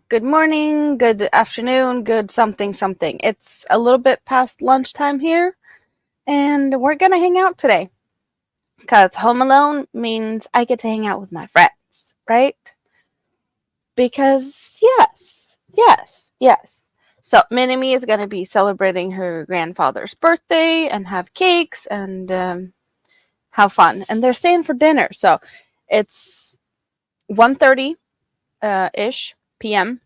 good morning, good afternoon, good something something. It's a little bit past lunchtime here, and we're gonna hang out today. Because home alone means I get to hang out with my friends, right? Because yes. So Minimi is gonna be celebrating her grandfather's birthday and have cakes and have fun. And they're staying for dinner, so it's 1:30 ish p.m.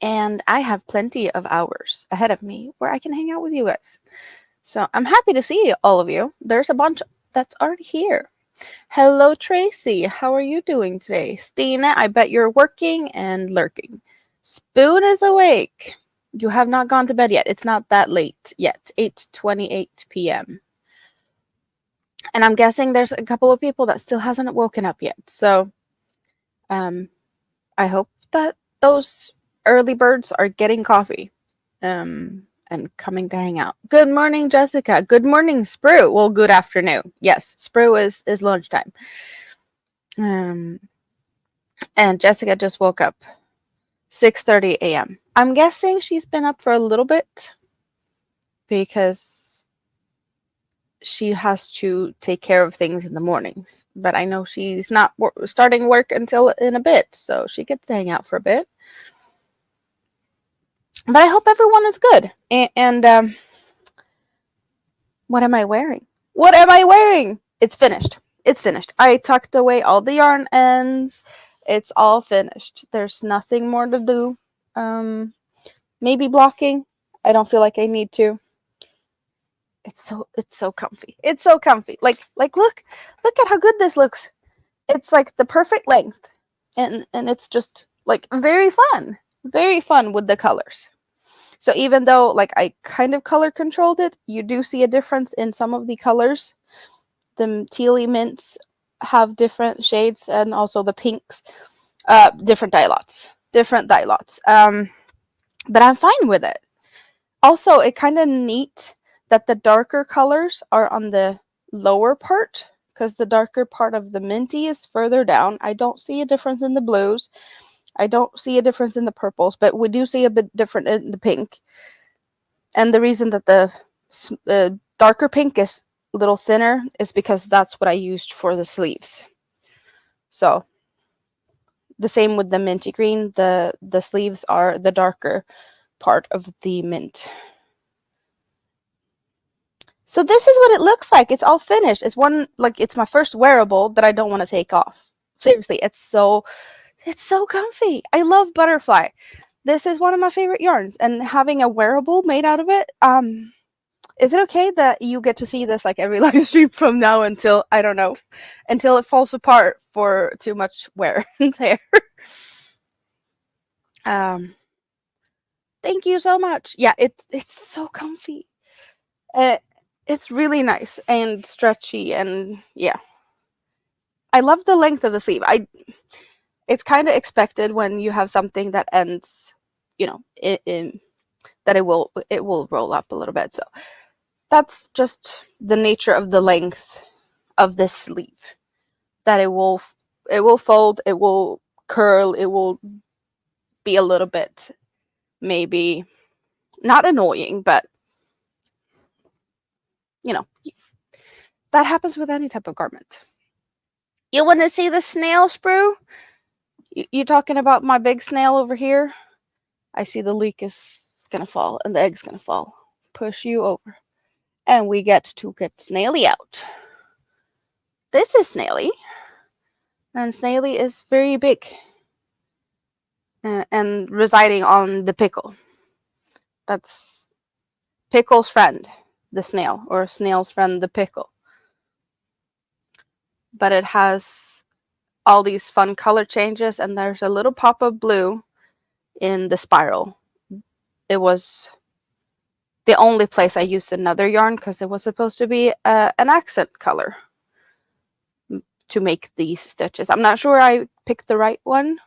and I have plenty of hours ahead of me where I can hang out with you guys. So I'm happy to see all of you. There's a bunch that's already here. Hello, Tracy. How are you doing today? Stina, I bet you're working and lurking. Spoon is awake. You have not gone to bed yet. It's not that late yet. 8:28 p.m. And I'm guessing there's a couple of people that still hasn't woken up yet. So I hope that those early birds are getting coffee and coming to hang out. Good morning, Jessica. Good morning, Sprue. Well, good afternoon. Yes, Sprue is lunchtime. And Jessica just woke up. 6:30 a.m. I'm guessing she's been up for a little bit because she has to take care of things in the mornings. But I know she's not starting work until in a bit, so she gets to hang out for a bit. But I hope everyone is good. And what am I wearing? What am I wearing? It's finished. It's finished. I tucked away all the yarn ends. It's all finished. There's nothing more to do. Maybe blocking. I don't feel like I need to. It's so comfy. It's so comfy. Like look at how good this looks. It's like the perfect length. And it's just like very fun. Very fun with the colors. So even though like I kind of color controlled it, you do see a difference in some of the colors. The tealy mints have different shades, and also the pinks, different dye lots. But I'm fine with it. Also, it kind of neat that the darker colors are on the lower part, because the darker part of the minty is further down. I don't see a difference in the blues. I don't see a difference in the purples, but we do see a bit different in the pink. And the reason that the darker pink is a little thinner is because that's what I used for the sleeves. So the same with the minty green. The sleeves are the darker part of the mint. So this is what it looks like. It's all finished. It's my first wearable that I don't want to take off. Seriously, it's so comfy. I love butterfly. This is one of my favorite yarns, and having a wearable made out of it, is it okay that you get to see this like every live stream from now until, I don't know, until it falls apart for too much wear and tear? Thank you so much. Yeah, it's so comfy. It's really nice and stretchy, and yeah. I love the length of the sleeve. It's kind of expected when you have something that ends, that it will roll up a little bit. So that's just the nature of the length of this sleeve. That it will fold, it will curl, it will be a little bit, maybe not annoying, but that happens with any type of garment. You want to see the snail, Sprue? You talking about my big snail over here? I see the leek is gonna fall and the egg's gonna fall. Push you over. And we get to get Snaily out. This is Snaily. And Snaily is very big. And residing on the pickle. That's Pickle's friend, the snail. Or snail's friend, the pickle. But it has all these fun color changes, and there's a little pop of blue in the spiral. It was the only place I used another yarn because it was supposed to be an accent color to make these stitches. I'm not sure I picked the right one.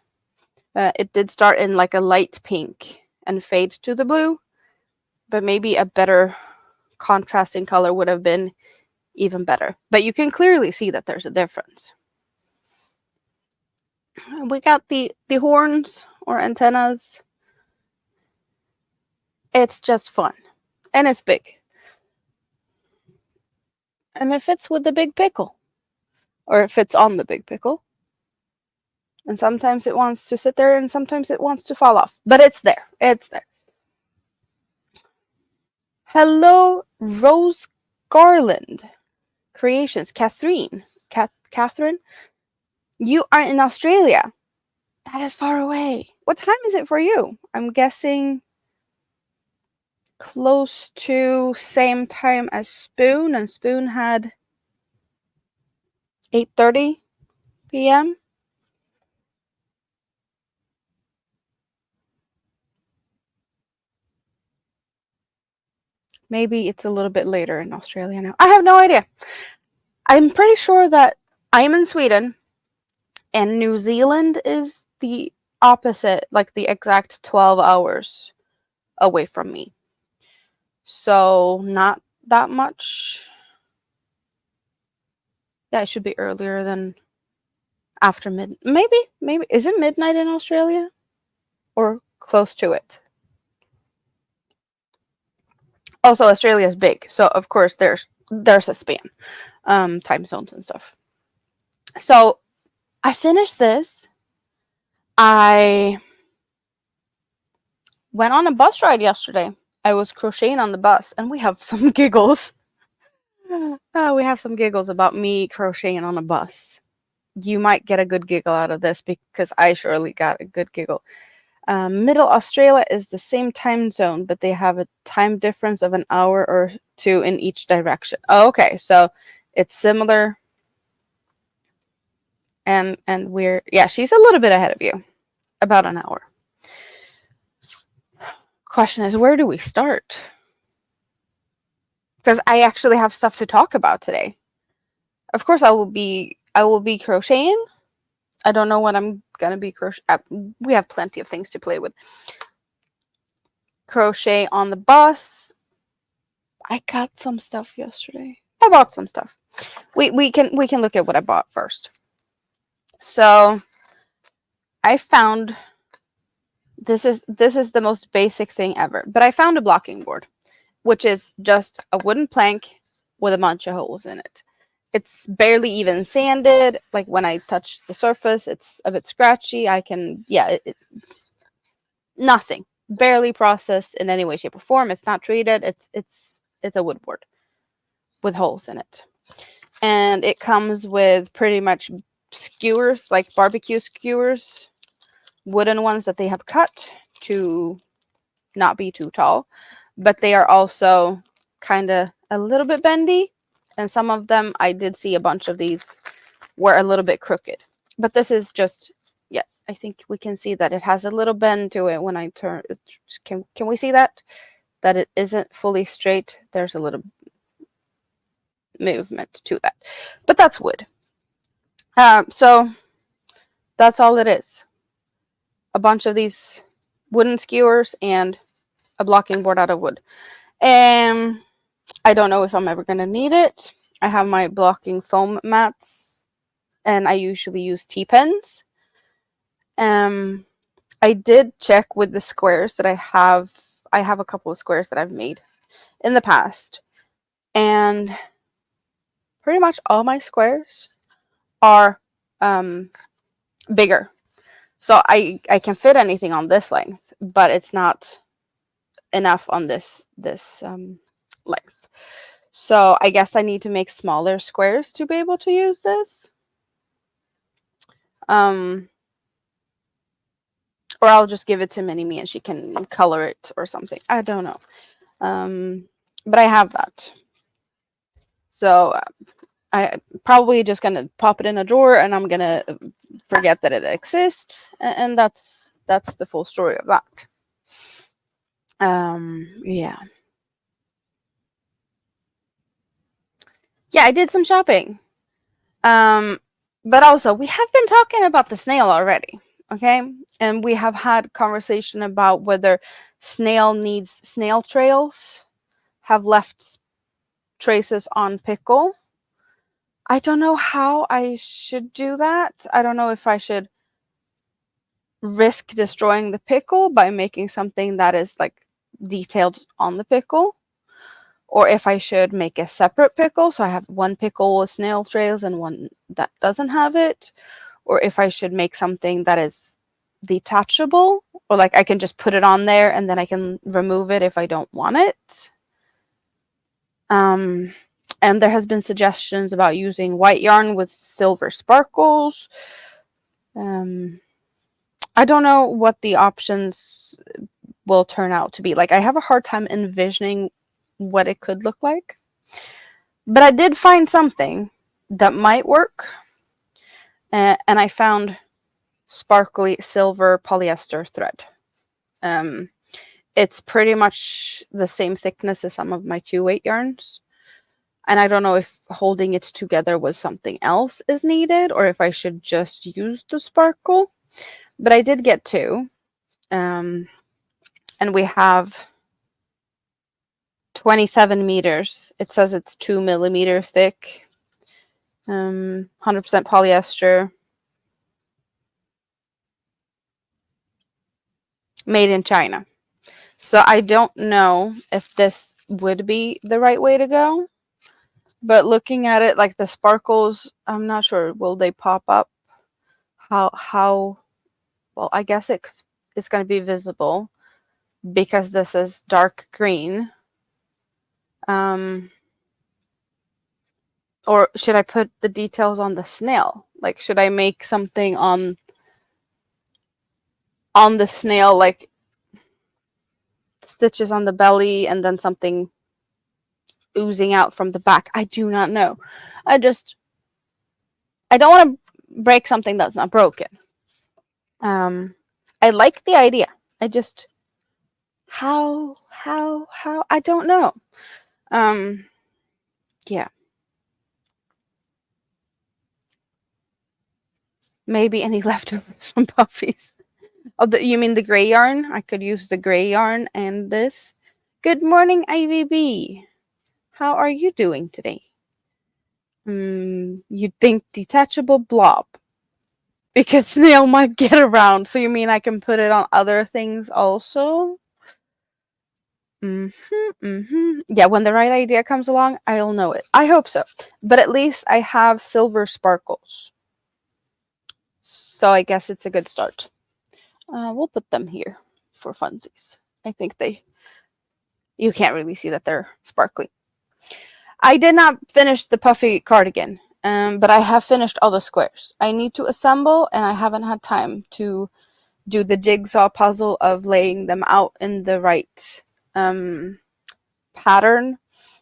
It did start in like a light pink and fade to the blue, but maybe a better contrasting color would have been even better. But you can clearly see that there's a difference. We got the horns or antennas. It's just fun. And it's big. And it fits with the big pickle. Or it fits on the big pickle. And sometimes it wants to sit there and sometimes it wants to fall off. But it's there. It's there. Hello, Rose Garland Creations. Catherine, you are in Australia. That is far away. What time is it for you? I'm guessing close to same time as Spoon. And Spoon had 8:30 p.m. Maybe it's a little bit later in Australia now. I have no idea. I'm pretty sure that I'm in Sweden and New Zealand is the opposite, like the exact 12 hours away from me. So not that much. Yeah, it should be earlier than after maybe. Is it midnight in Australia? Or close to it? Also, Australia is big, so of course there's a span, time zones and stuff. So I finished this. I went on a bus ride yesterday. I was crocheting on the bus, and we have some giggles. We have some giggles about me crocheting on a bus. You might get a good giggle out of this because I surely got a good giggle. Middle Australia is the same time zone, but they have a time difference of an hour or two in each direction. Oh, okay, so it's similar. And she's a little bit ahead of you, about an hour. Question is, where do we start? Because I actually have stuff to talk about today. Of course, I will be crocheting. I don't know what I'm gonna be crocheting. We have plenty of things to play with. Crochet on the bus. I got some stuff yesterday. I bought some stuff. We can look at what I bought first. So I found this is the most basic thing ever, but I found a blocking board, which is just a wooden plank with a bunch of holes in it. It's barely even sanded. Like when I touch the surface, it's a bit scratchy. Nothing. Barely processed in any way, shape, or form. It's not treated. It's a wood board with holes in it. And it comes with pretty much skewers, like barbecue skewers, wooden ones that they have cut to not be too tall, but they are also kind of a little bit bendy. And some of them, I did see a bunch of these were a little bit crooked. But this is just, I think we can see that it has a little bend to it when I turn. Can we see that? That it isn't fully straight. There's a little movement to that. But that's wood. So that's all it is. A bunch of these wooden skewers and a blocking board out of wood. And I don't know if I'm ever going to need it. I have my blocking foam mats, and I usually use T-pens. I did check with the squares that I have. I have a couple of squares that I've made in the past, and pretty much all my squares are bigger. So I can fit anything on this length, but it's not enough on this length. So I guess I need to make smaller squares to be able to use this. Or I'll just give it to Mini-Me and she can color it or something. I don't know. But I have that. So I probably just gonna pop it in a drawer and I'm gonna forget that it exists. And that's the full story of that. Yeah, I did some shopping. But also we have been talking about the snail already, okay? And we have had conversation about whether snail trails have left traces on pickle. I don't know how I should do that. I don't know if I should risk destroying the pickle by making something that is like detailed on the pickle, or if I should make a separate pickle, so I have one pickle with snail trails and one that doesn't have it, or if I should make something that is detachable, or like I can just put it on there and then I can remove it if I don't want it. And there has been suggestions about using white yarn with silver sparkles. I don't know what the options will turn out to be. Like, I have a hard time envisioning what it could look like. But I did find something that might work. And I found sparkly silver polyester thread. It's pretty much the same thickness as some of my 2-weight yarns. And I don't know if holding it together with something else is needed or if I should just use the sparkle. But I did get 2. And we have 27 meters. It says it's 2 millimeter thick. 100% polyester. Made in China. So I don't know if this would be the right way to go. But looking at it, like the sparkles, I'm not sure. Will they pop up? How well, I guess it's going to be visible because this is dark green. Or should I put the details on the snail? Like, should I make something on the snail, like stitches on the belly and then something oozing out from the back? I do not know. I don't want to break something that's not broken. I like the idea. I just how I don't know. Yeah. Maybe any leftovers from puffies. Oh, you mean the gray yarn? I could use the gray yarn and this. Good morning, IVB. How are you doing today? You'd think detachable blob. Because snail might get around. So you mean I can put it on other things also? Yeah, when the right idea comes along, I'll know it. I hope so. But at least I have silver sparkles. So I guess it's a good start. We'll put them here for funsies. I think you can't really see that they're sparkly. I did not finish the puffy cardigan, but I have finished all the squares. I need to assemble, and I haven't had time to do the jigsaw puzzle of laying them out in the right pattern,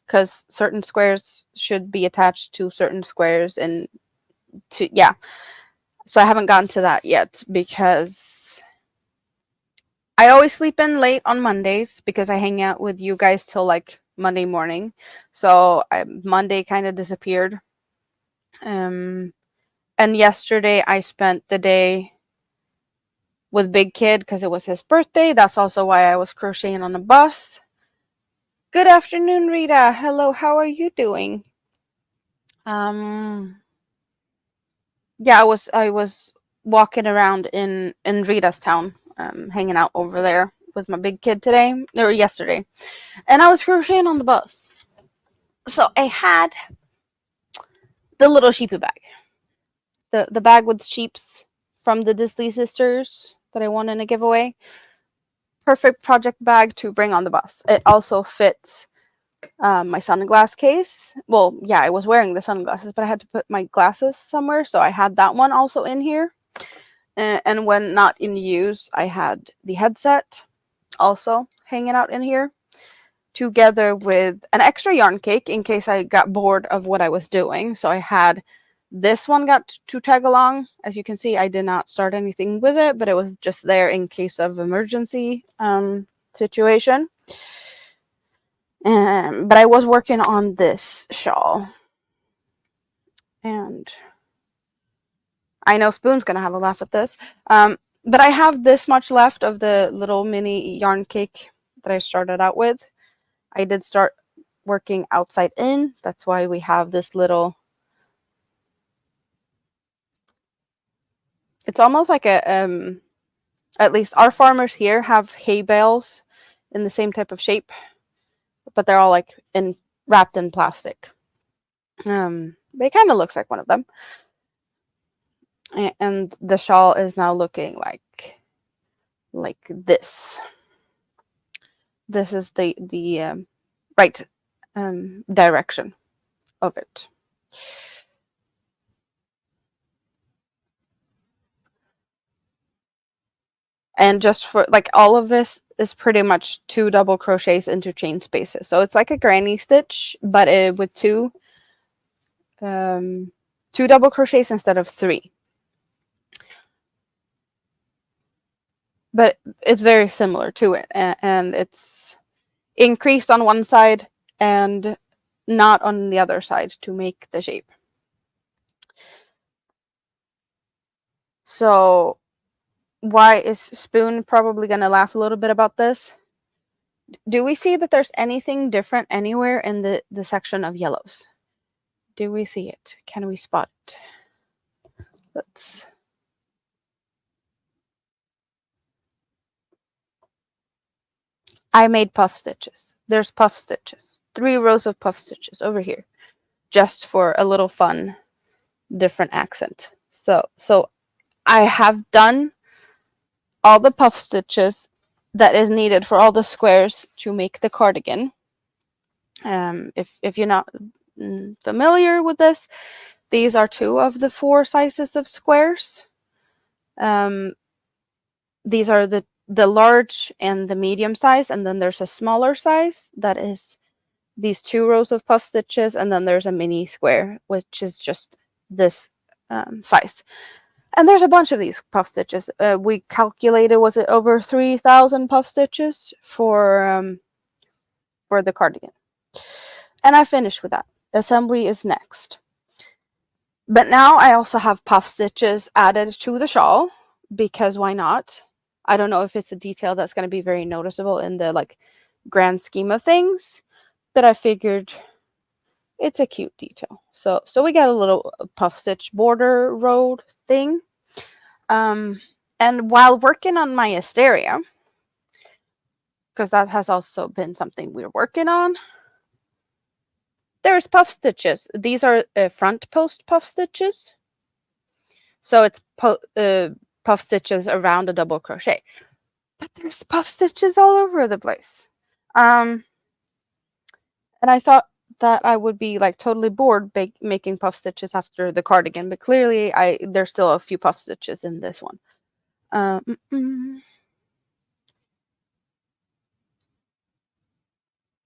because certain squares should be attached to certain squares, and so I haven't gotten to that yet because I always sleep in late on Mondays because I hang out with you guys till like Monday morning. So Monday kind of disappeared. And yesterday I spent the day with Big Kid because it was his birthday. That's also why I was crocheting on the bus. Good afternoon, Rita. Hello, how are you doing? Yeah, I was walking around in Rita's town, hanging out over there with my Big Kid today or yesterday. And I was crocheting on the bus. So I had the little sheepy bag. The bag with sheeps from the Disley sisters that I won in a giveaway. Perfect project bag to bring on the bus. It also fits my sunglass case. Well, yeah, I was wearing the sunglasses, but I had to put my glasses somewhere, so I had that one also in here. And when not in use, I had the headset also hanging out in here, together with an extra yarn cake in case I got bored of what I was doing. So I had this one got to tag along. As you can see, I did not start anything with it, but it was just there in case of emergency situation. But I was working on this shawl, and I know Spoon's gonna have a laugh at this. But I have this much left of the little mini yarn cake that I started out with. I did start working outside in. That's why we have this little, it's almost like a At least our farmers here have hay bales in the same type of shape, but they're all like wrapped in plastic. But it kind of looks like one of them. And the shawl is now looking like this. This is the right direction of it. And just for like all of this is pretty much 2 double crochets into chain spaces. So it's like a granny stitch, but with um, 2 double crochets instead of 3. But it's very similar to it, and it's increased on one side and not on the other side to make the shape. So why is Spoon probably going to laugh a little bit about this? Do we see that there's anything different anywhere in the section of yellows? Do we see it? Can we spot it? Let's... I made puff stitches. There's puff stitches. 3 rows of puff stitches over here, just for a little fun, different accent. So I have done all the puff stitches that is needed for all the squares to make the cardigan. If you're not familiar with this, these are 2 of the 4 sizes of squares. These are the large and the medium size, and then there's a smaller size that is these 2 rows of puff stitches, and then there's a mini square, which is just this size. And there's a bunch of these puff stitches. We calculated, was it over 3,000 puff stitches for the cardigan? And I finished with that. Assembly is next. But now I also have puff stitches added to the shawl, because why not? I don't know if it's a detail that's going to be very noticeable in the like grand scheme of things, but I figured it's a cute detail. So we got a little puff stitch border road thing. And while working on my asteria, because that has also been something we're working on, there's puff stitches. These are front post puff stitches. So it's puff stitches around a double crochet. But there's puff stitches all over the place. And I thought that I would be like totally bored making puff stitches after the cardigan, but clearly there's still a few puff stitches in this one.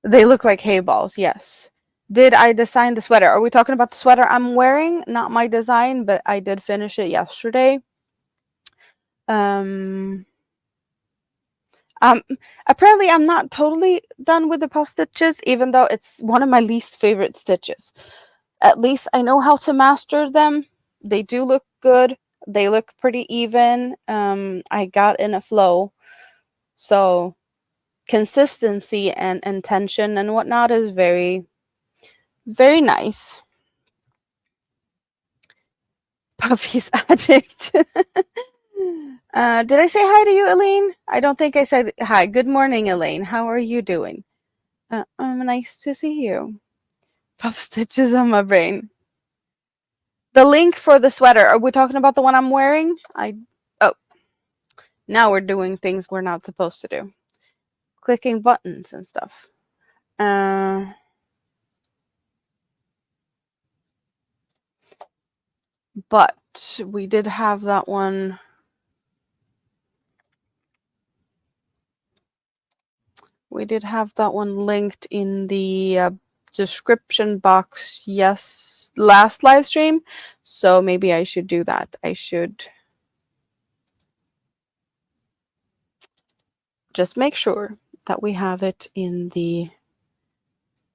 They look like hay balls, yes. Did I design the sweater? Are we talking about the sweater I'm wearing? Not my design, but I did finish it yesterday. Apparently I'm not totally done with the puff stitches, even though it's one of my least favorite stitches. At least I know how to master them. They do look good. They look pretty even. I got in a flow. So consistency and tension and whatnot is very, very nice. Puffy's addict. Did I say hi to you, Elaine? I don't think I said hi. Good morning, Elaine. How are you doing? Nice to see you. Puff stitches on my brain. The link for the sweater. Are we talking about the one I'm wearing? Oh, now we're doing things we're not supposed to do. Clicking buttons and stuff. But we did have that one. We did have that one linked in the description box, yes, last live stream. So maybe I should do that. I should just make sure that we have it in the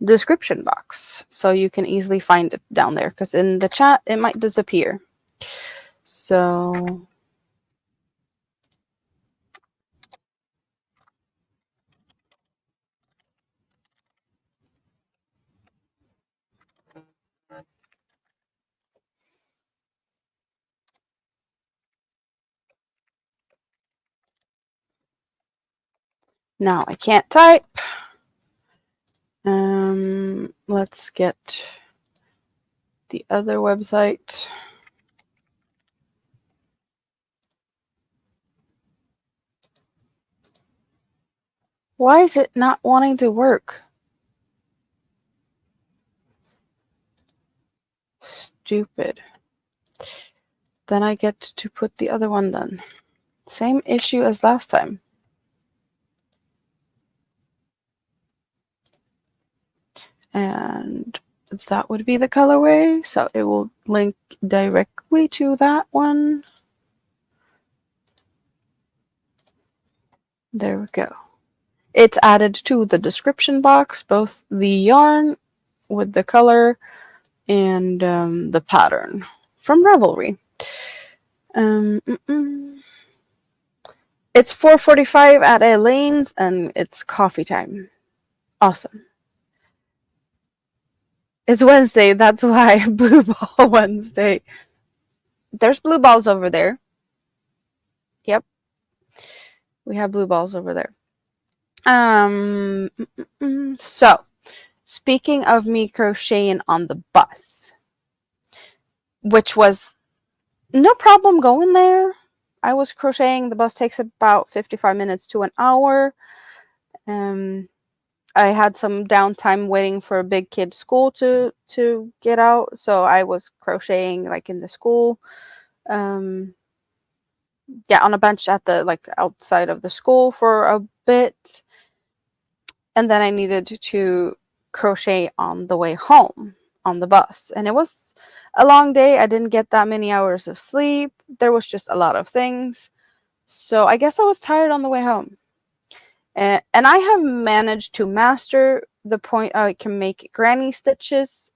description box so you can easily find it down there, because in the chat it might disappear. So Now I can't type. Let's get the other website. Why is it not wanting to work? Stupid. Then I get to put the other one then. Same issue as last time. And that would be the colorway, so it will link directly to that one. There we go. It's added to the description box, both the yarn with the color and the pattern from Ravelry. It's 4:45 at Elaine's and it's coffee time. Awesome. It's Wednesday, that's why. Blue Ball Wednesday. There's blue balls over there. Yep. We have blue balls over there. So, speaking of me crocheting on the bus, which was no problem going there. I was crocheting. The bus takes about 55 minutes to an hour. I had some downtime waiting for a big kid school to get out, so I was crocheting like in the school. Yeah, on a bench at the like outside of the school for a bit. And then I needed to crochet on the way home on the bus. And it was a long day. I didn't get that many hours of sleep. There was just a lot of things. So I guess I was tired on the way home. And I have managed to master the point I can make granny stitches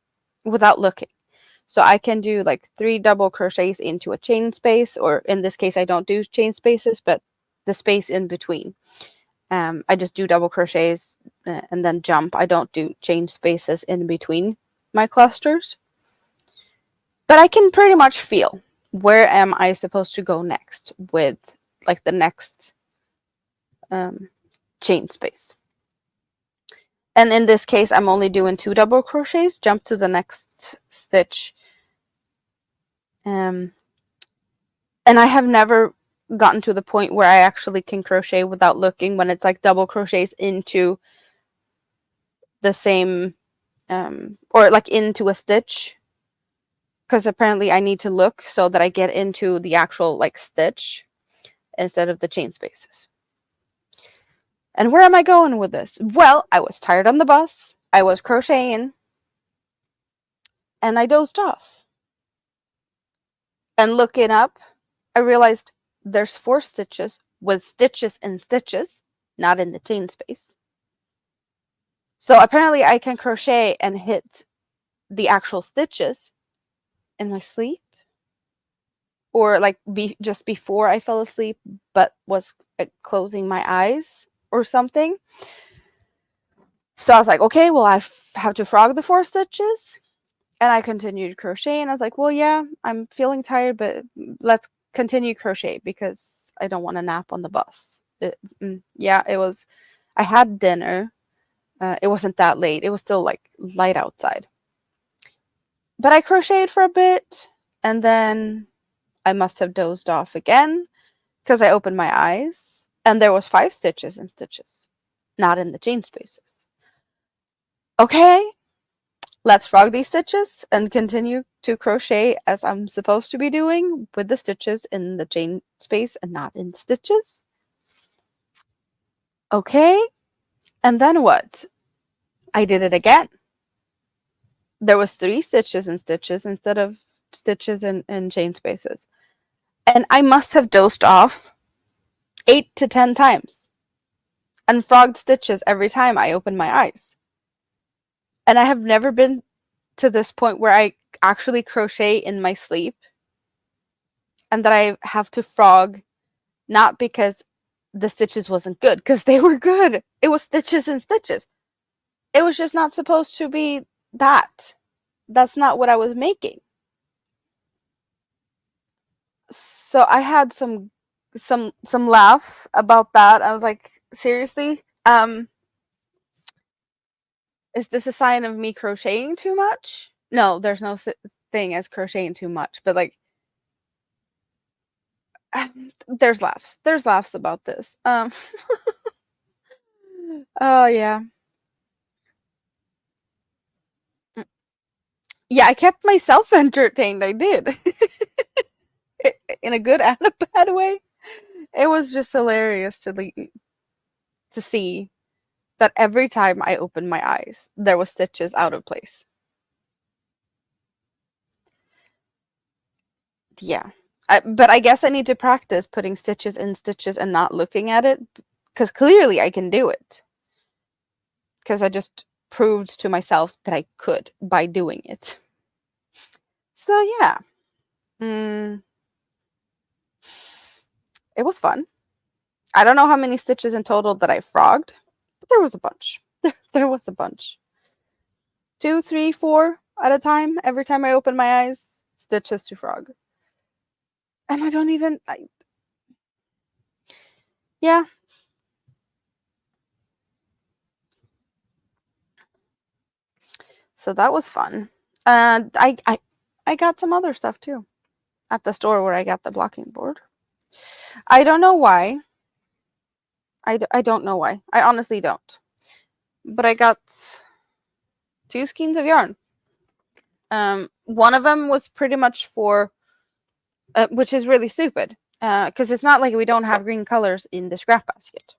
without looking. So I can do like 3 double crochets into a chain space, or in this case, I don't do chain spaces, but the space in between. I just do double crochets and then jump. I don't do chain spaces in between my clusters. But I can pretty much feel where am I supposed to go next with like the next chain space. And in this case, I'm only doing 2 double crochets, jump to the next stitch. And I have never gotten to the point where I actually can crochet without looking when it's like double crochets into the same or like into a stitch, because apparently I need to look so that I get into the actual like stitch instead of the chain spaces. And where am I going with this? Well, I was tired on the bus, I was crocheting, and I dozed off. And looking up, I realized there's 4 stitches with stitches in stitches, not in the chain space. So apparently I can crochet and hit the actual stitches in my sleep, or like just before I fell asleep but was closing my eyes or something. So I was like, okay, well, I have to frog the 4 stitches. And I continued crocheting. I was like, well, yeah, I'm feeling tired, but let's continue crochet because I don't want to nap on the bus. Yeah, it was, I had dinner. It wasn't that late. It was still like light outside. But I crocheted for a bit, and then I must have dozed off again because I opened my eyes and there was 5 stitches in stitches, not in the chain spaces. Okay, let's frog these stitches and continue to crochet as I'm supposed to be doing, with the stitches in the chain space and not in the stitches. Okay, and then what? I did it again. There was 3 stitches in stitches instead of stitches in chain spaces. And I must have dozed off 8 to 10 times and frogged stitches every time I opened my eyes. And I have never been to this point where I actually crochet in my sleep and that I have to frog, not because the stitches wasn't good, because they were good. It was stitches and stitches. It was just not supposed to be that. That's not what I was making. So I had some laughs about that. I was like, seriously? Um, is this a sign of me crocheting too much? No, there's no thing as crocheting too much, but like, there's laughs. There's laughs about this. Oh yeah. Yeah, I kept myself entertained. I did. In a good and a bad way. It was just hilarious to see that every time I opened my eyes, there was stitches out of place. Yeah. But I guess I need to practice putting stitches in stitches and not looking at it, because clearly I can do it. Because I just proved to myself that I could by doing it. So yeah. Mm, it was fun. I don't know how many stitches in total that I frogged, but there was a bunch. There was a bunch. 2, 3, 4 at a time. Every time I open my eyes, stitches to frog. And I don't even. Yeah. So that was fun. And I got some other stuff too at the store where I got the blocking board. I don't know why. I don't know why. I honestly don't. But I got 2 skeins of yarn. One of them was pretty much for, which is really stupid, because it's not like we don't have green colors in the scrap basket.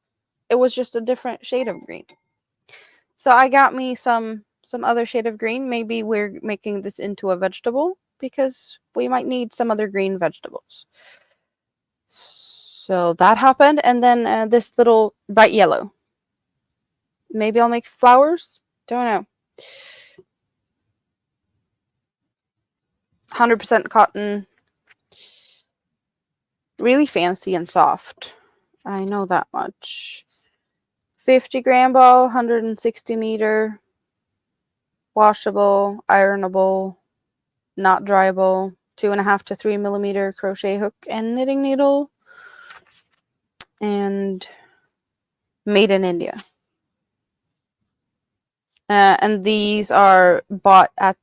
It was just a different shade of green. So I got me some other shade of green. Maybe we're making this into a vegetable because we might need some other green vegetables. So that happened, and then this little bright yellow. Maybe I'll make flowers. Don't know. 100% cotton. Really fancy and soft. I know that much. 50-gram ball, 160 meter. Washable, ironable, not dryable. 2.5 to 3 millimeter crochet hook and knitting needle. And made in India. And these are bought at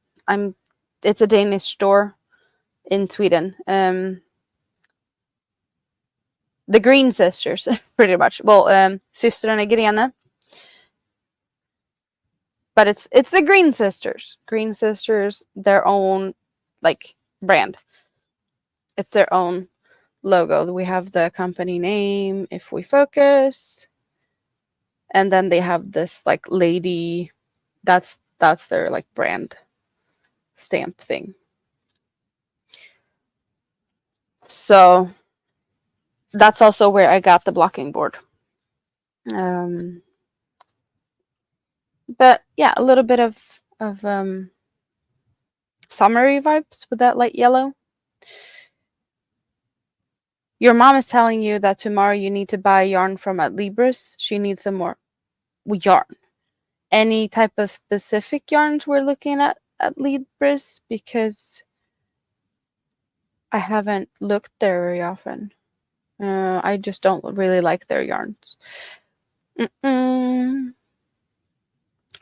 it's a Danish store in Sweden. The Green Sisters, pretty much. Well, systrarna Grene. But it's the Green Sisters. Green Sisters, their own like brand. It's their own logo. We have the company name if we focus. And then they have this like lady, that's their like brand stamp thing. So that's also where I got the blocking board. But yeah, a little bit of summery vibes with that light yellow. Your mom is telling you that tomorrow you need to buy yarn from at Libris. She needs some more yarn. Any type of specific yarns we're looking at Libris? Because I haven't looked there very often. I just don't really like their yarns.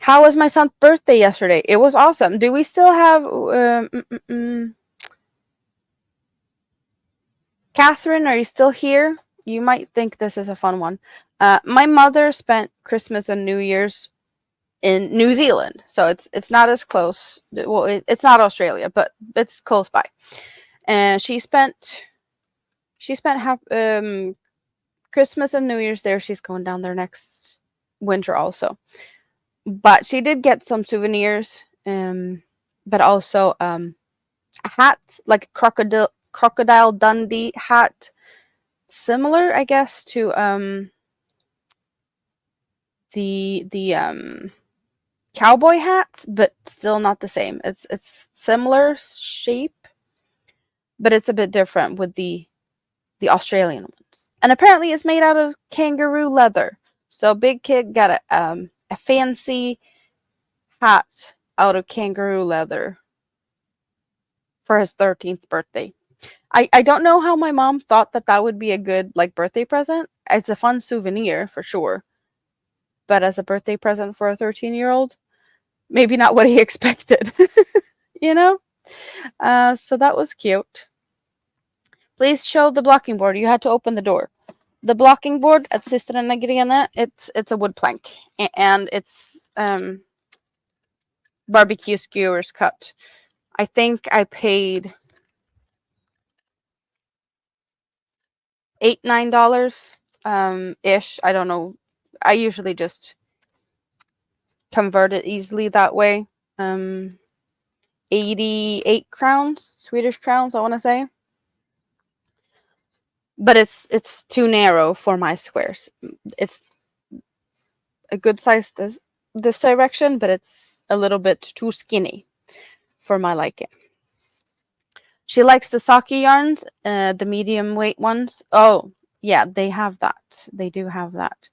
How was my son's birthday yesterday? It was awesome. Do we still have Catherine, are you still here? You might think this is a fun one. My mother spent Christmas and New Year's in New Zealand, so it's not as close. Well, it's not Australia, but it's close by. And she spent half Christmas and New Year's there. She's going down there next winter also. But she did get some souvenirs, but also a hat, like a crocodile Dundee hat, similar, I guess, to the cowboy hats, but still not the same. It's similar shape, but it's a bit different with the Australian ones. And apparently it's made out of kangaroo leather. So Big Kid got a fancy hat out of kangaroo leather for his 13th birthday. I don't know how my mom thought that would be a good like birthday present. It's a fun souvenir for sure. but as a birthday present for a 13-year-old, maybe not what he expected, you know? So that was cute. Please show the blocking board. You had to open the door. The blocking board at Sister and Negriana, it's a wood plank, and it's barbecue skewers cut. I think I paid $8-9 ish. I don't know. I usually just convert it easily that way. 88 crowns, Swedish crowns, I want to say. But it's too narrow for my squares. It's a good size this direction, but it's a little bit too skinny for my liking. She likes the sake yarns, the medium weight ones. Oh, yeah, they have that. They do have that.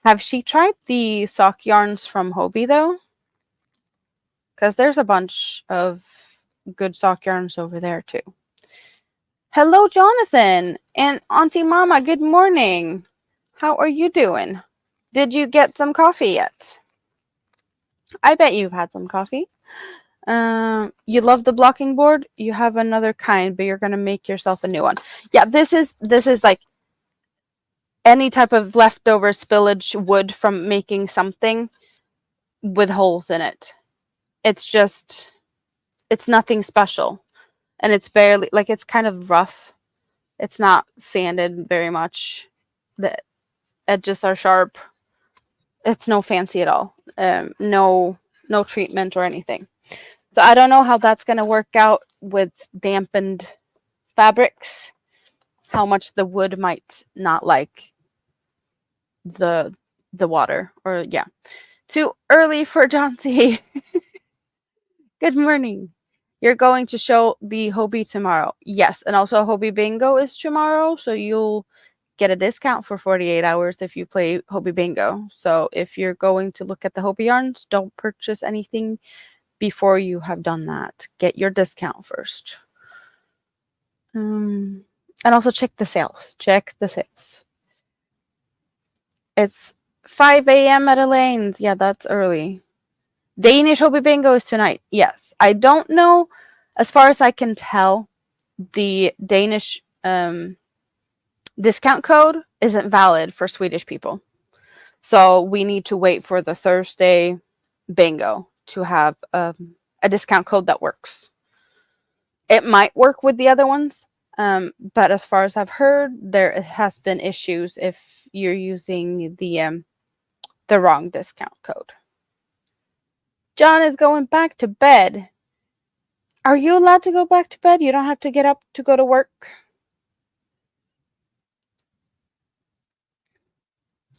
Have she tried the sock yarns from Hobie, though? Because there's a bunch of good sock yarns over there, too. Hello, Jonathan and Auntie Mama. Good morning. How are you doing? Did you get some coffee yet? I bet you've had some coffee. You love the blocking board. You have another kind, but you're gonna make yourself a new one. Yeah, this is like any type of leftover spillage wood from making something with holes in it. It's just, it's nothing special, and it's barely, like, it's kind of rough. It's not sanded very much. The edges are sharp. It's no fancy at all. No treatment or anything. So I don't know how that's going to work out with dampened fabrics, how much the wood might not like the water, or yeah. Too early for John C. Good morning. You're going to show the Hobie tomorrow. Yes, and also Hobie Bingo is tomorrow, so you'll get a discount for 48 hours if you play Hobie Bingo. So if you're going to look at the Hobie yarns, don't purchase anything before you have done that. Get your discount first. And also check the sales. Check the sales. It's 5 a.m. at Elaine's. Yeah, that's early. Danish Hobie Bingo is tonight. Yes. I don't know. As far as I can tell, the Danish discount code isn't valid for Swedish people. So we need to wait for the Thursday bingo to have a discount code that works. It might work with the other ones, but as far as I've heard, there has been issues if you're using the wrong discount code. John is going back to bed. Are you allowed to go back to bed? You don't have to get up to go to work?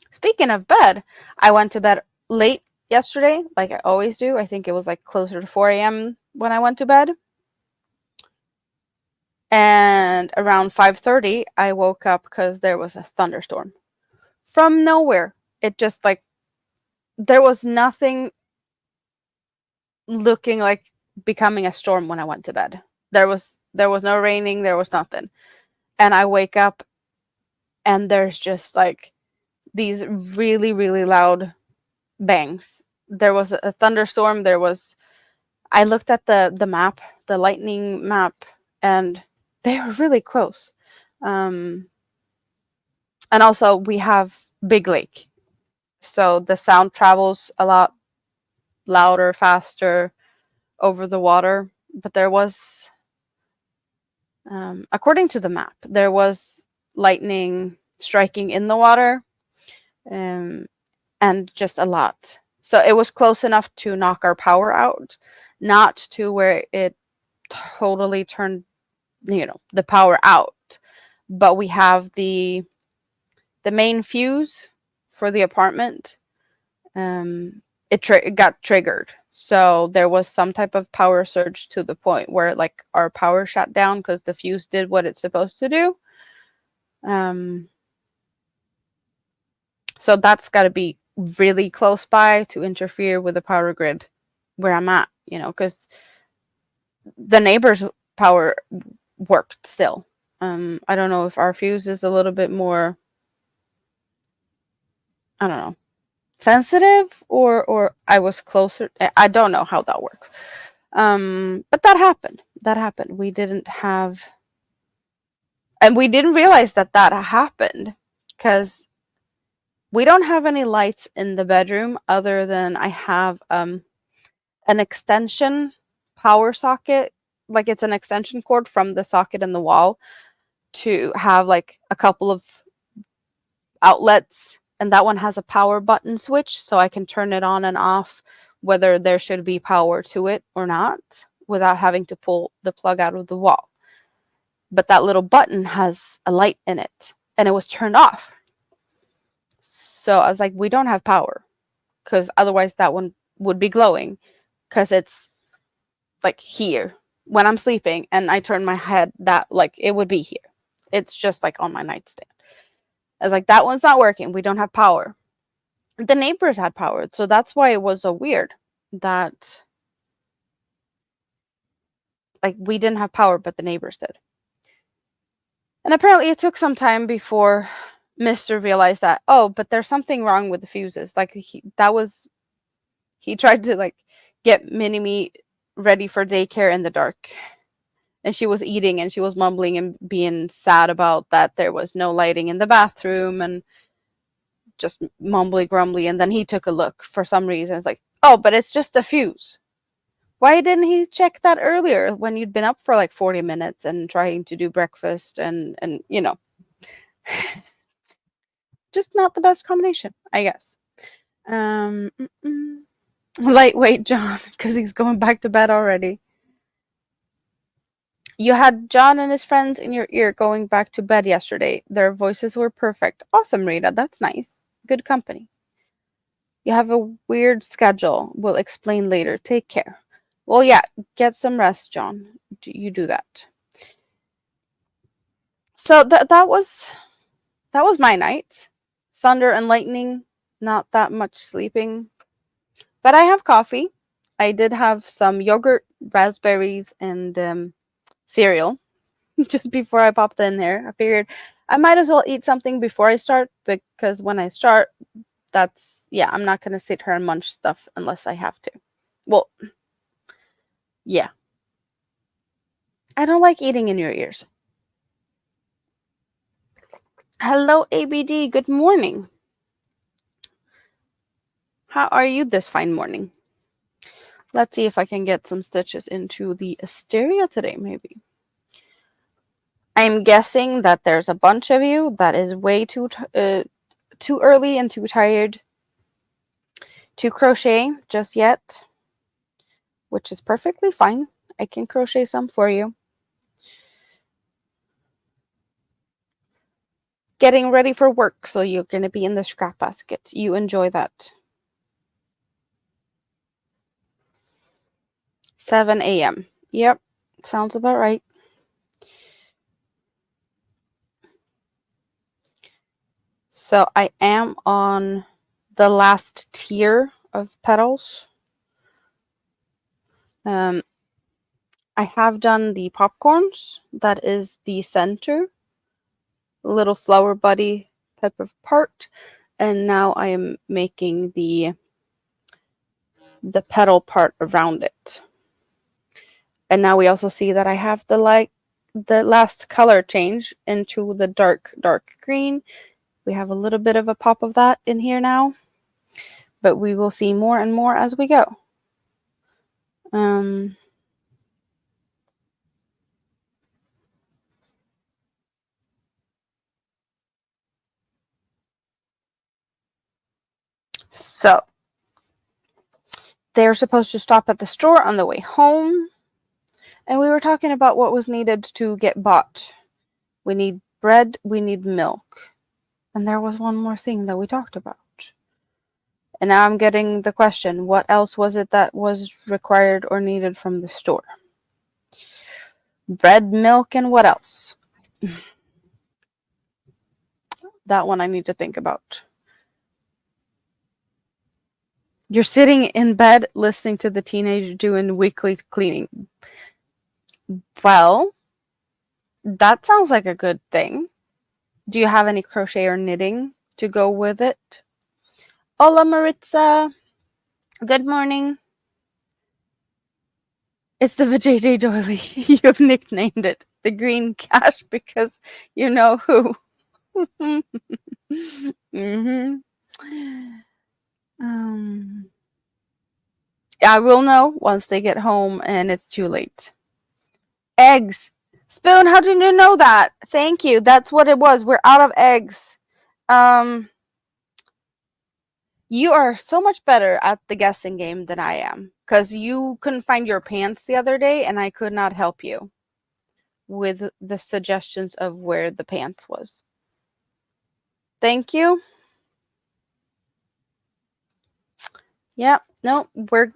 Speaking of bed, I went to bed late yesterday, like I always do. I think it was like closer to 4 a.m. when I went to bed. And around 5:30, I woke up because there was a thunderstorm. From nowhere. It just, like, there was nothing looking like becoming a storm when I went to bed. There was no raining, there was nothing. And I wake up and there's just like these really, really loud bangs. There was a thunderstorm. I looked at the map, the lightning map, and they were really close. And also we have big lake, so the sound travels a lot louder, faster over the water. But there was, according to the map, there was lightning striking in the water, and just a lot. So it was close enough to knock our power out, not to where it totally turned, the power out. But we have the main fuse for the apartment. It got triggered. So there was some type of power surge to the point where, like, our power shut down because the fuse did what it's supposed to do. So that's got to be really close by to interfere with the power grid where I'm at, because the neighbor's power worked still. I don't know if our fuse is a little bit more I don't know, sensitive, or I was closer. I don't know how that works. But that happened. That happened. We didn't have, and we didn't realize that that happened because we don't have any lights in the bedroom other than I have an extension power socket, like it's an extension cord from the socket in the wall to have like a couple of outlets, and that one has a power button switch so I can turn it on and off whether there should be power to it or not without having to pull the plug out of the wall. But that little button has a light in it and it was turned off. So I was like, we don't have power because otherwise that one would be glowing because it's like here when I'm sleeping and I turn my head, that like it would be here. It's just like on my nightstand. I was like, that one's not working. We don't have power. The neighbors had power, so that's why it was so weird that like we didn't have power, but the neighbors did. And apparently it took some time before Mr. realized that, oh, but there's something wrong with the fuses. Like he tried to like get Mini-Me ready for daycare in the dark. And she was eating and she was mumbling and being sad about that there was no lighting in the bathroom and just mumbly grumbly. And then he took a look for some reason. It's like, oh, but it's just the fuse. Why didn't he check that earlier when you'd been up for like 40 minutes and trying to do breakfast and you know, just not the best combination, I guess. Um, Lightweight John, because he's going back to bed already. You had John and his friends in your ear going back to bed yesterday. Their voices were perfect. Awesome, Rita. That's nice. Good company. You have a weird schedule. We'll explain later. Take care. Well, yeah, get some rest, John. You do that. So that was my night. Thunder and lightning, not that much sleeping. But I have coffee. I did have some yogurt, raspberries, and cereal just before I popped in here. I figured I might as well eat something before I start because when I start, I'm not going to sit here and munch stuff unless I have to. Well, yeah. I don't like eating in your ears. Hello, ABD. Good morning. How are you this fine morning? Let's see if I can get some stitches into the Asteria today, maybe. I'm guessing that there's a bunch of you that is way too early and too tired to crochet just yet, which is perfectly fine. I can crochet some for you. Getting ready for work, so you're going to be in the scrap basket. You enjoy that. 7 a.m. Yep, sounds about right. So I am on the last tier of petals. I have done the popcorns. That is the center, little flower buddy type of part. And now I am making the petal part around it. And now we also see that I have the last color change into the dark green. We have a little bit of a pop of that in here now, but we will see more and more as we go. So they're supposed to stop at the store on the way home, and we were talking about what was needed to get bought. We need bread, we need milk, and there was one more thing that we talked about. And now I'm getting the question, what else was it that was required or needed from the store? Bread, milk, and what else? That one I need to think about. You're sitting in bed listening to the teenager doing weekly cleaning. Well, that sounds like a good thing. Do you have any crochet or knitting to go with it? Hola, Maritza. Good morning. It's the JJ Doily. You have nicknamed it the Green Cash because you know who. hmm I will know once they get home and it's too late. Eggs. Spoon, how did you know that? Thank you. That's what it was. We're out of eggs. You are so much better at the guessing game than I am because you couldn't find your pants the other day and I could not help you with the suggestions of where the pants was. Thank you. Yeah, no, we're.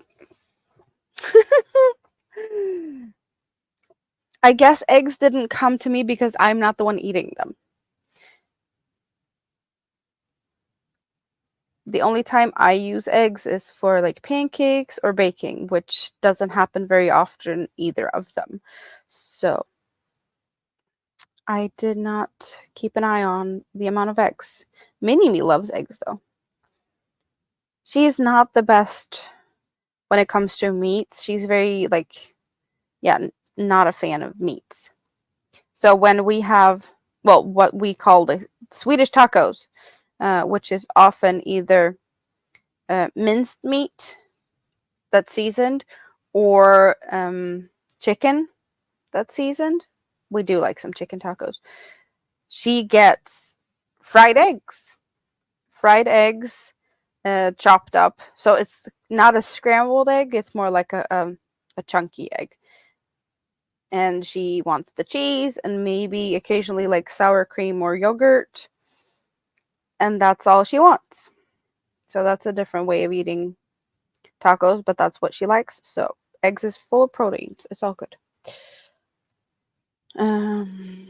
I guess eggs didn't come to me because I'm not the one eating them. The only time I use eggs is for like pancakes or baking, which doesn't happen very often either of them. So I did not keep an eye on the amount of eggs. Mini-Me loves eggs though. She's not the best when it comes to meats. She's very like, yeah, not a fan of meats. So when we have, well, what we call the Swedish tacos, which is often either minced meat that's seasoned or chicken that's seasoned. We do like some chicken tacos. She gets fried eggs. Fried eggs chopped up. So it's not a scrambled egg. It's more like a chunky egg. And she wants the cheese and maybe occasionally like sour cream or yogurt. And that's all she wants. So that's a different way of eating tacos, but that's what she likes. So eggs is full of proteins. It's all good. When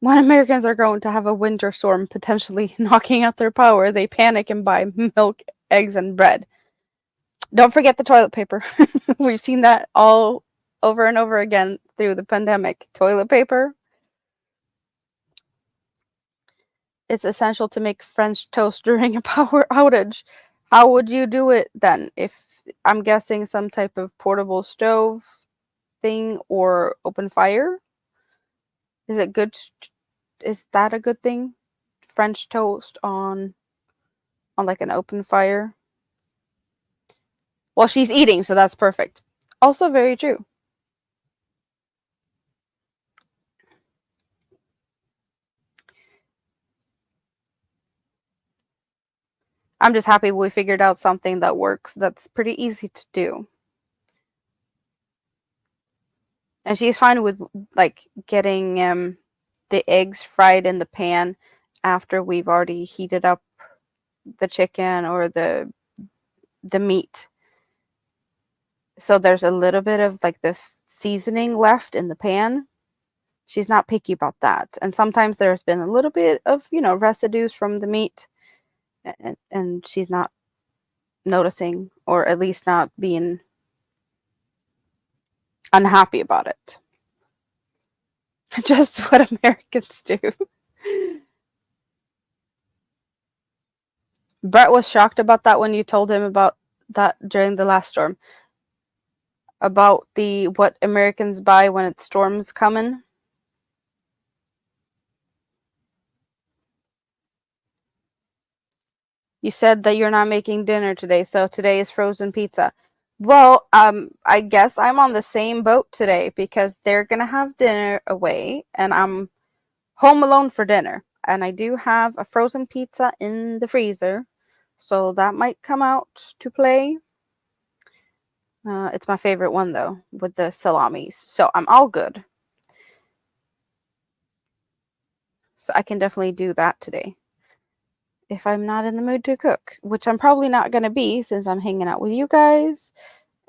Americans are going to have a winter storm potentially knocking out their power, they panic and buy milk, eggs, and bread. Don't forget the toilet paper. We've seen that all over and over again through the pandemic. Toilet paper. It's essential to make French toast during a power outage. How would you do it then? If I'm guessing some type of portable stove thing or open fire? Is it good? Is that a good thing? French toast on like an open fire? Well, she's eating, so that's perfect. Also very true. I'm just happy we figured out something that works. That's pretty easy to do. And she's fine with like getting the eggs fried in the pan after we've already heated up the chicken or the meat. So there's a little bit of like the seasoning left in the pan. She's not picky about that. And sometimes there's been a little bit of, residues from the meat and she's not noticing or at least not being unhappy about it. Just what Americans do. Brett was shocked about that when you told him about that during the last storm. About the what Americans buy when it storms coming. You said that you're not making dinner today, so today is frozen pizza. Well, I guess I'm on the same boat today because they're gonna have dinner away and I'm home alone for dinner. And I do have a frozen pizza in the freezer, so that might come out to play. It's my favorite one though, with the salamis. So I'm all good. So I can definitely do that today. If I'm not in the mood to cook, which I'm probably not going to be since I'm hanging out with you guys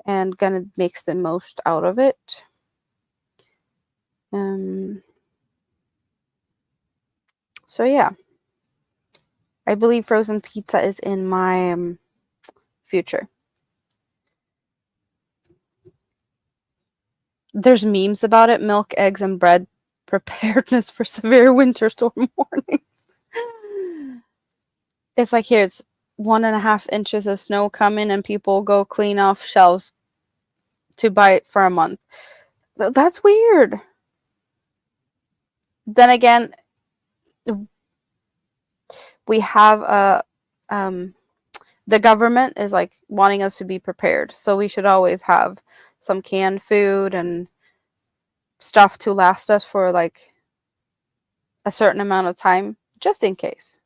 and going to make the most out of it. So yeah, I believe frozen pizza is in my future. There's memes about it, milk, eggs, and bread preparedness for severe winter storm warnings. It's like here, it's 1.5 inches of snow coming, and people go clean off shelves to buy it for a month. That's weird. Then again, we have the government is like wanting us to be prepared, so we should always have some canned food and stuff to last us for like a certain amount of time, just in case.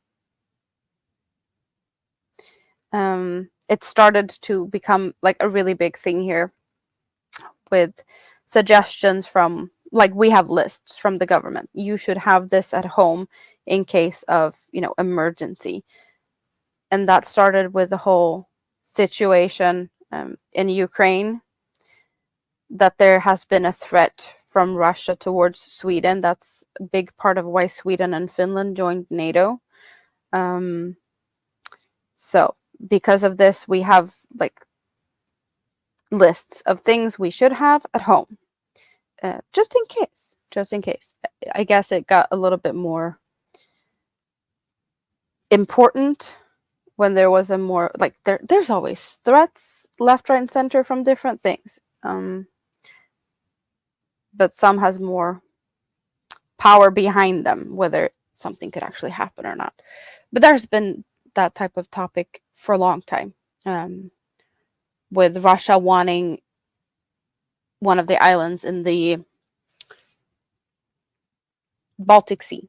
It started to become like a really big thing here with suggestions from, like, we have lists from the government. You should have this at home in case of, emergency. And that started with the whole situation in Ukraine, that there has been a threat from Russia towards Sweden. That's a big part of why Sweden and Finland joined NATO. So because of this, we have like lists of things we should have at home, just in case. Just in case. I guess it got a little bit more important when there was a more like there's always threats left, right, and center from different things. But some has more power behind them, whether something could actually happen or not. But there's been that type of topic for a long time, with Russia wanting one of the islands in the Baltic Sea.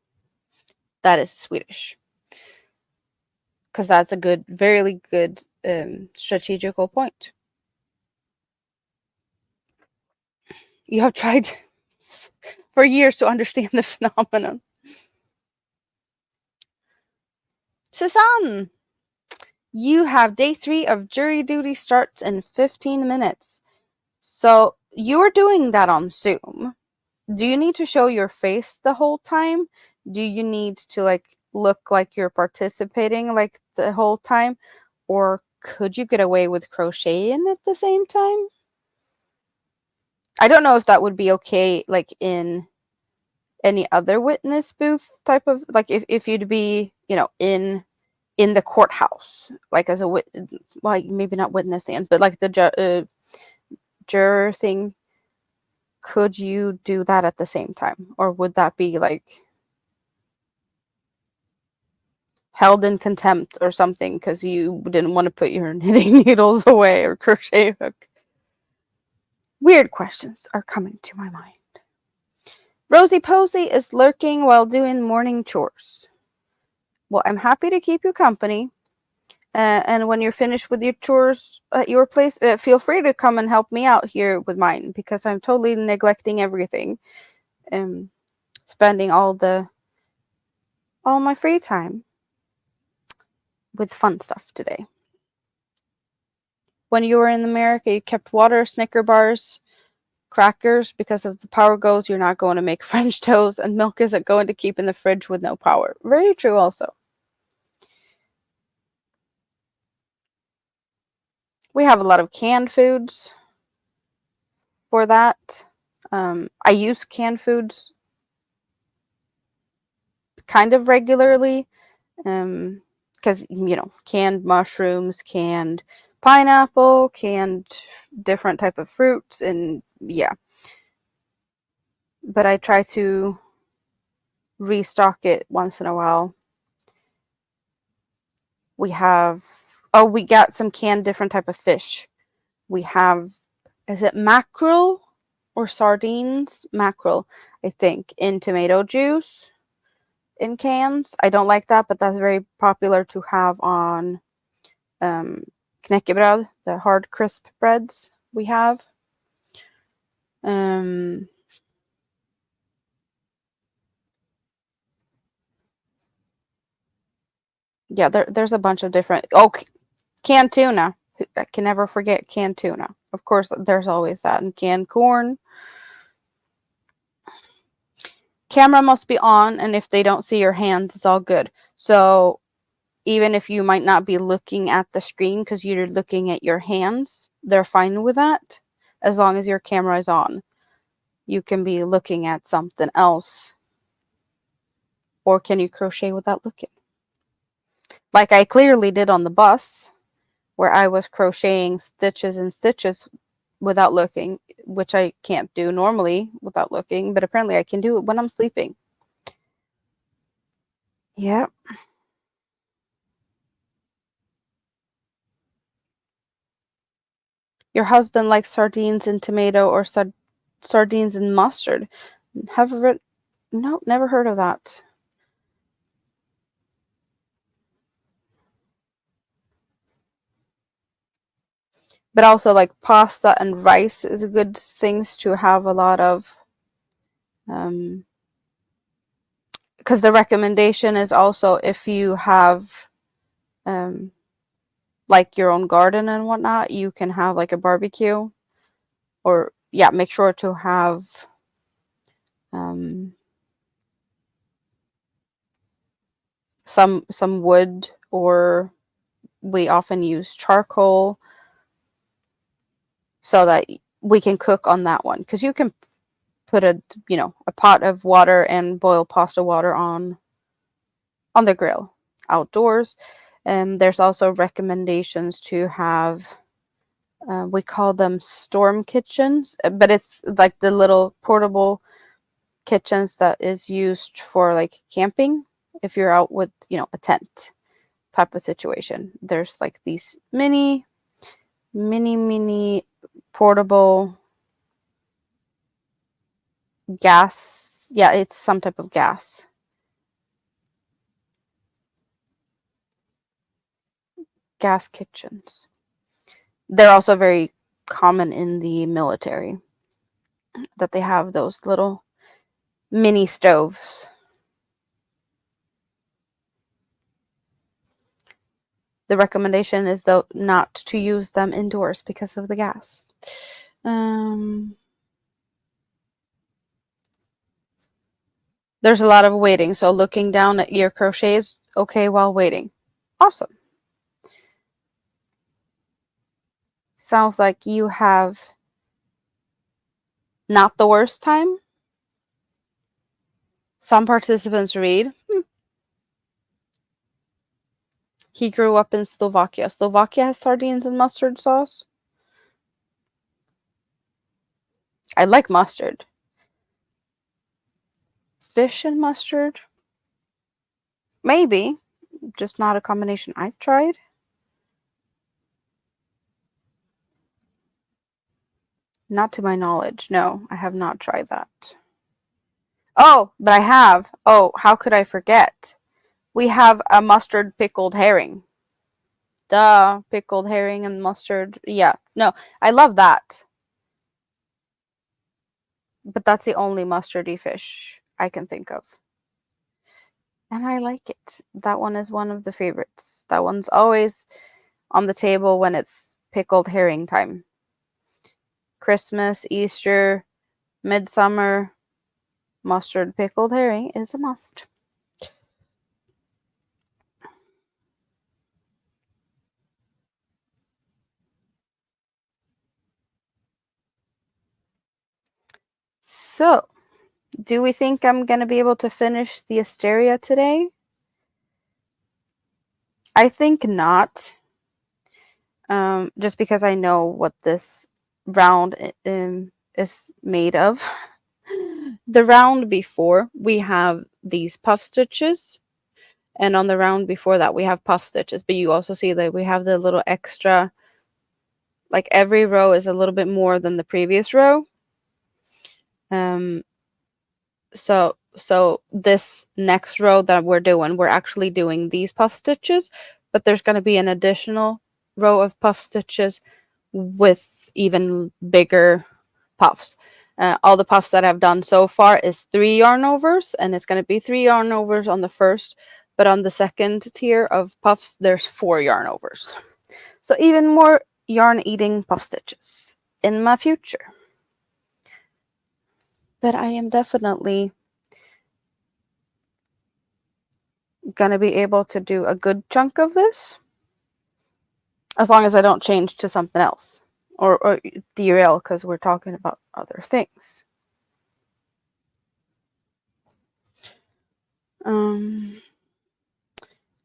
That is Swedish, because that's a good, very good strategical point. You have tried for years to understand the phenomenon. Susanne, you have day 3 of jury duty starts in 15 minutes. So you are doing that on Zoom. Do you need to show your face the whole time? Do you need to like look like you're participating like the whole time? Or could you get away with crocheting at the same time? I don't know if that would be okay like in any other witness booth type of, like if you'd be, in the courthouse, like as a like maybe not witness stand, but like the juror thing. Could you do that at the same time, or would that be like held in contempt or something because you didn't want to put your knitting needles away or crochet hook? Weird questions are coming to my mind. Rosie Posey is lurking while doing morning chores. Well, I'm happy to keep you company. And when you're finished with your chores at your place, feel free to come and help me out here with mine, because I'm totally neglecting everything. Spending all my free time with fun stuff today. When you were in America, you kept water, Snicker bars, crackers, because if the power goes, you're not going to make French toast, and milk isn't going to keep in the fridge with no power. Very true also. We have a lot of canned foods for that. I use canned foods kind of regularly, because canned mushrooms, canned pineapple, canned different type of fruits, and yeah. But I try to restock it once in a while. We got some canned different type of fish. We have, is it mackerel or sardines? Mackerel, I think, in tomato juice in cans. I don't like that, but that's very popular to have on knäckebröd, the hard crisp breads we have. Yeah, there's a bunch of different. Oh, canned tuna. I can never forget canned tuna. Of course, there's always that. And canned corn. Camera must be on, and if they don't see your hands, it's all good. So even if you might not be looking at the screen because you're looking at your hands, they're fine with that, as long as your camera is on. You can be looking at something else. Or can you crochet without looking? like I clearly did on the bus, where I was crocheting stitches and stitches without looking, which I can't do normally without looking, but apparently I can do it when I'm sleeping. Yeah. Your husband likes sardines and tomato or sardines and mustard. Have read? No, never heard of that. But also like pasta and rice is good things to have a lot of. Because the recommendation is also if you have um, like your own garden and whatnot, you can have like a barbecue, or yeah, make sure to have um, some wood, or we often use charcoal so that we can cook on that one, because you can put a pot of water and boil pasta water on the grill outdoors. And there's also recommendations to have we call them storm kitchens, but it's like the little portable kitchens that is used for like camping if you're out with a tent type of situation. There's like these mini portable gas, yeah, it's some type of gas kitchens. They're also very common in the military, that they have those little mini stoves. The recommendation is, though, not to use them indoors because of the gas. There's a lot of waiting, so looking down at your crochet is okay while waiting. Awesome. Sounds like you have not the worst time. Some participants read, he grew up in Slovakia. Slovakia has sardines and mustard sauce. I like mustard. Fish and mustard? Maybe. Just not a combination I've tried. Not to my knowledge. No, I have not tried that. Oh, but I have. Oh, how could I forget? We have a mustard pickled herring. Duh, pickled herring and mustard. Yeah, no, I love that. But that's the only mustardy fish I can think of. And I like it. That one is one of the favorites. That one's always on the table when it's pickled herring time. Christmas, Easter, midsummer, mustard pickled herring is a must. So, do we think I'm going to be able to finish the Asteria today? I think not. Just because I know what this round is made of. The round before, we have these puff stitches, and on the round before that we have puff stitches, but you also see that we have the little extra, like every row is a little bit more than the previous row. So this next row that we're actually doing these puff stitches, but there's going to be an additional row of puff stitches with even bigger puffs. All the puffs that I've done so far is 3 yarn overs, and it's going to be 3 yarn overs on the first, but on the second tier of puffs there's 4 yarn overs. So even more yarn eating puff stitches in my future. But I am definitely gonna be able to do a good chunk of this, as long as I don't change to something else or derail, because we're talking about other things.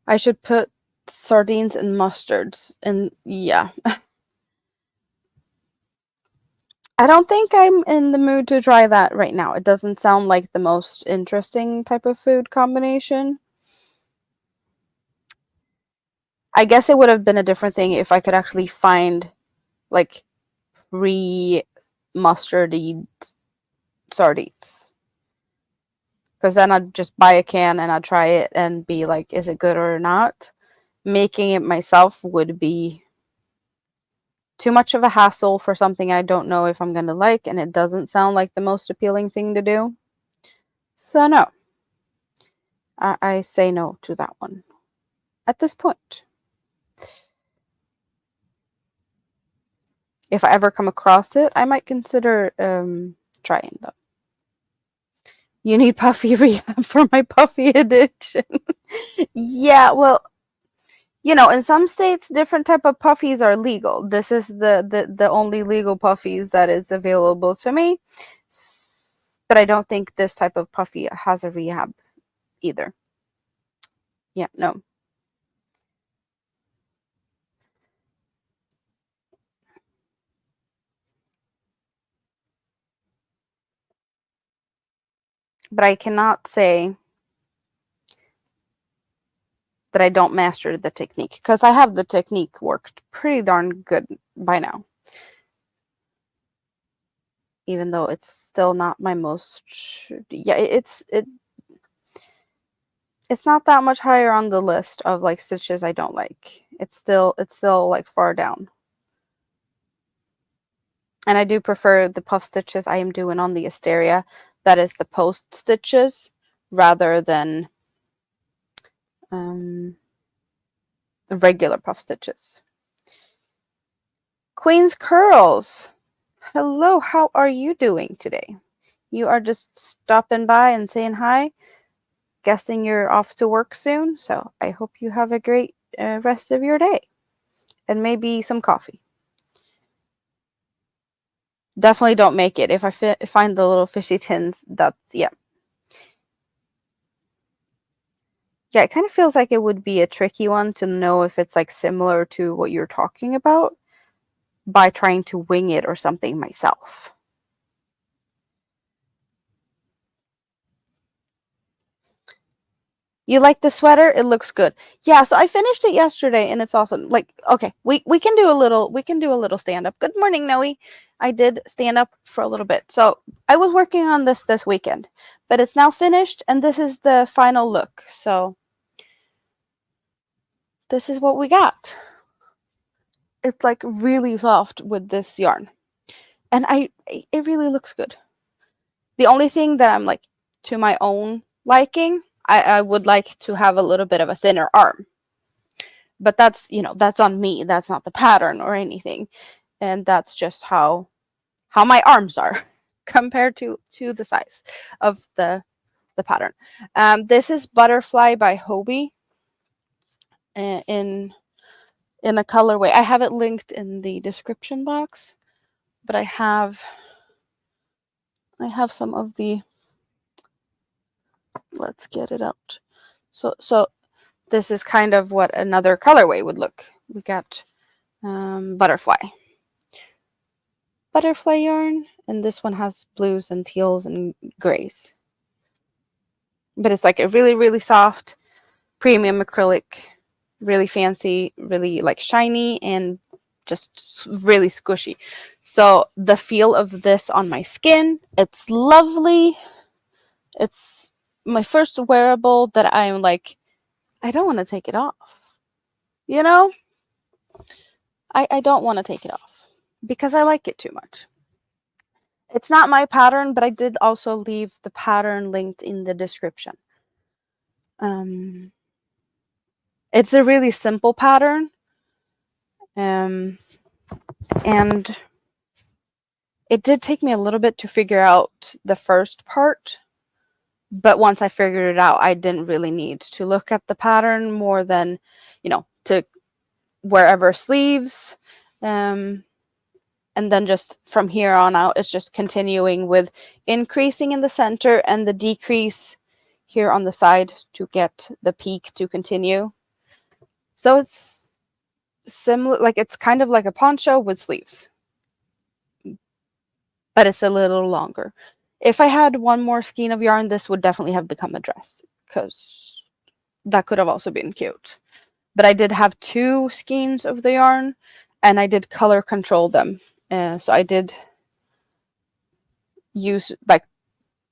I should put sardines and mustards, and yeah. I don't think I'm in the mood to try that right now. It doesn't sound like the most interesting type of food combination. I guess it would have been a different thing if I could actually find like free mustardy sardines. Because then I'd just buy a can and I'd try it and be like, is it good or not? Making it myself would be too much of a hassle for something I don't know if I'm going to like, and it doesn't sound like the most appealing thing to do. So no, I say no to that one at this point. If I ever come across it, I might consider trying them. You need puffy rehab for my puffy addiction. Yeah, well, in some states, different type of puffies are legal. This is the only legal puffies that is available to me. But I don't think this type of puffy has a rehab either. Yeah, no. But I cannot say that I don't master the technique, because I have the technique worked pretty darn good by now. Even though it's still not my most, yeah, it's not that much higher on the list of like stitches I don't like. It's still like far down. And I do prefer the puff stitches I am doing on the Asteria, that is the post stitches, rather than the regular puff stitches. Queen's Curls, hello, how are you doing today? You are just stopping by and saying hi. Guessing you're off to work soon, so I hope you have a great rest of your day, and maybe some coffee. Definitely don't make it. If I find the little fishy tins, that's, yeah. Yeah, it kind of feels like it would be a tricky one to know if it's like similar to what you're talking about by trying to wing it or something myself. You like the sweater? It looks good. Yeah, so I finished it yesterday and it's awesome. Like, okay, we can do a little stand up. Good morning, Noe. I did stand up for a little bit. So I was working on this weekend, but it's now finished and this is the final look. So this is what we got. It's like really soft with this yarn. And it really looks good. The only thing that I'm like, to my own liking, I would like to have a little bit of a thinner arm. But that's, that's on me. That's not the pattern or anything. And that's just how my arms are compared to the size of the pattern. This is Butterfly by Hobie in a colorway. I have it linked in the description box, but I have some of the, let's get it out. So this is kind of what another colorway would look. We got butterfly yarn, and this one has blues and teals and grays. But it's like a really, really soft premium acrylic, really fancy, really like shiny, and just really squishy. So the feel of this on my skin, it's lovely. It's my first wearable that I'm like, I don't want to take it off. I don't want to take it off because I like it too much. It's not my pattern, but I did also leave the pattern linked in the description. It's a really simple pattern. And it did take me a little bit to figure out the first part. But once I figured it out, I didn't really need to look at the pattern more than, to wherever sleeves. And then just from here on out, it's just continuing with increasing in the center and the decrease here on the side to get the peak to continue. So it's similar, like it's kind of like a poncho with sleeves, but it's a little longer. If I had one more skein of yarn, this would definitely have become a dress, because that could have also been cute. But I did have 2 skeins of the yarn, and I did color control them. So I did use like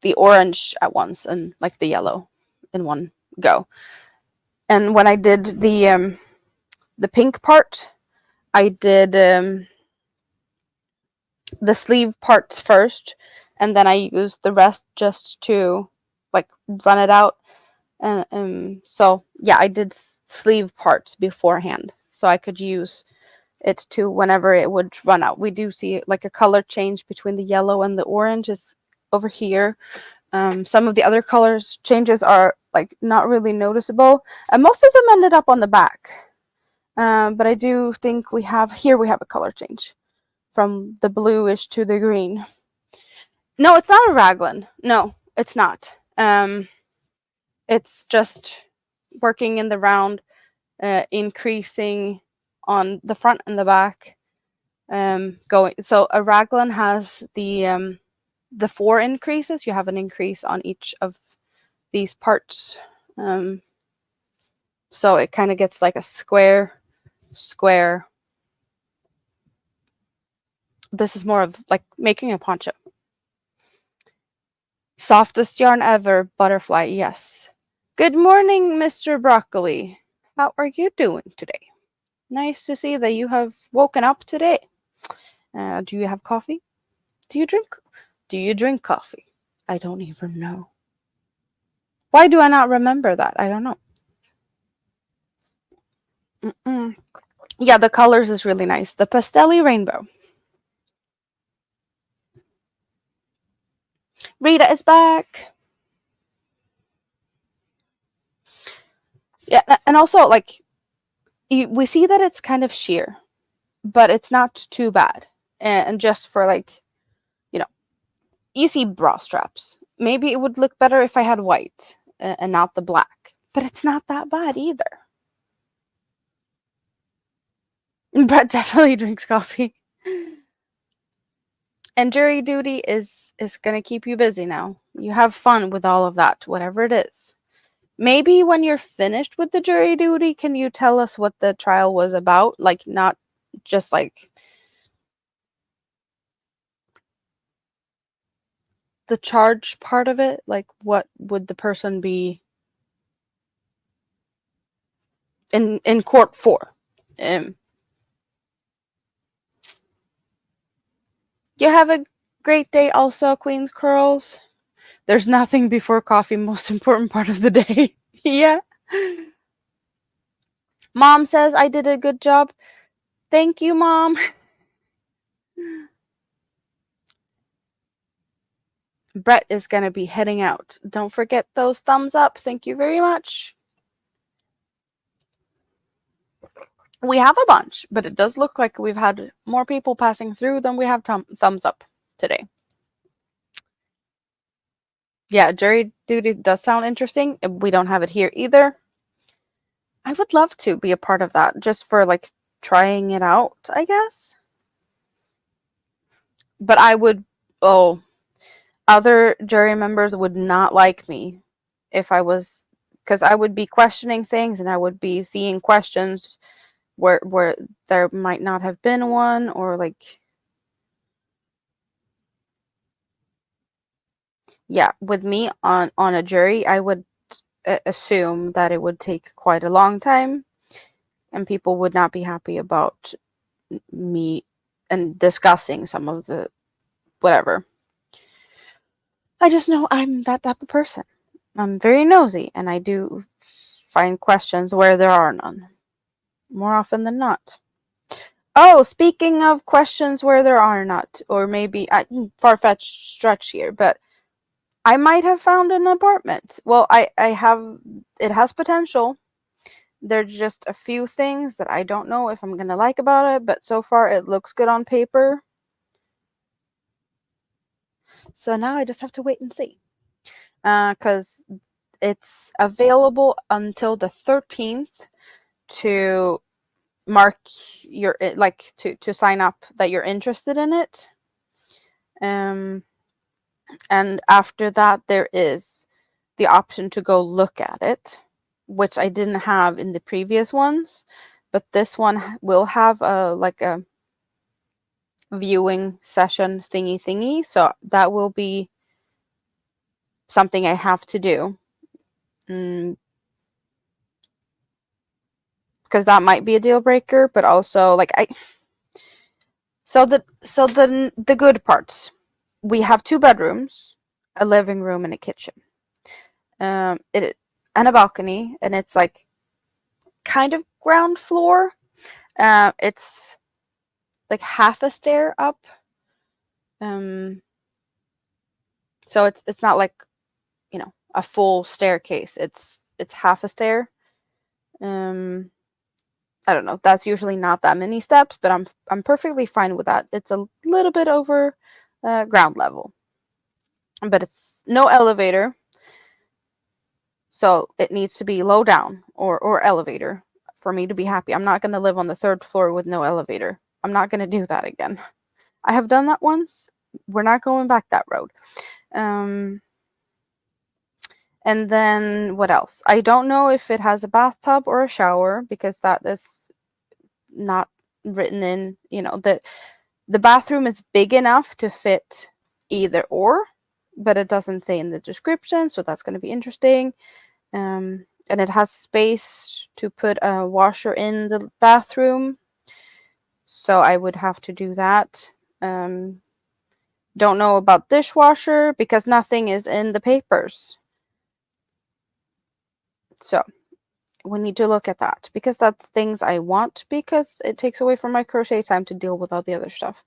the orange at once and like the yellow in one go. And when I did the pink part, I did the sleeve parts first, and then I used the rest just to like run it out. And so yeah, I did sleeve parts beforehand, so I could use it to whenever it would run out. We do see like a color change between the yellow and the orange is over here. Some of the other colors changes are like not really noticeable, and most of them ended up on the back. But I do think we have a color change from the bluish to the green. No, it's not a raglan. No, it's not. It's just working in the round, increasing on the front and the back. Going so a raglan has the 4 increases. You have an increase on each of these parts. So it kind of gets like a square. This is more of like making a poncho. Softest yarn ever, butterfly, yes. Good morning, Mr. Broccoli. How are you doing today? Nice to see that you have woken up today. Do you have coffee? Do you drink coffee? I don't even know. Why do I not remember that? I don't know. Yeah, the colors is really nice. The pastel-y rainbow. Rita is back. Yeah, and also like we see that it's kind of sheer, but it's not too bad. And just for like, you see bra straps. Maybe it would look better if I had white and not the black, but it's not that bad either. Brett definitely drinks coffee. And jury duty is going to keep you busy now. You have fun with all of that, whatever it is. Maybe when you're finished with the jury duty, can you tell us what the trial was about? Like, not just like the charge part of it. Like, what would the person be in court for? You have a great day also, Queen's Curls. There's nothing before coffee, most important part of the day. Yeah. Mom says I did a good job. Thank you, Mom. Brett is going to be heading out. Don't forget those thumbs up. Thank you very much. We have a bunch, but it does look like we've had more people passing through than we have thumbs up today. Yeah, jury duty does sound interesting. We don't have it here either. I would love to be a part of that, just for like trying it out, I guess. But other jury members would not like me if I was, because I would be questioning things and I would be seeing questions where there might not have been one, or like, yeah, with me on a jury, I would assume that it would take quite a long time and people would not be happy about me and discussing some of the whatever. I just know I'm that type of person. I'm very nosy and I do find questions where there are none, more often than not. Oh, speaking of questions where there are not, or maybe far-fetched stretch here, but I might have found an apartment. Well, it has potential. There's just a few things that I don't know if I'm going to like about it, but so far it looks good on paper. So now I just have to wait and see. Because it's available until the 13th. to mark your, like, to sign up that you're interested in it. And after that, there is the option to go look at it, which I didn't have in the previous ones, but this one will have a, like a viewing session thingy. So that will be something I have to do. Because that might be a deal breaker, but also, like, so the good parts. We have 2 bedrooms, a living room and a kitchen. It and a balcony, and it's like kind of ground floor. It's like half a stair up. So it's not like, you know, a full staircase. It's half a stair. I don't know. That's usually not that many steps, but I'm perfectly fine with that. It's a little bit over ground level, but it's no elevator, so it needs to be low down or elevator for me to be happy. I'm not going to live on the 3rd floor with no elevator. I'm not going to do that again. I have done that once. We're not going back that road. And then what else? I don't know if it has a bathtub or a shower, because that is not written in, you know, the bathroom is big enough to fit either or, but it doesn't say in the description, so that's going to be interesting. And it has space to put a washer in the bathroom, so I would have to do that. Don't know about dishwasher because nothing is in the papers. So we need to look at that, because that's things I want, because it takes away from my crochet time to deal with all the other stuff.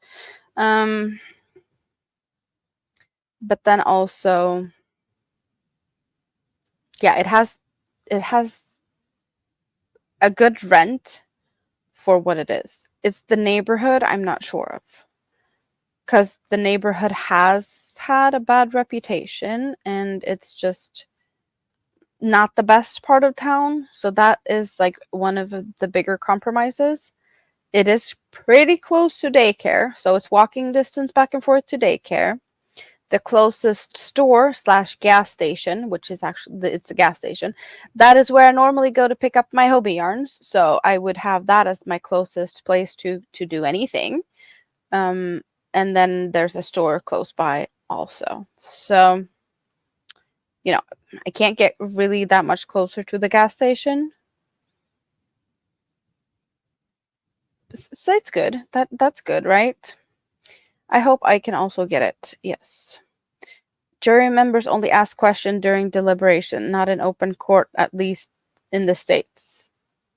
But then also, yeah, it has a good rent for what it is. It's the neighborhood I'm not sure of, because the neighborhood has had a bad reputation, and it's just not the best part of town. So that is like one of the bigger compromises. It is pretty close to daycare, so it's walking distance back and forth to daycare. The closest store / gas station, which is actually, it's a gas station, that is where I normally go to pick up my hobby yarns. So I would have that as my closest place to do anything. And then there's a store close by also. So, you know, I can't get really that much closer to the gas station. So it's good. That's good, right? I hope I can also get it. Yes. Jury members only ask questions during deliberation, not in open court, at least in the states.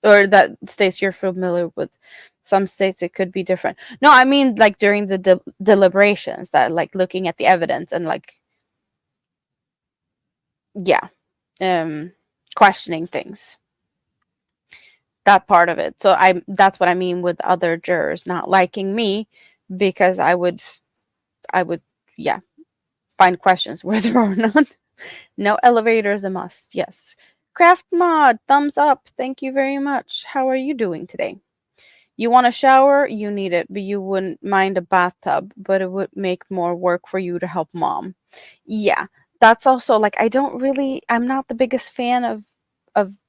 Or that states you're familiar with. Some states it could be different. No, I mean like during the deliberations, that like looking at the evidence and like, yeah, questioning things. That part of it. So that's what I mean with other jurors not liking me, because I would, yeah, find questions where there are none. No elevator is a must. Yes. Craft mod, thumbs up. Thank you very much. How are you doing today? You want a shower? You need it, but you wouldn't mind a bathtub, but it would make more work for you to help mom. Yeah, that's also like, I'm not the biggest fan of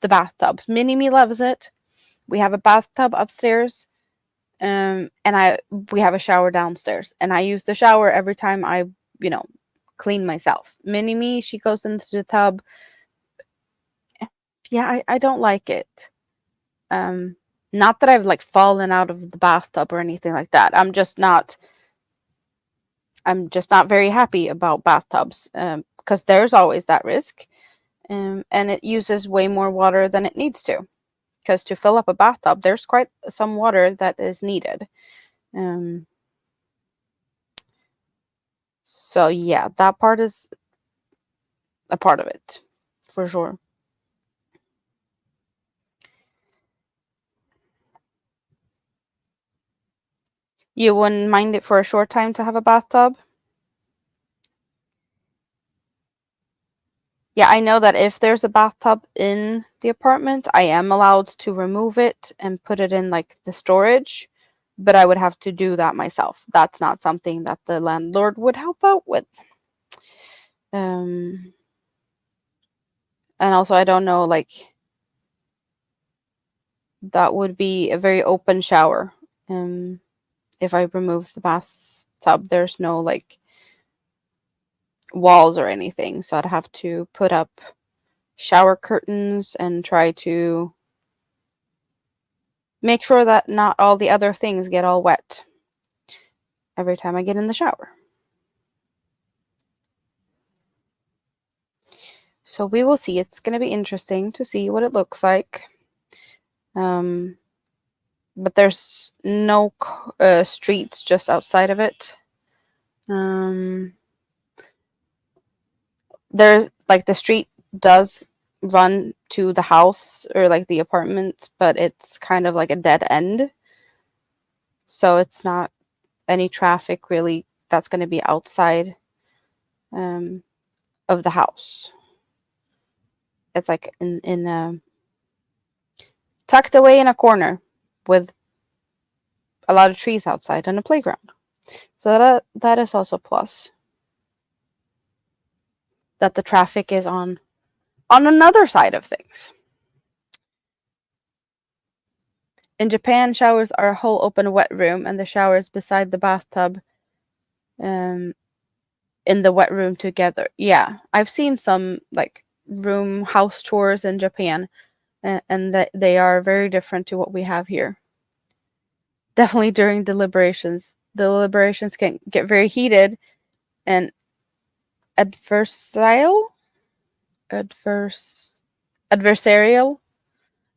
the bathtubs. Mini Me loves it. We have a bathtub upstairs, and we have a shower downstairs, and I use the shower every time I, you know, clean myself. Mini Me, she goes into the tub. Yeah, I don't like it. Not that I've like fallen out of the bathtub or anything like that. I'm just not very happy about bathtubs, because there's always that risk. And it uses way more water than it needs to, because to fill up a bathtub, there's quite some water that is needed. So yeah, that part is a part of it, for sure. You wouldn't mind it for a short time to have a bathtub? Yeah, I know that if there's a bathtub in the apartment, I am allowed to remove it and put it in like the storage, but I would have to do that myself. That's not something that the landlord would help out with. Um, and also, I don't know, like, that would be a very open shower. If I remove the bathtub, there's no like walls or anything, so I'd have to put up shower curtains and try to make sure that not all the other things get all wet every time I get in the shower. So we will see. It's going to be interesting to see what it looks like. But there's no streets just outside of it. There's like the street does run to the house or like the apartment, but it's kind of like a dead end. So it's not any traffic really that's going to be outside of the house. It's like in tucked away in a corner with a lot of trees outside and a playground. So that is also a plus. That the traffic is on another side of things. In Japan, showers are a whole open wet room, and the showers beside the bathtub in the wet room together. Yeah, I've seen some like house tours in Japan, and that they are very different to what we have here. Definitely during deliberations. The deliberations can get very heated and adversarial, adversarial,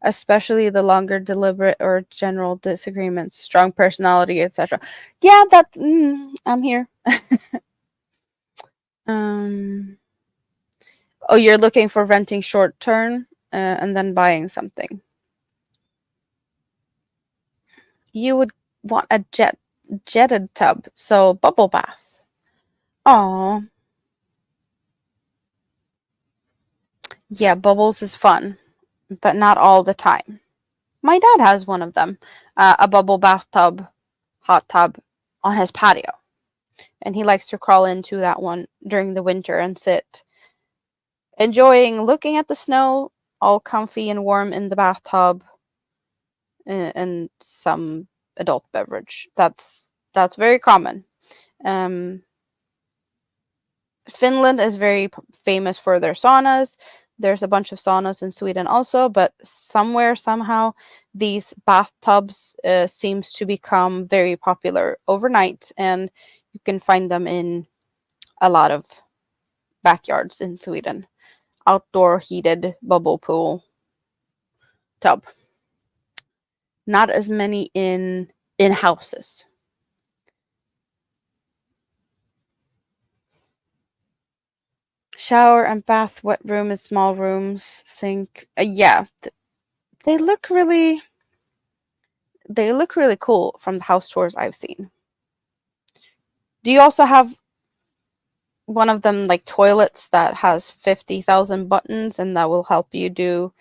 especially the longer deliberate or general disagreements, strong personality, etc. Yeah, I'm here. um, oh, you're looking for renting short term and then buying something. You would want a jetted tub, so bubble bath. Oh, yeah, bubbles is fun, but not all the time. My dad has one of them, a bubble bathtub, hot tub on his patio. And he likes to crawl into that one during the winter and sit, enjoying looking at the snow, all comfy and warm in the bathtub, and some adult beverage. That's very common. Um, Finland is very famous for their saunas. There's a bunch of saunas in Sweden also, but somehow, these bathtubs seems to become very popular overnight, and you can find them in a lot of backyards in Sweden. Outdoor heated bubble pool tub. Not as many in houses. Shower and bath, wet room and small rooms, sink. Yeah, they look really cool from the house tours I've seen. Do you also have one of them like toilets that has 50,000 buttons and that will help you do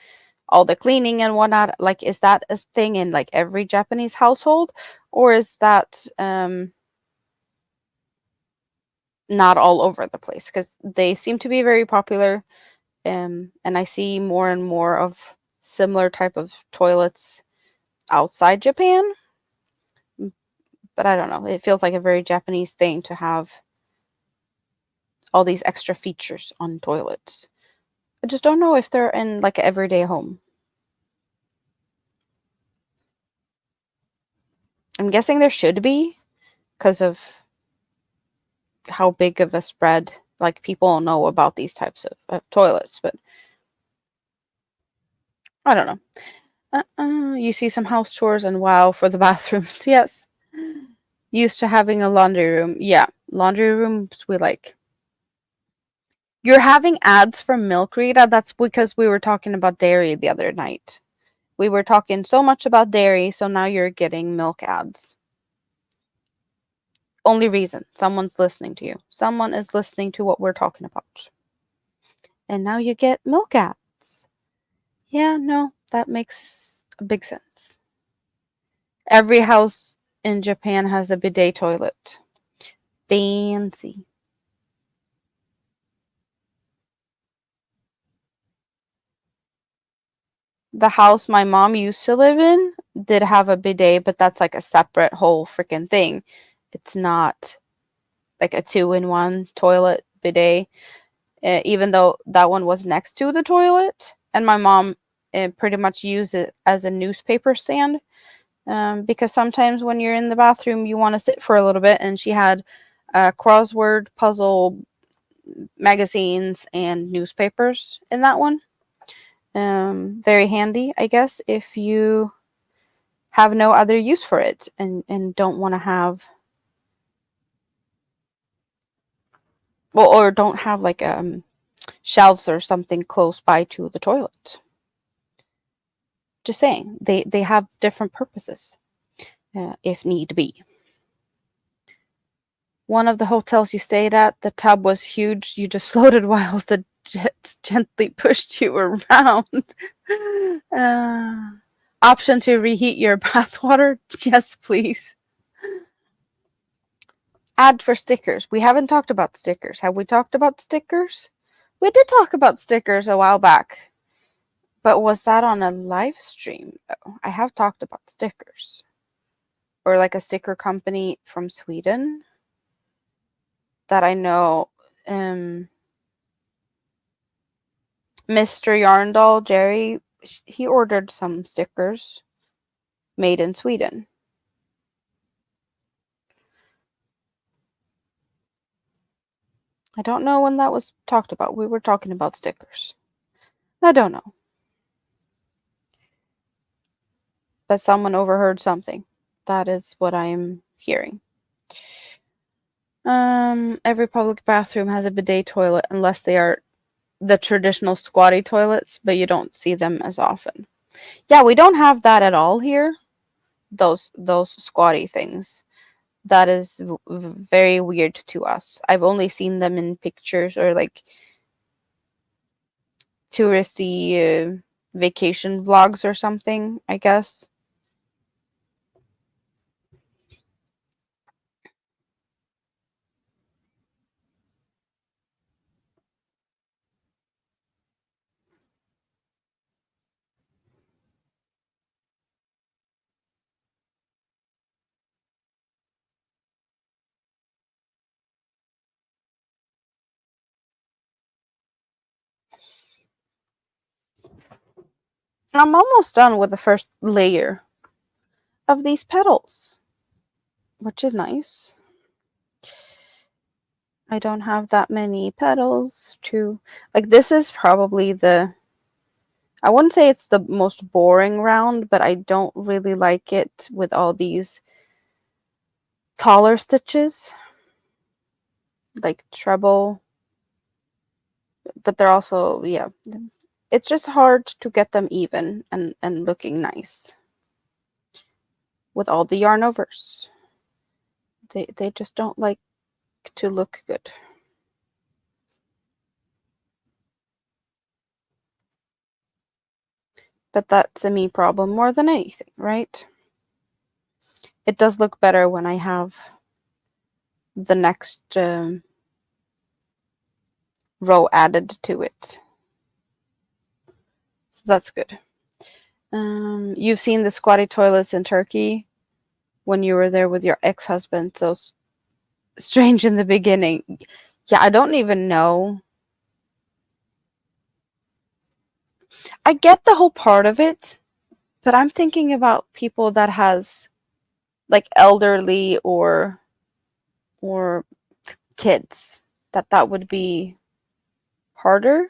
all the cleaning and whatnot? Like, is that a thing in like every Japanese household, or is that not all over the place? Because they seem to be very popular, and I see more and more of similar type of toilets outside Japan. But I don't know. It feels like a very Japanese thing to have all these extra features on toilets. I just don't know if they're in like an everyday home. I'm guessing there should be because of how big of a spread like people know about these types of toilets, but I don't know. You see some house chores and wow for the bathrooms. Yes. Used to having a laundry room. Yeah, laundry rooms we like. You're having ads for milk, Rita? That's because we were talking about dairy the other night. We were talking so much about dairy, so now you're getting milk ads. Only reason. Someone's listening to you. Someone is listening to what we're talking about. and now you get milk ads. Yeah, no, that makes a big sense. Every house in Japan has a bidet toilet. Fancy. The house my mom used to live in did have a bidet, but that's like a separate whole freaking thing. It's not like a 2-in-1 toilet bidet, even though that one was next to the toilet. And my mom pretty much used it as a newspaper stand, because sometimes when you're in the bathroom, you want to sit for a little bit. And she had crossword puzzle magazines and newspapers in that one. Very handy, I guess, if you have no other use for it and don't want to have, well, or don't have like shelves or something close by to the toilet. Just saying, they have different purposes, if need be. One of the hotels you stayed at, the tub was huge. You just floated while the jets gently pushed you around. Option to reheat your bathwater? Yes, please. Ad for stickers. We haven't talked about stickers. Have we talked about stickers? We did talk about stickers a while back. But was that on a live stream, though? I have talked about stickers. Or like a sticker company from Sweden that I know. Mr. Yarndall, Jerry, he ordered some stickers made in Sweden. I don't know when that was talked about. We were talking about stickers. I don't know. But someone overheard something. That is what I'm hearing. Every public bathroom has a bidet toilet unless they are the traditional squatty toilets, but you don't see them as often. Yeah, we don't have that at all here. Those squatty things. That is very weird to us. I've only seen them in pictures or like touristy vacation vlogs or something, I guess. I'm almost done with the first layer of these petals, which is nice. I don't have that many petals to, like, this is probably I wouldn't say it's the most boring round, but I don't really like it with all these taller stitches, like treble, but they're also, yeah, it's just hard to get them even and looking nice with all the yarn overs. They just don't like to look good. But that's a me problem more than anything, right? It does look better when I have the next row added to it. So that's good. You've seen the squatty toilets in Turkey when you were there with your ex-husband. So strange in the beginning. Yeah, I don't even know. I get the whole part of it, but I'm thinking about people that has like elderly or kids. That would be harder.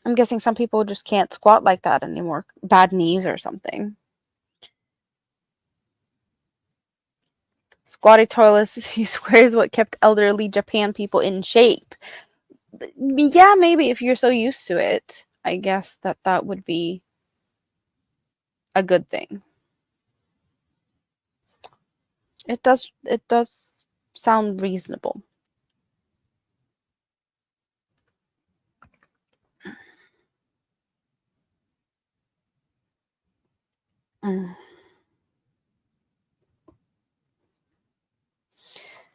I'm guessing some people just can't squat like that anymore. Bad knees or something. Squatty toilets, he swears, what kept elderly Japan people in shape. Yeah, maybe if you're so used to it, I guess that would be a good thing. It does sound reasonable. Mm.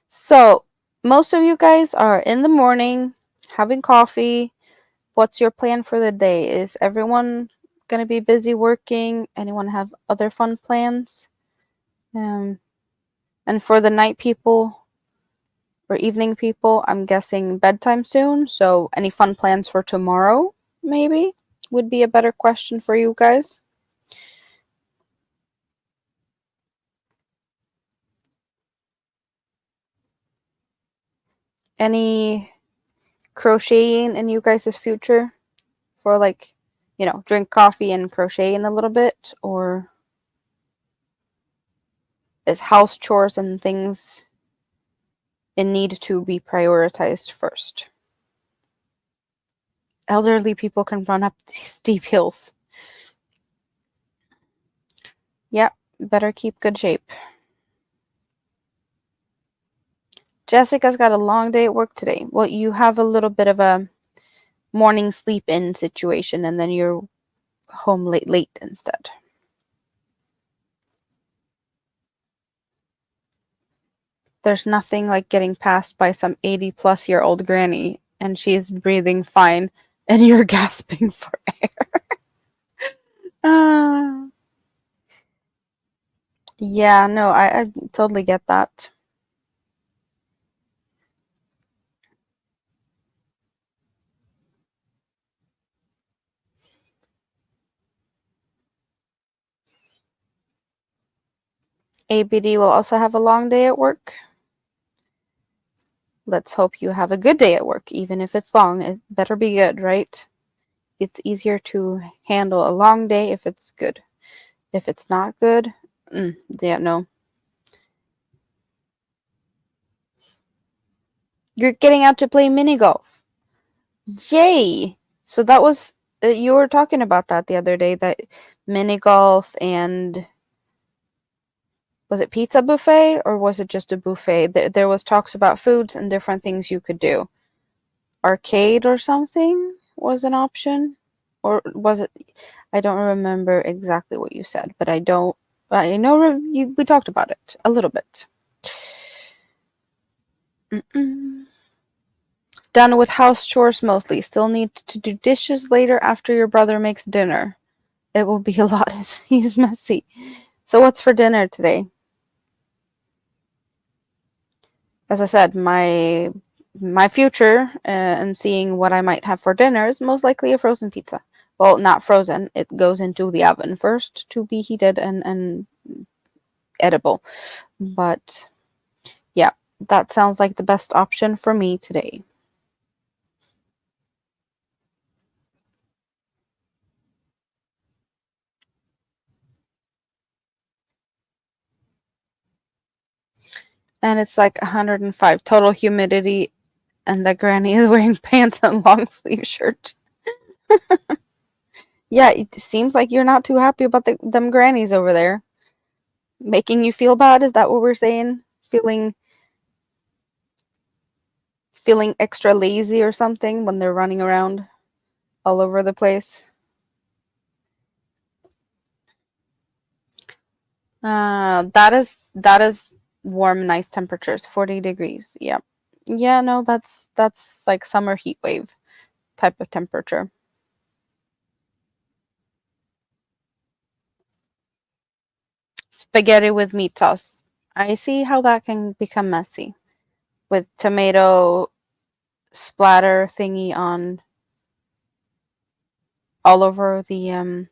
So, most of you guys are in the morning having coffee. What's your plan for the day? Is everyone going to be busy working? Anyone have other fun plans? Um, and for the night people or evening people, I'm guessing bedtime soon. So, any fun plans for tomorrow, maybe, would be a better question for you guys. Any crocheting in you guys' future for like, drink coffee and crochet in a little bit? Or is house chores and things in need to be prioritized first? Elderly people can run up these steep hills. Yep, better keep good shape. Jessica's got a long day at work today. Well, you have a little bit of a morning sleep in situation, and then you're home late instead. There's nothing like getting passed by some 80-plus-year-old granny, and she's breathing fine, and you're gasping for air. uh, yeah, no, I totally get that. ABD will also have a long day at work. Let's hope you have a good day at work, even if it's long. It better be good, right? It's easier to handle a long day if it's good. If it's not good, yeah, no. You're getting out to play mini golf. Yay! So that was, you were talking about that the other day, that mini golf and, was it pizza buffet or was it just a buffet? There was talks about foods and different things you could do. Arcade or something was an option? Or was it, I don't remember exactly what you said, but I know we talked about it a little bit. Done with house chores mostly. Still need to do dishes later after your brother makes dinner. It will be a lot as he's messy. So what's for dinner today? As I said, my future and seeing what I might have for dinner is most likely a frozen pizza. Well, not frozen. It goes into the oven first to be heated and edible. But yeah, that sounds like the best option for me today. And it's like 105 total humidity, and the granny is wearing pants and long sleeve shirt. Yeah, it seems like you're not too happy about them grannies over there. Making you feel bad? Is that what we're saying? Feeling extra lazy or something when they're running around all over the place? That is warm, nice temperatures, 40 degrees. Yep. Yeah, no, that's like summer heat wave type of temperature. Spaghetti with meat sauce. I see how that can become messy with tomato splatter thingy on all over the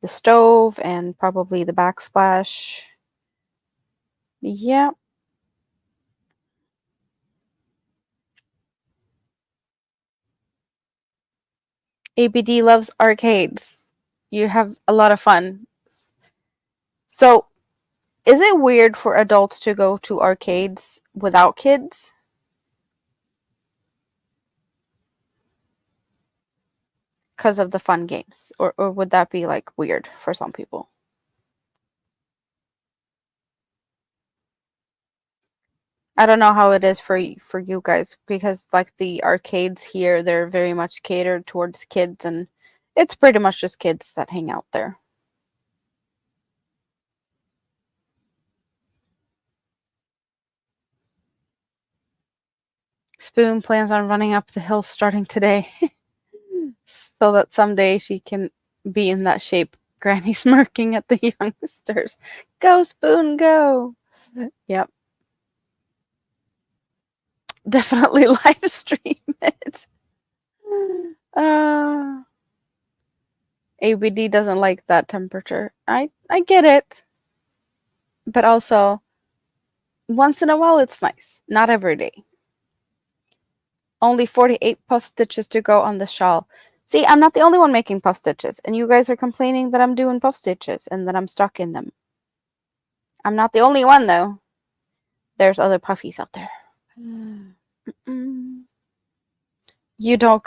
stove and probably the backsplash. Yeah, ABD loves arcades. You have a lot of fun. So, is it weird for adults to go to arcades without kids? Because of the fun games? Or would that be like weird for some people? I don't know how it is for you guys, because like the arcades here, they're very much catered towards kids, and it's pretty much just kids that hang out there. Spoon plans on running up the hill starting today so that someday she can be in that shape. Granny smirking at the youngsters. Go, Spoon, go. Yep. Definitely live stream it. ABD doesn't like that temperature. I get it. But also, once in a while it's nice. Not every day. Only 48 puff stitches to go on the shawl. See, I'm not the only one making puff stitches, and you guys are complaining that I'm doing puff stitches and that I'm stuck in them. I'm not the only one, though. There's other puffies out there. You don't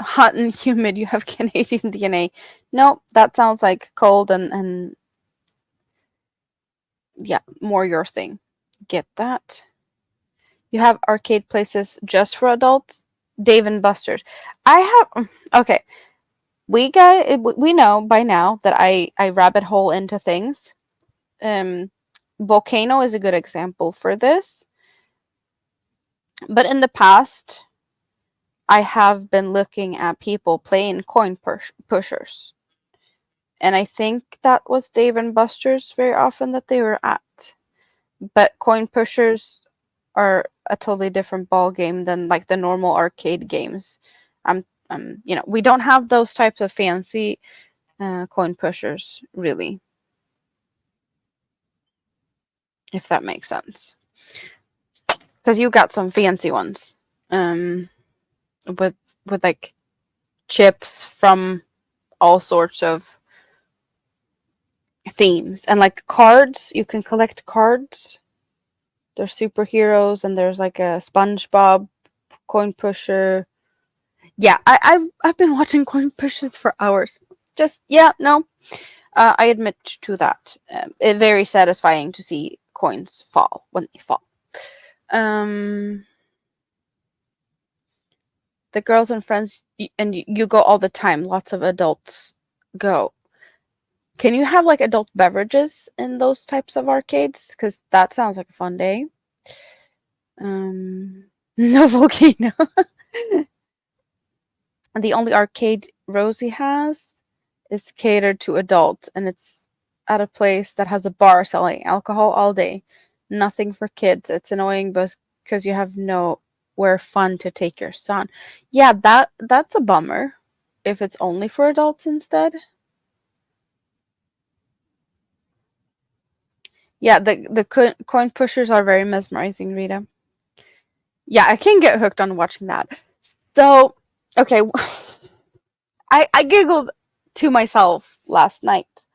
hot and humid, you have Canadian DNA. Nope, that sounds like cold and yeah, more your thing. Get that? You have arcade places just for adults? Dave and Buster's. Okay. We know by now that I rabbit hole into things. Volcano is a good example for this. But in the past, I have been looking at people playing coin pushers. And I think that was Dave and Buster's very often that they were at. But coin pushers are a totally different ball game than like the normal arcade games. We don't have those types of fancy coin pushers, really. If that makes sense. Because you got some fancy ones. With like chips from all sorts of themes. And like cards, you can collect cards. There's superheroes and there's like a SpongeBob coin pusher. Yeah, I've been watching coin pushers for hours. I admit to that. It's very satisfying to see coins fall when they fall. The girls and friends, and you go all the time. Lots of adults go. Can you have like adult beverages in those types of arcades? Because that sounds like a fun day. No volcano. The only arcade Rosie has is catered to adults, and it's at a place that has a bar selling alcohol all day. Nothing for kids. It's annoying because you have nowhere fun to take your son. Yeah, that's a bummer if it's only for adults instead. Yeah, the coin pushers are very mesmerizing, Rita. Yeah, I can get hooked on watching that. So, okay, I giggled to myself last night.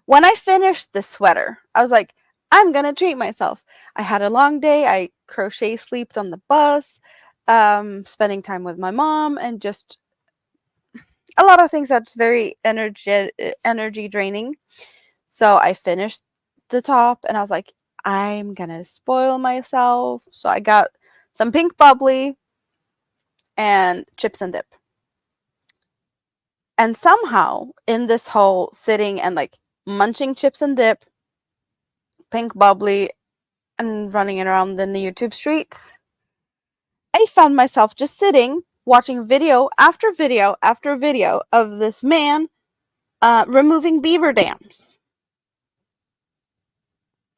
When I finished the sweater, I was like, I'm going to treat myself. I had a long day. I crochet sleeped on the bus, spending time with my mom, and just a lot of things that's very energy draining. So I finished the top and I was like, I'm going to spoil myself. So I got some pink bubbly and chips and dip. And somehow in this whole sitting and like munching chips and dip, pink bubbly, and running around in the YouTube streets, I found myself just sitting, watching video after video after video of this man removing beaver dams.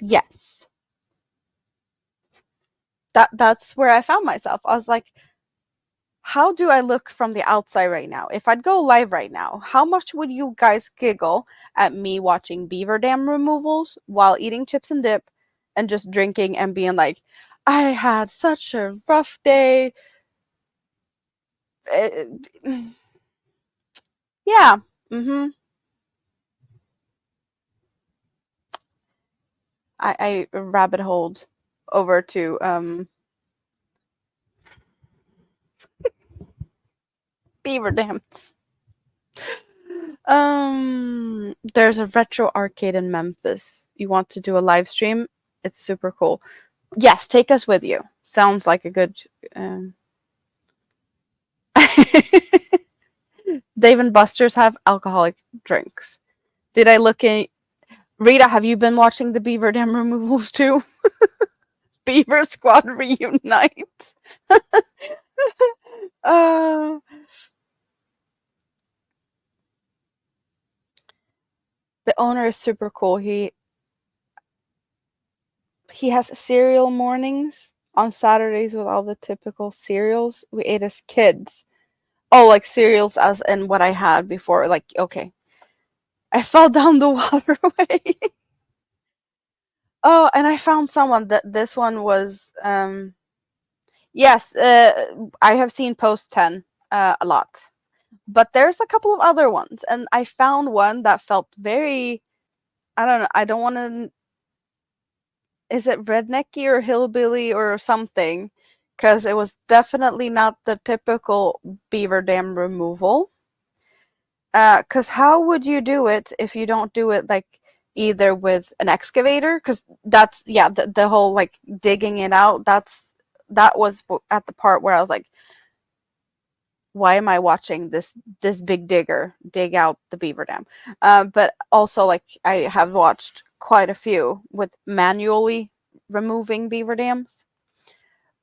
Yes. That's where I found myself. I was like, how do I look from the outside right now? If I'd go live right now, how much would you guys giggle at me watching beaver dam removals while eating chips and dip and just drinking and being like, I had such a rough day. Yeah. I rabbit holed over to beaver dams. There's a retro arcade in Memphis. You want to do a live stream? It's super cool. Yes, take us with you. Sounds like a good. Dave and Buster's have alcoholic drinks. Did I look in? Rita, have you been watching the beaver dam removals too? Beaver Squad reunite. uh, the owner is super cool. He has cereal mornings on Saturdays with all the typical cereals we ate as kids. Oh, like cereals as in what I had before. Like, okay. I fell down the waterway. Oh, and I found someone that this one was yes, I have seen post 10 a lot. But there's a couple of other ones and I found one that felt very I don't know, I don't want to is it rednecky or hillbilly or something? Because it was definitely not the typical beaver dam removal. Because how would you do it if you don't do it like either with an excavator? Because that's yeah, the whole like digging it out. That was at the part where I was like, why am I watching this big digger dig out the beaver dam? But also like I have watched quite a few with manually removing beaver dams.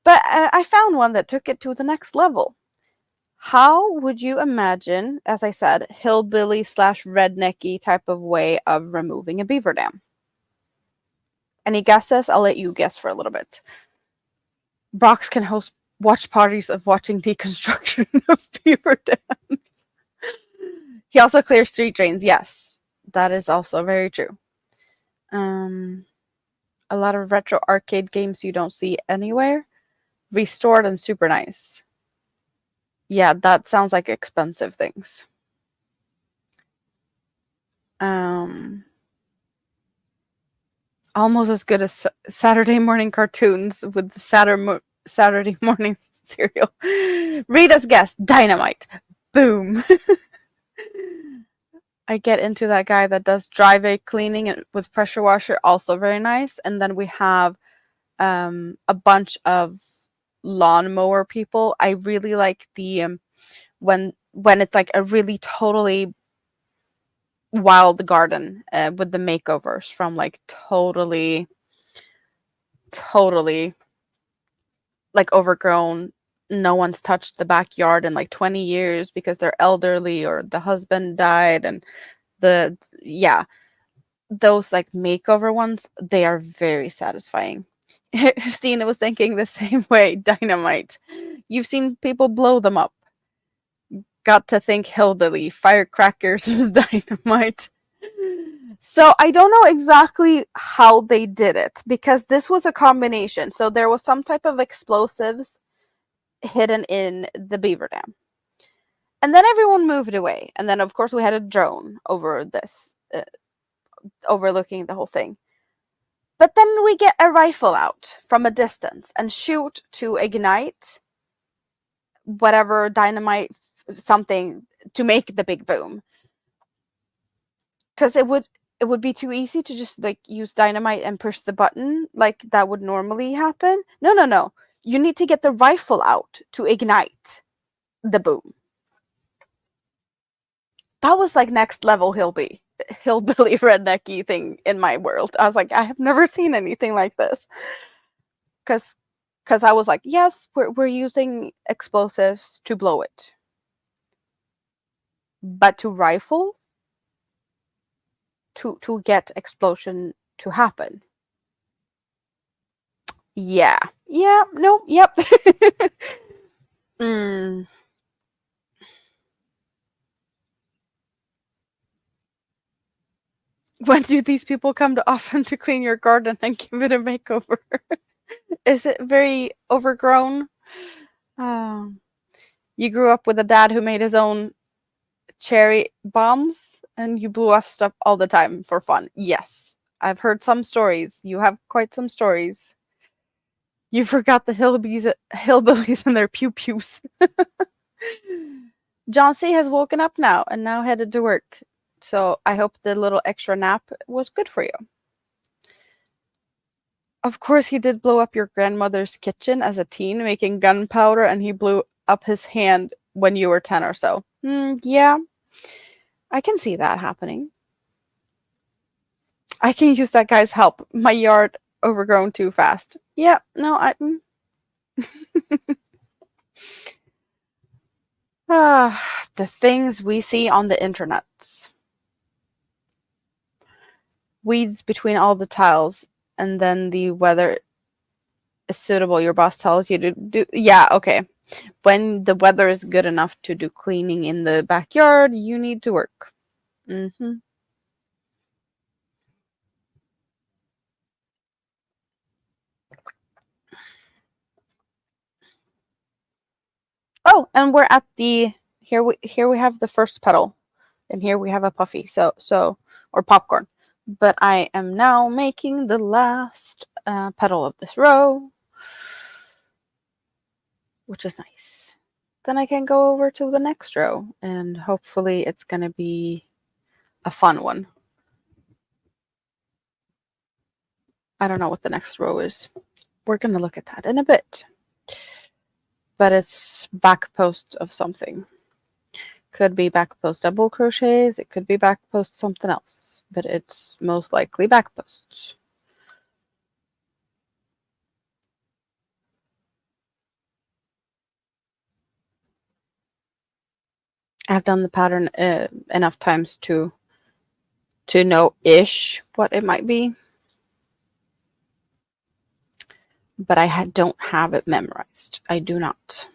But I found one that took it to the next level. How would you imagine, as I said, hillbilly slash rednecky type of way of removing a beaver dam? Any guesses? I'll let you guess for a little bit. Brox can host watch parties of watching deconstruction of beaver dams. He also clears street drains. Yes, that is also very true. A lot of retro arcade games you don't see anywhere. Restored and super nice. Yeah, that sounds like expensive things. Almost as good as Saturday morning cartoons with the Saturday morning cereal. Rita's guess, dynamite. Boom. I get into that guy that does driveway cleaning with pressure washer, also very nice. And then we have a bunch of lawnmower people. I really like the when it's like a really totally wild garden with the makeovers from like totally like overgrown. No one's touched the backyard in like 20 years because they're elderly or the husband died and yeah, those like makeover ones, they are very satisfying. Christina was thinking the same way. Dynamite. You've seen people blow them up. Got to think hillbilly, firecrackers, dynamite. So I don't know exactly how they did it because this was a combination. So there was some type of explosives hidden in the beaver dam. And then everyone moved away. And then, of course, we had a drone over this, overlooking the whole thing. But then we get a rifle out from a distance and shoot to ignite whatever dynamite something to make the big boom. Because it would be too easy to just like use dynamite and push the button like that would normally happen. No. You need to get the rifle out to ignite the boom. That was like next level hillbilly rednecky thing in my world. I was like, I have never seen anything like this. Because I was like, yes, we're using explosives to blow it. But to rifle to get explosion to happen. Yeah. Yeah, no, yep. mm. When do these people come to often to clean your garden and give it a makeover? Is it very overgrown? You grew up with a dad who made his own cherry bombs and you blew off stuff all the time for fun. Yes. I've heard some stories. You have quite some stories. You forgot the hillbillies and their pew-pews. John C. has woken up now and now headed to work. So I hope the little extra nap was good for you. Of course, he did blow up your grandmother's kitchen as a teen, making gunpowder, and he blew up his hand when you were 10 or so. Yeah, I can see that happening. I can use that guy's help. My yard overgrown too fast. Yeah, no, the things we see on the internets. Weeds between all the tiles, and then the weather is suitable. Your boss tells you to do. Yeah, okay. When the weather is good enough to do cleaning in the backyard, you need to work. Mm-hmm. Oh, and we're at the here we have the first petal, and here we have a puffy. So or popcorn. But I am now making the last petal of this row, which is nice. Then I can go over to the next row, and hopefully it's gonna be a fun one. I don't know what the next row is. We're gonna look at that in a bit. But it's back post of something. Could be back post double crochets, it could be back post something else, but it's most likely back posts. I've done the pattern enough times to know ish what it might be, but I don't have it memorized. I do not.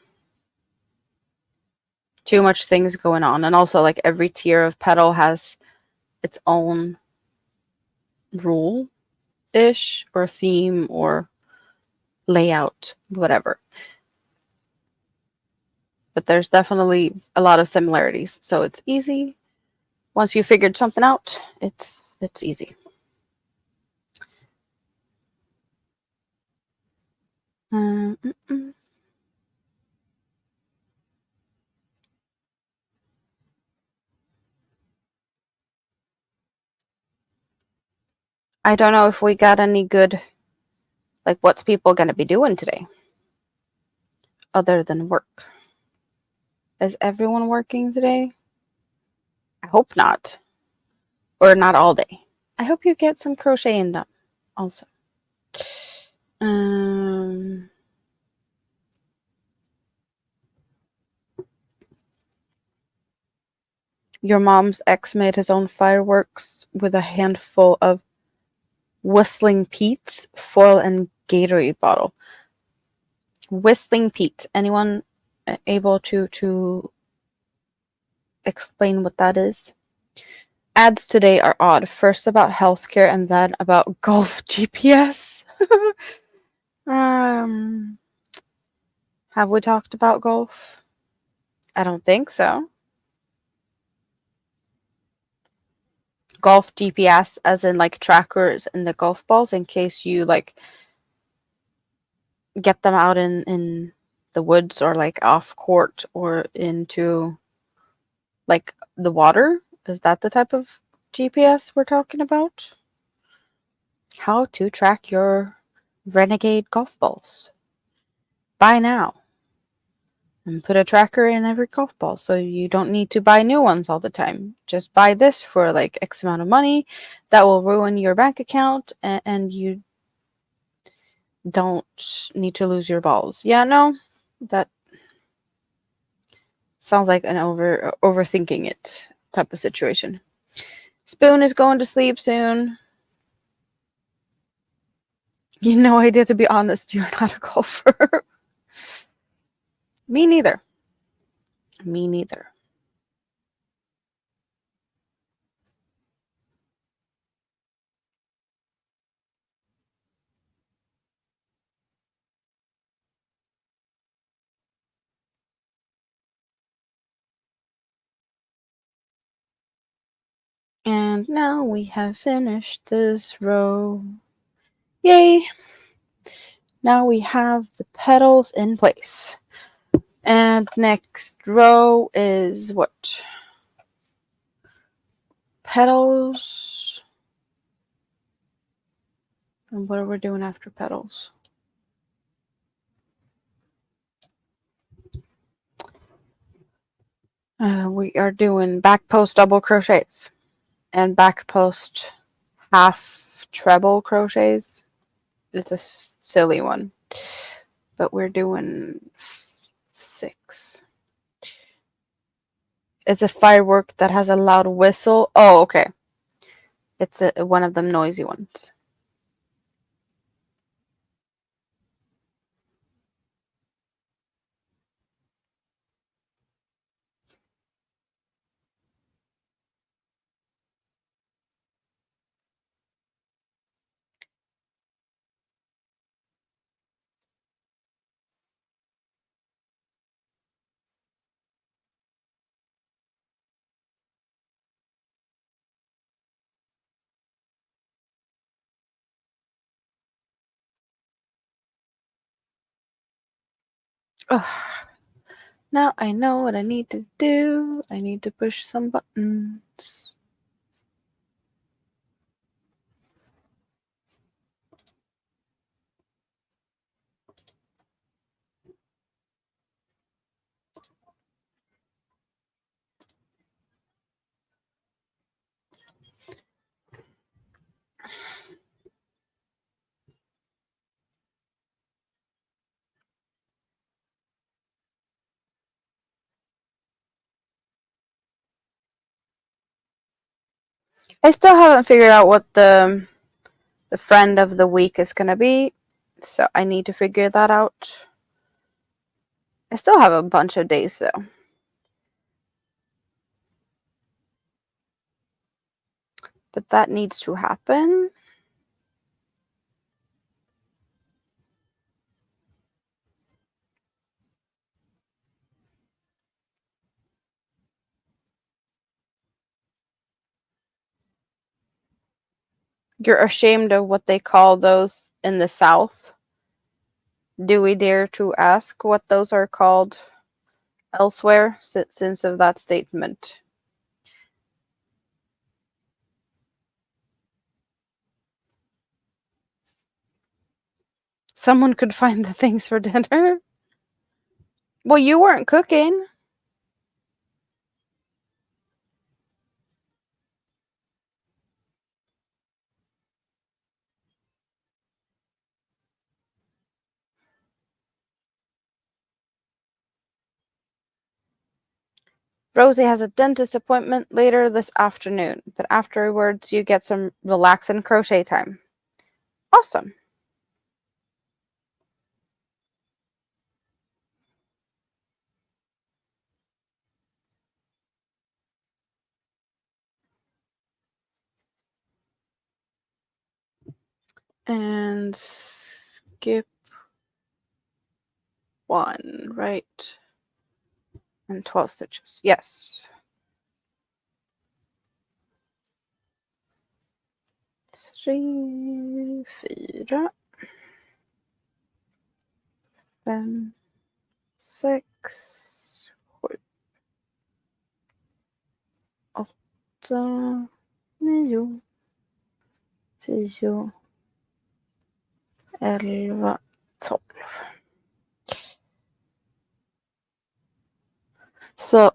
Too much things going on, and also like every tier of petal has its own rule ish or theme or layout, whatever. But there's definitely a lot of similarities, so it's easy. Once you figured something out, it's easy. I don't know if we got any good, like, what's people going to be doing today other than work? Is everyone working today? I hope not. Or not all day. I hope you get some crocheting done also. Your mom's ex made his own fireworks with a handful of Whistling Pete's foil and Gatorade bottle. Whistling Pete. Anyone able to explain what that is? Ads today are odd. First about healthcare and then about golf GPS. Have we talked about golf? I don't think so. Golf GPS as in like trackers in the golf balls in case you like get them out in the woods or like off court or into like the water. Is that the type of GPS we're talking about? How to track your renegade golf balls. Buy now. And put a tracker in every golf ball so you don't need to buy new ones all the time. Just buy this for like X amount of money that will ruin your bank account and you don't need to lose your balls. Yeah, no, that sounds like an overthinking it type of situation. Spoon is going to sleep soon. No idea, to be honest. You're not a golfer. Me neither. Me neither. And now we have finished this row. Yay! Now we have the petals in place. And next row is what? Petals. And what are we doing after petals? We are doing back post double crochets and back post half treble crochets. it's a silly one. But we're doing 6. It's a firework that has a loud whistle. Oh, okay. It's one of them noisy ones. Ugh. Now I know what I need to do. I need to push some buttons. I still haven't figured out what the friend of the week is going to be, so I need to figure that out. I still have a bunch of days though. But that needs to happen. You're ashamed of what they call those in the South. Do we dare to ask what those are called elsewhere since of that statement? Someone could find the things for dinner. Well, you weren't cooking. Rosie has a dentist appointment later this afternoon, but afterwards you get some relax and crochet time. Awesome. And skip 1, right? And 12 stitches. Yes. 3, 4, 5, 6, 7, 8, 9, 10, 11, 12. So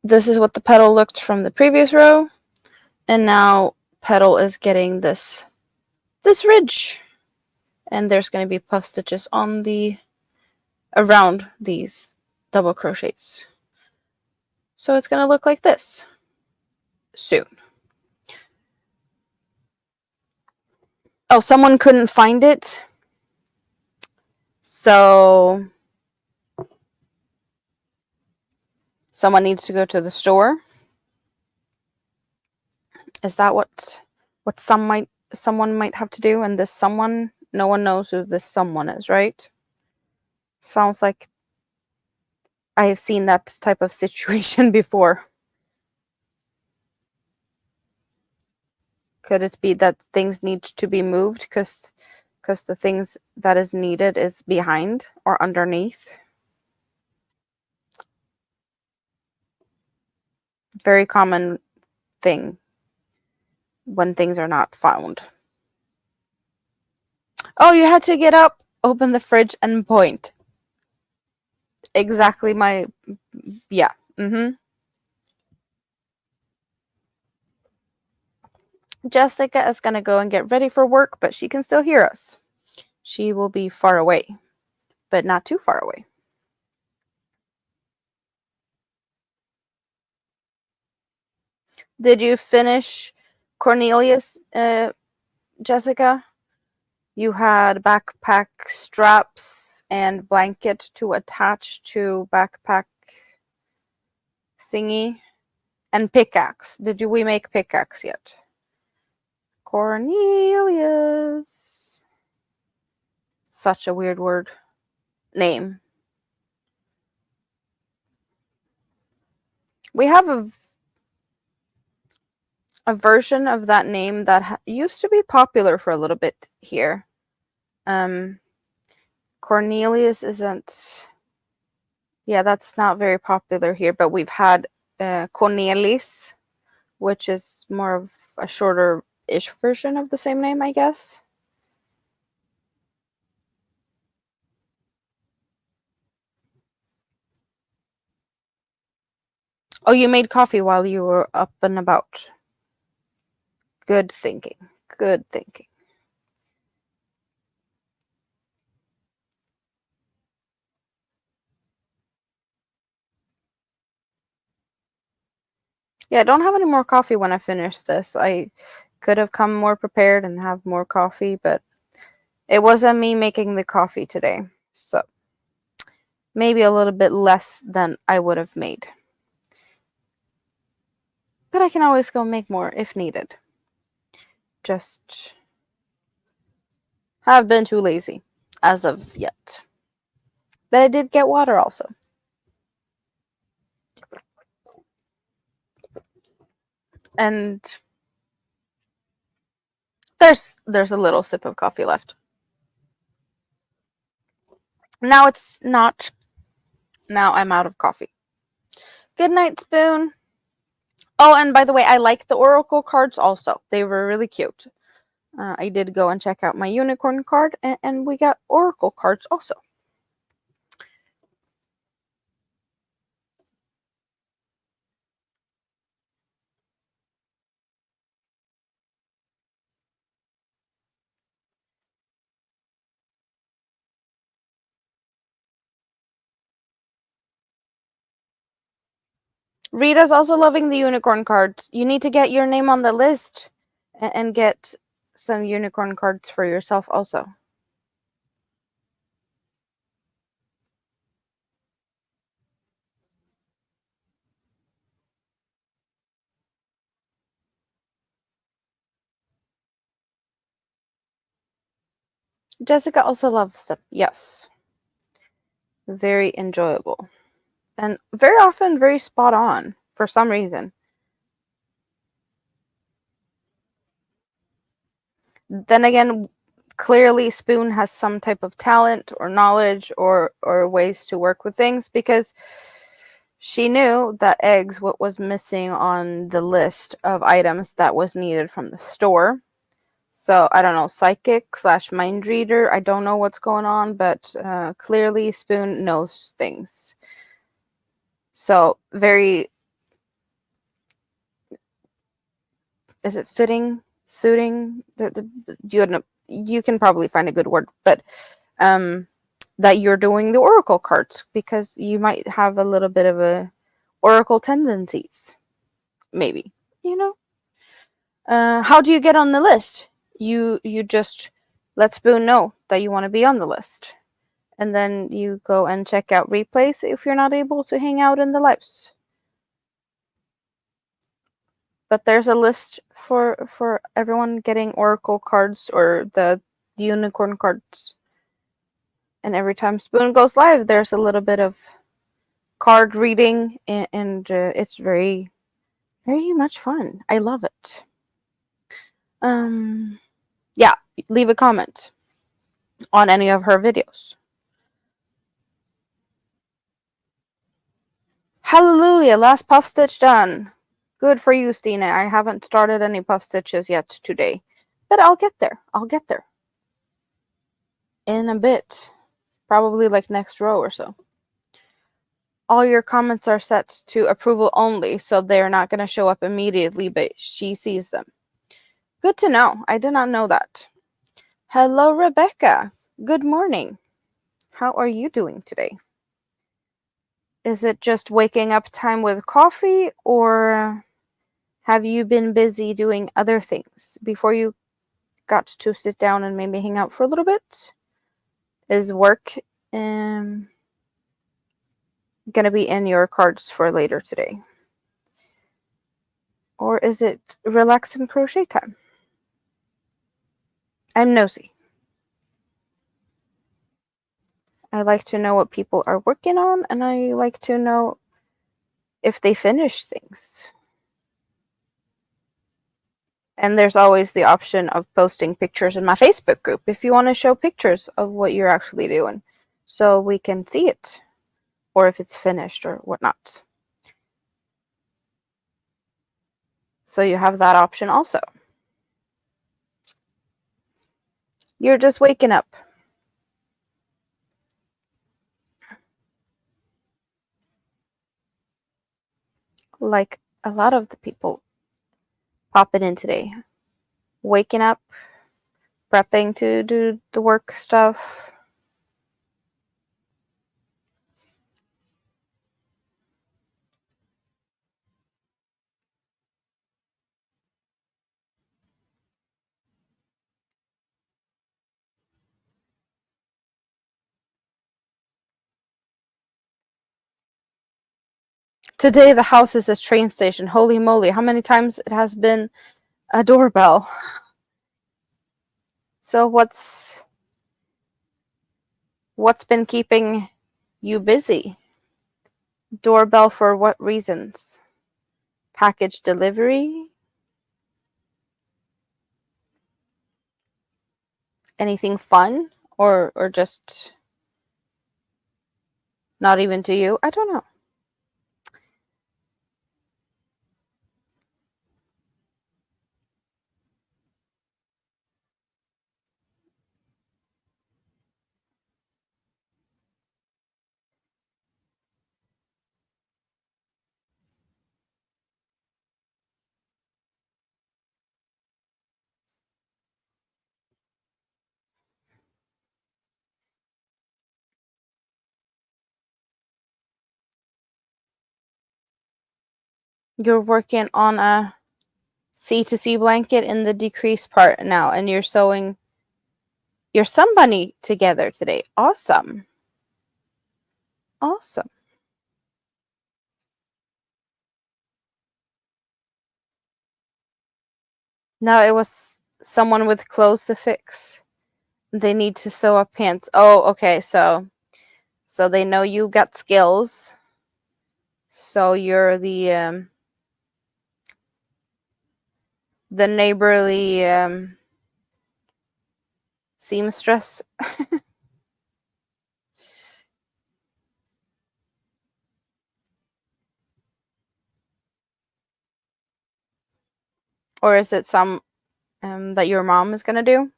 this is what the petal looked from the previous row, and now petal is getting this ridge, and there's going to be puff stitches on the around these double crochets. So it's going to look like this soon. Oh, someone couldn't find it. So someone needs to go to the store. Is that what someone might have to do? And this someone, no one knows who this someone is, right? Sounds like I have seen that type of situation before. Could it be that things need to be moved because the things that is needed is behind or underneath? Very common thing when things are not found. Oh, you had to get up, open the fridge, and point. Exactly my, yeah. Jessica is going to go and get ready for work, but she can still hear us. She will be far away, but not too far away. Did you finish Cornelius, Jessica? You had backpack straps and blanket to attach to backpack thingy, and pickaxe. We make pickaxe yet? Cornelius. Such a weird word. Name. We have a version of that name that used to be popular for a little bit here. Cornelius isn't. Yeah, that's not very popular here, but we've had Cornelis, which is more of a shorter-ish version of the same name, I guess. Oh, you made coffee while you were up and about. Good thinking. Good thinking. Yeah, I don't have any more coffee when I finish this. I could have come more prepared and have more coffee, but it wasn't me making the coffee today. So maybe a little bit less than I would have made. But I can always go make more if needed. Just have been too lazy as of yet. But I did get water also. And there's a little sip of coffee left. Now it's not. Now I'm out of coffee. Good night, Spoon. Oh, and by the way, I like the Oracle cards also. They were really cute. I did go and check out my unicorn card, and we got Oracle cards also. Rita's also loving the unicorn cards. You need to get your name on the list and get some unicorn cards for yourself also. Jessica also loves them. Yes. Very enjoyable. And very often very spot on for some reason. Then again, clearly Spoon has some type of talent or knowledge or ways to work with things, because she knew that eggs what was missing on the list of items that was needed from the store. So I don't know, psychic / mind reader. I don't know what's going on, but clearly Spoon knows things. So very, is it fitting, suiting? You can probably find a good word, but that you're doing the oracle cards, because you might have a little bit of a oracle tendencies, maybe, you know. How do you get on the list? You just let Spoon know that you want to be on the list, and then you go and check out replays if you're not able to hang out in the lives. But there's a list for everyone getting oracle cards or the unicorn cards. And every time Spoon goes live, there's a little bit of card reading, and it's very, very much fun. I love it. Yeah, leave a comment on any of her videos. Hallelujah, last puff stitch done. Good for you, Stina. I haven't started any puff stitches yet today, but I'll get there. I'll get there in a bit, probably like next row or so. All your comments are set to approval only, so they're not going to show up immediately, but she sees them. Good to know. I did not know that. Hello, Rebecca. Good morning. How are you doing today? Is it just waking up time with coffee, or have you been busy doing other things before you got to sit down and maybe hang out for a little bit? Is work going to be in your cards for later today? Or is it relax and crochet time? I'm nosy. I like to know what people are working on, and I like to know if they finish things. And there's always the option of posting pictures in my Facebook group if you want to show pictures of what you're actually doing so we can see it, or if it's finished or whatnot. So you have that option also. You're just waking up. Like a lot of the people popping in today. Waking up, prepping to do the work stuff. Today the house is a train station. Holy moly, how many times it has been a doorbell. So what's been keeping you busy? Doorbell for what reasons? Package delivery? Anything fun? Or just not even to you? I don't know. You're working on a C to C blanket in the decrease part now, and you're sewing your somebody together today. Awesome. Awesome. Now it was someone with clothes to fix. They need to sew up pants. Oh, okay. So they know you got skills. So you're the neighborly seamstress. Or is it some that your mom is gonna do?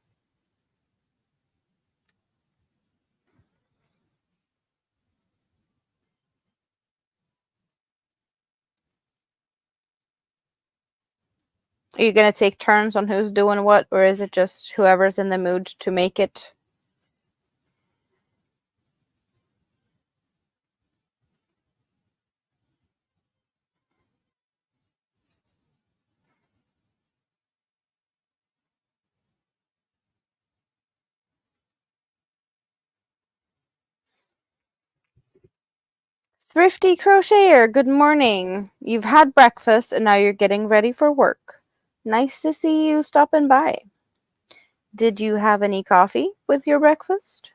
Are you gonna take turns on who's doing what, or is it just whoever's in the mood to make it? Thrifty crocheter, good morning. You've had breakfast and now you're getting ready for work. Nice to see you stopping by. Did you have any coffee with your breakfast?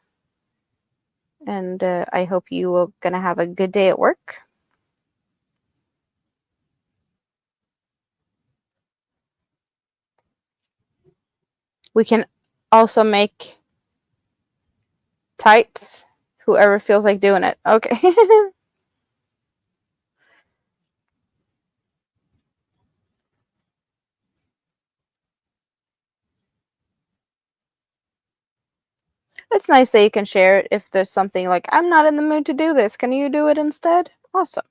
And I hope you are gonna have a good day at work. We can also make tights. Whoever feels like doing it. Okay. It's nice that you can share it if there's something like, I'm not in the mood to do this. Can you do it instead? Awesome.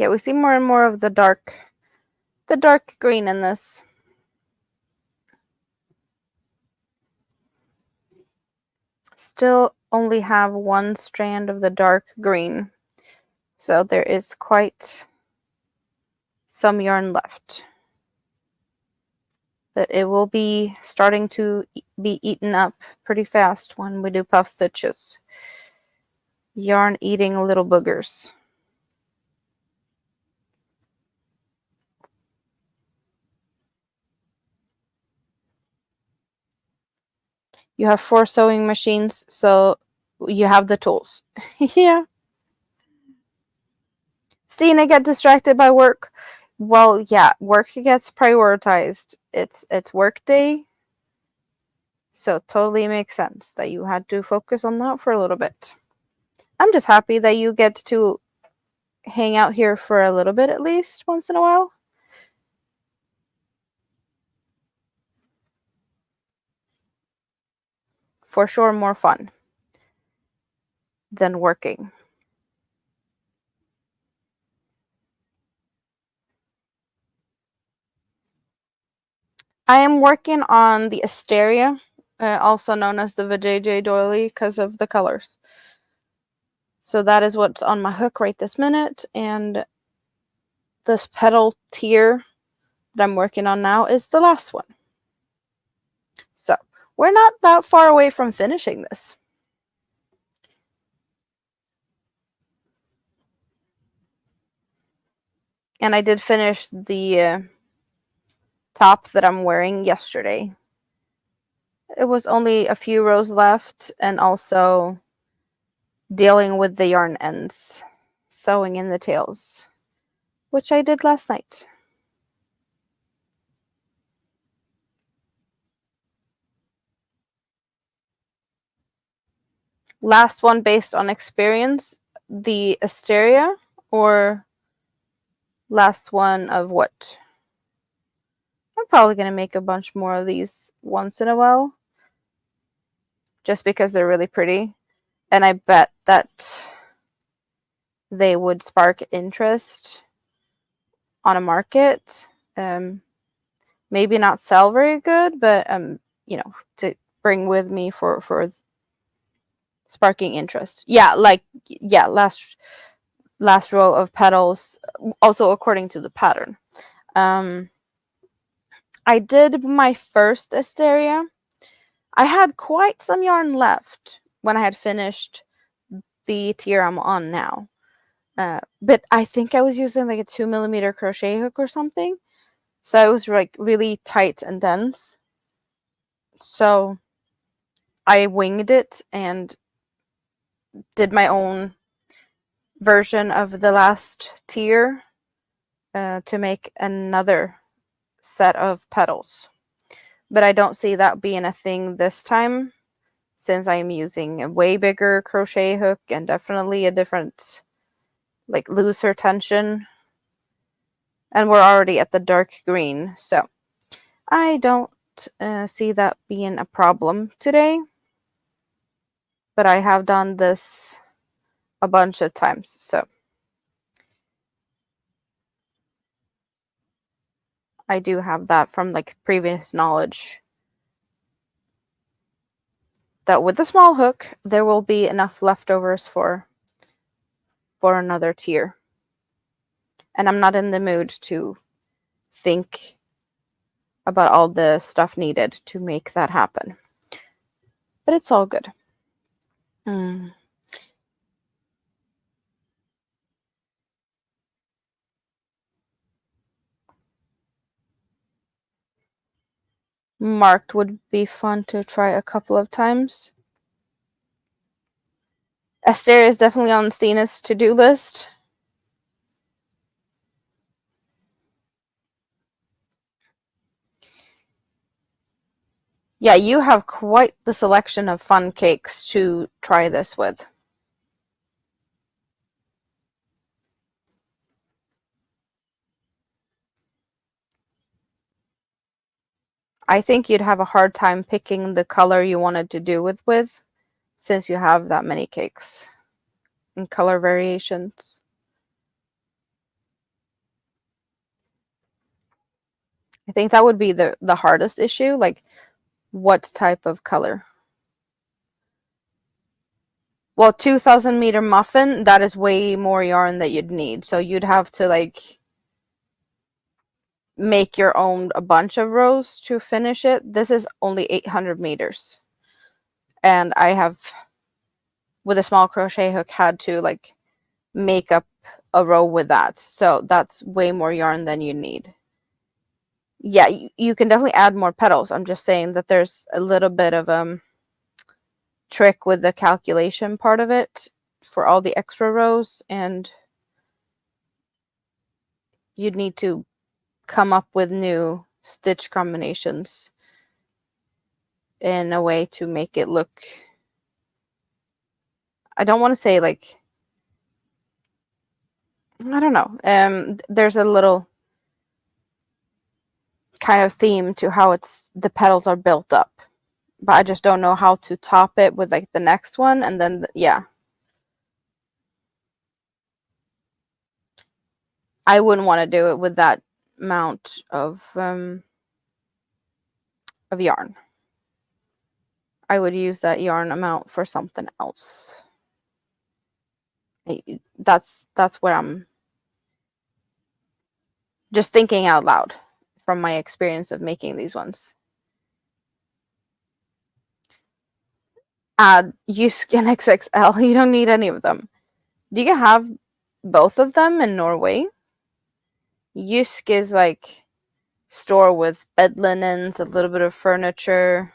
Yeah, we see more and more of the dark green in this. Still only have one strand of the dark green, so there is quite some yarn left. But it will be starting to be eaten up pretty fast when we do puff stitches. Yarn eating little boogers. You have 4 sewing machines, so you have the tools. Yeah. Seeing I get distracted by work. Well, yeah, work gets prioritized. It's work day, so it totally makes sense that you had to focus on that for a little bit. I'm just happy that you get to hang out here for a little bit at least once in a while. For sure, more fun than working. I am working on the Asteria, also known as the Vajayjay doily, because of the colors. So that is what's on my hook right this minute, and this petal tier that I'm working on now is the last one. So we're not that far away from finishing this. And I did finish the top that I'm wearing yesterday. It was only a few rows left, and also dealing with the yarn ends, sewing in the tails, which I did last night. Last one based on experience, the Asteria, or last one of what? I'm probably going to make a bunch more of these once in a while, just because they're really pretty, and I bet that they would spark interest on a market. Maybe not sell very good, but you know, to bring with me for sparking interest. Yeah, like yeah, last row of petals, also according to the pattern. I did my first Asteria. I had quite some yarn left when I had finished the tier I'm on now. But I think I was using like a 2mm crochet hook or something. So it was like really tight and dense. So I winged it and did my own version of the last tier to make another set of petals. But I don't see that being a thing this time, since I'm using a way bigger crochet hook and definitely a different, like, looser tension. And we're already at the dark green, so I don't see that being a problem today. But I have done this a bunch of times, so I do have that from like previous knowledge that with a small hook there will be enough leftovers for another tier. And I'm not in the mood to think about all the stuff needed to make that happen. But it's all good. Marked would be fun to try a couple of times. Asteria is definitely on Stina's to-do list. Yeah, you have quite the selection of fun cakes to try this with. I think you'd have a hard time picking the color you wanted to do with, since you have that many cakes and color variations. I think that would be the hardest issue, like what type of color. Well, 2,000 meter muffin, that is way more yarn that you'd need. So you'd have to like make your own a bunch of rows to finish it. This is only 800 meters. And I have, with a small crochet hook, had to like make up a row with that. So that's way more yarn than you need. Yeah, you can definitely add more petals. I'm just saying that there's a little bit of trick with the calculation part of it for all the extra rows, and you'd need to come up with new stitch combinations in a way to make it look, I don't want to say like, I don't know, there's a little kind of theme to how the petals are built up, but I just don't know how to top it with like the next one. And then yeah, I wouldn't want to do it with that amount of yarn. I would use that yarn amount for something else. That's what I'm just thinking out loud from my experience of making these ones. Use Skin XXL. You don't need any of them. Do you have both of them in Norway? Jysk is like store with bed linens, a little bit of furniture,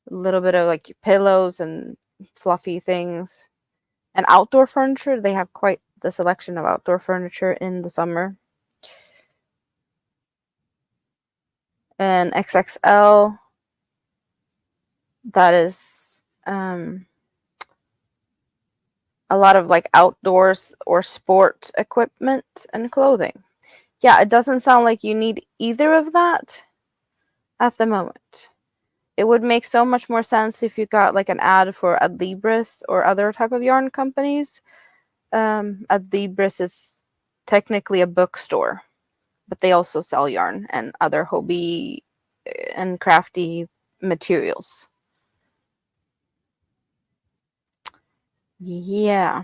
a little bit of like pillows and fluffy things. And outdoor furniture, they have quite the selection of outdoor furniture in the summer. And XXL, that is a lot of like outdoors or sport equipment and clothing. Yeah, it doesn't sound like you need either of that at the moment. It would make so much more sense if you got like an ad for Adlibris or other type of yarn companies. Adlibris is technically a bookstore, but they also sell yarn and other hobby and crafty materials. Yeah.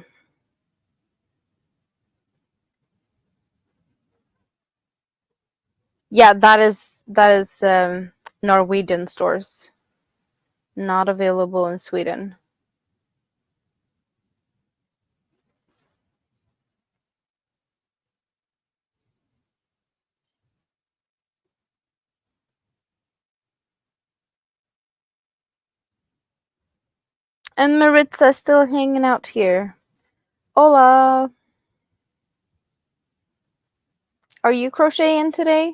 Yeah, that is Norwegian stores, not available in Sweden. And Maritza's still hanging out here. Hola. Are you crocheting today?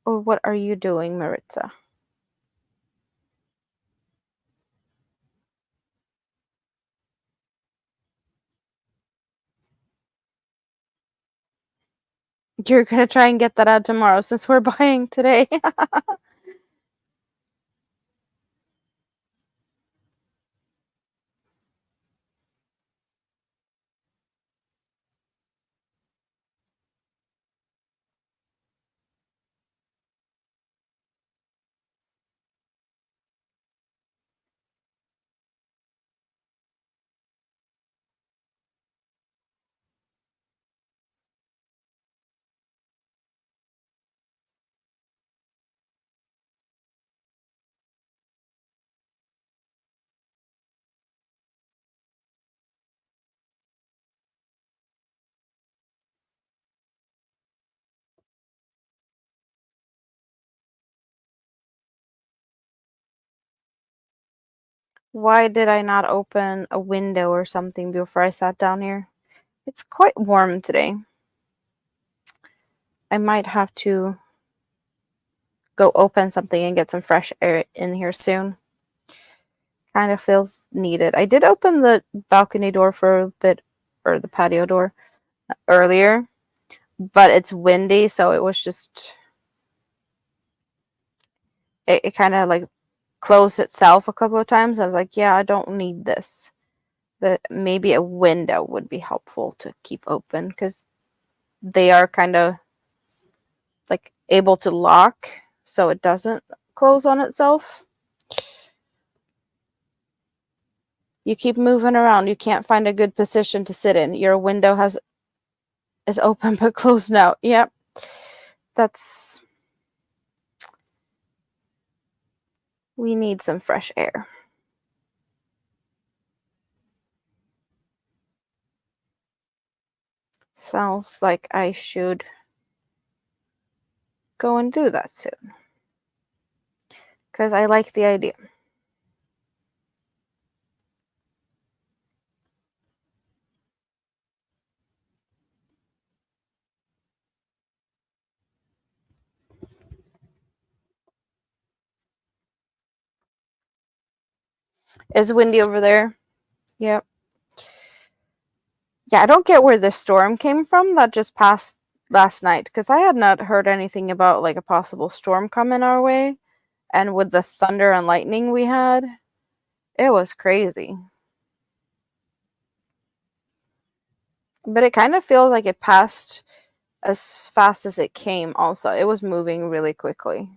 Or what are you doing, Maritza? You're gonna try and get that out tomorrow since we're buying today. Why did I not open a window or something before I sat down here? It's quite warm today. I might have to go open something and get some fresh air in here soon. Kind of feels needed. I did open the balcony door for a bit, or the patio door earlier, but it's windy, so it was just, it kind of like closed itself a couple of times. I was like, yeah, I don't need this. But maybe a window would be helpful to keep open because they are kind of like able to lock so it doesn't close on itself. You keep moving around. You can't find a good position to sit in. Your window is open but closed now. Yep. We need some fresh air. Sounds like I should go and do that soon. Because I like the idea. It's windy over there. Yep. Yeah, I don't get where the storm came from that just passed last night, because I had not heard anything about like a possible storm coming our way. And with the thunder and lightning we had, it was crazy. But it kind of feels like it passed as fast as it came also. It was moving really quickly.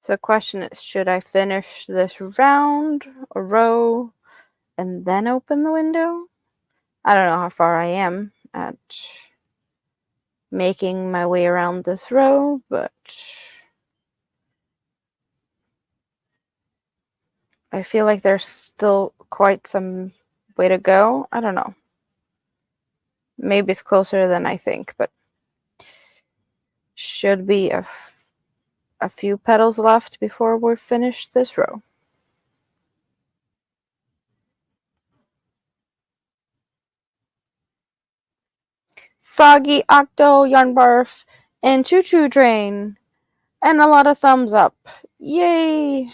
So the question is, should I finish this round or row and then open the window? I don't know how far I am at making my way around this row, but I feel like there's still quite some way to go. I don't know. Maybe it's closer than I think, but should be a few petals left before we're finished this row. Froggy, Octo, Yarn Barf, and Choo Choo Train. And a lot of thumbs up. Yay!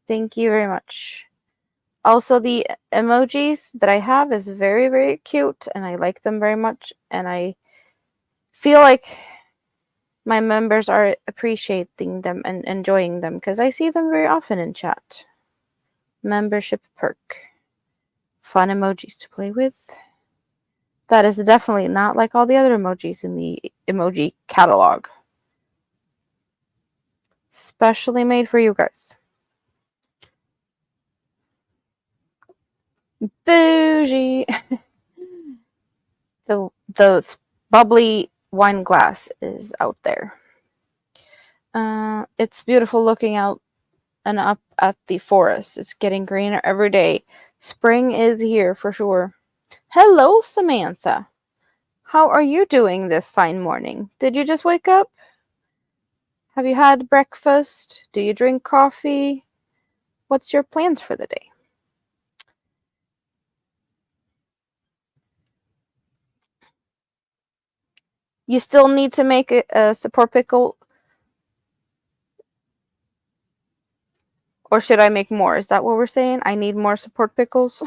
Thank you very much. Also, the emojis that I have is very, very cute, and I like them very much, and I feel like my members are appreciating them and enjoying them, because I see them very often in chat. Membership perk. Fun emojis to play with. That is definitely not like all the other emojis in the emoji catalog. Specially made for you guys. Bougie! the bubbly wine glass is out there. It's beautiful looking out and up at the forest. It's getting greener every day. Spring is here for sure. Hello, Samantha. How are you doing this fine morning? Did you just wake up? Have you had breakfast? Do you drink coffee? What's your plans for the day? You still need to make a support pickle? Or should I make more? Is that what we're saying? I need more support pickles?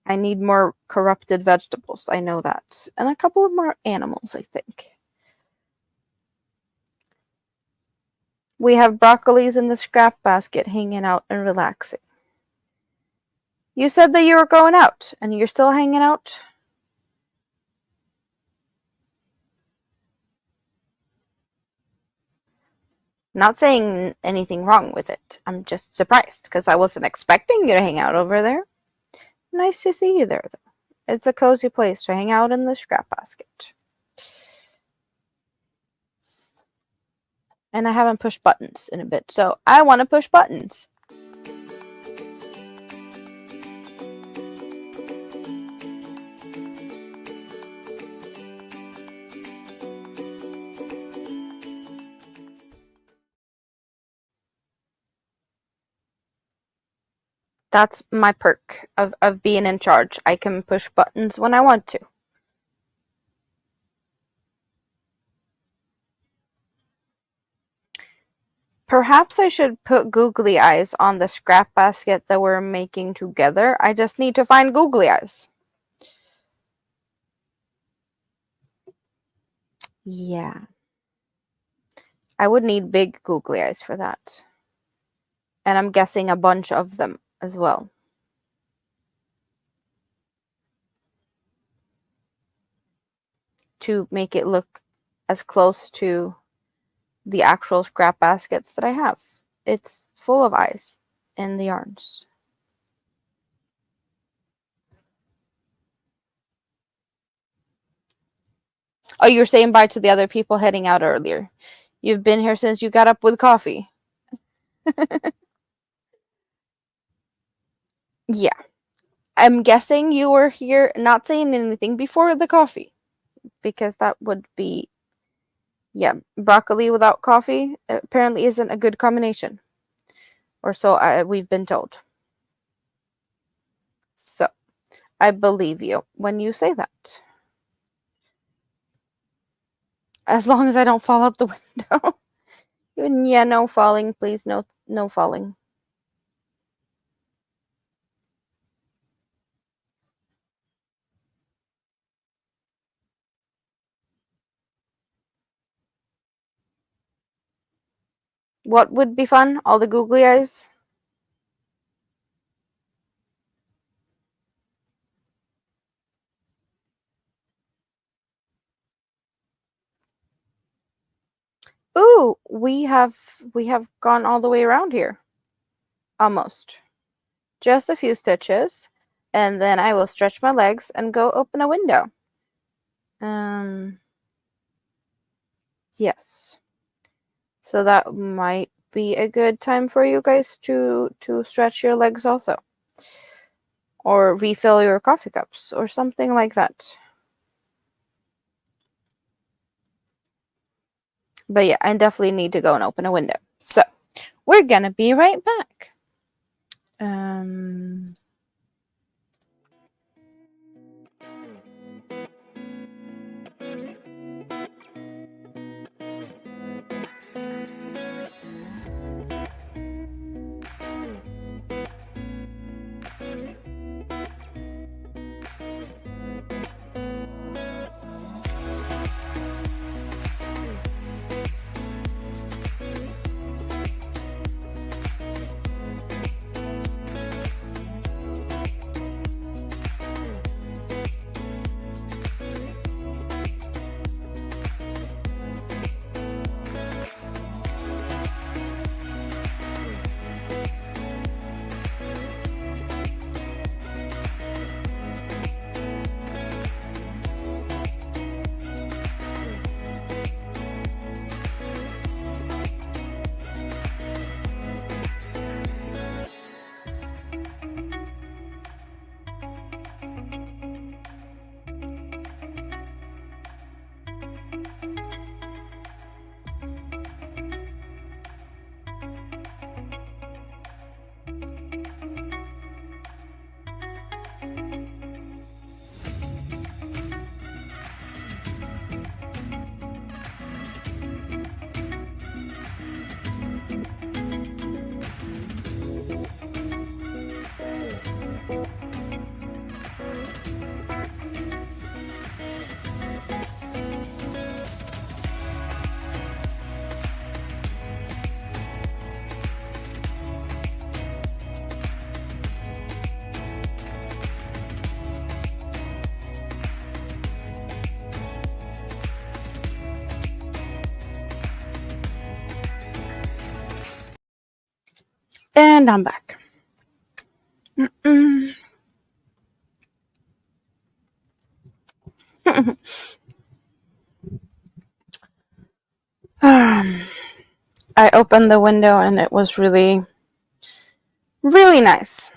I need more corrupted vegetables. I know that. And a couple of more animals, I think. We have broccolis in the scrap basket hanging out and relaxing. You said that you were going out, and you're still hanging out? Not saying anything wrong with it. I'm just surprised, because I wasn't expecting you to hang out over there. Nice to see you there, though. It's a cozy place to hang out in the scrap basket. And I haven't pushed buttons in a bit, so I want to push buttons. That's my perk of being in charge. I can push buttons when I want to. Perhaps I should put googly eyes on the scrap basket that we're making together. I just need to find googly eyes. Yeah. I would need big googly eyes for that. And I'm guessing a bunch of them as well. To make it look as close to the actual scrap baskets that I have. It's full of eyes in the yarns. Oh, you're saying bye to the other people heading out earlier. You've been here since you got up with coffee. Yeah. I'm guessing you were here not saying anything before the coffee. Because that would be, yeah, broccoli without coffee apparently isn't a good combination. Or so we've been told. So, I believe you when you say that. As long as I don't fall out the window. Yeah, no falling, please. No falling. What would be fun? All the googly eyes? Ooh, we have gone all the way around here. Almost. Just a few stitches, and then I will stretch my legs and go open a window. Yes. So that might be a good time for you guys to stretch your legs also. Or refill your coffee cups or something like that. But yeah, I definitely need to go and open a window. So, we're gonna be right back. And I'm back. I opened the window and it was really, really nice.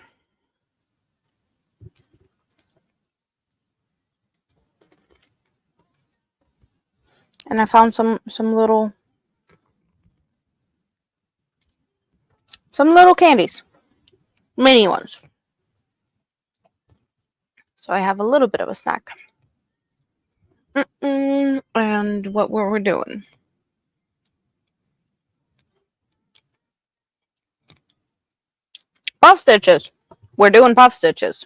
And I found some little candies, mini ones. So I have a little bit of a snack. And what were we doing? Puff stitches. We're doing puff stitches.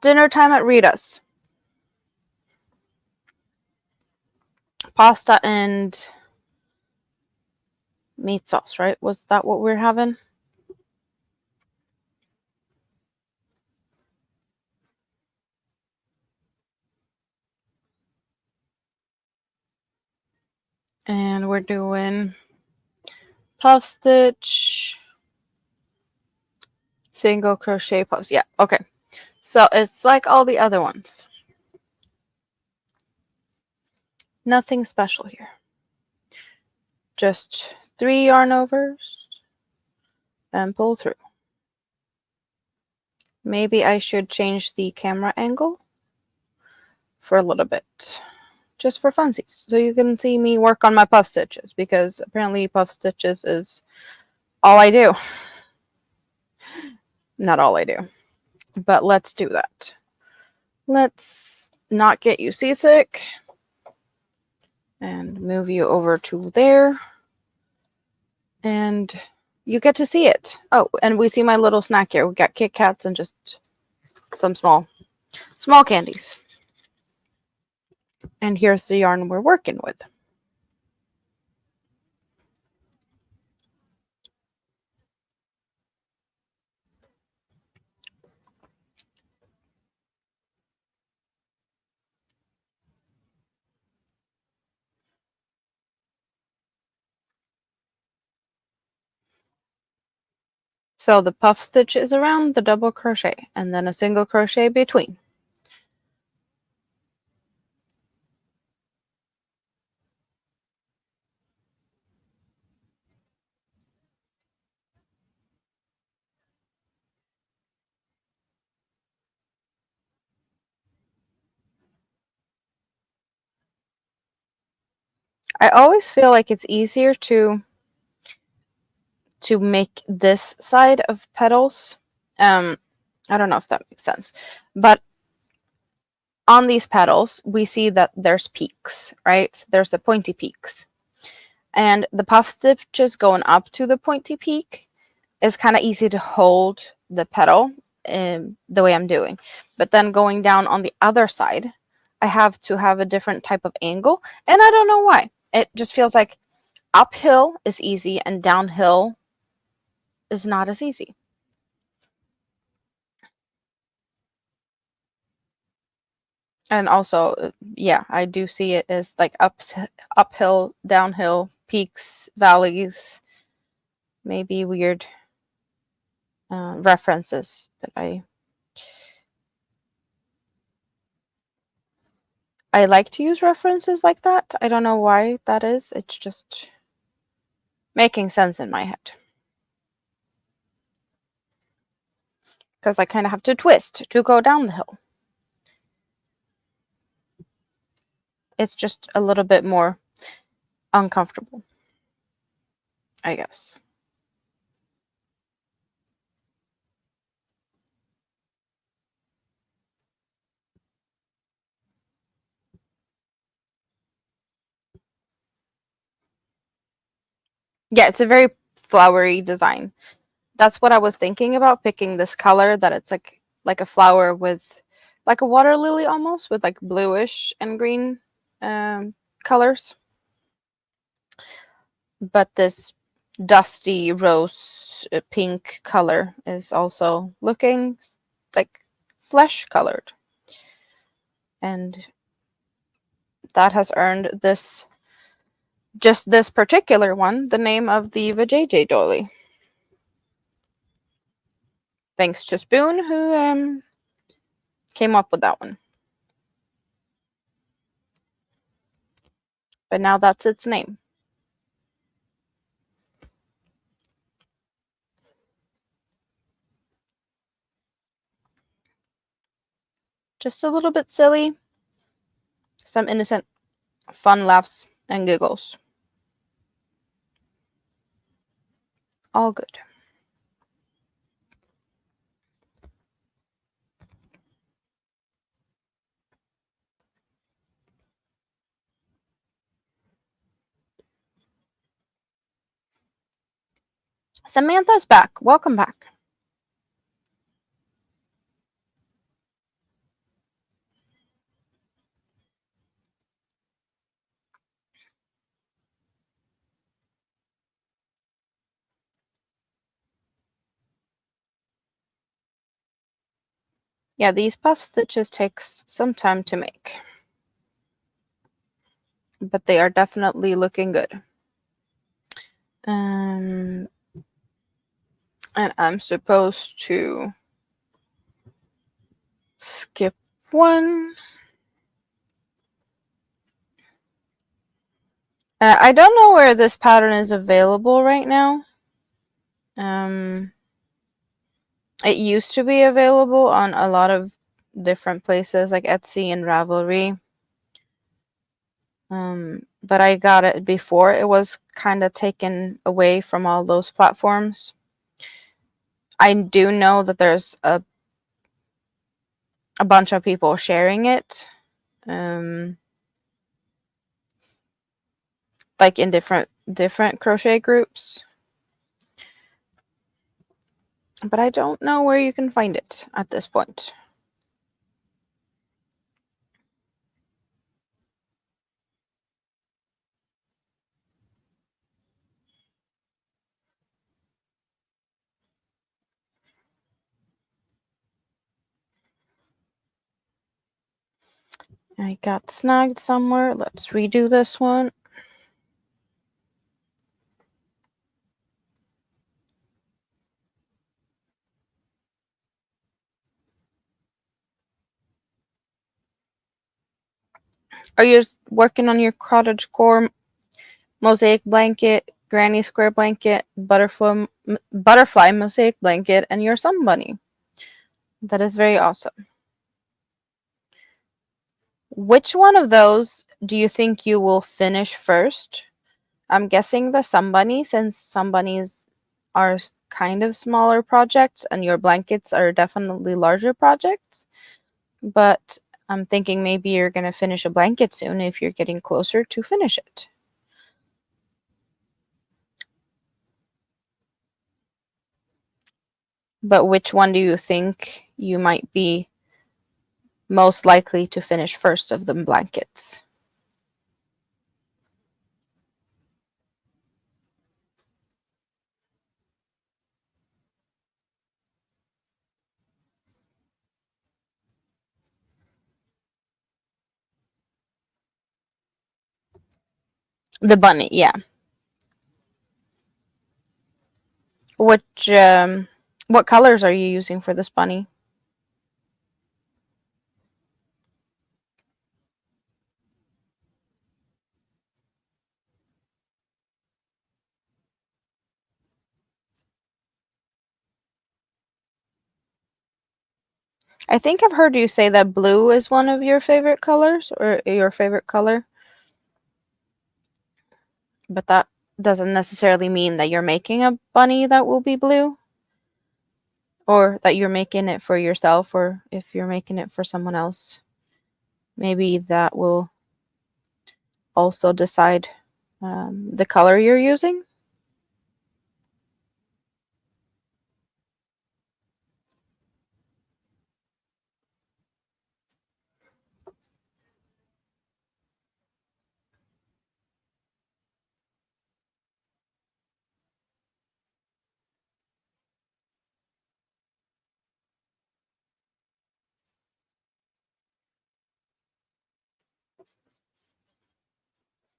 Dinner time at Rita's. Pasta and meat sauce, right? Was that what we're having? And we're doing puff stitch, single crochet post. Yeah, okay. So it's like all the other ones. Nothing special here. Just 3 yarn overs and pull through. Maybe I should change the camera angle for a little bit, just for funsies, so you can see me work on my puff stitches, because apparently puff stitches is all I do. Not all I do, but let's do that. Let's not get you seasick and move you over to there, and you get to see it. Oh, and we see my little snack here. We got Kit Kats and just some small candies. And here's the yarn we're working with. So the puff stitch is around the double crochet and then a single crochet between. I always feel like it's easier to make this side of petals. I don't know if that makes sense, but on these petals, we see that there's peaks, right? There's the pointy peaks. And the puff stitches going up to the pointy peak is kind of easy to hold the petal the way I'm doing. But then going down on the other side, I have to have a different type of angle. And I don't know why. It just feels like uphill is easy and downhill is not as easy. And also, yeah, I do see it as like uphill, downhill, peaks, valleys, maybe weird references, but I like to use references like that. I don't know why that is. It's just making sense in my head. Because I kind of have to twist to go down the hill. It's just a little bit more uncomfortable, I guess. Yeah, it's a very flowery design. That's what I was thinking about, picking this color, that it's like a flower with like a water lily almost, with like bluish and green colors. But this dusty rose pink color is also looking like flesh colored. And that has earned just this particular one, the name of the vajayjay dolly. Thanks to Spoon, who came up with that one. But now that's its name. Just a little bit silly. Some innocent fun laughs and giggles. All good. Samantha's back. Welcome back. Yeah, these puff stitches takes some time to make, but they are definitely looking good. And I'm supposed to skip one. I don't know where this pattern is available right now. It used to be available on a lot of different places like Etsy and Ravelry. But I got it before it was kind of taken away from all those platforms. I do know that there's a bunch of people sharing it, like in different crochet groups. But I don't know where you can find it at this point. I got snagged somewhere. Let's redo this one. Are you working on your cottage core mosaic blanket, granny square blanket, butterfly mosaic blanket, and your sun bunny? That is very awesome. Which one of those do you think you will finish first? I'm guessing the sun bunny, since sun bunnies are kind of smaller projects and your blankets are definitely larger projects. But I'm thinking maybe you're going to finish a blanket soon if you're getting closer to finish it. But which one do you think you might be most likely to finish first of the blankets? The bunny, yeah. Which what colors are you using for this bunny? I think I've heard you say that blue is one of your favorite colors, or your favorite color, but that doesn't necessarily mean that you're making a bunny that will be blue, or that you're making it for yourself, or if you're making it for someone else, maybe that will also decide the color you're using.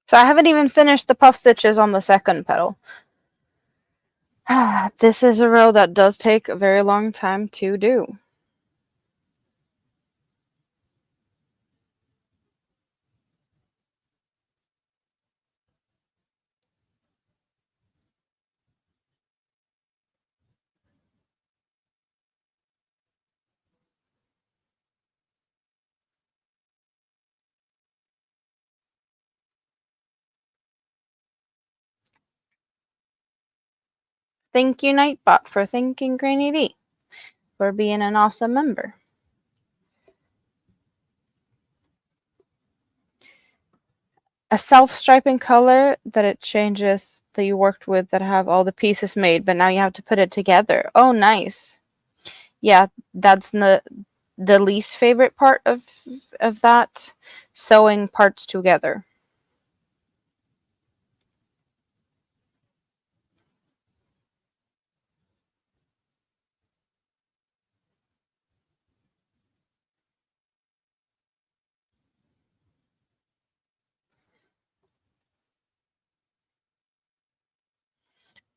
So I haven't even finished the puff stitches on the second petal. This is a row that does take a very long time to do. Thank you, Nightbot, for thanking Granny D for being an awesome member. a self-striping color that it changes that you worked with that have all the pieces made, but now you have to put it together. Oh, nice. Yeah, that's the least favorite part of that, sewing parts together.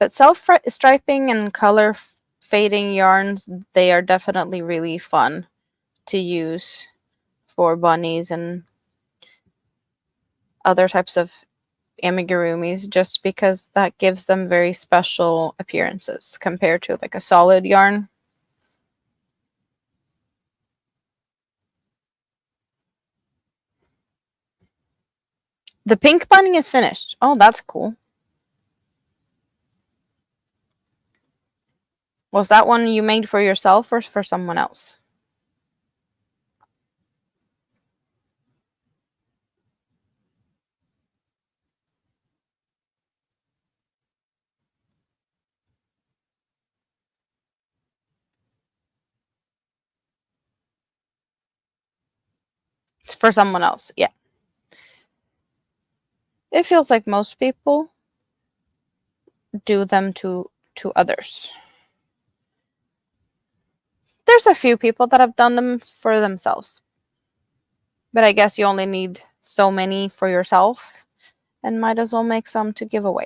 But self-striping and color fading yarns, they are definitely really fun to use for bunnies and other types of amigurumis, just because that gives them very special appearances compared to like a solid yarn. The pink bunny is finished. Oh, that's cool. Was that one you made for yourself or for someone else? It's for someone else. Yeah. It feels like most people do them to others. There's a few people that have done them for themselves. But I guess you only need so many for yourself and might as well make some to give away.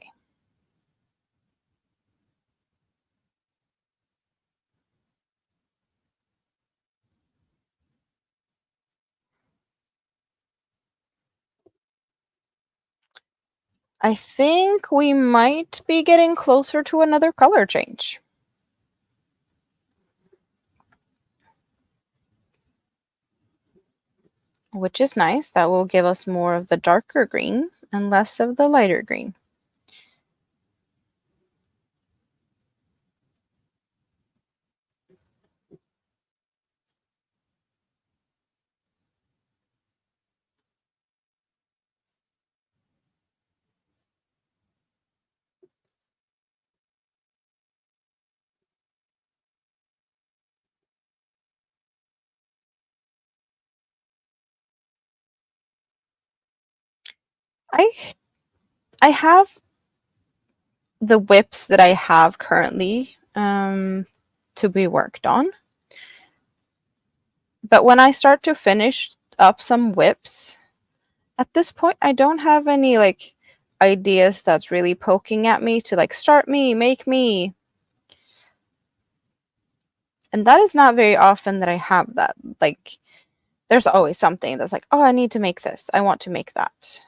I think we might be getting closer to another color change. Which is nice. That will give us more of the darker green and less of the lighter green. I I have the whips that I have currently to be worked on. But when I start to finish up some whips, at this point I don't have any like ideas that's really poking at me to like start me, make me. And that is not very often that I have that. Like there's always something that's like, oh, I need to make this. I want to make that.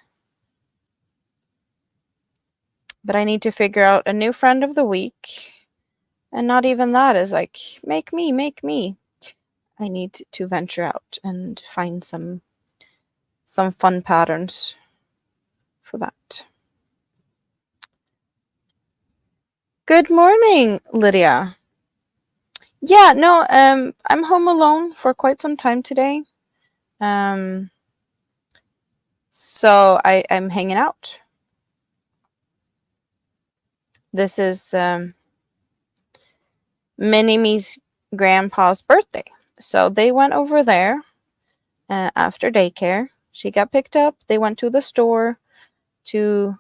But I need to figure out a new friend of the week. And not even that is like, make me, make me. I need to venture out and find some fun patterns for that. Good morning, Lydia. Yeah, no, I'm home alone for quite some time today. Um, so I'm hanging out. This is Mini-Me's grandpa's birthday. So they went over there after daycare. She got picked up. They went to the store to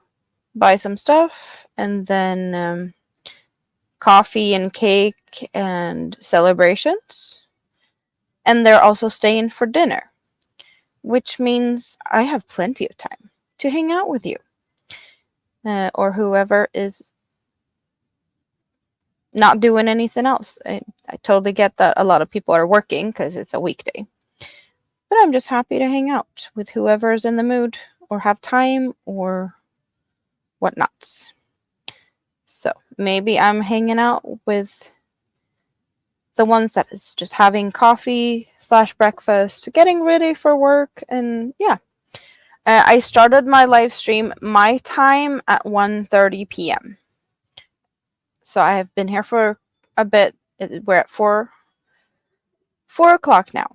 buy some stuff, and then coffee and cake and celebrations. And they're also staying for dinner, which means I have plenty of time to hang out with you or whoever is not doing anything else. I totally get that a lot of people are working because it's a weekday. But I'm just happy to hang out with whoever is in the mood or have time or whatnots. So maybe I'm hanging out with the ones that is just having coffee / breakfast, getting ready for work, and yeah. I started my live stream my time at 1:30 p.m. So I have been here for a bit. We're at 4 o'clock now.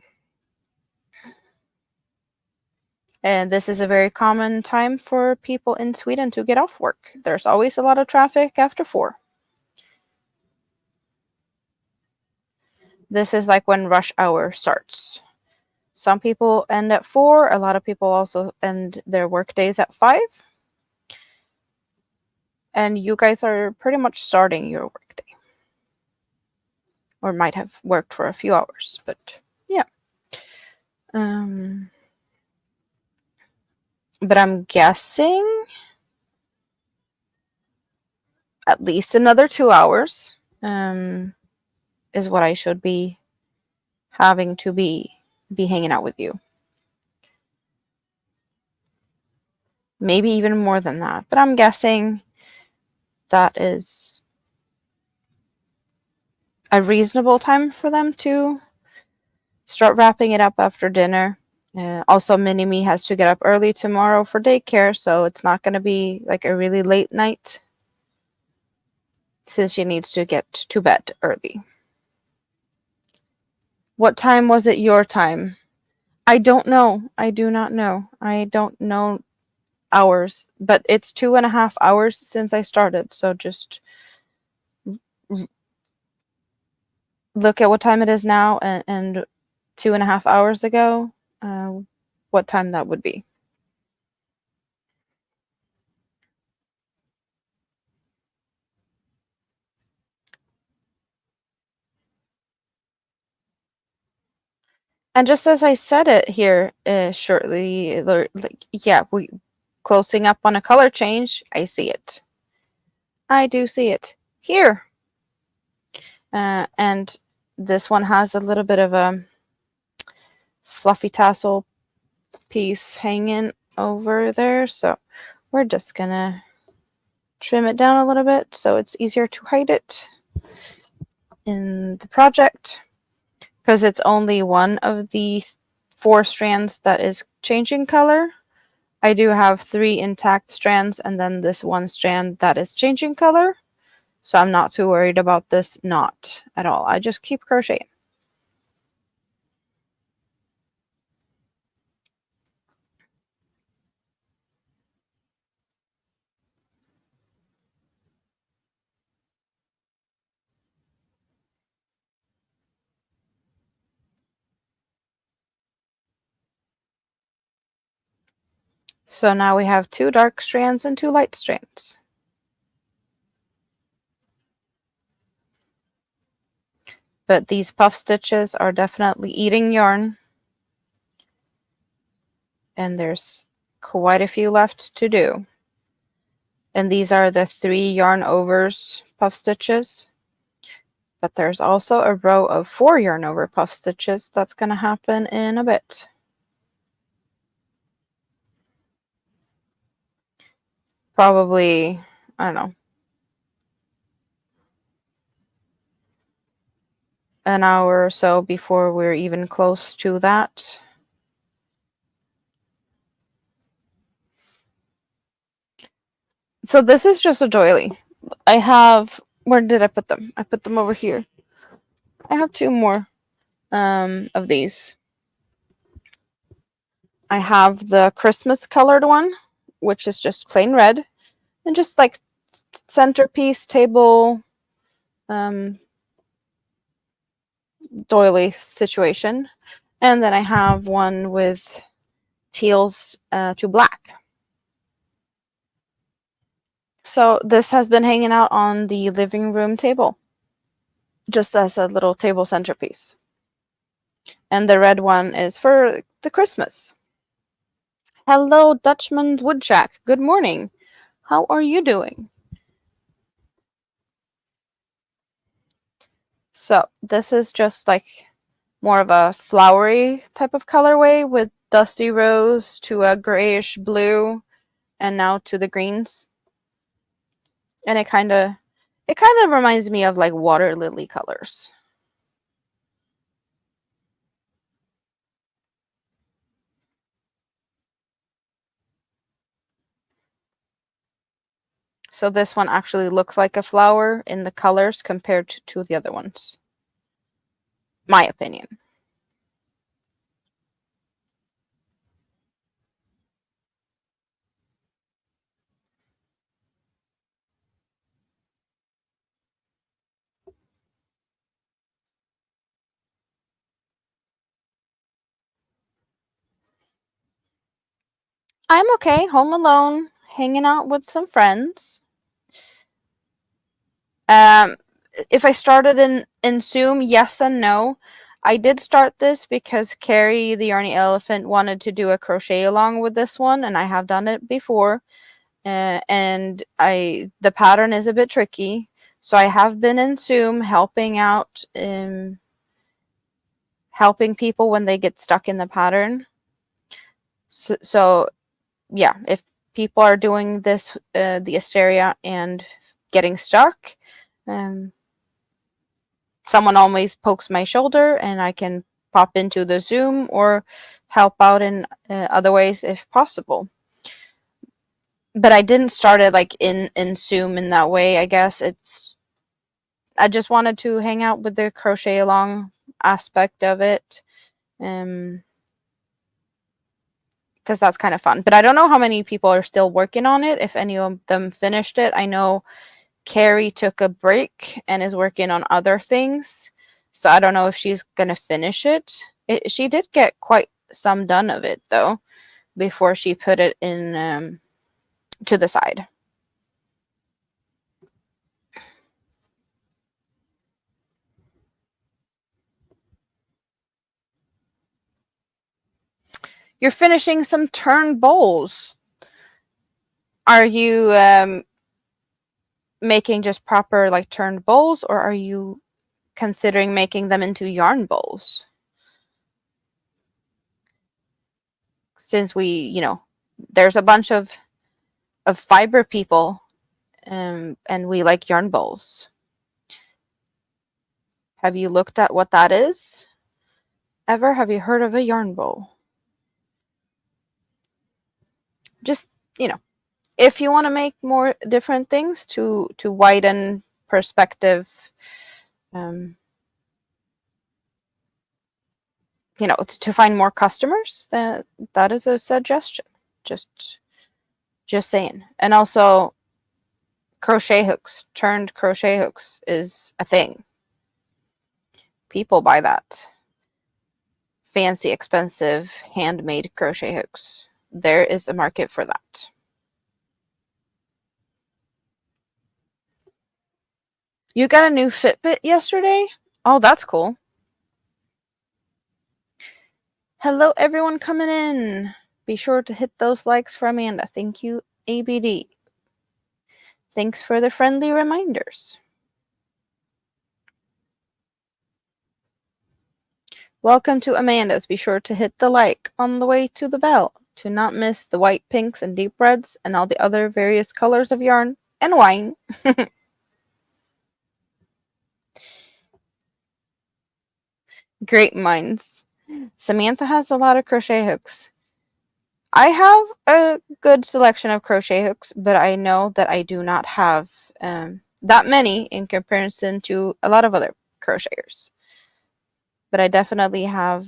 And this is a very common time for people in Sweden to get off work. There's always a lot of traffic after 4. This is like when rush hour starts. Some people end at 4. A lot of people also end their work days at 5. And you guys are pretty much starting your work day. Or might have worked for a few hours, but yeah. But I'm guessing at least another 2 hours is what I should be having to be hanging out with you. Maybe even more than that, but I'm guessing that is a reasonable time for them to start wrapping it up after dinner. Also, Mini-Me has to get up early tomorrow for daycare, so it's not going to be like a really late night since she needs to get to bed early. What time was it your time? I don't know. I do not know. I don't know hours, but it's 2.5 hours since I started, so just look at what time it is now and 2.5 hours ago, what time that would be. And just as I said it here shortly, like, yeah, we closing up on a color change. I see it. I do see it here. And this one has a little bit of a fluffy tassel piece hanging over there, so we're just gonna trim it down a little bit so it's easier to hide it in the project, because it's only one of the 4 strands that is changing color. I do have 3 intact strands and then this one strand that is changing color, so I'm not too worried about this knot at all. I just keep crocheting. So now we have 2 dark strands and 2 light strands. But these puff stitches are definitely eating yarn, and there's quite a few left to do. And these are the 3 yarn overs puff stitches, but there's also a row of 4 yarn over puff stitches that's going to happen in a bit. Probably, I don't know, an hour or so before we're even close to that. So this is just a doily. I have, where did I put them? I put them over here. I have 2 more of these. I have the Christmas colored one, which is just plain red, and just like centerpiece table doily situation. And then I have one with teals to black. So this has been hanging out on the living room table, just as a little table centerpiece. And the red one is for the Christmas. Hello, Dutchman's Woodshack. Good morning. How are you doing? So this is just like more of a flowery type of colorway with dusty rose to a grayish blue and now to the greens. And it kind of reminds me of like water lily colors. So this one actually looks like a flower in the colors compared to the other ones. My opinion. I'm okay, home alone, hanging out with some friends. If I started in Zoom, yes and no. I did start this because Carrie, the Yarny Elephant, wanted to do a crochet along with this one, and I have done it before. And the pattern is a bit tricky, so I have been in Zoom helping out, helping people when they get stuck in the pattern. So yeah, if people are doing this, the Asteria, and getting stuck, someone always pokes my shoulder and I can pop into the Zoom or help out in other ways if possible. But I didn't start it like in Zoom in that way. I guess I just wanted to hang out with the crochet along aspect of it. Because that's kind of fun. But I don't know how many people are still working on it, if any of them finished it. I know Carrie took a break and is working on other things, so I don't know if she's gonna finish it. She did get quite some done of it though before she put it in to the side. You're finishing some turn bowls. Are you making just proper like turned bowls, or are you considering making them into yarn bowls? Since there's a bunch of fiber people, and we like yarn bowls. Have you looked at what that is? Ever? Have you heard of a yarn bowl? Just, if you want to make more different things to widen perspective, um, to find more customers, that is a suggestion. Just saying. And also, crochet hooks, turned crochet hooks is a thing. People buy that. Fancy, expensive, handmade crochet hooks. There is a market for that. You got a new Fitbit yesterday? Oh, that's cool. Hello, everyone coming in. Be sure to hit those likes for Amanda. Thank you, ABD. Thanks for the friendly reminders. Welcome to Amanda's. Be sure to hit the like on the way to the bell to not miss the white, pinks, and deep reds and all the other various colors of yarn and wine. Great minds. Samantha has a lot of crochet hooks. I have a good selection of crochet hooks, but I know that I do not have that many in comparison to a lot of other crocheters. But I definitely have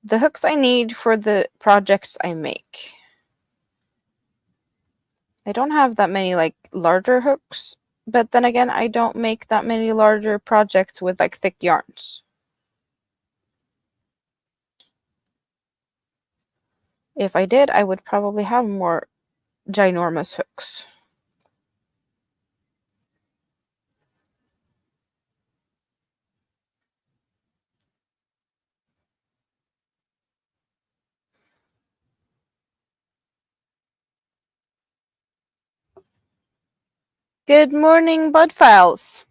the hooks I need for the projects I make. I don't have that many like larger hooks, but then again, I don't make that many larger projects with like thick yarns. If I did, I would probably have more ginormous hooks. Good morning, Bud Files.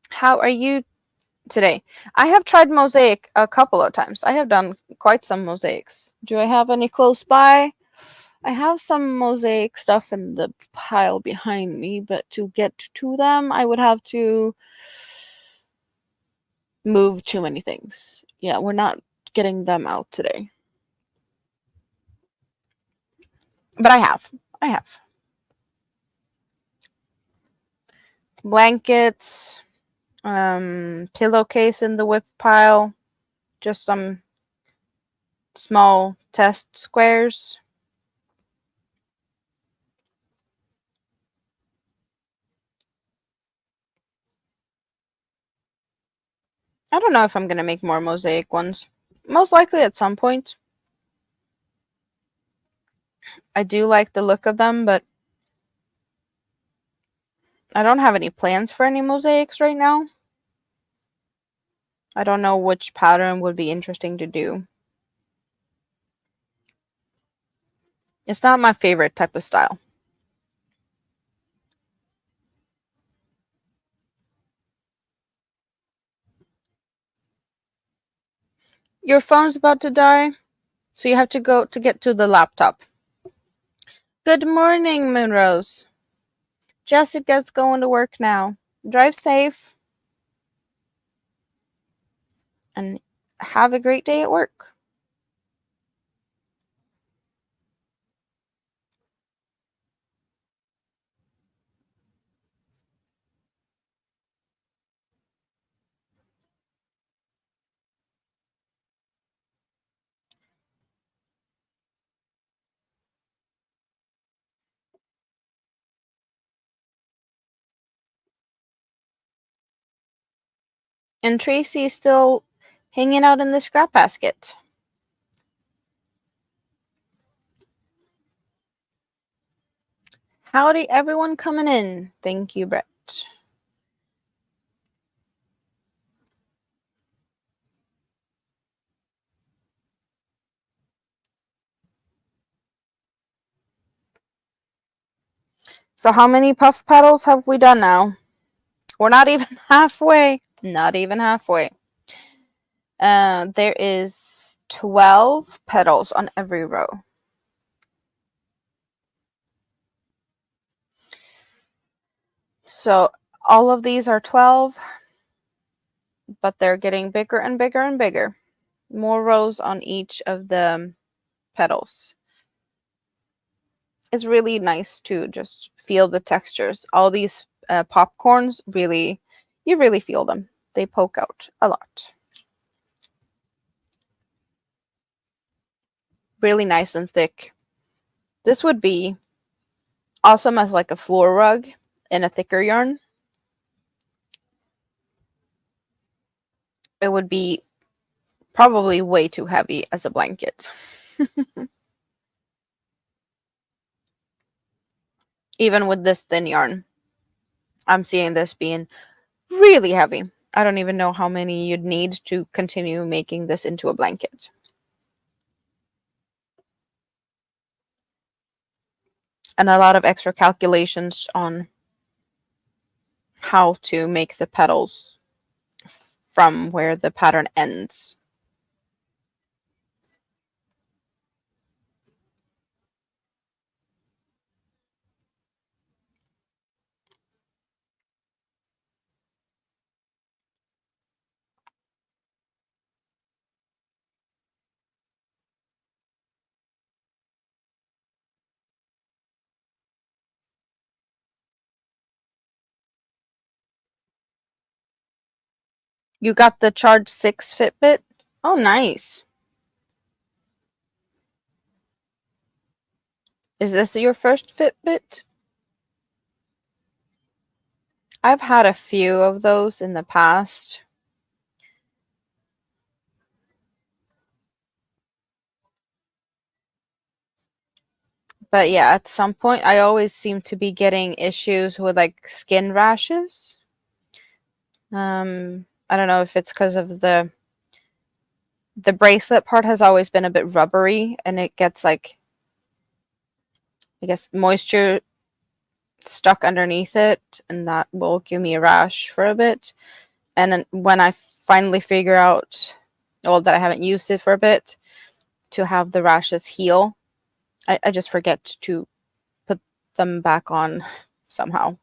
How are you today? I have tried mosaic a couple of times. I have done quite some mosaics. Do I have any close by? I have some mosaic stuff in the pile behind me, but to get to them, I would have to move too many things. Yeah, we're not getting them out today. But I have. Blankets, pillowcase in the whip pile, just some small test squares. I don't know if I'm going to make more mosaic ones. Most likely at some point. I do like the look of them, but I don't have any plans for any mosaics right now. I don't know which pattern would be interesting to do. It's not my favorite type of style. Your phone's about to die, so you have to go to get to the laptop. Good morning, Moonrose. Jessica's going to work now. Drive safe and have a great day at work. And Tracy is still hanging out in the scrap basket. Howdy, everyone coming in. Thank you, Brett. So how many puff paddles have we done now? We're not even halfway. Not even halfway. There is 12 petals on every row. So all of these are 12, but they're getting bigger and bigger and bigger. More rows on each of the petals. It's really nice to just feel the textures. All these popcorns, really, you really feel them. They poke out a lot. Really nice and thick. This would be awesome as like a floor rug in a thicker yarn. It would be probably way too heavy as a blanket. Even with this thin yarn, I'm seeing this being really heavy. I don't even know how many you'd need to continue making this into a blanket. And a lot of extra calculations on how to make the petals from where the pattern ends. You got the Charge 6 Fitbit? Oh, nice. Is this your first Fitbit? I've had a few of those in the past. But yeah, at some point, I always seem to be getting issues with like skin rashes. I don't know if it's because of the bracelet part has always been a bit rubbery, and it gets like, I guess, moisture stuck underneath it, and that will give me a rash for a bit. And then when I finally figure out, well, that I haven't used it for a bit, to have the rashes heal, I just forget to put them back on somehow.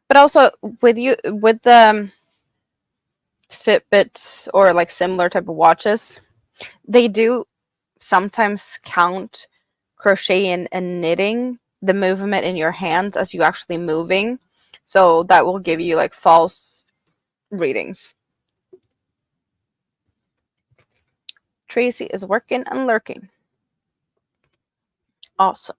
But also with the Fitbits or like similar type of watches, they do sometimes count crochet and knitting, the movement in your hands as you actually moving. So that will give you like false readings. Tracy is working and lurking. Awesome.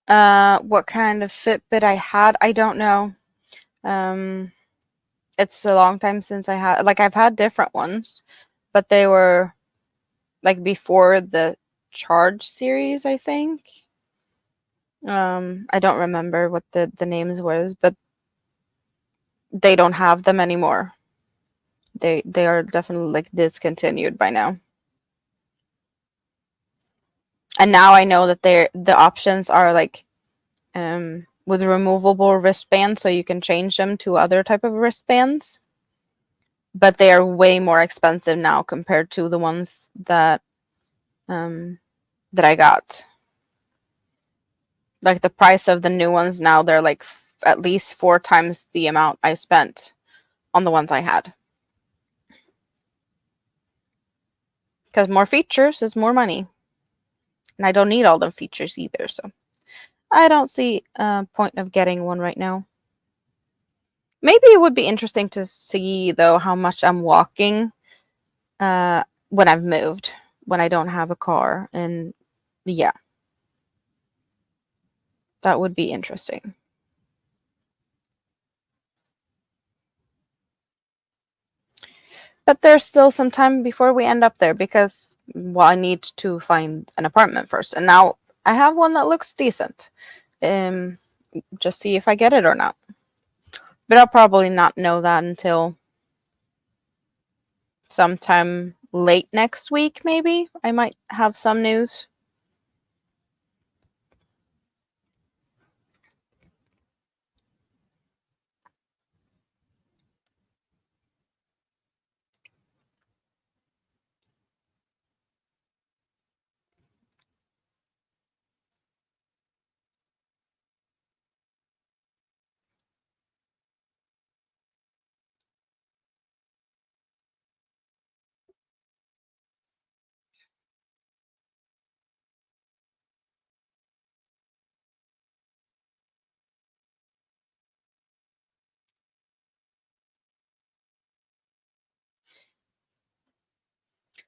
What kind of Fitbit I had, I don't know. It's a long time since I had, like, I've had different ones, but they were like before the Charge series, I think. I don't remember what the names was, but they don't have them anymore. They are definitely like discontinued by now. And now I know that the options are like with removable wristbands, so you can change them to other type of wristbands. But they are way more expensive now compared to the ones um that I got. Like the price of the new ones now, they're like at least 4 times the amount I spent on the ones I had. Because more features is more money. And I don't need all the features either, so I don't see a point of getting one right now. Maybe it would be interesting to see, though, how much I'm walking when I've moved, when I don't have a car. And yeah, that would be interesting. But there's still some time before we end up there because, well, I need to find an apartment first. And now I have one that looks decent. Um, just see if I get it or not. But I'll probably not know that until sometime late next week, maybe. I might have some news.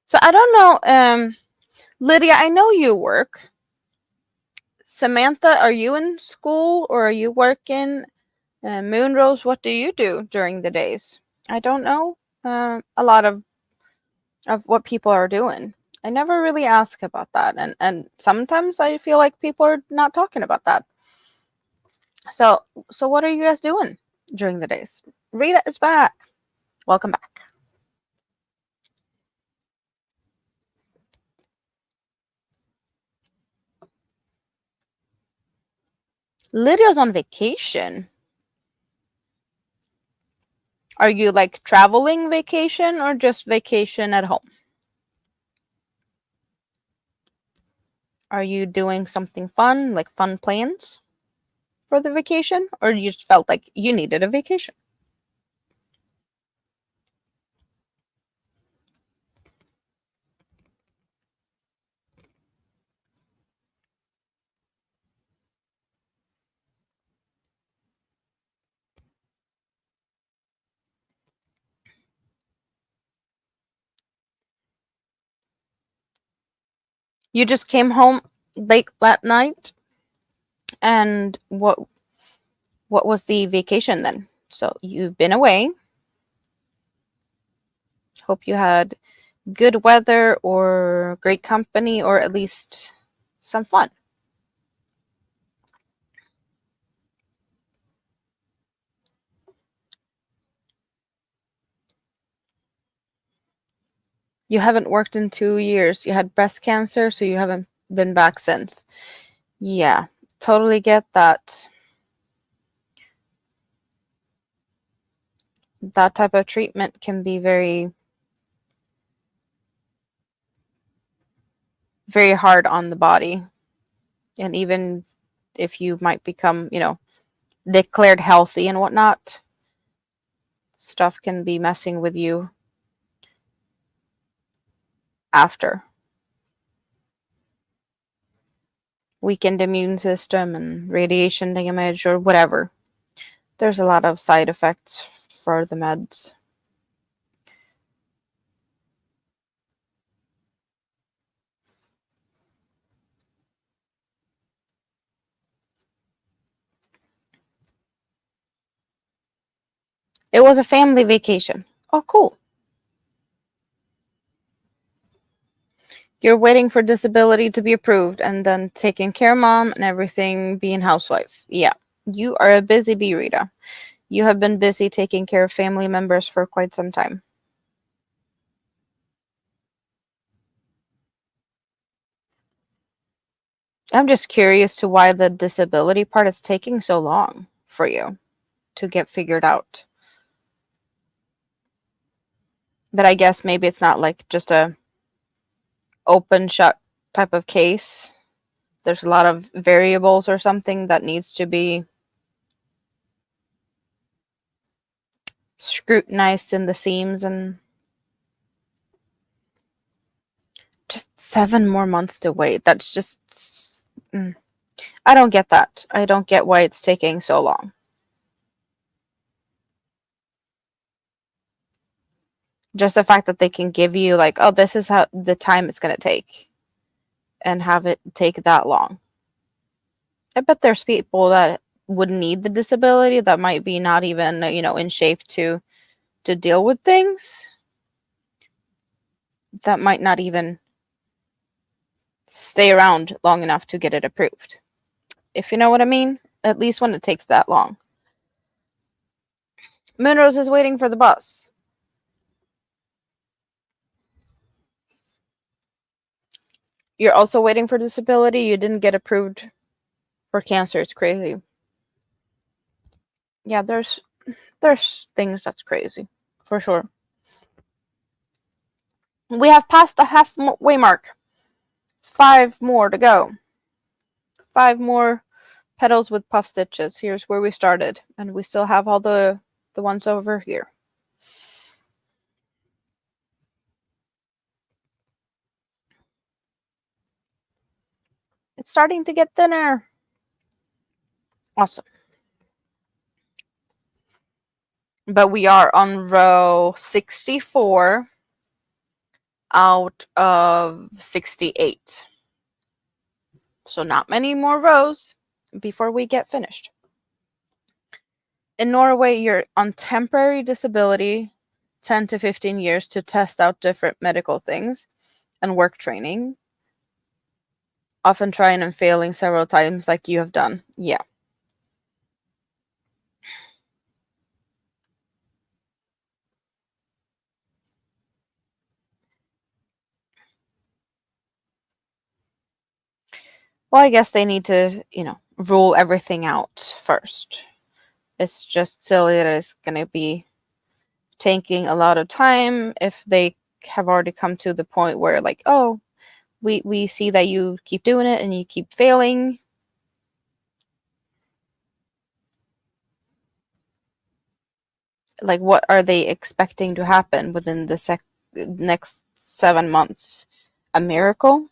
So I don't know, Lydia, I know you work. Samantha, are you in school or are you working? Moonrose, what do you do during the days? I don't know a lot of what people are doing. I never really ask about that, and sometimes I feel like people are not talking about that. So what are you guys doing during the days? Rita is back. Welcome back. Lydia's on vacation. Are you like traveling vacation or just vacation at home? Are you doing something fun, like fun plans for the vacation, or you just felt like you needed a vacation? You just came home late that night, and what was the vacation then? So you've been away. Hope you had good weather or great company or at least some fun. You haven't worked in 2 years. You had breast cancer, so you haven't been back since. Yeah, totally get that. That type of treatment can be very, very hard on the body. And even if you might become, declared healthy and whatnot, stuff can be messing with you after. Weakened immune system and radiation damage or whatever. There's a lot of side effects for the meds. It was a family vacation. Oh, cool. You're waiting for disability to be approved and then taking care of mom and everything, being housewife. Yeah, you are a busy bee, Rita. You have been busy taking care of family members for quite some time. I'm just curious to why the disability part is taking so long for you to get figured out. But I guess maybe it's not like just a open shut type of case. There's a lot of variables or something that needs to be scrutinized in the seams, and just 7 more months to wait. That's just I don't get that. I don't get why it's taking so long. Just the fact that they can give you like, oh, this is how the time it's going to take, and have it take that long. I bet there's people that would need the disability that might be not even, in shape to deal with things, that might not even stay around long enough to get it approved. If you know what I mean, at least when it takes that long. Moonrose is waiting for the bus. You're also waiting for disability. You didn't get approved for cancer. It's crazy. Yeah, there's things that's crazy, for sure. We have passed the halfway mark. 5 more to go. 5 more petals with puff stitches. Here's where we started, and we still have all the ones over here. It's starting to get thinner. Awesome. But we are on row 64 out of 68. So not many more rows before we get finished. In Norway, you're on temporary disability 10 to 15 years to test out different medical things and work training. Often trying and failing several times like you have done. Yeah. Well, I guess they need to, rule everything out first. It's just silly that it's going to be taking a lot of time if they have already come to the point where, like, oh, we see that you keep doing it and you keep failing. Like, what are they expecting to happen within the next 7 months? A miracle?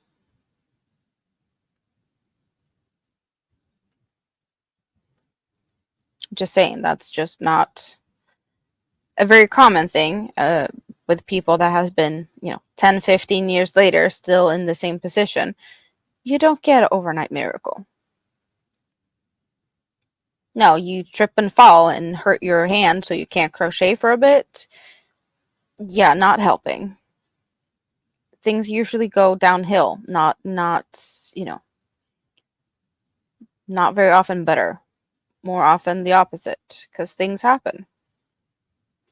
Just saying, that's just not a very common thing with people that has been, 10, 15 years later still in the same position. You don't get an overnight miracle. No, you trip and fall and hurt your hand so you can't crochet for a bit. Yeah, not helping. Things usually go downhill, not not very often better. More often the opposite, because things happen.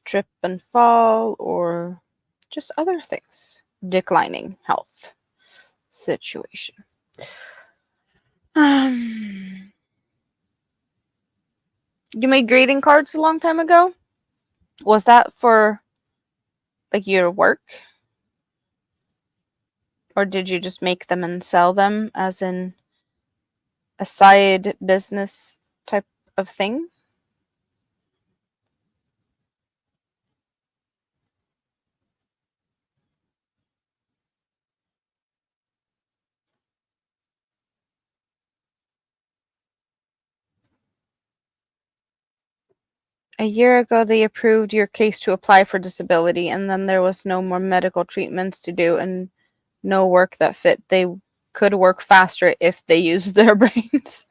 Trip and fall, or just other things. Declining health situation. You made greeting cards a long time ago? Was that for like your work? Or did you just make them and sell them as in a side business type of thing? A year ago, they approved your case to apply for disability, and then there was no more medical treatments to do and no work that fit. They could work faster if they used their brains.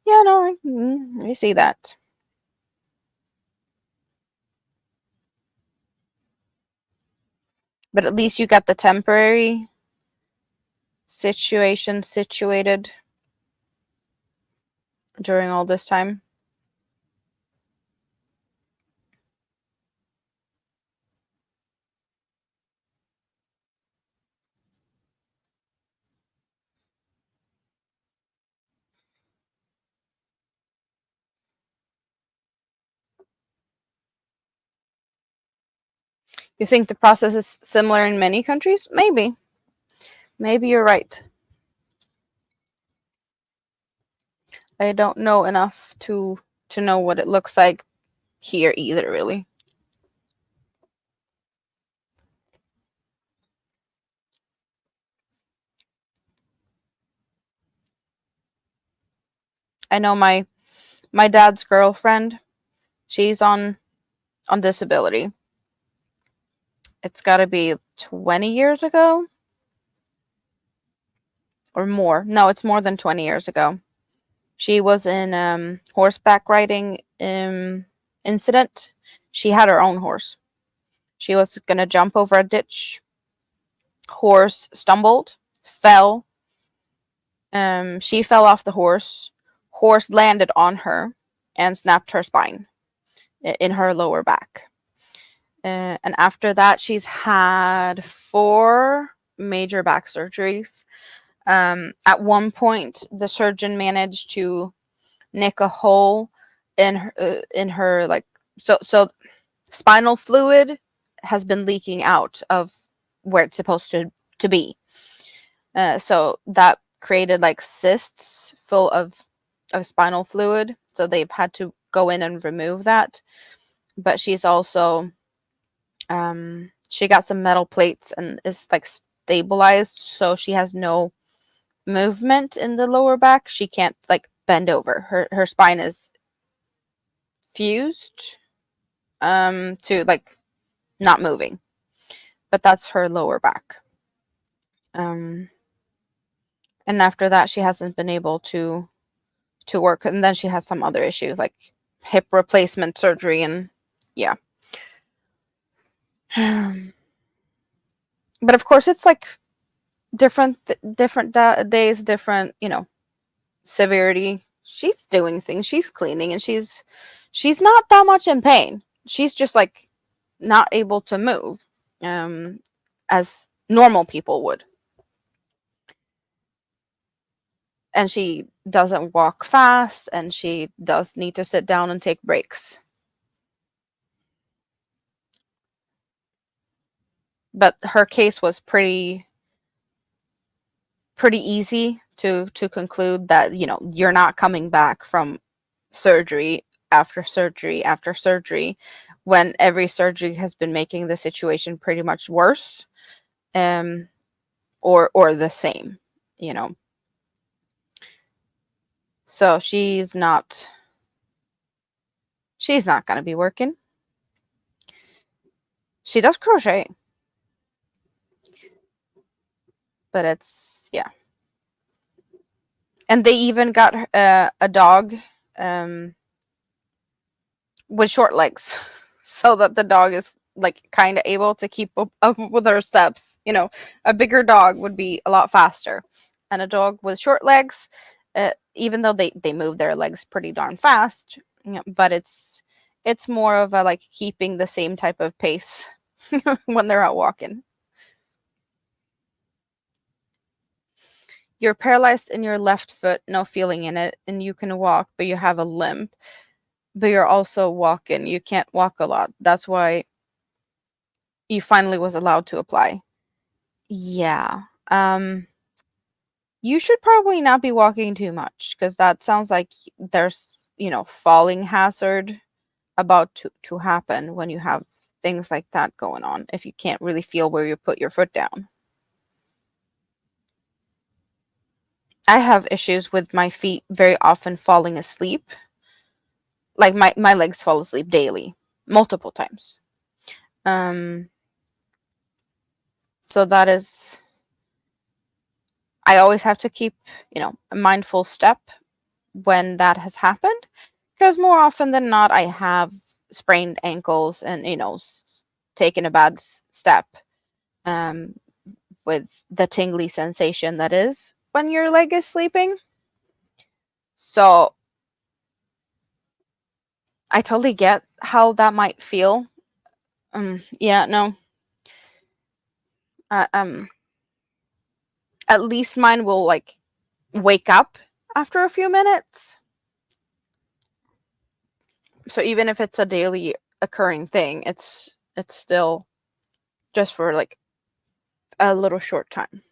Yeah, no, I see that. But at least you got the temporary situation situated during all this time. You think the process is similar in many countries? Maybe. Maybe you're right. I don't know enough to know what it looks like here either, really. I know my dad's girlfriend, she's on disability. It's got to be 20 years ago or more. No, it's more than 20 years ago. She was in horseback riding incident. She had her own horse. She was going to jump over a ditch. Horse stumbled, fell. She fell off the horse. Horse landed on her and snapped her spine in her lower back. And after that, she's had 4 major back surgeries. At one point, the surgeon managed to nick a hole in her like so spinal fluid has been leaking out of where it's supposed to be. So that created like cysts full of spinal fluid. So they've had to go in and remove that. But she's also she got some metal plates and is like stabilized, so she has no movement in the lower back. She can't like bend over. Her spine is fused to like not moving. But that's her lower back. Um and after that she hasn't been able to work, and then she has some other issues like hip replacement surgery and yeah. But of course it's like different days, different, severity. She's doing things, she's cleaning, and she's not that much in pain. She's just like not able to move as normal people would. And she doesn't walk fast, and she does need to sit down and take breaks. But her case was pretty easy to conclude that, you're not coming back from surgery after surgery after surgery, when every surgery has been making the situation pretty much worse, um or the same, you know. So she's not going to be working. She does crochet, but it's, yeah. And they even got a dog um with short legs so that the dog is like kind of able to keep up with her steps. A bigger dog would be a lot faster, and a dog with short legs, even though they move their legs pretty darn fast, but it's more of a like keeping the same type of pace when they're out walking. You're paralyzed in your left foot, no feeling in it, and you can walk, but you have a limp. But you're also walking. You can't walk a lot. That's why you finally was allowed to apply. Yeah. You should probably not be walking too much, because that sounds like there's, falling hazard about to happen when you have things like that going on, if you can't really feel where you put your foot down. I have issues with my feet very often falling asleep. Like my legs fall asleep daily, multiple times. Um, so that is, I always have to keep, a mindful step when that has happened, because more often than not, I have sprained ankles and, taken a bad step um, with the tingly sensation that is when your leg is sleeping. So I totally get how that might feel. Yeah, no. Uh, um, at least mine will like wake up after a few minutes. So even if it's a daily occurring thing, it's still just for like a little short time.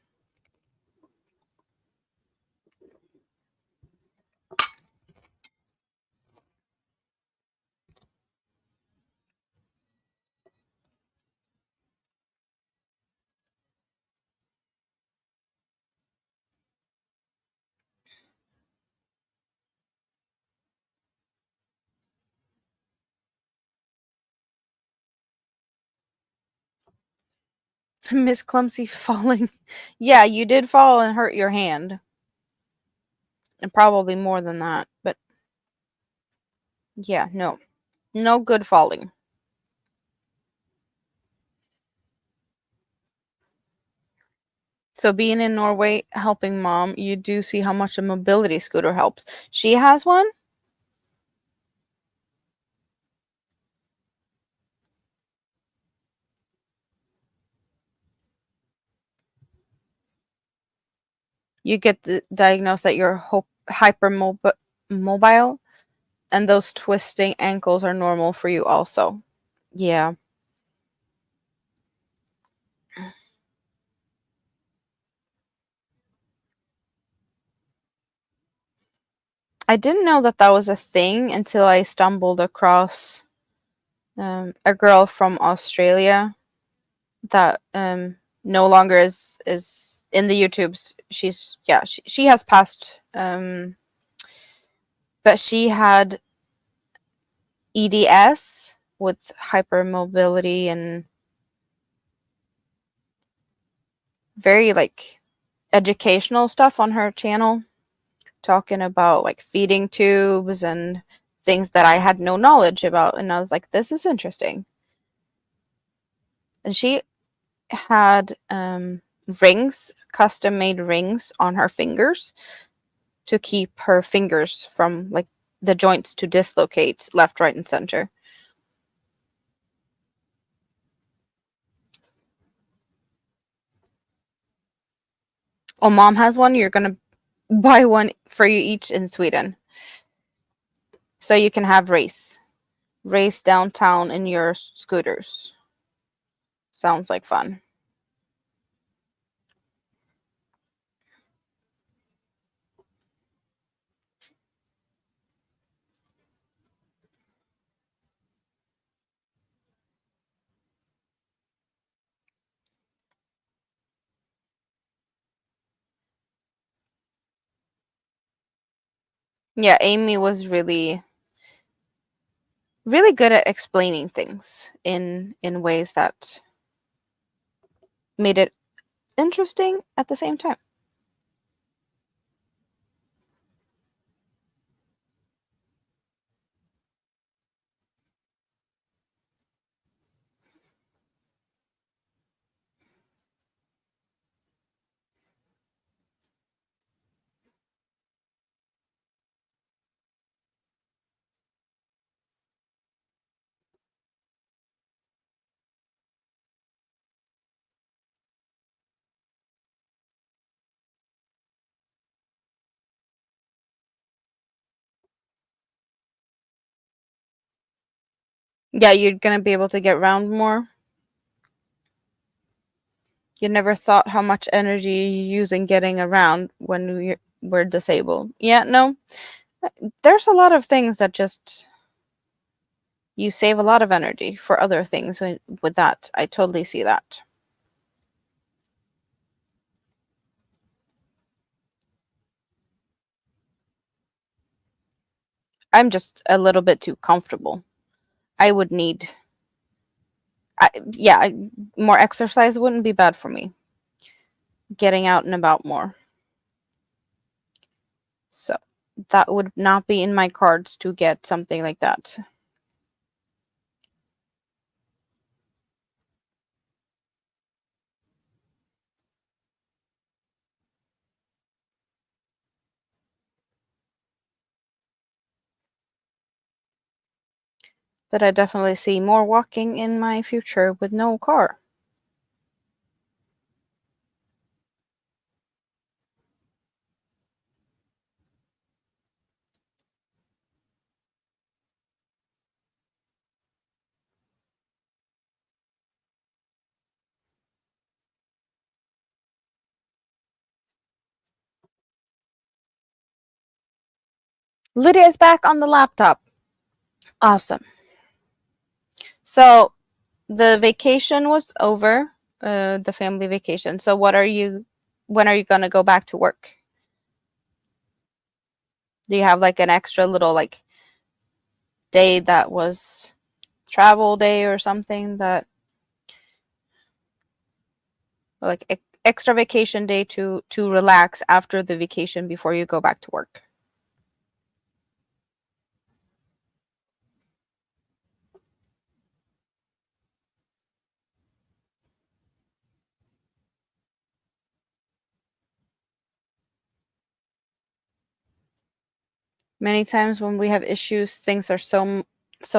Miss Clumsy falling. Yeah, you did fall and hurt your hand. And probably more than that. But yeah, no. No good falling. So being in Norway, helping mom, you do see how much a mobility scooter helps. She has one. You get diagnosed that you're hypermobile, and those twisting ankles are normal for you also. Yeah. I didn't know that that was a thing until I stumbled across a girl from Australia that no longer is in the YouTubes. She's yeah, she has passed, but she had EDS with hypermobility and very like educational stuff on her channel, talking about like feeding tubes and things that I had no knowledge about, and I was like, this is interesting. And she had rings, custom made rings on her fingers to keep her fingers from like the joints to dislocate left, right, and center. Oh, mom has one. You're gonna buy one for you each in Sweden, so you can have race downtown in your scooters. Sounds like fun. Yeah, Amy was really good at explaining things in ways that made it interesting at the same time. Yeah, you're gonna be able to get around more. You never thought how much energy you use in getting around when we're disabled. Yeah, no, there's a lot of things that just you save a lot of energy for other things with that. I totally see that. I'm just a little bit too comfortable. I would need, yeah, more exercise wouldn't be bad for me. Getting out and about more. So that would not be in my cards to get something like that. But I definitely see more walking in my future with no car. Lydia's back on the laptop. Awesome. So the vacation was over, the family vacation. So when are you going to go back to work? Do you have like an extra little like day that was travel day or something, that like extra vacation day to relax after the vacation before you go back to work? Many times when we have issues, things are so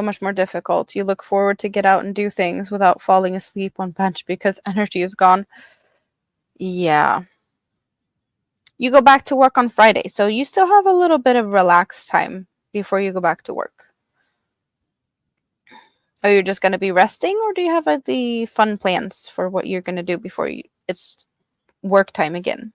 much more difficult. You look forward to get out and do things without falling asleep on bench because energy is gone. Yeah. You go back to work on Friday, so you still have a little bit of relaxed time before you go back to work. Are you just going to be resting, or do you have the fun plans for what you're going to do before it's work time again?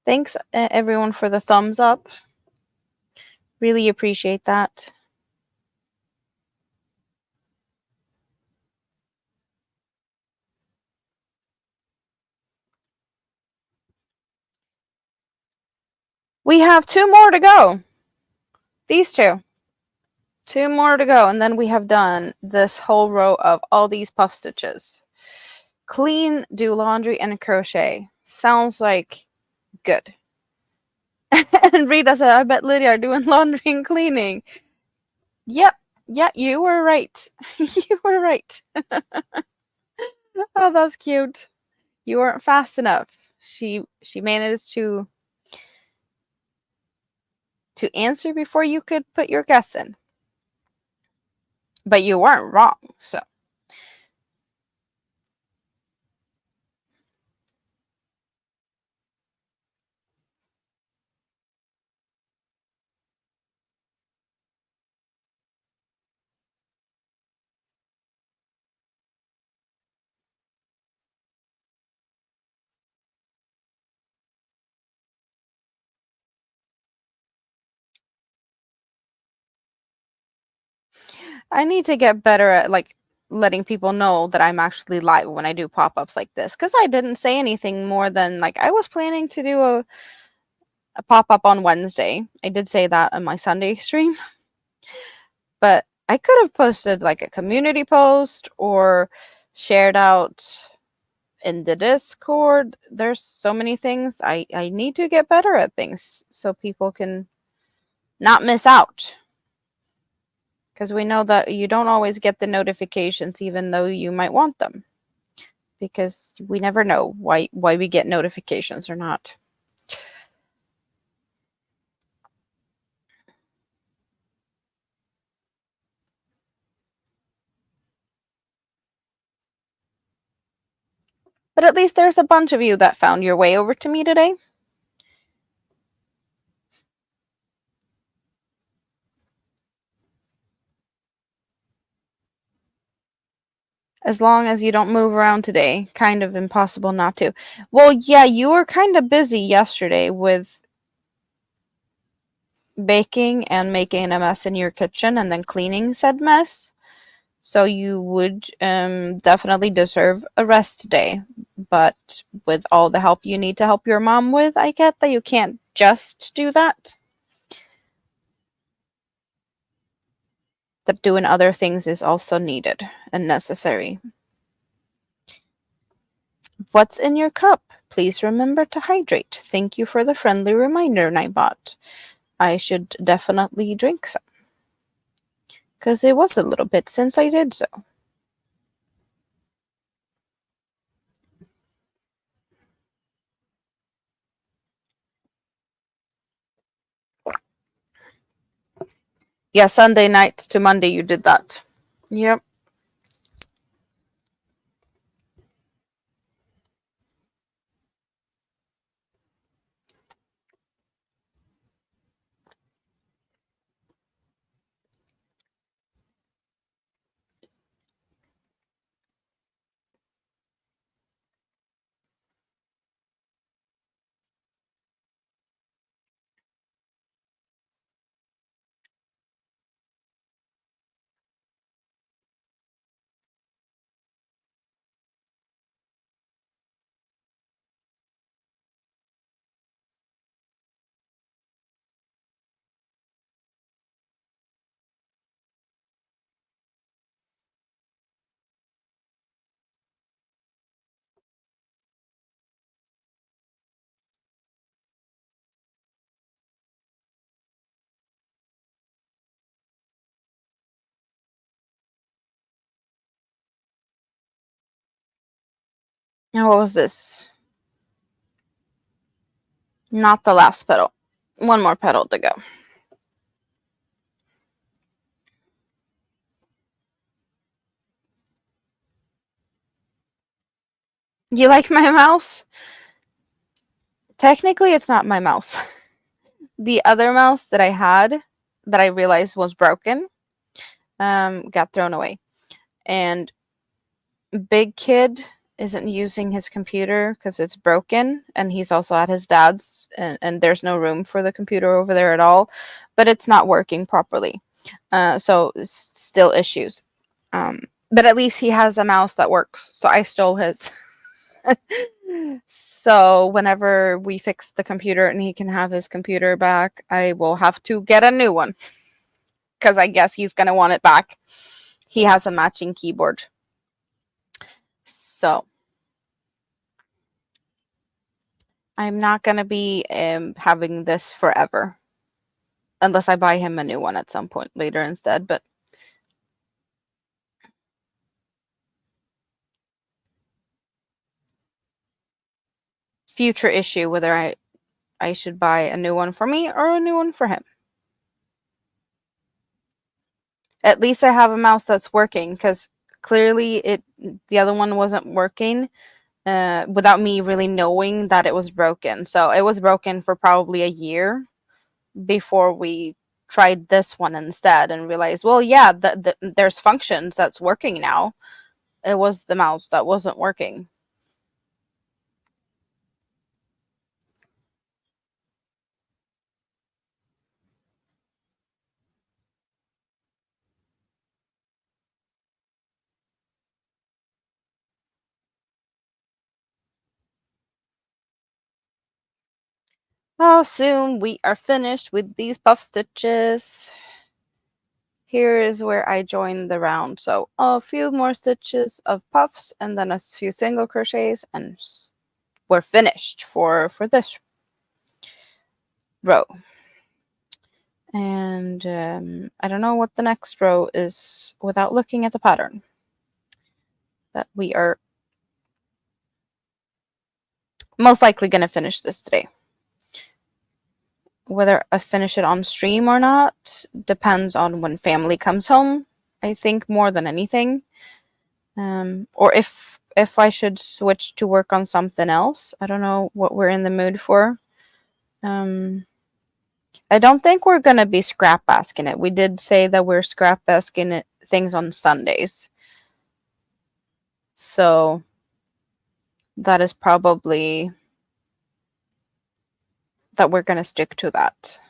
Thanks, everyone, for the thumbs up. Really appreciate that. We have 2 more to go. These two. 2 more to go, and then we have done this whole row of all these puff stitches. Clean, do laundry, and crochet. Sounds like good. And Rita said, I bet Lydia are doing laundry and cleaning. Yep. Yeah, you were right. You were right. Oh, that's cute. You weren't fast enough. She managed to answer before you could put your guess in. But you weren't wrong, so. I need to get better at like letting people know that I'm actually live when I do pop-ups like this, because I didn't say anything more than like I was planning to do a pop-up on Wednesday. I did say that on my Sunday stream, but I could have posted like a community post or shared out in the Discord. There's so many things. I need to get better at things so people can not miss out. Because we know that you don't always get the notifications even though you might want them. Because we never know why we get notifications or not. But at least there's a bunch of you that found your way over to me today. As long as you don't move around today. Kind of impossible not to. Well, yeah, you were kind of busy yesterday with baking and making a mess in your kitchen and then cleaning said mess. So you would definitely deserve a rest day. But with all the help you need to help your mom with, I get that you can't just do that. That doing other things is also needed and necessary. What's in your cup? Please remember to hydrate. Thank you for the friendly reminder, Nightbot. I should definitely drink some. because it was a little bit since I did so. Yeah, Sunday night to Monday you did that. Yep. Now what was this? Not the last petal. One more petal to go. You like my mouse? Technically, it's not my mouse. The other mouse that I had that I realized was broken got thrown away. And Big Kid isn't using his computer because it's broken, and he's also at his dad's, and there's no room for the computer over there at all, but it's not working properly. So it's still issues. But at least he has a mouse that works, so I stole his. So whenever we fix the computer and he can have his computer back, I will have to get a new one because I guess he's going to want it back. He has a matching keyboard. So I'm not going to be having this forever unless I buy him a new one at some point later instead. But future issue whether I should buy a new one for me or a new one for him. At least I have a mouse that's working because clearly the other one wasn't working without me really knowing that it was broken. So it was broken for probably a year before we tried this one instead and realized, well, yeah, there's functions that's working now. It was the mouse that wasn't working. Oh, soon we are finished with these puff stitches. Here is where I join the round. So a few more stitches of puffs and then a few single crochets, and we're finished for this row. And I don't know what the next row is without looking at the pattern. But we are most likely going to finish this today. Whether I finish it on stream or not depends on when family comes home, I think, more than anything. Or if I should switch to work on something else. I don't know what we're in the mood for. I don't think we're going to be scrap basking it. We did say that we're scrap basking it things on Sundays. So that is probably that we're going to stick to that.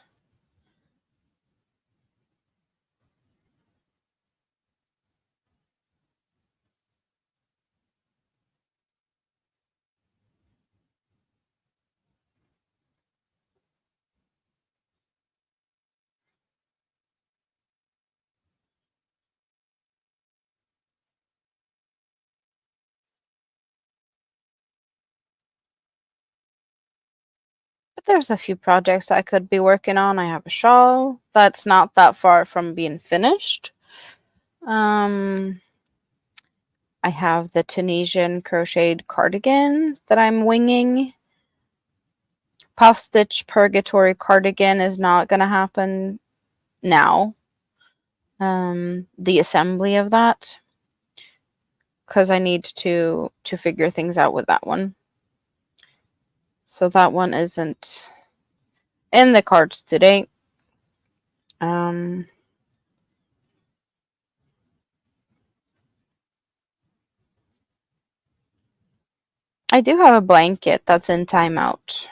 But there's a few projects I could be working on. I have a shawl that's not that far from being finished. I have the Tunisian crocheted cardigan that I'm winging. Puff stitch purgatory cardigan is not going to happen now. The assembly of that, because I need to figure things out with that one. So that one isn't in the cards today. I do have a blanket that's in timeout,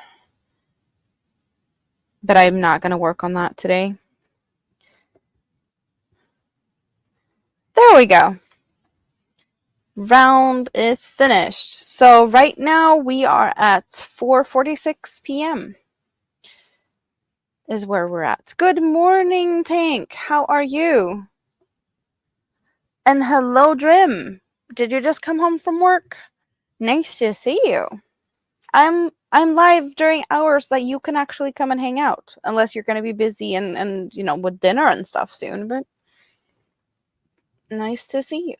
but I'm not going to work on that today. There we go. Round is finished. So right now we are at 4:46 p.m. is where we're at. Good morning, Tank. How are you? And hello, Drim. Did you just come home from work? Nice to see you. I'm live during hours that you can actually come and hang out, unless you're going to be busy and with dinner and stuff soon, but nice to see you.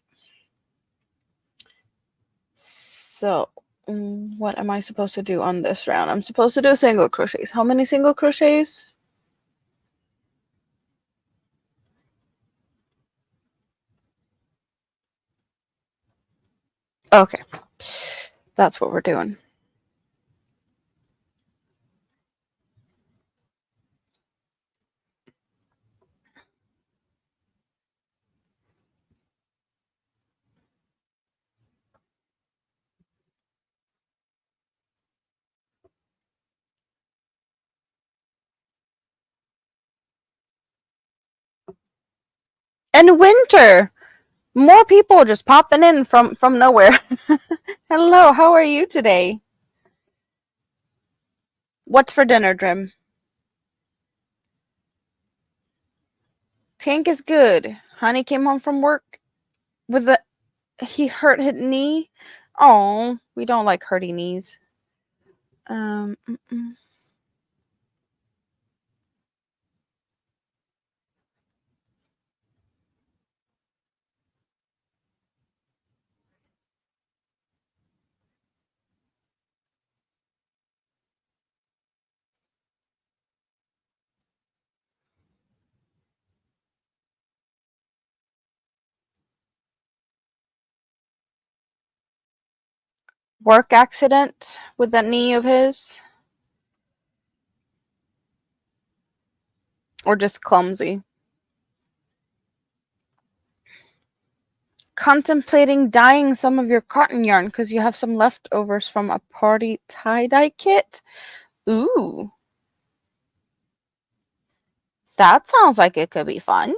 So, what am I supposed to do on this round? I'm supposed to do single crochets. How many single crochets? Okay. That's what we're doing. And winter! More people just popping in from nowhere. Hello, how are you today? What's for dinner, Drim? Tank is good. Honey came home from work with he hurt his knee. Oh, we don't like hurting knees. Work accident with that knee of his? Or just clumsy? Contemplating dyeing some of your cotton yarn because you have some leftovers from a party tie-dye kit? Ooh. That sounds like it could be fun.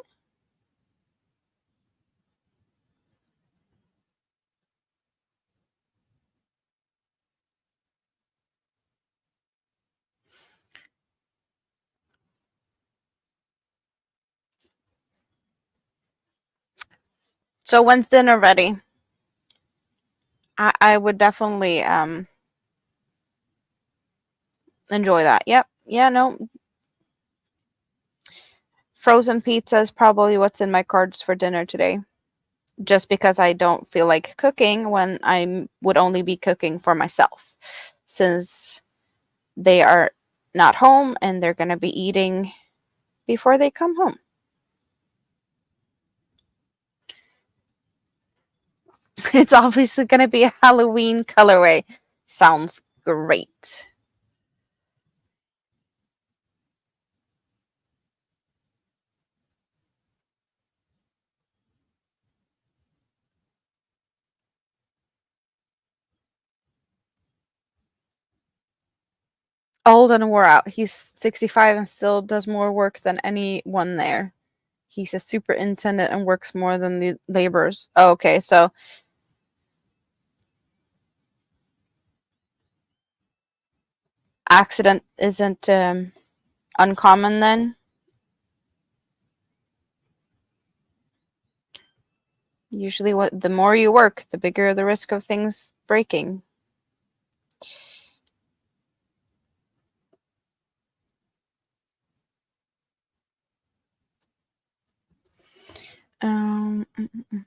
So when's dinner ready? I would definitely enjoy that. Yep. Yeah, no. Frozen pizza is probably what's in my cards for dinner today. Just because I don't feel like cooking when I would only be cooking for myself. Since they are not home and they're going to be eating before they come home. It's obviously going to be a Halloween colorway. Sounds great. Old and wore out. He's 65 and still does more work than anyone there. He's a superintendent and works more than the laborers. Oh, okay, so accident isn't uncommon then? Usually the more you work, the bigger the risk of things breaking. Mm, mm, mm.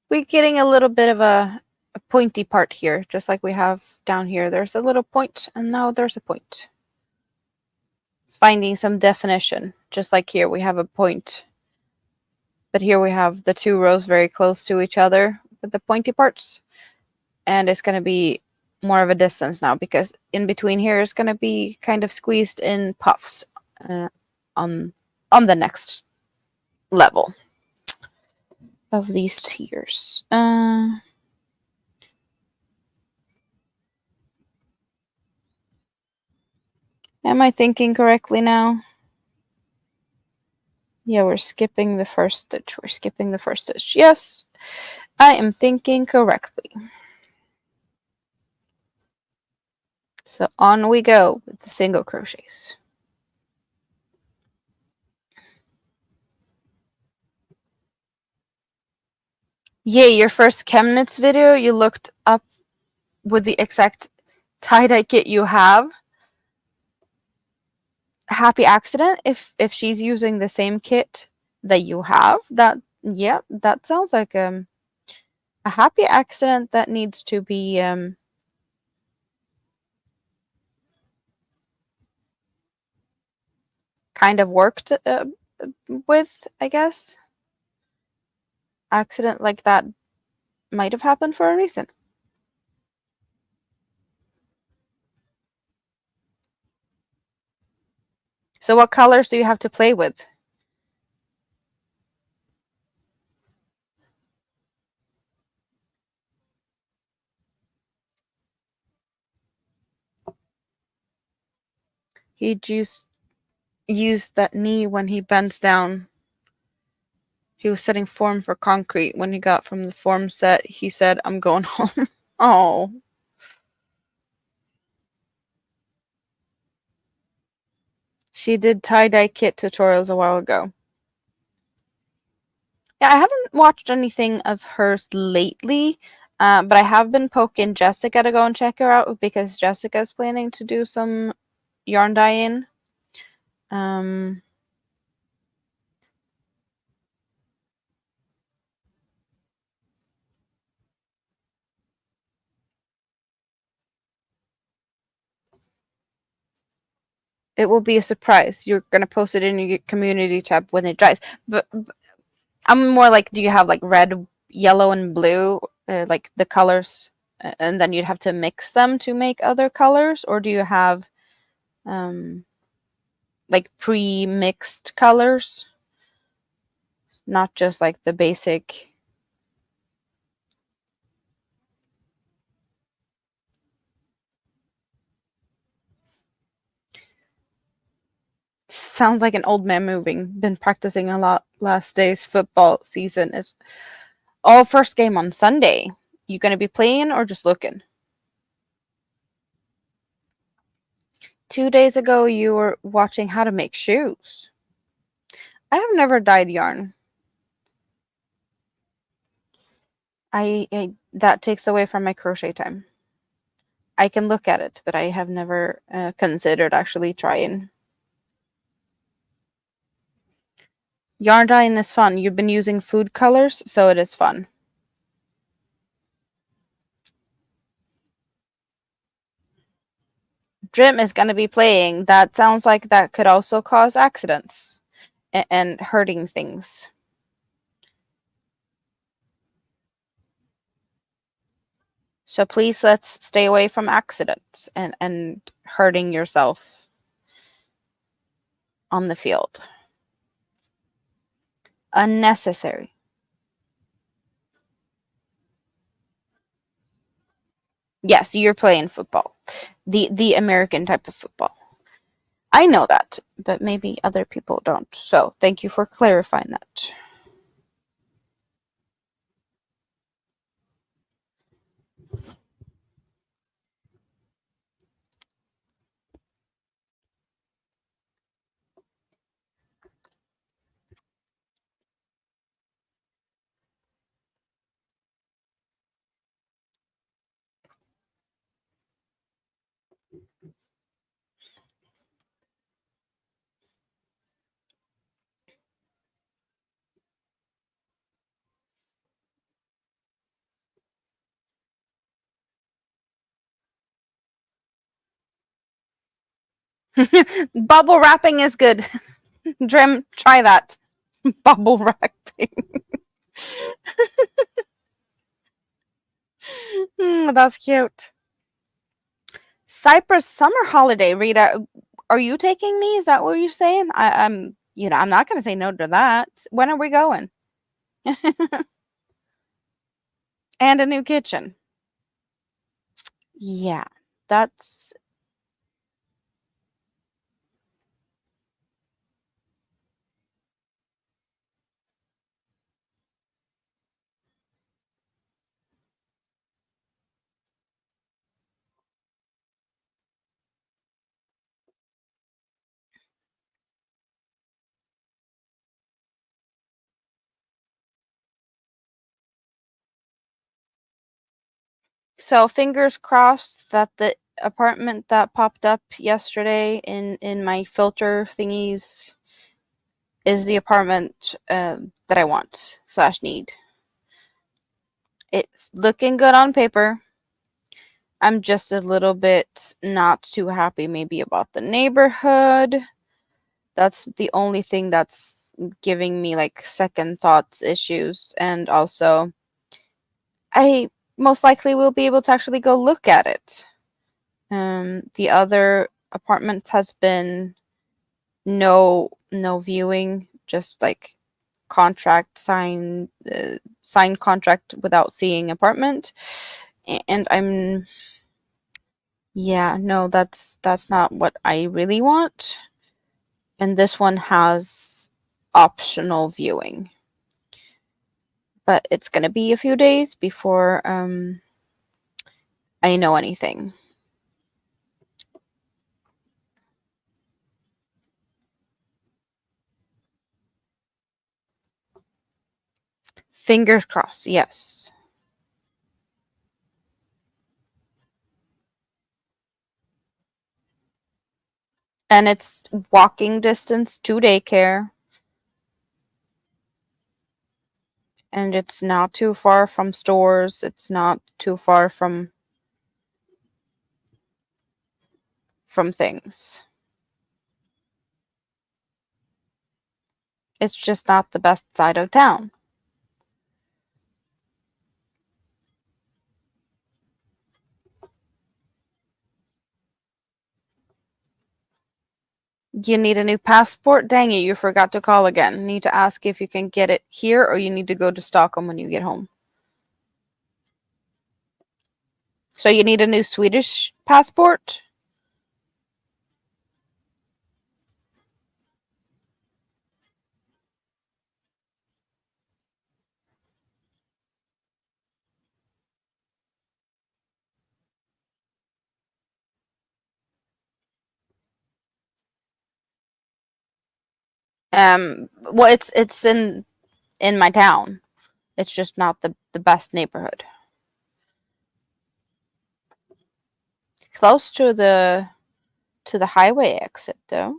We're getting a little bit of a pointy part here, just like we have down here. There's a little point, and now there's a point. Finding some definition, just like here we have a point. But here we have the two rows very close to each other with the pointy parts. And it's going to be more of a distance now, because in between here is going to be kind of squeezed in puffs on the next level of these tiers. Am I thinking correctly now? Yeah, we're skipping the first stitch. We're skipping the first stitch. Yes, I am thinking correctly. So on we go with the single crochets. Yay, your first Chemnitz video, you looked up with the exact tie-dye kit you have. Happy accident if she's using the same kit that you have. Yeah, that sounds like a happy accident that needs to be kind of worked with, I guess. Accident like that might have happened for a reason. So what colors do you have to play with? He just used that knee when he bends down. He was setting form for concrete. When he got from the form set, he said, I'm going home. Oh. She did tie-dye kit tutorials a while ago. Yeah, I haven't watched anything of hers lately, but I have been poking Jessica to go and check her out, because Jessica's planning to do some yarn dyeing. It will be a surprise. You're going to post it in your community tab when it dries. But I'm more like, do you have like red, yellow, and blue, like the colors, and then you'd have to mix them to make other colors? Or do you have like pre-mixed colors? Not just like the basic. Sounds like an old man moving. Been practicing a lot last days. Football season is all first game on Sunday. You gonna be playing or just looking? 2 days ago, you were watching how to make shoes. I have never dyed yarn. I that takes away from my crochet time. I can look at it, but I have never considered actually trying. Yarn dyeing is fun. You've been using food colors, so it is fun. Drim is going to be playing. That sounds like that could also cause accidents and hurting things. So please, let's stay away from accidents and hurting yourself on the field. Unnecessary. Yes, you're playing football. The American type of football. I know that, but maybe other people don't. So thank you for clarifying that. Bubble wrapping is good. Drim, try that. Bubble wrapping. That's cute. Cyprus summer holiday, Rita. Are you taking me? Is that what you're saying? I'm not going to say no to that. When are we going? And a new kitchen. Yeah, that's so fingers crossed that the apartment that popped up yesterday in my filter thingies is the apartment that I want / need. It's looking good on paper. I'm just a little bit not too happy maybe about the neighborhood. That's the only thing that's giving me like second thoughts issues. And also, I most likely will be able to actually go look at it. The other apartments has been no viewing, just like contract sign contract without seeing apartment. And I'm yeah, no, that's not what I really want. And this one has optional viewing. But it's gonna be a few days before I know anything. Fingers crossed, yes. And it's walking distance to daycare, and it's not too far from stores. It's not too far from things. It's just not the best side of town. You need a new passport? Dang it, you forgot to call again. Need to ask if you can get it here or you need to go to Stockholm when you get home. So you need a new Swedish passport? Well, it's in my town. It's just not the best neighborhood. Close to the highway exit though.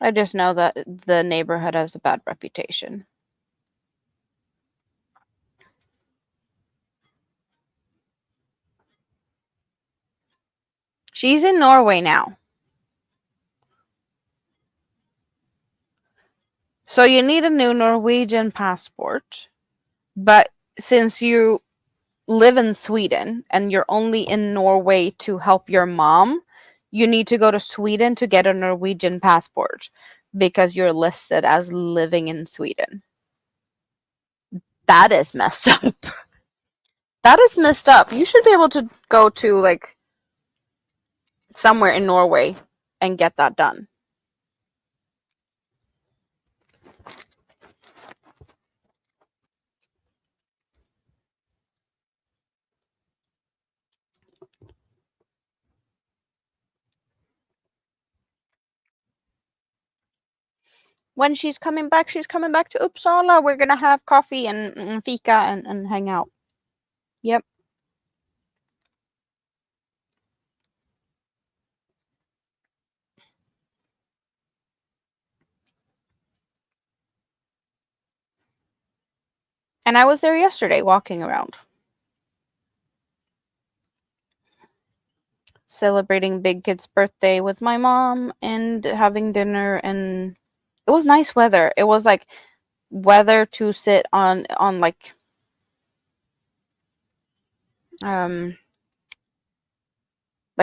I just know that the neighborhood has a bad reputation. She's in Norway now. So you need a new Norwegian passport. But since you live in Sweden and you're only in Norway to help your mom, you need to go to Sweden to get a Norwegian passport because you're listed as living in Sweden. That is messed up. That is messed up. You should be able to go to like somewhere in Norway and get that done. When she's coming back to Uppsala. We're gonna have coffee and fika and hang out. Yep. And I was there yesterday walking around, celebrating Big Kid's birthday with my mom and having dinner, and it was nice weather. It was like weather to sit on um like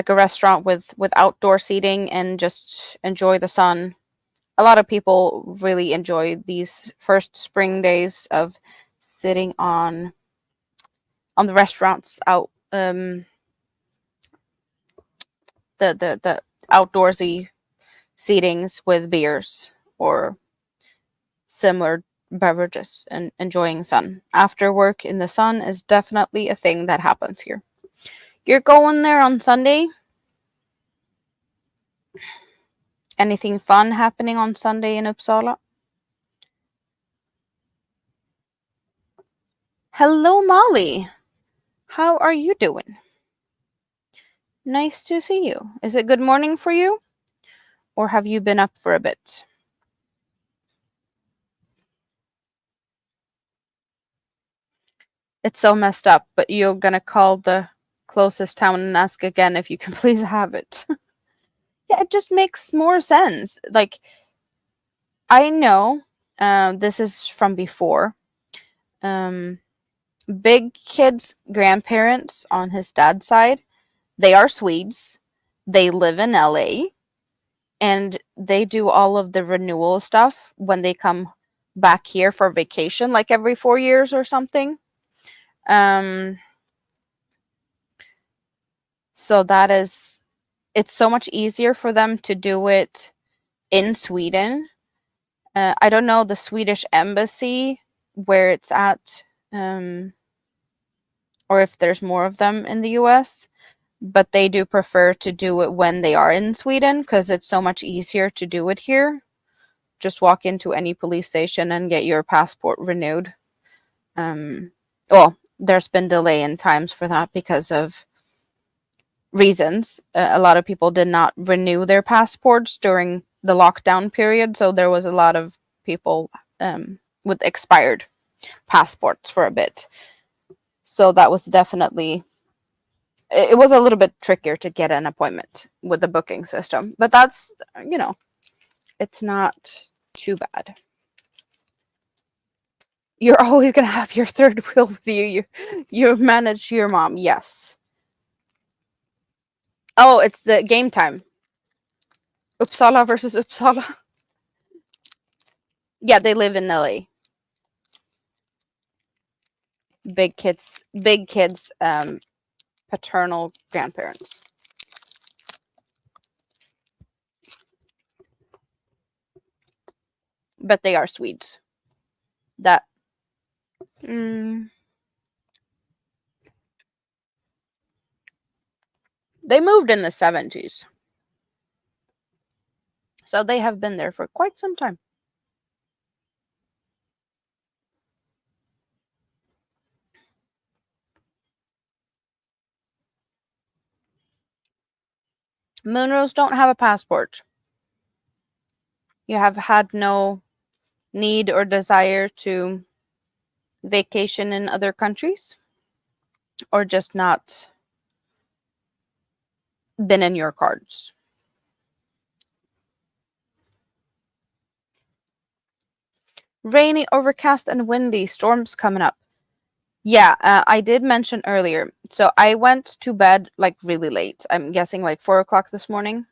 a restaurant with outdoor seating and just enjoy the sun. A lot of people really enjoy these first spring days of sitting on the restaurants out, the outdoorsy seatings with beers or similar beverages and enjoying sun. After work in the sun is definitely a thing that happens here. You're going there on Sunday? Anything fun happening on Sunday in Uppsala? Hello, Molly. How are you doing? Nice to see you. Is it good morning for you? Or have you been up for a bit? It's so messed up, but you're gonna call the closest town and ask again if you can please have it. Yeah, it just makes more sense. Like, I know, this is from before. Um, Big Kid's grandparents on his dad's side, they are Swedes. They live in LA, and they do all of the renewal stuff when they come back here for vacation, like every 4 years or something. Um, so it's so much easier for them to do it in Sweden. I don't know the Swedish embassy where it's at, or if there's more of them in the US, but they do prefer to do it when they are in Sweden because it's so much easier to do it here. Just walk into any police station and get your passport renewed. Well, there's been delay in times for that because of reasons. A lot of people did not renew their passports during the lockdown period, so there was a lot of people with expired passports for a bit. So that was definitely, it was a little bit trickier to get an appointment with the booking system, but that's, it's not too bad. You're always gonna have your third wheel with you. You manage your mom, yes. Oh, it's the game time. Uppsala versus Uppsala. Yeah, they live in LA. Big kids, paternal grandparents. But they are Swedes. That mm, they moved in the 70s. So they have been there for quite some time. Moonrose don't have a passport. You have had no need or desire to vacation in other countries, or just not been in your cards. Rainy, overcast, and windy. Storms coming up. Yeah, I did mention earlier. So I went to bed like really late. I'm guessing like 4 o'clock this morning.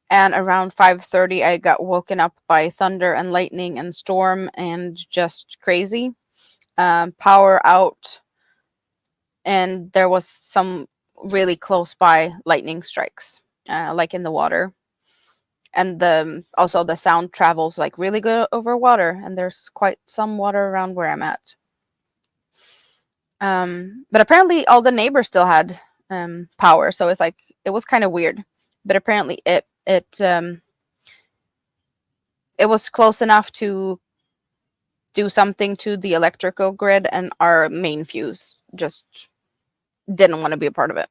And around 5:30, I got woken up by thunder and lightning and storm and just crazy. Power out, and there was some really close by lightning strikes, like in the water. And also the sound travels like really good over water, and there's quite some water around where I'm at. But apparently all the neighbors still had power, so it's like it was kind of weird. But apparently it was close enough to do something to the electrical grid, and our main fuse just didn't want to be a part of it.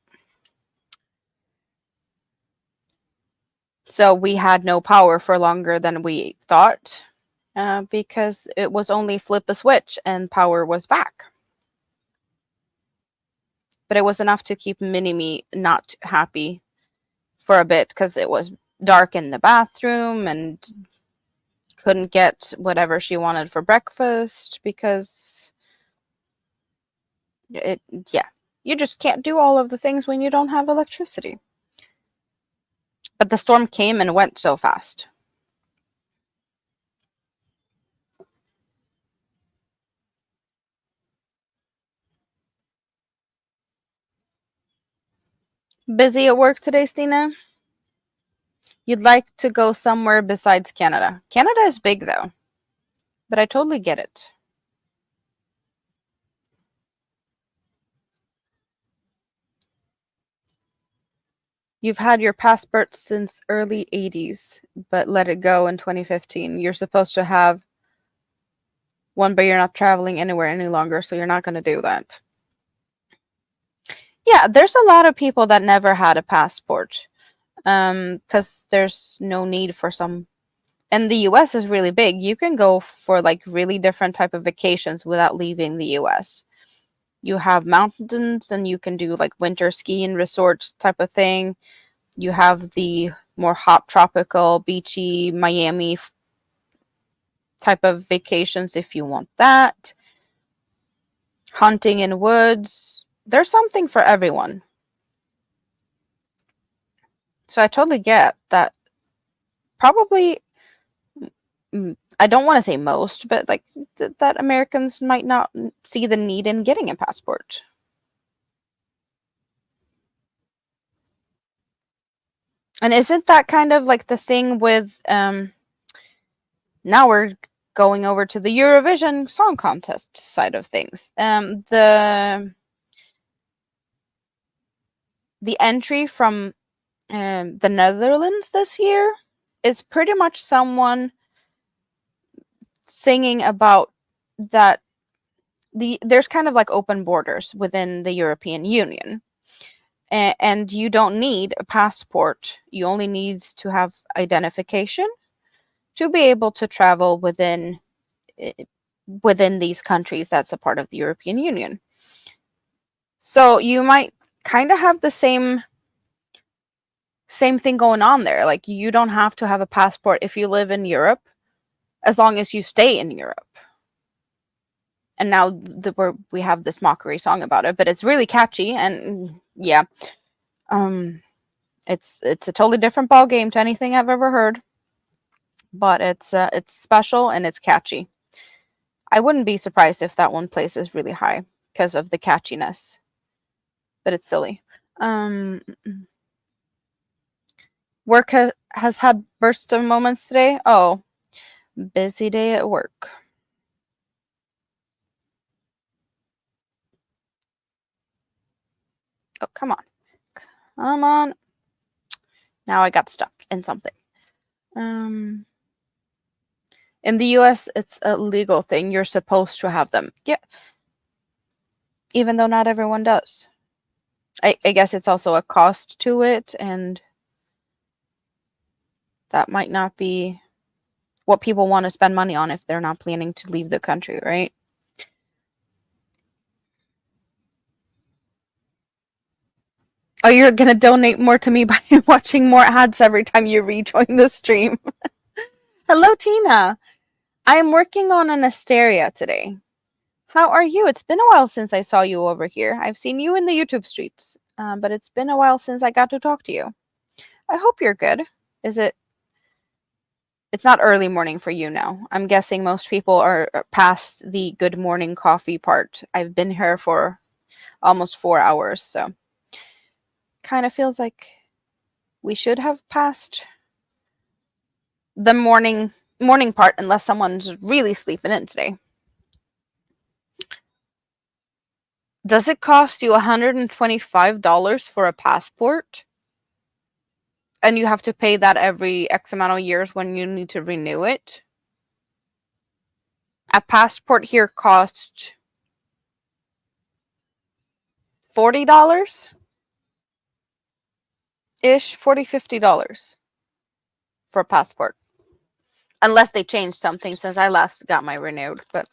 So we had no power for longer than we thought, because it was only flip a switch and power was back. But it was enough to keep Mini-Me not happy for a bit, because it was dark in the bathroom and couldn't get whatever she wanted for breakfast because yeah, you just can't do all of the things when you don't have electricity. But the storm came and went so fast. Busy at work today, Stina? You'd like to go somewhere besides Canada. Canada is big though, but I totally get it. You've had your passport since early 80s, but let it go in 2015. You're supposed to have one, but you're not traveling anywhere any longer, so you're not going to do that. Yeah, there's a lot of people that never had a passport, because there's no need for some. And the US is really big. You can go for like really different type of vacations without leaving the US. You have mountains, and you can do like winter skiing resorts type of thing. You have the more hot tropical beachy Miami type of vacations if you want that. Hunting in woods. There's something for everyone. So I totally get that. Probably, I don't want to say most, but like that Americans might not see the need in getting a passport. And isn't that kind of like the thing with now we're going over to the Eurovision Song Contest side of things. The entry from the Netherlands this year is pretty much someone singing about that there's kind of like open borders within the European Union, and you don't need a passport. You only need to have identification to be able to travel within these countries that's a part of the European Union. So you might kind of have the same thing going on there. Like, you don't have to have a passport if you live in Europe, as long as you stay in Europe. And now we have this mockery song about it, but it's really catchy, and yeah, it's a totally different ball game to anything I've ever heard, but it's special and it's catchy. I wouldn't be surprised if that one place is really high because of the catchiness, but it's silly. Work has had bursts of moments today. Oh, busy day at work. Oh, come on. Come on. Now I got stuck in something. In the US, it's a legal thing. You're supposed to have them. Yeah. Even though not everyone does. I guess it's also a cost to it, and that might not be what people want to spend money on if they're not planning to leave the country, right? Oh, you're going to donate more to me by watching more ads every time you rejoin the stream. Hello, Tina. I am working on an asteria today. How are you? It's been a while since I saw you over here. I've seen you in the YouTube streets, but it's been a while since I got to talk to you. I hope you're good. Is it? It's not early morning for you now. I'm guessing most people are past the good morning coffee part. I've been here for almost 4 hours, so kind of feels like we should have passed the morning part unless someone's really sleeping in today. Does it cost you $125 for a passport? And you have to pay that every X amount of years when you need to renew it? A passport here costs $40 ish, $50 for a passport. Unless they changed something since I last got my renewed, but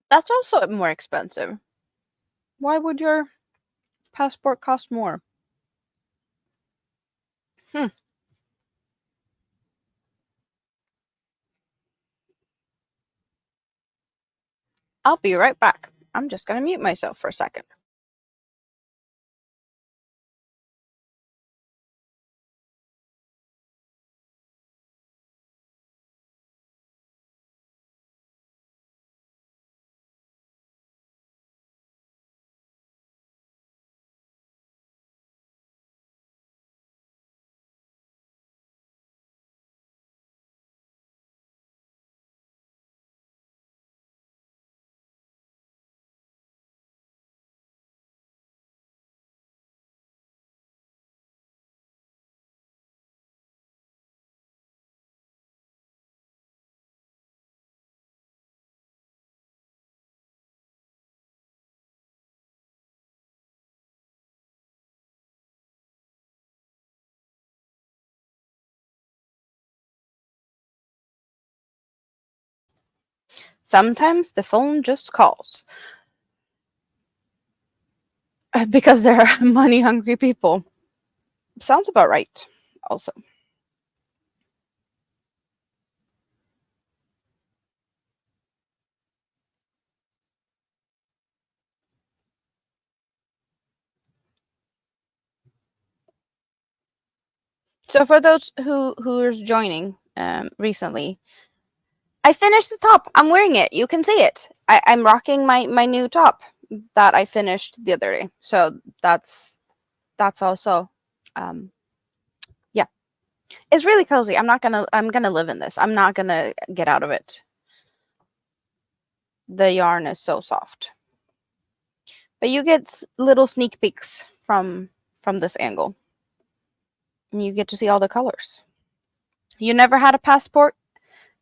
that's also more expensive. Why would your passport cost more? Hmm. I'll be right back. I'm just going to mute myself for a second. Sometimes the phone just calls. Because they're money hungry people. Sounds about right, also. So for those who's joining recently, I finished the top. I'm wearing it. You can see it. I'm rocking my new top that I finished the other day. So that's also yeah. It's really cozy. I'm gonna live in this. I'm not gonna get out of it. The yarn is so soft. But you get little sneak peeks from this angle. And you get to see all the colors. You never had a passport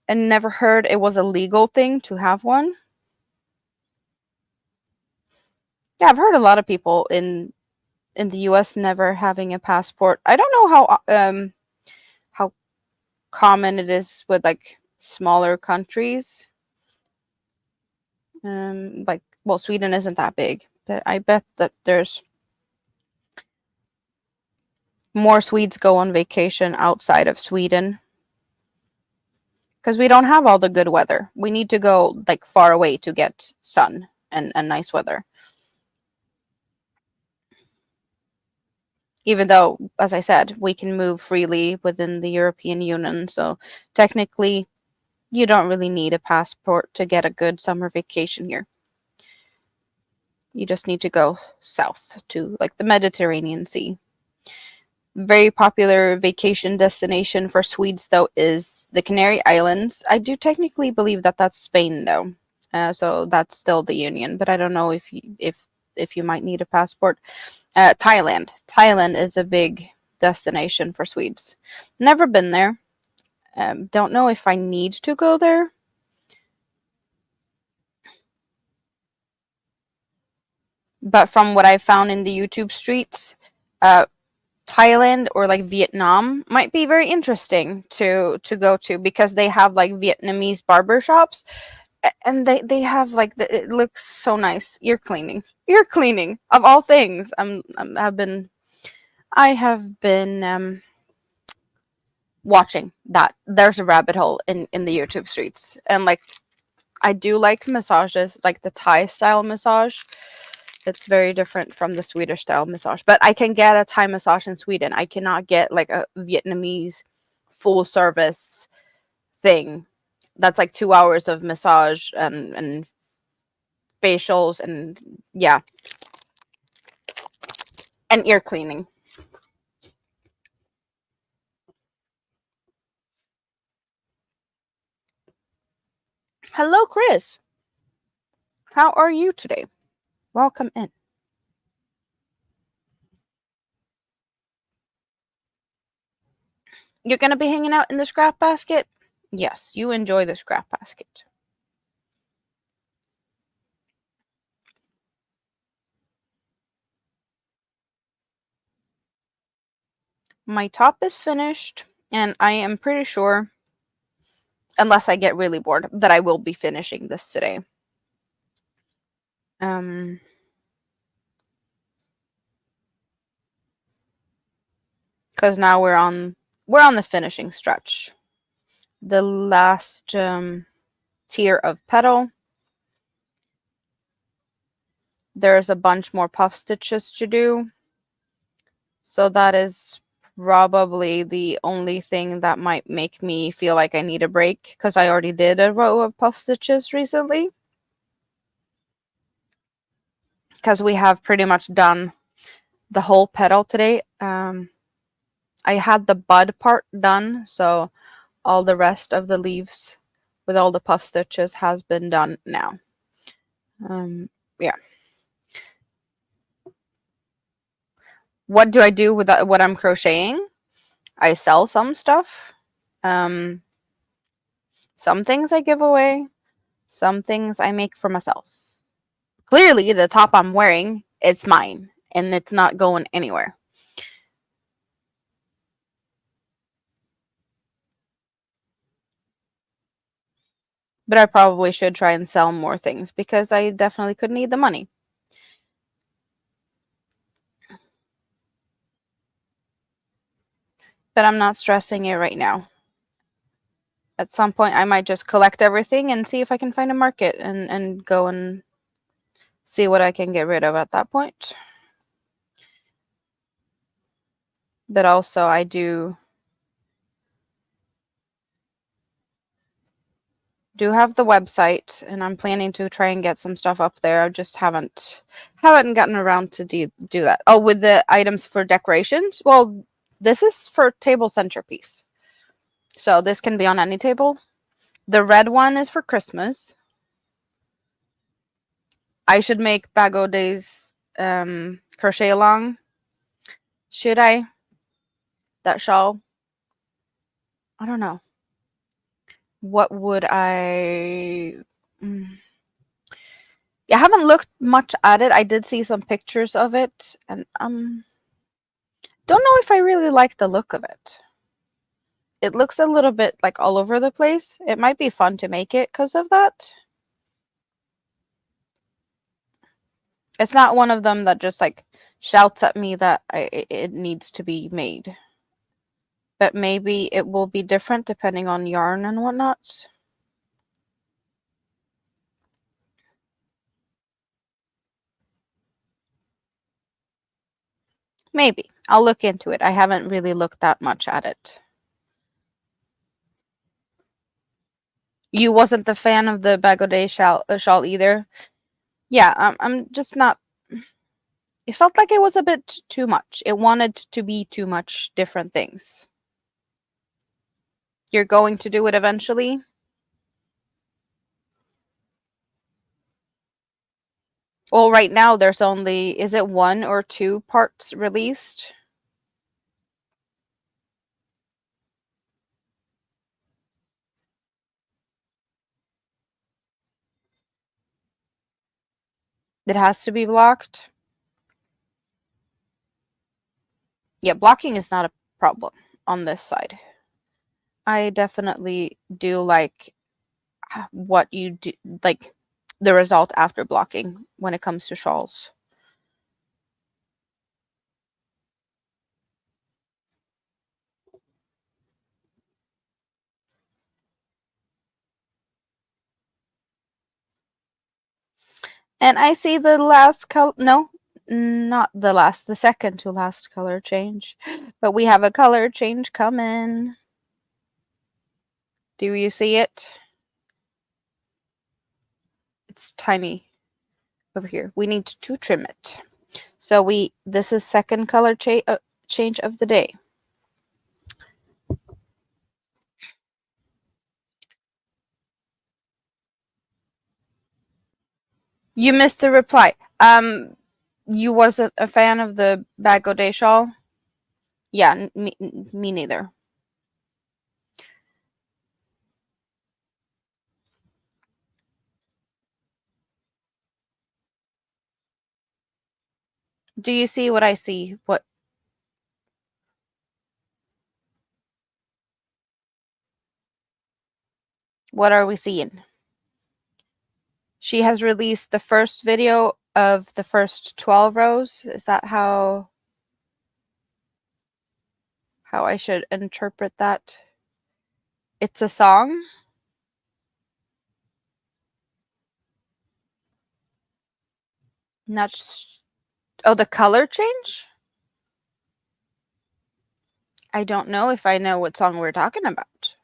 and never heard it was a legal thing to have one? Yeah, I've heard a lot of people in the US never having a passport. I don't know how common it is with like smaller countries. Like, well, Sweden isn't that big, but I bet that there's more Swedes go on vacation outside of Sweden because we don't have all the good weather. We need to go like far away to get sun and nice weather. Even though, as I said, we can move freely within the European Union, so technically you don't really need a passport to get a good summer vacation here. You just need to go south to like the Mediterranean Sea. Very popular vacation destination for Swedes, though, is the Canary Islands. I do technically believe that that's Spain, though, so that's still the Union. But I don't know if you might need a passport. Thailand. Thailand is a big destination for Swedes. Never been there. Don't know if I need to go there. But from what I found in the YouTube streets, uh, Thailand or like Vietnam might be very interesting to go to because they have like Vietnamese barber shops And they have like it looks so nice. Ear cleaning of all things. I have been watching that. There's a rabbit hole in the YouTube streets, and like I do like massages, like the Thai style massage. It's very different from the Swedish style massage, but I can get a Thai massage in Sweden. I cannot get like a Vietnamese full service thing that's like 2 hours of massage and facials and yeah, and ear cleaning. Hello, Chris. How are you today? Welcome in. You're going to be hanging out in the scrap basket? Yes, you enjoy the scrap basket. My top is finished, and I am pretty sure, unless I get really bored, that I will be finishing this today. Because now we're on the finishing stretch. The last tier of petal. There's a bunch more puff stitches to do. So that is probably the only thing that might make me feel like I need a break, because I already did a row of puff stitches recently. Because we have pretty much done the whole petal today. I had the bud part done, so all the rest of the leaves with all the puff stitches has been done now. Yeah. What do I do with what I'm crocheting? I sell some stuff. Some things I give away. Some things I make for myself. Clearly, the top I'm wearing, it's mine, and it's not going anywhere. But I probably should try and sell more things, because I definitely could need the money. But I'm not stressing it right now. At some point, I might just collect everything and see if I can find a market and go and see what I can get rid of at that point. But also, I do have the website, and I'm planning to try and get some stuff up there. I just haven't gotten around to do that. Oh, with the items for decorations? Well, this is for table centerpiece. So this can be on any table. The red one is for Christmas. I should make Bagoday's crochet along. Should I? That shawl? I don't know. What would I... I haven't looked much at it. I did see some pictures of it, and don't know if I really like the look of it. It looks a little bit like all over the place. It might be fun to make it because of that. It's not one of them that just like shouts at me that it needs to be made. But maybe it will be different depending on yarn and whatnot. Maybe. I'll look into it. I haven't really looked that much at it. You wasn't the fan of the Bagoday shawl either? Yeah, I'm just not... It felt like it was a bit too much. It wanted to be too much different things. You're going to do it eventually? Well, right now there's only, is it 1 or 2 parts released? It has to be blocked? Yeah, blocking is not a problem on this side. I definitely do like what you do, like the result after blocking when it comes to shawls. And I see the last color, no, not the last, the second to last color change. But we have a color change coming. Do you see it? It's tiny over here. We need to trim it. So this is second color change of the day. You missed the reply. You wasn't a fan of the Bag O' Day shawl? Yeah, me neither. Do you see what I see? What are we seeing? She has released the first video of the first 12 rows. Is that how I should interpret that? It's a song? Not oh, the color change? I don't know if I know what song we're talking about.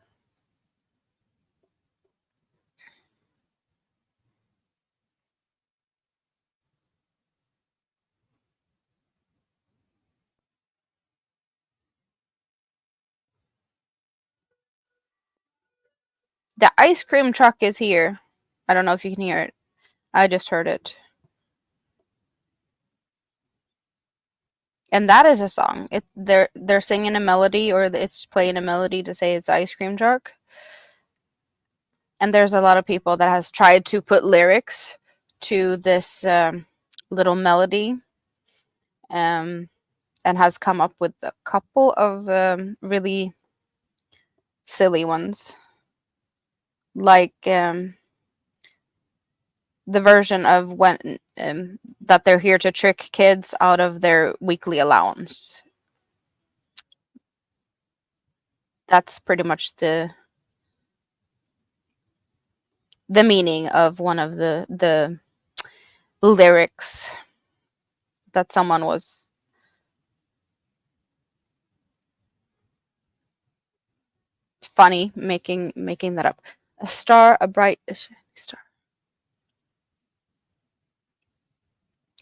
The ice cream truck is here. I don't know if you can hear it. I just heard it. And that is a song. They're singing a melody, or it's playing a melody to say it's ice cream truck. And there's a lot of people that has tried to put lyrics to this little melody, and has come up with a couple of really silly ones, like the version of when that they're here to trick kids out of their weekly allowance. That's pretty much the meaning of one of the lyrics that someone was funny making that up. A star, a bright star.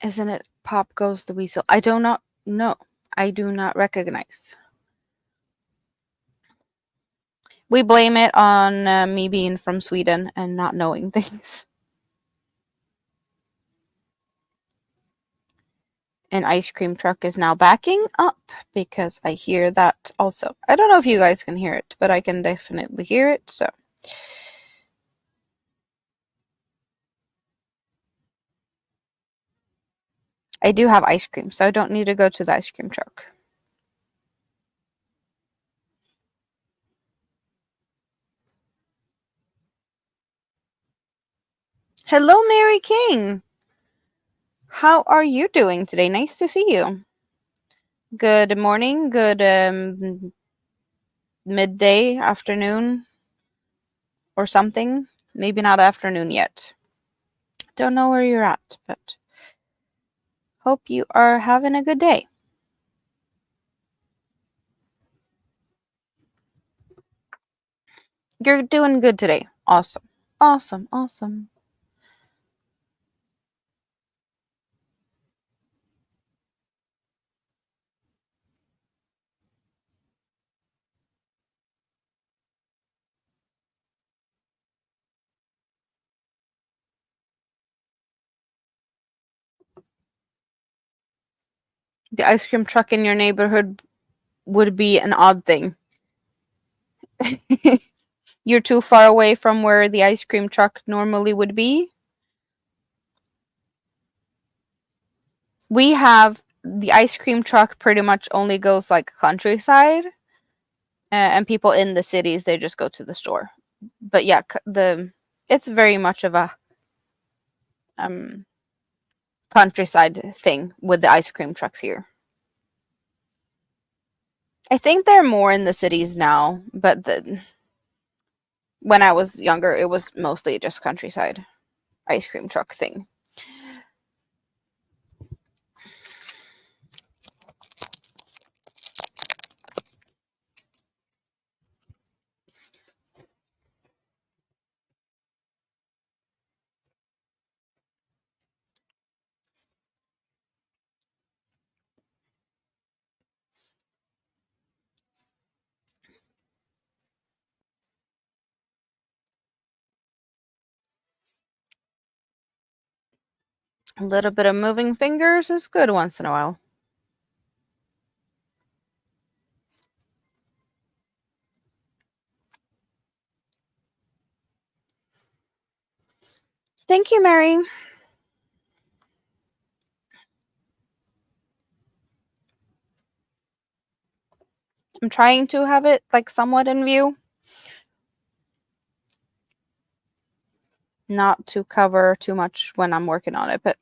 Isn't it Pop Goes the Weasel? I do not know. I do not recognize. We blame it on me being from Sweden and not knowing things. An ice cream truck is now backing up because I hear that also. I don't know if you guys can hear it, but I can definitely hear it. So I do have ice cream, so I don't need to go to the ice cream truck. Hello, Mary King. How are you doing today? Nice to see you. Good morning, good midday, afternoon, or something. Maybe not afternoon yet. Don't know where you're at, but hope you are having a good day. You're doing good today. Awesome. Awesome. Awesome. The ice cream truck in your neighborhood would be an odd thing. You're too far away from where the ice cream truck normally would be. We have the ice cream truck pretty much only goes like countryside, and people in the cities, they just go to the store. But yeah, the It's very much of a um, countryside thing with the ice cream trucks here. I think they're more in the cities now, but when I was younger, it was mostly just countryside ice cream truck thing. A little bit of moving fingers is good once in a while. Thank you, Mary. I'm trying to have it like somewhat in view, not to cover too much when I'm working on it, but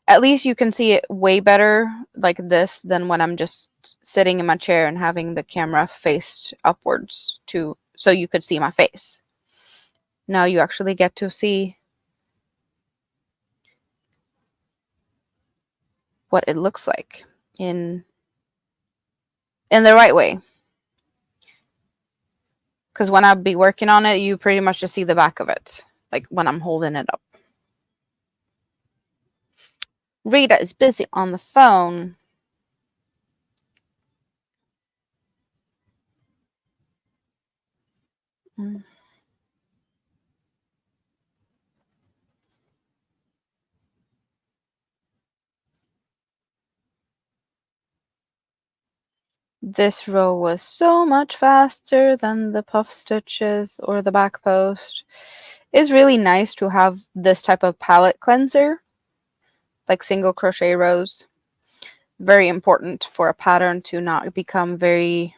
at least you can see it way better like this than when I'm just sitting in my chair and having the camera faced upwards to so you could see my face. Now you actually get to see what it looks like in the right way. Because when I be working on it, you pretty much just see the back of it, like when I'm holding it up. Rita is busy on the phone. This row was so much faster than the puff stitches or the back post. It's really nice to have this type of palette cleanser, like single crochet rows. Very important for a pattern to not become very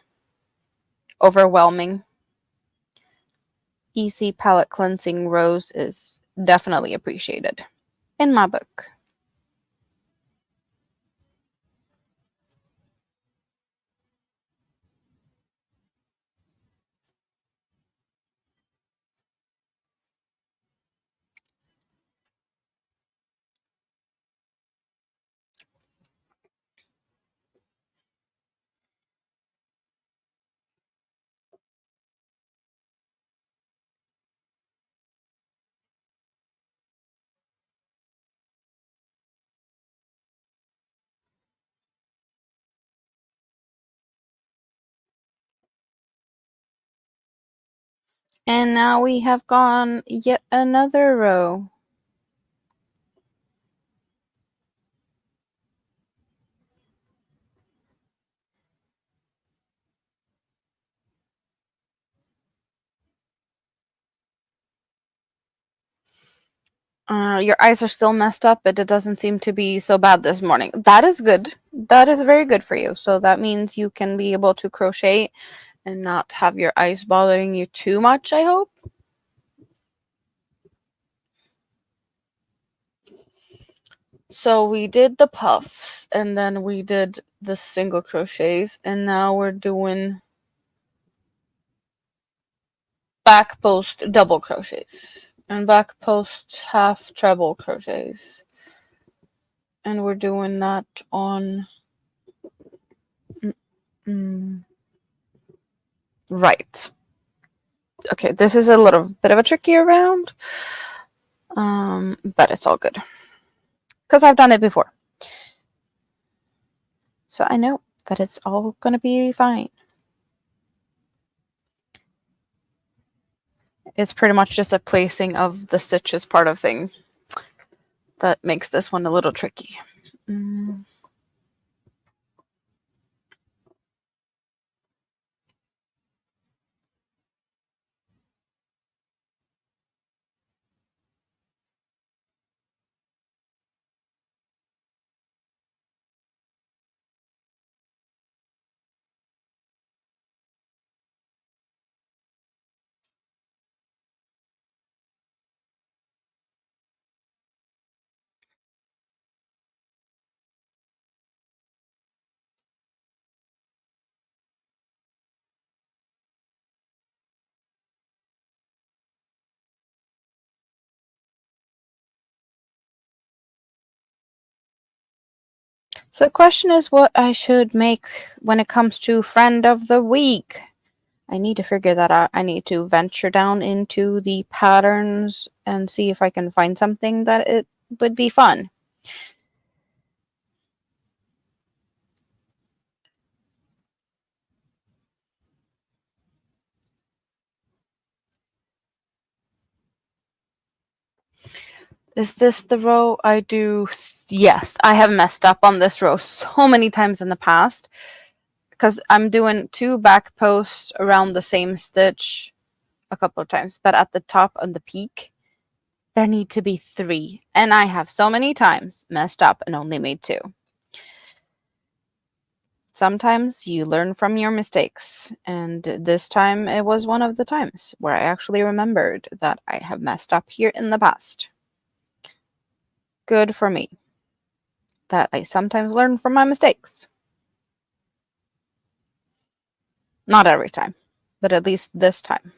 overwhelming. Easy palette cleansing rows is definitely appreciated in my book. And now we have gone yet another row. Your eyes are still messed up, but it doesn't seem to be so bad this morning. That is good. That is very good for you. So that means you can be able to crochet and not have your eyes bothering you too much, I hope. So we did the puffs and then we did the single crochets and now we're doing back post double crochets and back post half treble crochets. And we're doing that on right. Okay, this is a little bit of a trickier round. But it's all good. Because I've done it before. So I know that it's all gonna be fine. It's pretty much just a placing of the stitches part of thing that makes this one a little tricky. So the question is what I should make when it comes to friend of the week. I need to figure that out. I need to venture down into the patterns and see if I can find something that it would be fun. Is this the row I do? Yes, I have messed up on this row so many times in the past because I'm doing 2 back posts around the same stitch a couple of times, but at the top on the peak, there need to be 3, and I have so many times messed up and only made 2. Sometimes you learn from your mistakes, and this time it was one of the times where I actually remembered that I have messed up here in the past. Good for me that I sometimes learn from my mistakes. Not every time, but at least this time.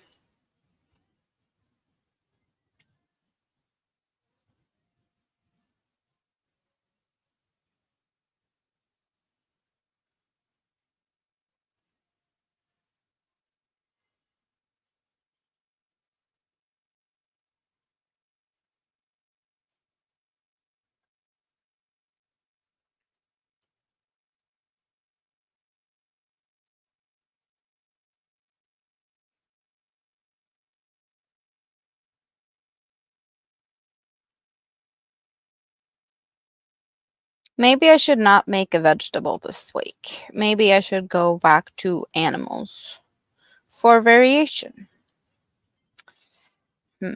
Maybe I should not make a vegetable this week. Maybe I should go back to animals for variation. Hmm.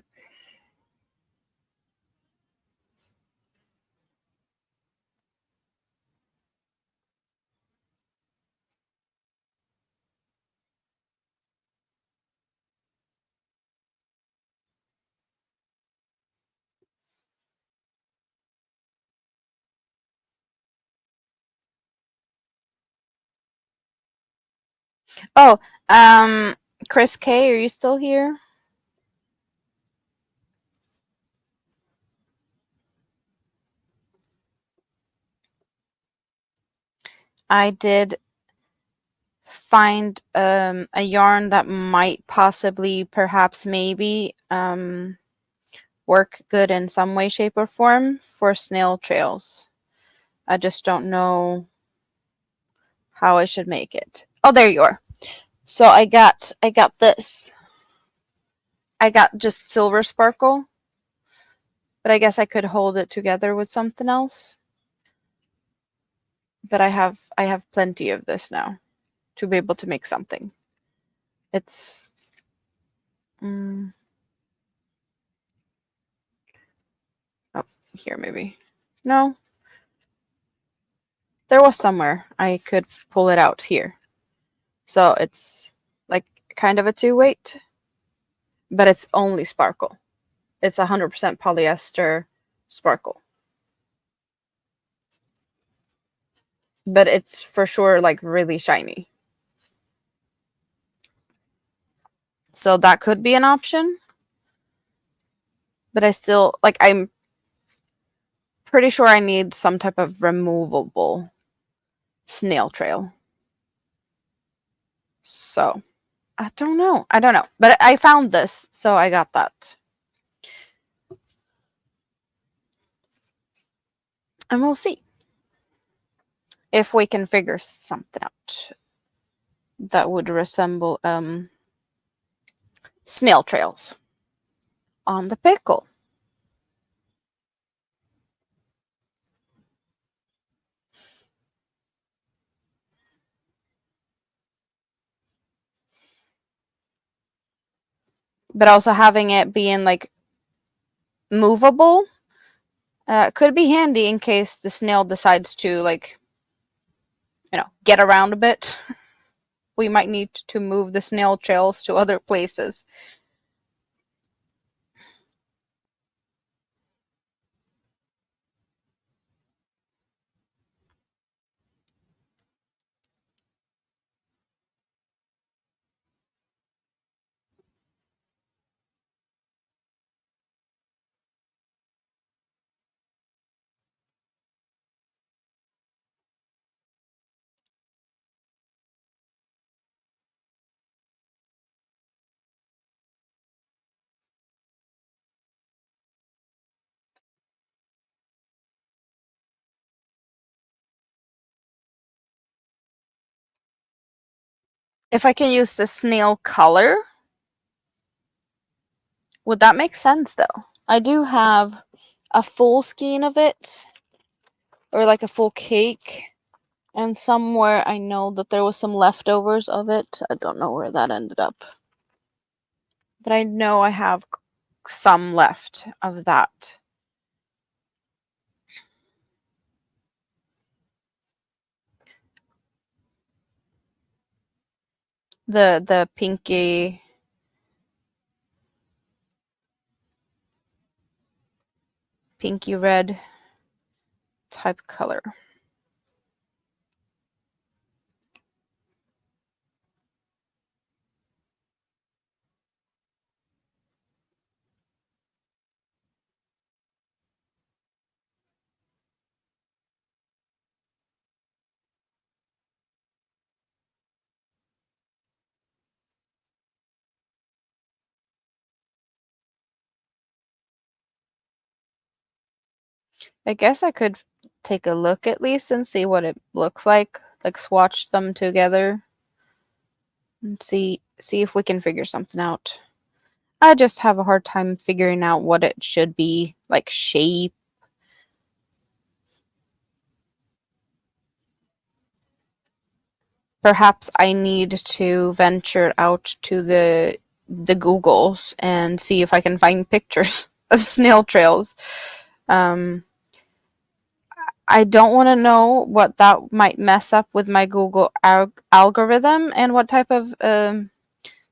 Oh, um, Chris K, are you still here? I did find a yarn that might possibly, perhaps, maybe work good in some way, shape, or form for snail trails. I just don't know how I should make it. Oh, there you are. So I got this. I got just silver sparkle, but I guess I could hold it together with something else. But I have plenty of this now to be able to make something. It's mm, oh, here maybe. No, there was somewhere I could pull it out here. So it's like kind of a 2-weight, but it's only sparkle. It's 100% polyester sparkle. But it's for sure like really shiny. So that could be an option. But I still like I'm pretty sure I need some type of removable snail trail. So I don't know. I don't know. But I found this, so I got that. And we'll see if we can figure something out that would resemble snail trails on the pickle. But also having it being like movable could be handy in case the snail decides to like get around a bit. We might need to move the snail trails to other places. If I can use the snail color, would that make sense though? I do have a full skein of it, or like a full cake, and somewhere I know that there was some leftovers of it. I don't know where that ended up, but I know I have some left of that. The pinky red type color. I guess I could take a look at least and see what it looks like swatch them together and see if we can figure something out. I just have a hard time figuring out what it should be, like shape. Perhaps I need to venture out to the Googles and see if I can find pictures of snail trails. I don't want to know what that might mess up with my Google algorithm and what type of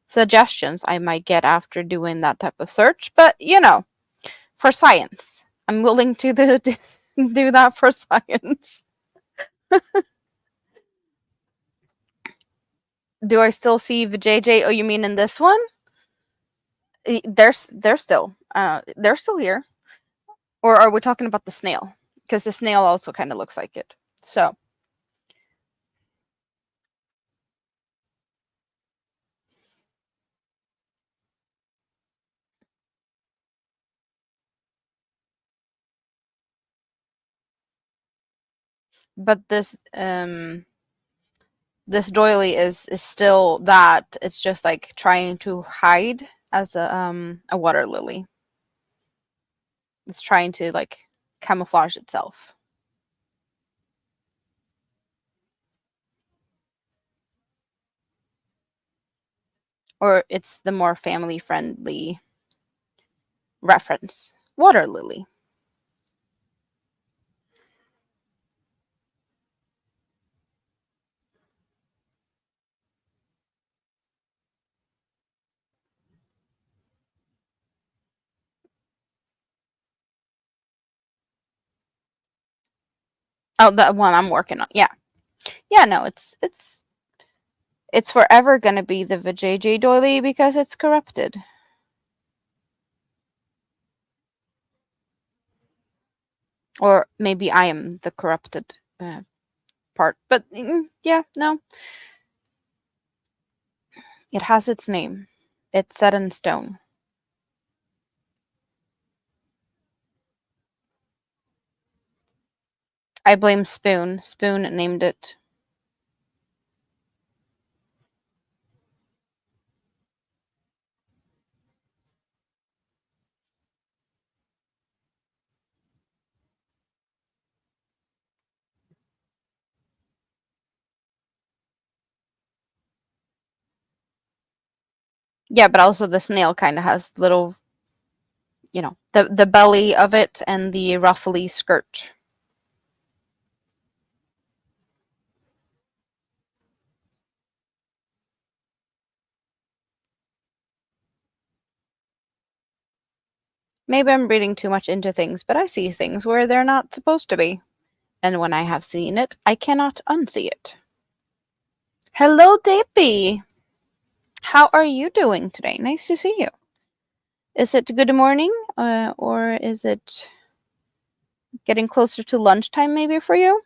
suggestions I might get after doing that type of search. But, for science, I'm willing to do that for science. Do I still see the JJ? Oh, you mean in this one? They're still here. Or are we talking about the snail? Because the snail also kind of looks like it. So, but this doily is still that. It's just like trying to hide as a water lily. It's trying to like camouflage itself. Or it's the more family friendly reference. Water lily. Oh, the one I'm working on. Yeah. Yeah, no, it's forever gonna be the vajayjay doily because it's corrupted. Or maybe I am the corrupted part. But yeah, no. It has its name. It's set in stone. I blame Spoon. Spoon named it. Yeah, but also the snail kind of has little, the belly of it and the ruffly skirt. Maybe I'm reading too much into things, but I see things where they're not supposed to be. And when I have seen it, I cannot unsee it. Hello, Dippy. How are you doing today? Nice to see you. Is it good morning, or is it getting closer to lunchtime maybe for you?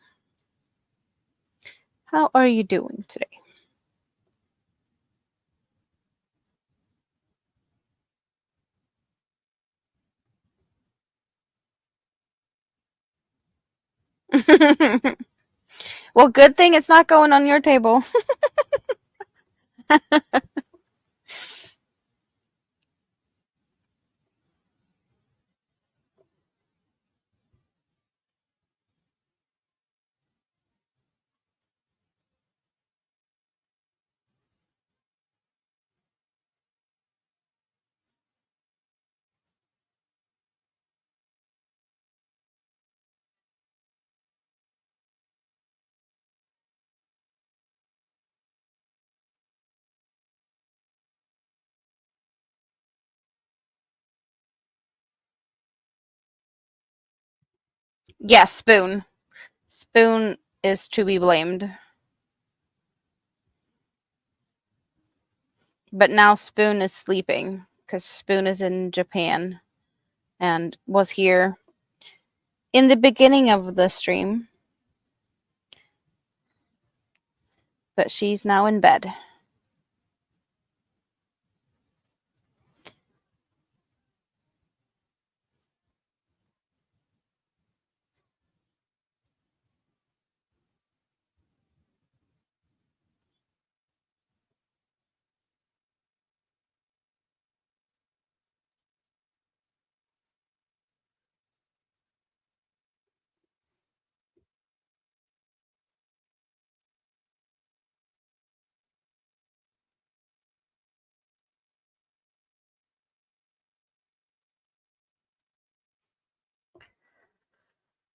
How are you doing today? Well, good thing it's not going on your table. Yes, Spoon. Spoon is to be blamed. But now Spoon is sleeping because Spoon is in Japan and was here in the beginning of the stream. But she's now in bed.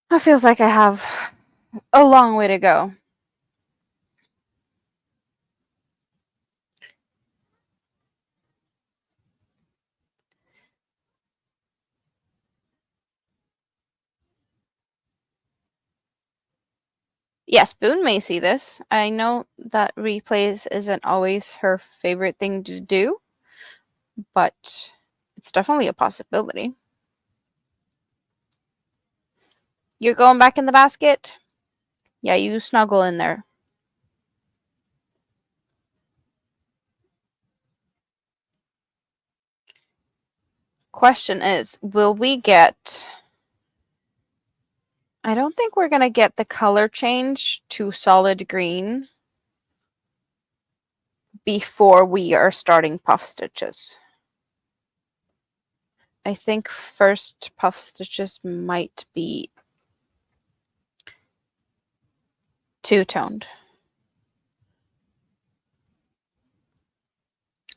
It feels like I have a long way to go. Yes, Boone may see this. I know that replays isn't always her favorite thing to do, but it's definitely a possibility. You're going back in the basket? Yeah, you snuggle in there. Question is, will we get... I don't think we're going to get the color change to solid green before we are starting puff stitches. I think first puff stitches might be two-toned.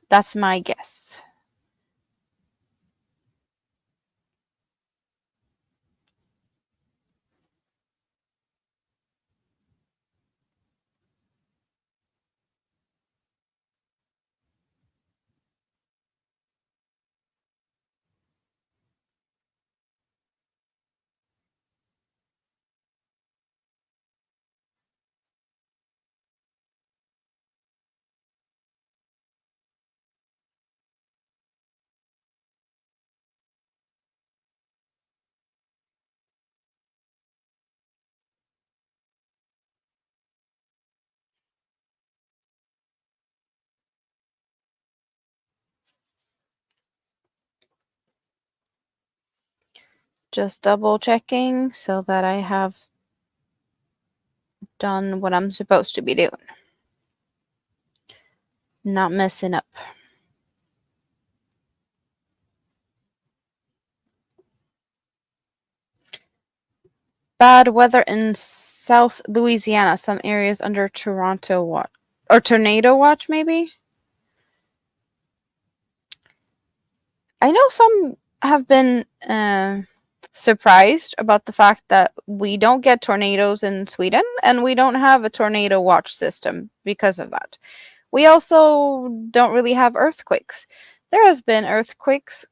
That's my guess. Just double checking so that I have done what I'm supposed to be doing. Not messing up. Bad weather in South Louisiana. Some areas under Toronto watch. Or tornado watch, maybe? I know some have been surprised about the fact that we don't get tornadoes in Sweden, and we don't have a tornado watch system because of that. We also don't really have earthquakes. There has been earthquakes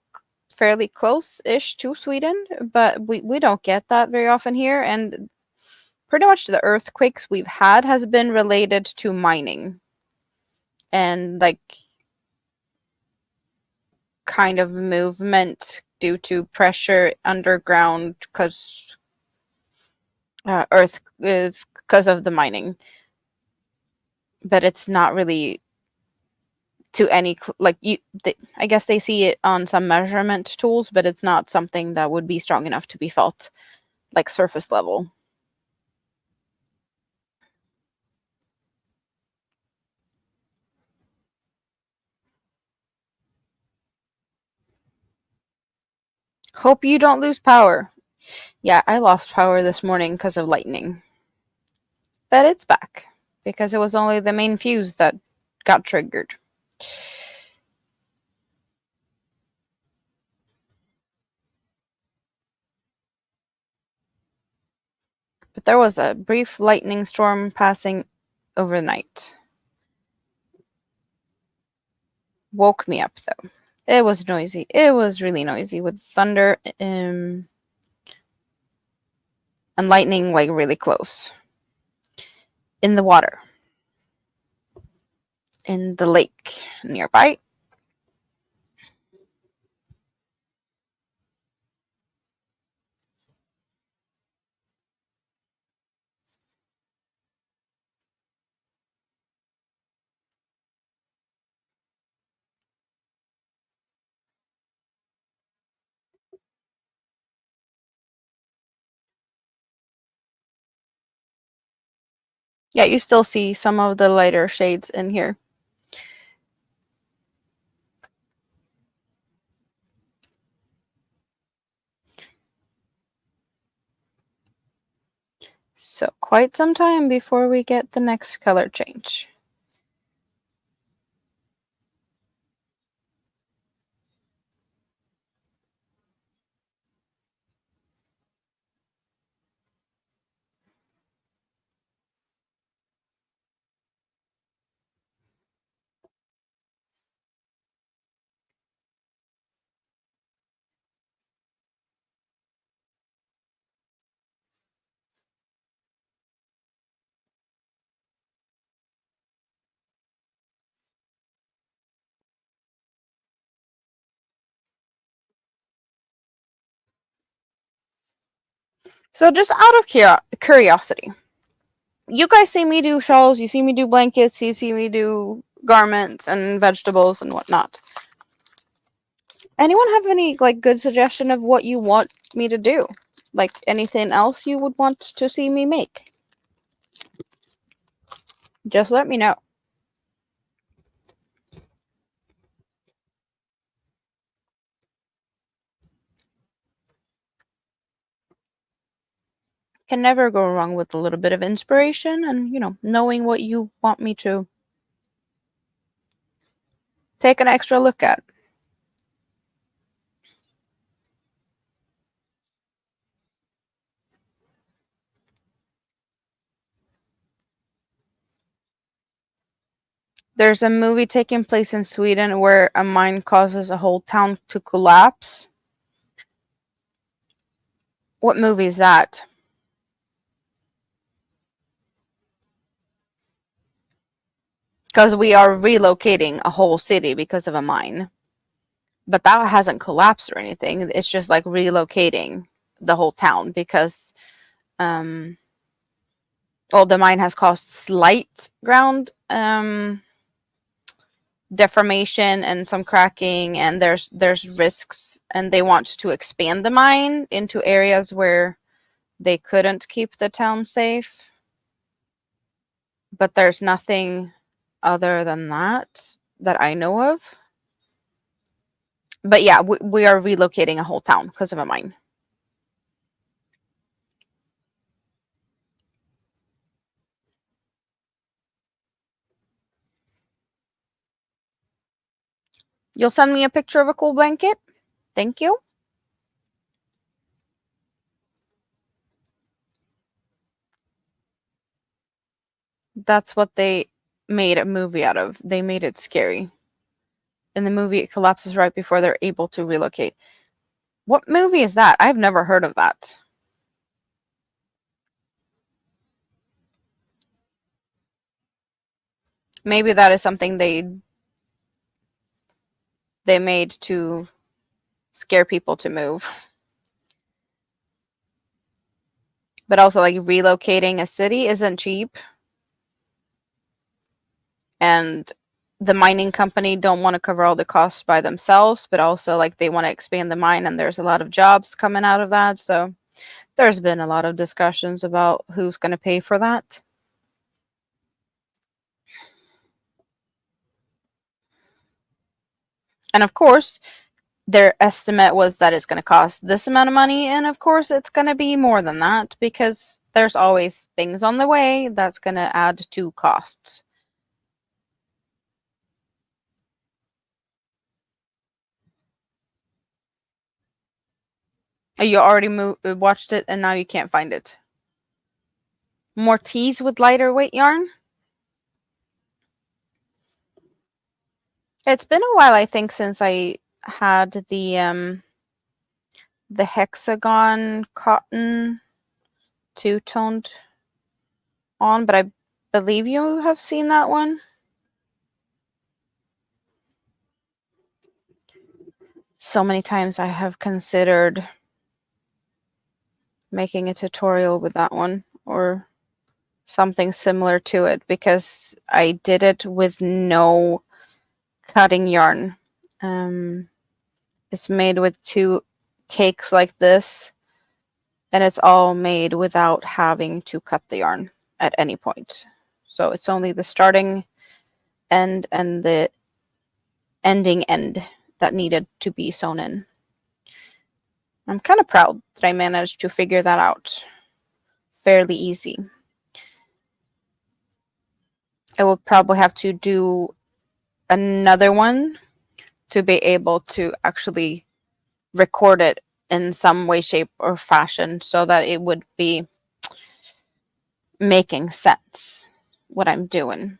fairly close-ish to Sweden, but we don't get that very often here, and pretty much the earthquakes we've had has been related to mining and like kind of movement due to pressure underground because earth because of the mining, but it's not really to any like you I guess they see it on some measurement tools, but it's not something that would be strong enough to be felt like surface level. Hope you don't lose power. Yeah, I lost power this morning because of lightning, but it's back because it was only the main fuse that got triggered. But there was a brief lightning storm passing overnight. Woke me up though. It was noisy. It was really noisy with thunder. and lightning like really close. In the water. In the lake nearby. Yeah, you still see some of the lighter shades in here. So quite some time before we get the next color change. So just out of curiosity, you guys see me do shawls, you see me do blankets, you see me do garments and vegetables and whatnot. Anyone have any like good suggestion of what you want me to do? Like anything else you would want to see me make? Just let me know. Can never go wrong with a little bit of inspiration and, knowing what you want me to take an extra look at. There's a movie taking place in Sweden where a mine causes a whole town to collapse. What movie is that? Because we are relocating a whole city because of a mine. But that hasn't collapsed or anything. It's just like relocating the whole town because, the mine has caused slight ground deformation and some cracking, and there's risks, and they want to expand the mine into areas where they couldn't keep the town safe. But there's nothing other than that I know of. But yeah, we are relocating a whole town because of a mine. You'll send me a picture of a cool blanket? Thank you. That's what they made a movie out of. They made it scary. In the movie, it collapses right before they're able to relocate. What movie is that? I've never heard of that. Maybe that is something they made to scare people to move. But also, like, relocating a city isn't cheap. And the mining company don't want to cover all the costs by themselves, but also, like, they want to expand the mine, and there's a lot of jobs coming out of that. So there's been a lot of discussions about who's going to pay for that. And of course, their estimate was that it's going to cost this amount of money, and of course it's going to be more than that because there's always things on the way that's going to add to costs. You already watched it and now you can't find it. More teas with lighter weight yarn? It's been a while, I think, since I had the hexagon cotton two-toned on, but I believe you have seen that one. So many times I have considered making a tutorial with that one or something similar to it, because I did it with no cutting yarn. It's made with 2 cakes like this, and it's all made without having to cut the yarn at any point. So it's only the starting end and the ending end that needed to be sewn in. I'm kind of proud that I managed to figure that out fairly easy. I will probably have to do another one to be able to actually record it in some way, shape, or fashion so that it would be making sense what I'm doing.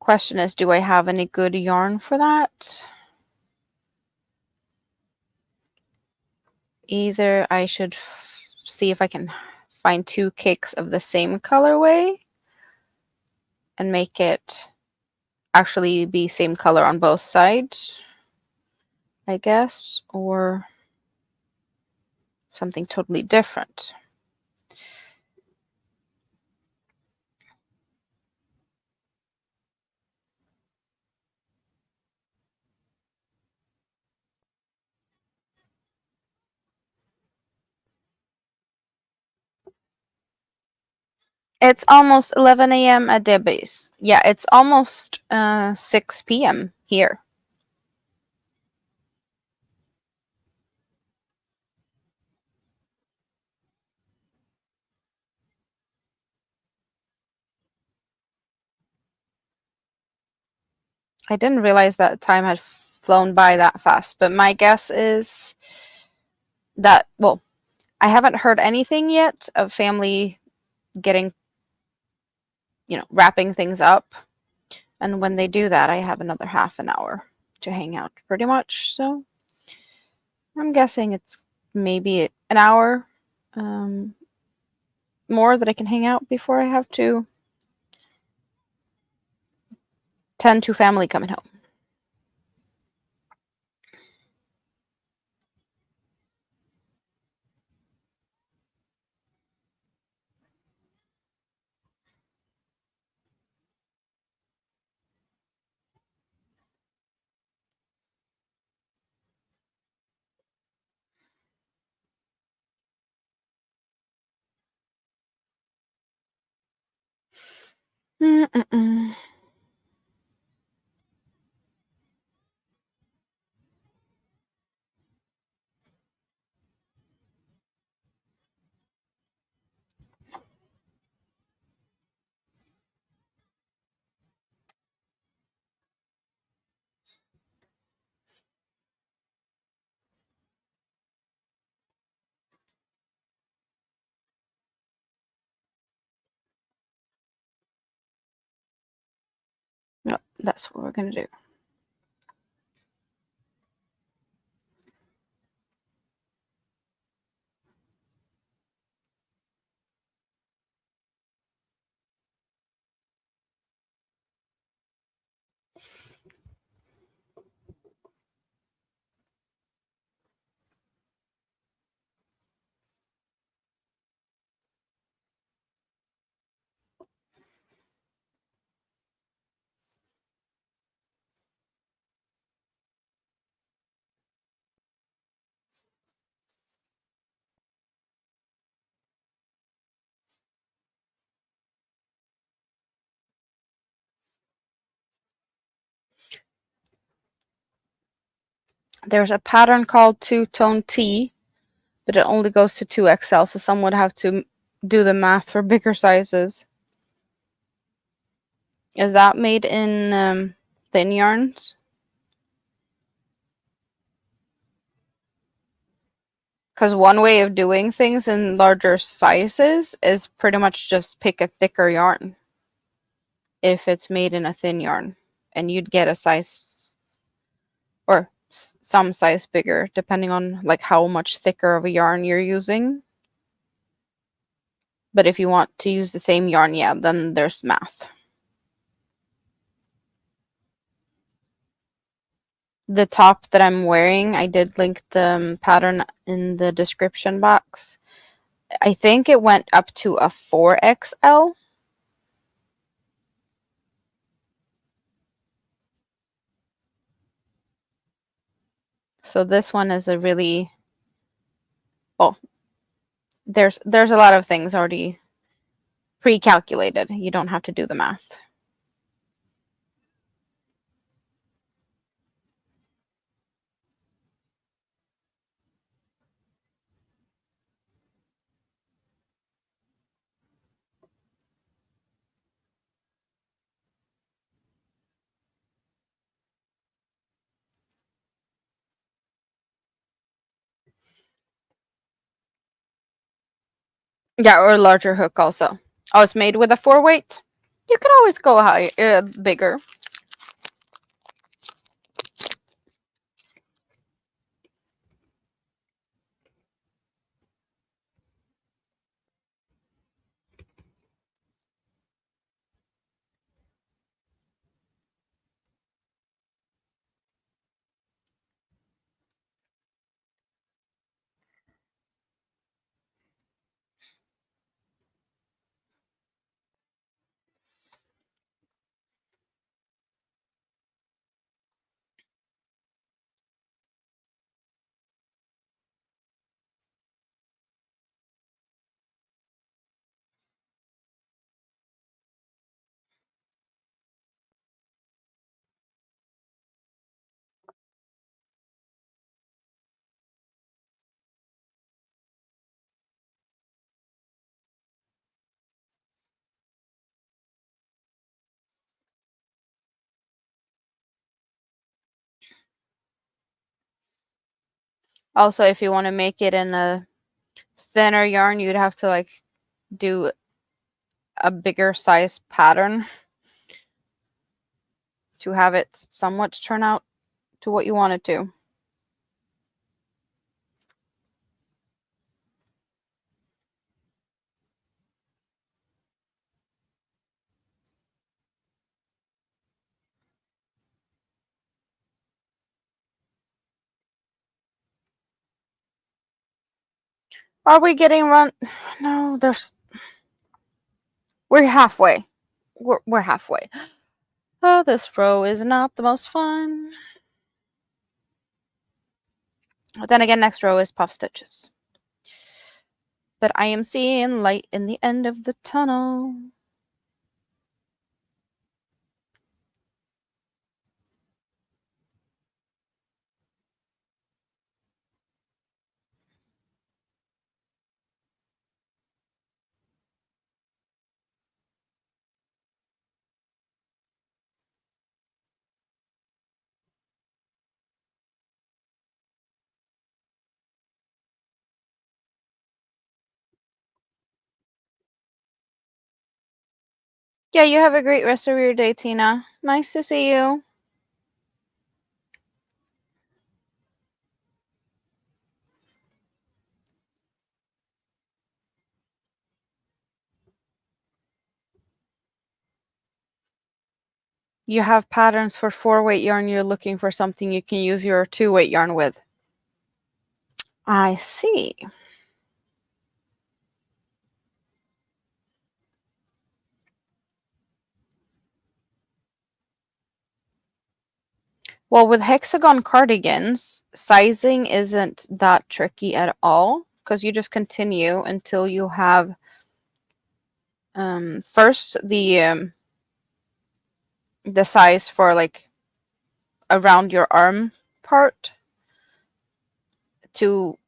Question is, do I have any good yarn for that? Either I should see if I can find 2 cakes of the same colorway and make it actually be same color on both sides, I guess, or something totally different. It's almost 11 a.m. at Debbie's. Yeah, it's almost 6 p.m. here. I didn't realize that time had flown by that fast, but my guess is that, well, I haven't heard anything yet of family getting, wrapping things up. And when they do that, I have another half an hour to hang out, pretty much. So I'm guessing it's maybe an hour more that I can hang out before I have to tend to family coming home. Mm-mm-mm. No, that's what we're going to do. There's a pattern called two-tone T, but it only goes to 2XL, so some would have to do the math for bigger sizes. Is that made in thin yarns? Because one way of doing things in larger sizes is pretty much just pick a thicker yarn if it's made in a thin yarn, and you'd get a size, or some size bigger, depending on like how much thicker of a yarn you're using. But if you want to use the same yarn, yeah, then there's math. The top that I'm wearing, I did link the pattern in the description box. I think it went up to a 4XL. So this one is a really, well, there's a lot of things already pre-calculated. You don't have to do the math. Yeah, or a larger hook also. Oh, it's made with a 4-weight. You could always go high, bigger. Also, if you want to make it in a thinner yarn, you'd have to like do a bigger size pattern to have it somewhat turn out to what you want it to. Are we getting run? No, we're halfway. We're halfway. Oh, this row is not the most fun. But then again, next row is puff stitches. But I am seeing light in the end of the tunnel. Yeah, you have a great rest of your day, Tina. Nice to see you. You have patterns for 4-weight yarn. You're looking for something you can use your 2-weight yarn with. I see. Well, with hexagon cardigans, sizing isn't that tricky at all because you just continue until you have first the size for like around your arm part to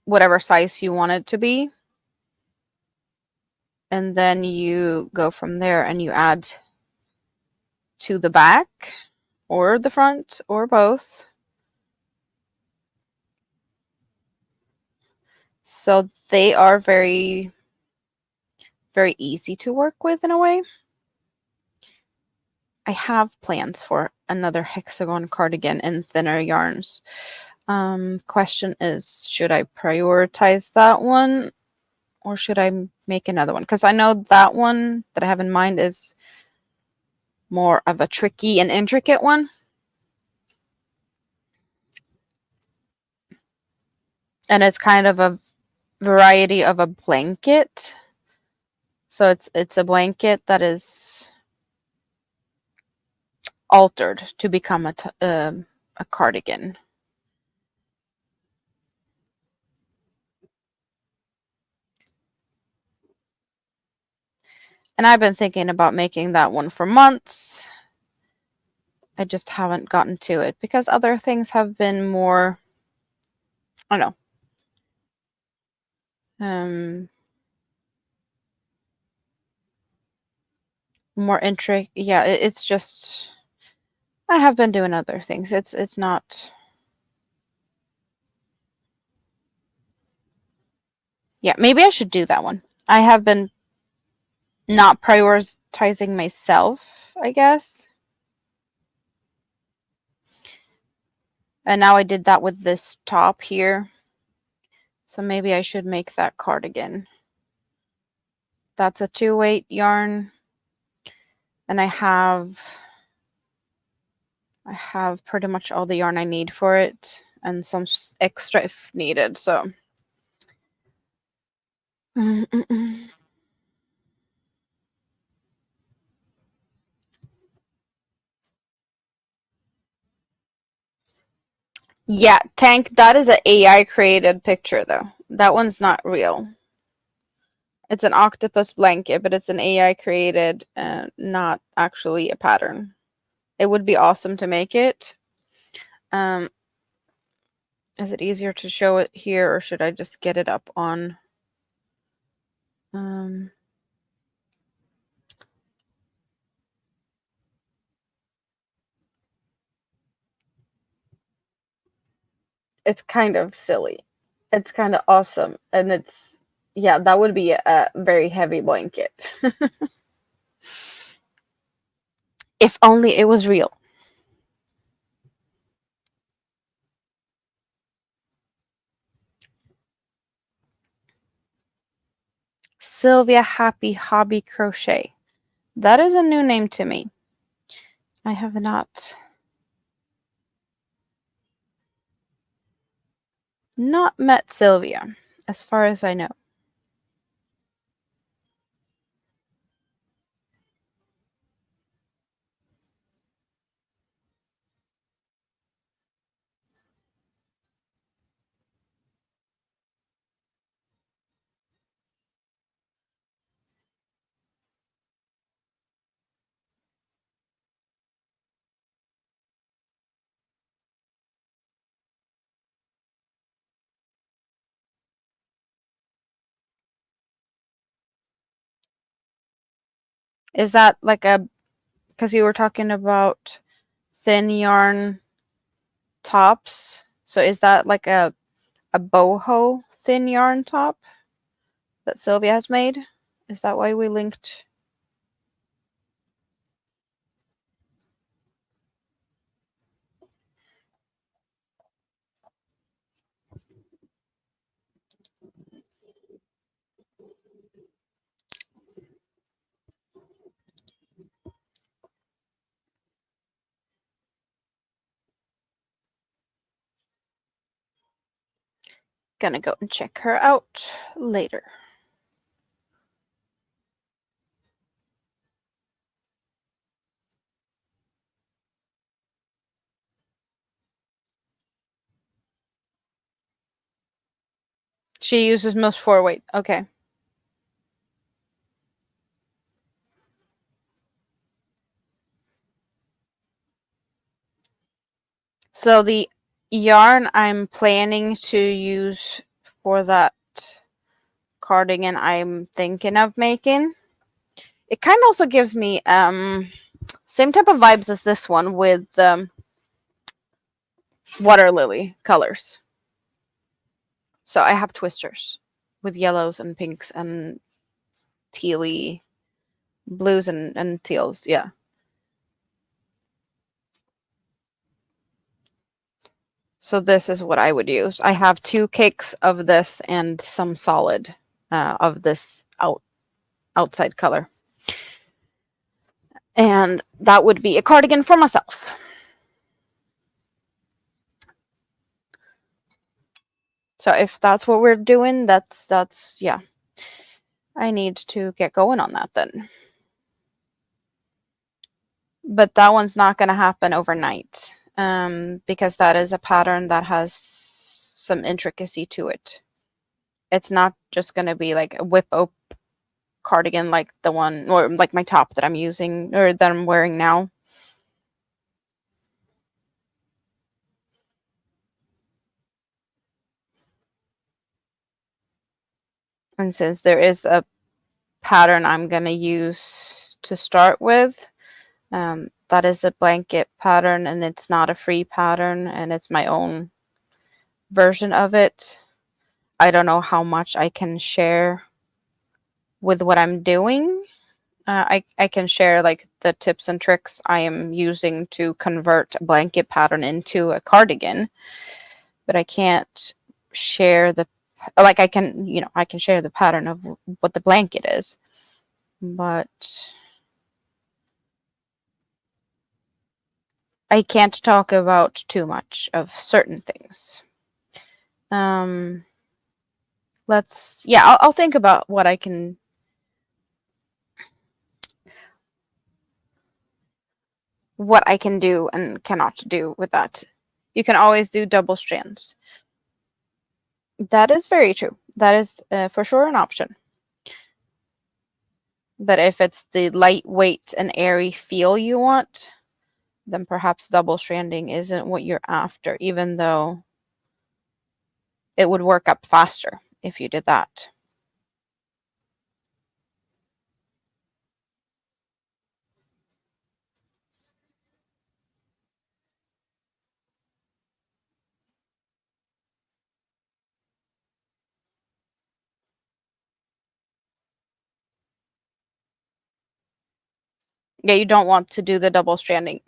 whatever size you want it to be. And then you go from there and you add to the back or the front or both. So they are very, very easy to work with in a way. I have plans for another hexagon cardigan in thinner yarns. Question is, should I prioritize that one or should I make another one? Because I know that one that I have in mind is more of a tricky and intricate one. And it's kind of a variety of a blanket. So it's a blanket that is altered to become a cardigan. And I've been thinking about making that one for months. I just haven't gotten to it because other things have been more, I don't know, more intricate. Yeah, it's just I have been doing other things. It's not. Yeah, maybe I should do that one. I have been not prioritizing myself, I guess. And now I did that with this top here. So maybe I should make that cardigan. That's a 2/8 yarn. And I have pretty much all the yarn I need for it and some extra if needed. So yeah, Tank, that is an AI created picture though. That one's not real. It's an octopus blanket, but it's an AI created, not actually a pattern. It would be awesome to make it. Um, is it easier to show it here, or should I just get it up on? It's kind of silly. It's kind of awesome, and yeah, that would be a very heavy blanket. If only it was real. Sylvia Happy Hobby Crochet. That is a new name to me. I have not met Sylvia, as far as I know. Is that like because you were talking about thin yarn tops, so is that like a boho thin yarn top that Sylvia has made? Is that why we linked? Gonna go and check her out later. She uses most 4/weight. Okay. So the yarn I'm planning to use for that cardigan I'm thinking of making, it kind of also gives me same type of vibes as this one with water lily colors. So I have twisters with yellows and pinks and tealy blues and teals. Yeah. So this is what I would use. I have 2 cakes of this and some solid of this outside color. And that would be a cardigan for myself. So if that's what we're doing, that's yeah. I need to get going on that then. But that one's not going to happen overnight because that is a pattern that has some intricacy to it. It's not just going to be like a whip up cardigan like the one, or like my top that I'm using or that I'm wearing now. And since there is a pattern I'm going to use to start with, that is a blanket pattern, and it's not a free pattern, and it's my own version of it. I don't know how much I can share with what I'm doing. I can share like the tips and tricks I am using to convert a blanket pattern into a cardigan, but I can't share the, like I can, I can share the pattern of what the blanket is, but I can't talk about too much of certain things. I'll think about what I can do and cannot do with that. You can always do double strands. That is very true. That is for sure an option. But if it's the lightweight and airy feel you want, then perhaps double stranding isn't what you're after, even though it would work up faster if you did that. Yeah, you don't want to do the double stranding.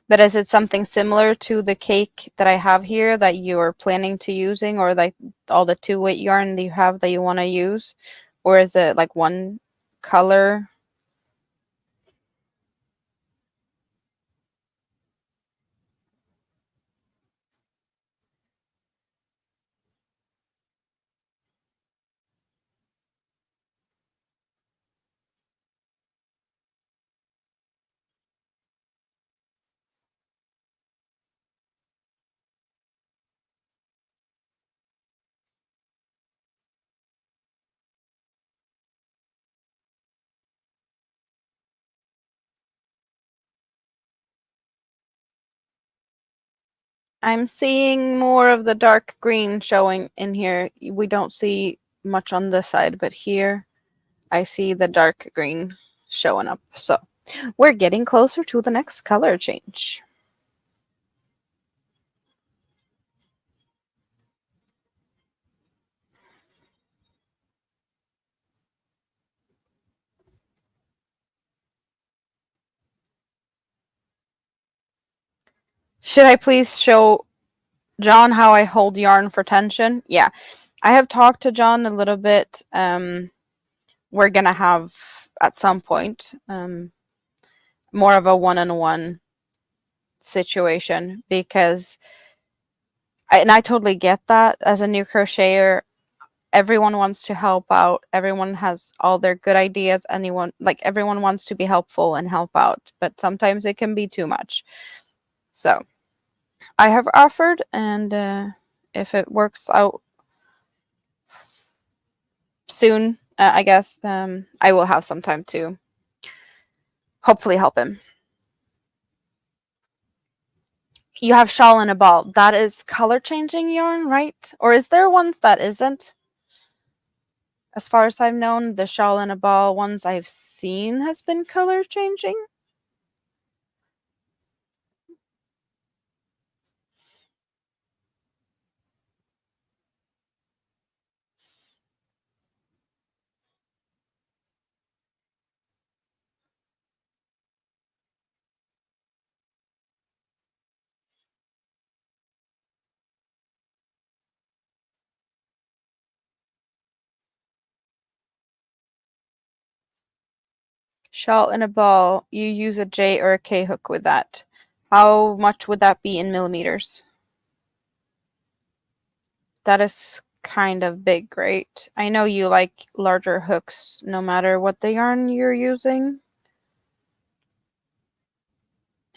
But is it something similar to the cake that I have here that you're planning to using, or like all the 2-weight yarn that you have that you want to use? Or is it like one color? I'm seeing more of the dark green showing in here. We don't see much on this side, but here I see the dark green showing up. So we're getting closer to the next color change. Should I please show John how I hold yarn for tension? Yeah, I have talked to John a little bit. We're gonna have at some point more of a one-on-one situation, because I totally get that. As a new crocheter, everyone wants to help out. Everyone has all their good ideas. Everyone wants to be helpful and help out, but sometimes it can be too much. So I have offered, and if it works out soon, I guess I will have some time to hopefully help him. You have shawl and a ball. That is color changing yarn, right? Or is there ones that isn't? As far as I've known, the shawl and a ball ones I've seen has been color changing. Shawl and a ball, you use a J or a K hook with that. How much would that be in millimeters? That is kind of big, right? I know you like larger hooks no matter what the yarn you're using.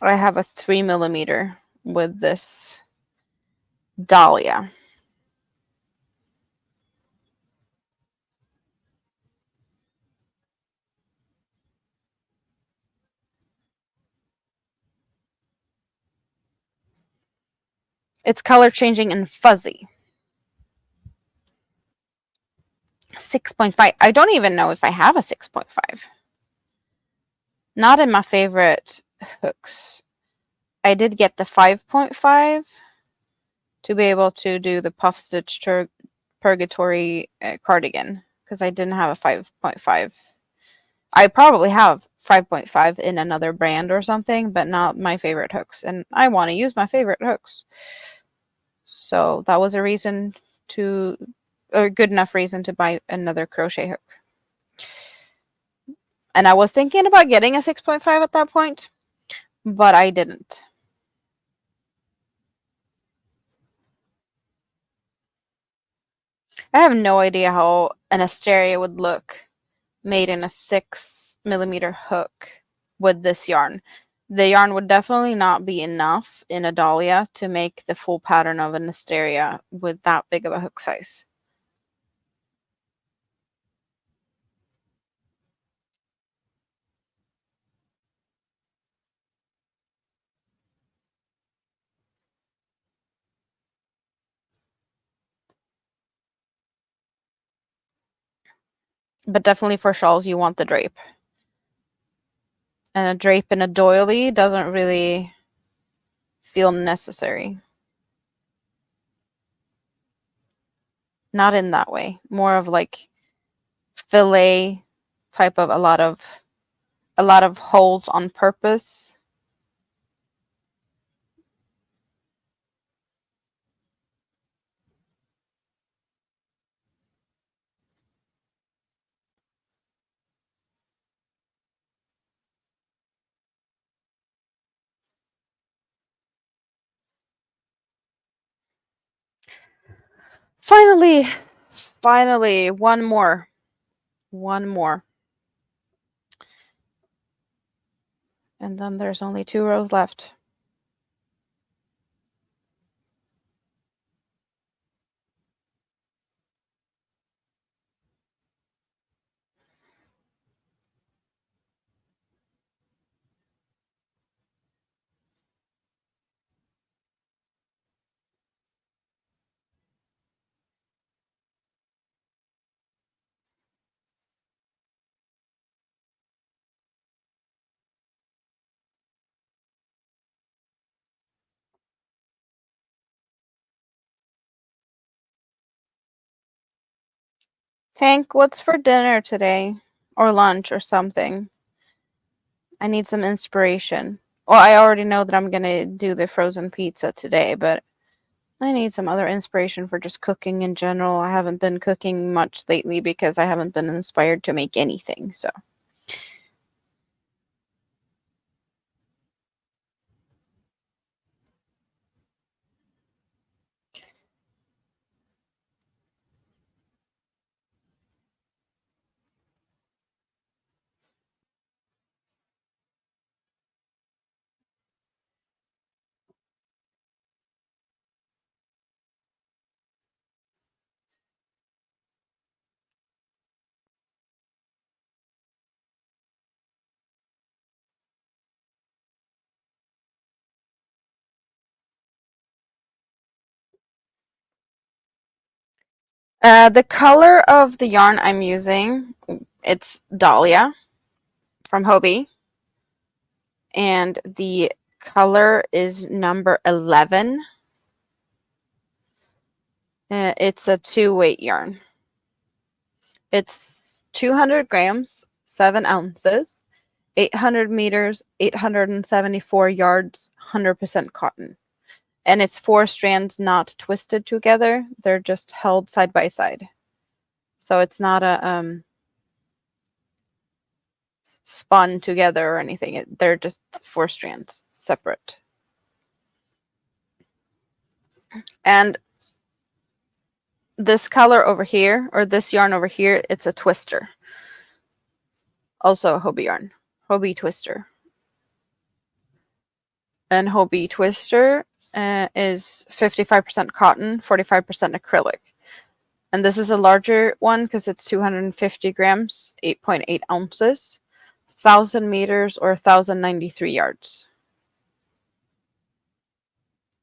I have a 3mm with this Dahlia. It's color changing and fuzzy. 6.5. I don't even know if I have a 6.5. Not in my favorite hooks. I did get the 5.5 to be able to do the puff stitch purgatory cardigan because I didn't have a 5.5. I probably have 5.5 in another brand or something, but not my favorite hooks. And I want to use my favorite hooks. So that was a reason to, a good enough reason to buy another crochet hook. And I was thinking about getting a 6.5 at that point, but I didn't. I have no idea how an asteria would look made in a 6mm hook with this yarn. The yarn would definitely not be enough in a dahlia to make the full pattern of an asteria with that big of a hook size. But definitely for shawls, you want the drape. And a drape in a doily doesn't really feel necessary. Not in that way. More of like fillet type of a lot of holes on purpose. Finally, one more. One more. And then there's only 2 rows left. Hank, what's for dinner today? Or lunch or something? I need some inspiration. Well, I already know that I'm gonna do the frozen pizza today, but I need some other inspiration for just cooking in general. I haven't been cooking much lately because I haven't been inspired to make anything, so. The color of the yarn I'm using, it's Dahlia from Hobie, and the color is number 11. It's a 2-weight yarn. It's 200 grams, 7 ounces, 800 meters, 874 yards, 100% cotton. And it's 4 strands not twisted together. They're just held side by side. So it's not a spun together or anything. They're just 4 strands separate. And this color over here, or this yarn over here, it's a twister. Also a Hobie yarn. Hobie twister. And Hobie twister is 55% cotton, 45% acrylic. And this is a larger one because it's 250 grams, 8.8 ounces, 1,000 meters or 1,093 yards.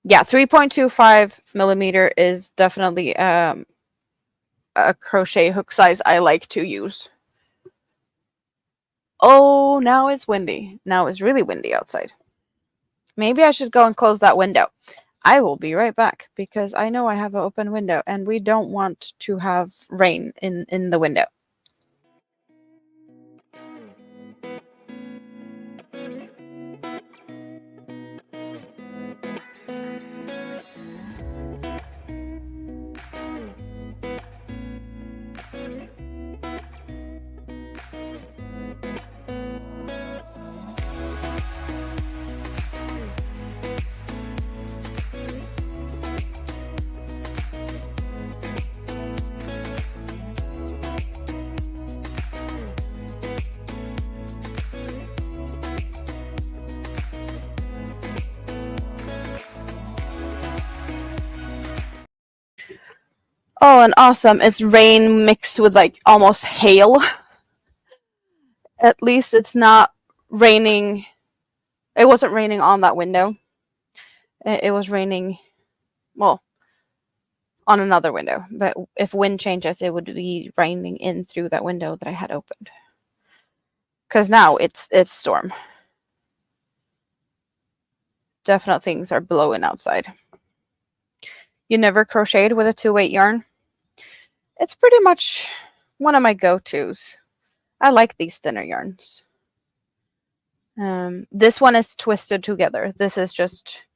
Yeah, 3.25 millimeter is definitely a crochet hook size I like to use. Oh, now it's windy. Now it's really windy outside. Maybe I should go and close that window. I will be right back because I know I have an open window and we don't want to have rain in the window. Oh, and awesome. It's rain mixed with like almost hail. At least it's not raining. It wasn't raining on that window. It was raining, well, on another window. But if wind changes, it would be raining in through that window that I had opened. Because now it's storm. Definite things are blowing outside. You never crocheted with a 2-weight yarn? It's pretty much one of my go-tos. I like these thinner yarns. This one is twisted together. This is just,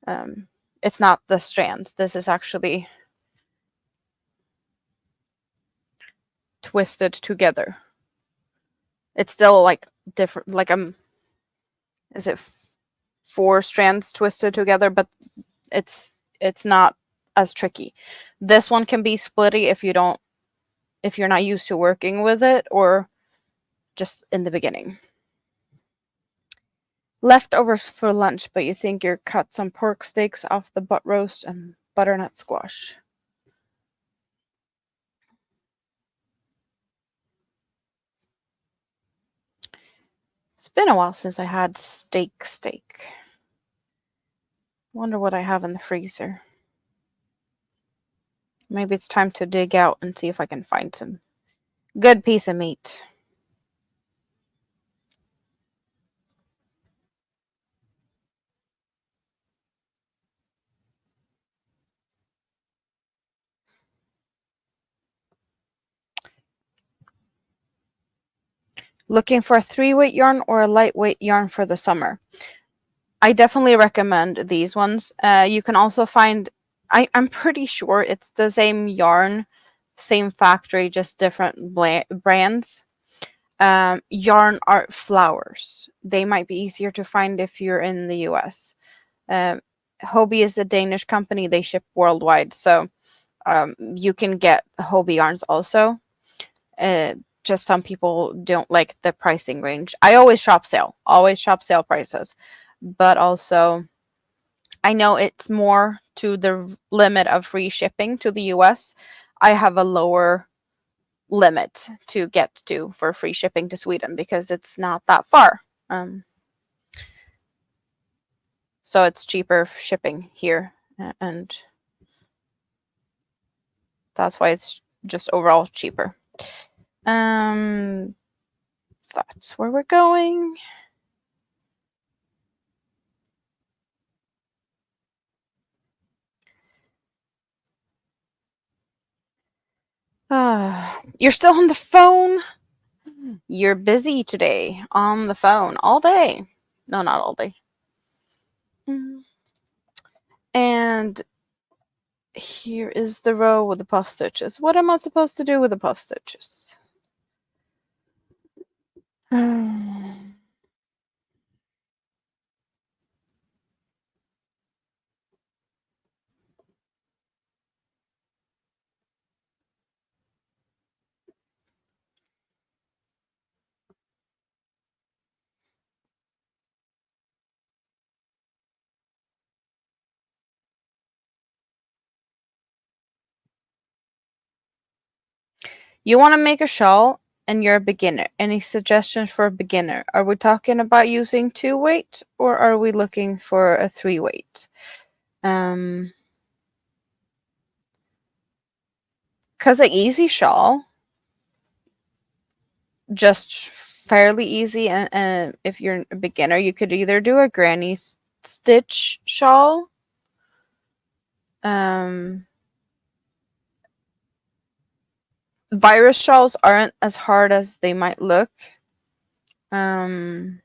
it's not the strands. This is actually twisted together. It's still like different, like is it 4 strands twisted together, but it's not as tricky. This one can be splitty if you're not used to working with it or just in the beginning. Leftovers for lunch, but you think you cut some pork steaks off the butt roast and butternut squash. It's been a while since I had steak. Wonder what I have in the freezer. Maybe it's time to dig out and see if I can find some good piece of meat. Looking for a 3-weight yarn or a lightweight yarn for the summer? I definitely recommend these ones. You can also find, I'm pretty sure it's the same yarn, same factory, just different brands. Yarn Art Flowers. They might be easier to find if you're in the US. Hobie is a Danish company. They ship worldwide. So you can get Hobie yarns also. Just some people don't like the pricing range. I always shop sale prices. But also, I know it's more to the limit of free shipping to the US. I have a lower limit to get to for free shipping to Sweden because it's not that far. So it's cheaper shipping here, and That's why it's just overall cheaper. That's where we're going. You're still on the phone? You're busy today. On the phone all day. No, not all day. And here is the row with the puff stitches. What am I supposed to do with the puff stitches? You want to make a shawl and you're a beginner. Any suggestions for a beginner? Are we talking about using 2-weight or are we looking for a 3-weight? Because an easy shawl, just fairly easy, and if you're a beginner, you could either do a granny stitch shawl. Virus shawls aren't as hard as they might look. But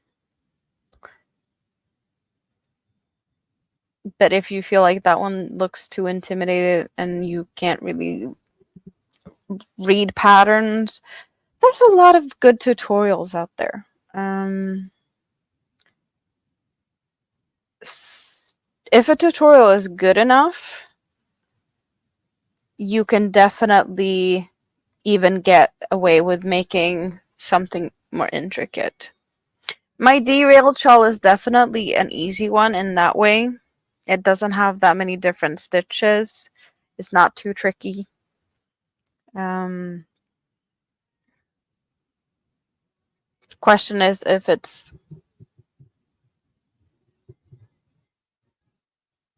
if you feel like that one looks too intimidated and you can't really read patterns, there's a lot of good tutorials out there. If a tutorial is good enough, you can definitely even get away with making something more intricate. My derailed shawl is definitely an easy one in that way. It doesn't have that many different stitches. It's not too tricky. Question is if it's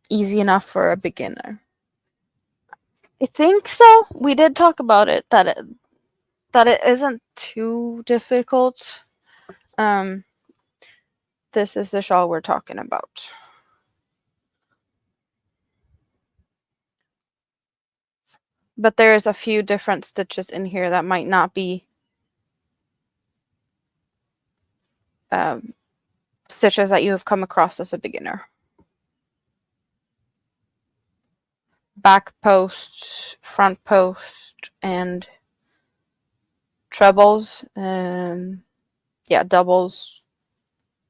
easy enough for a beginner. I think so. We did talk about it, that it isn't too difficult. This is the shawl we're talking about. But there's a few different stitches in here that might not be stitches that you have come across as a beginner. Back post, front post, and trebles, yeah, doubles,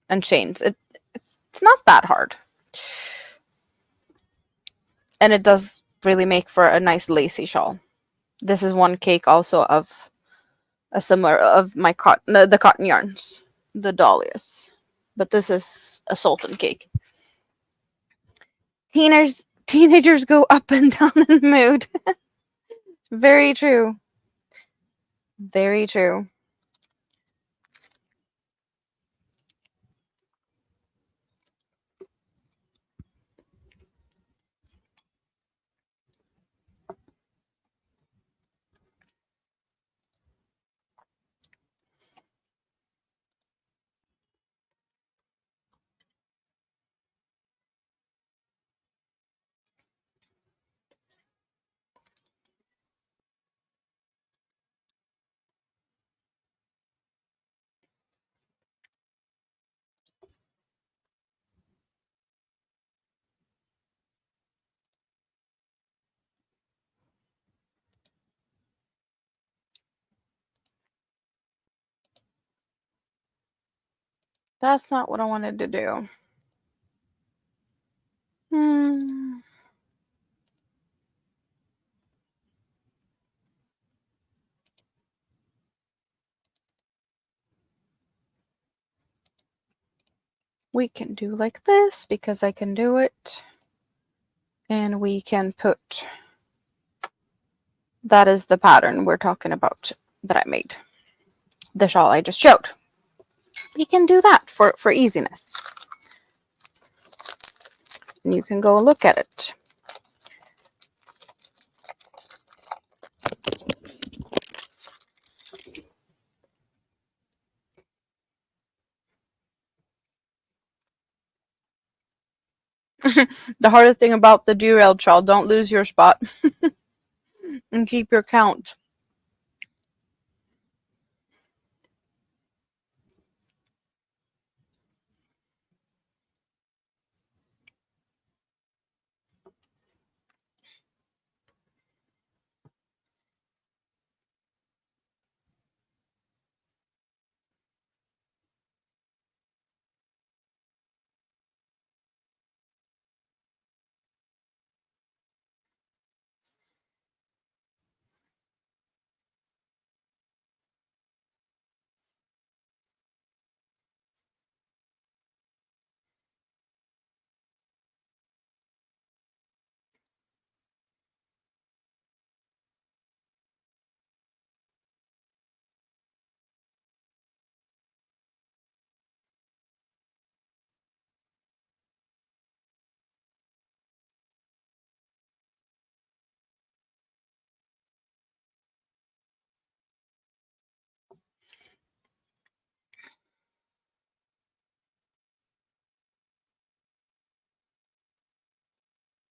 and chains. It's not that hard. And it does really make for a nice lacy shawl. This is one cake also of a similar of my the cotton yarns, the dahlias. But this is a sultan cake. Teenagers go up and down in mood. Very true. Very true. That's not what I wanted to do. We can do like this because I can do it. And we can put, that is the pattern we're talking about that I made. The shawl I just showed. We can do that for easiness. And you can go look at it. The hardest thing about the derailed shawl, don't lose your spot and keep your count.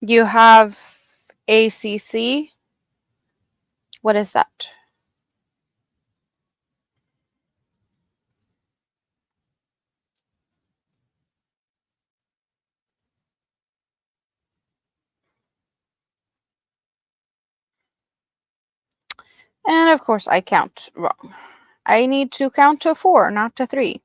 You have ACC. What is that? And of course, I count wrong. I need to count to 4, not to 3.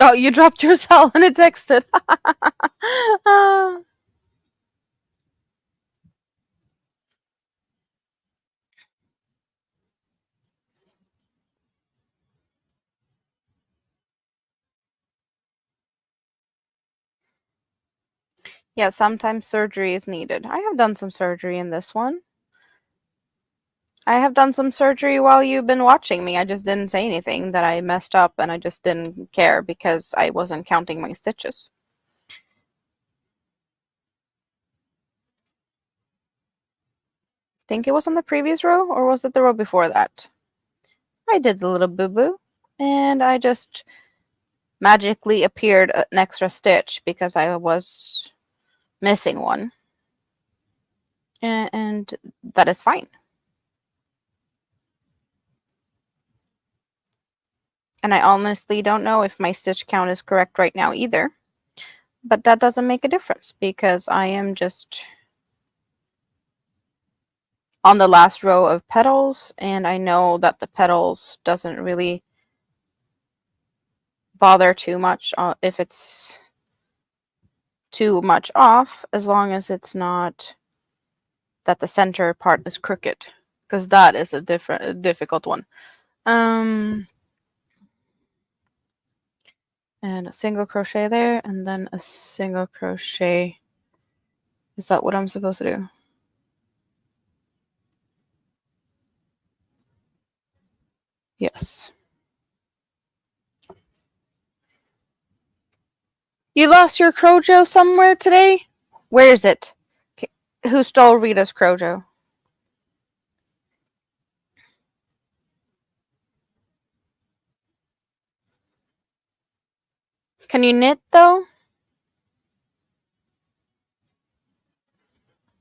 Oh, you dropped your cell and it texted. Yeah, sometimes surgery is needed. I have done some surgery in this one. I have done some surgery while you've been watching me. I just didn't say anything that I messed up and I just didn't care because I wasn't counting my stitches. I think it was on the previous row, or was it the row before that? I did the little boo-boo and I just magically appeared an extra stitch because I was missing one. And that is fine. And I honestly don't know if my stitch count is correct right now either. But that doesn't make a difference because I am just on the last row of petals, and I know that the petals doesn't really bother too much if it's too much off, as long as it's not that the center part is crooked, because that is a difficult one. And a single crochet there, and then a single crochet. Is that what I'm supposed to do? Yes. You lost your Crojo somewhere today? Where is it? Who stole Rita's Crojo? Can you knit though?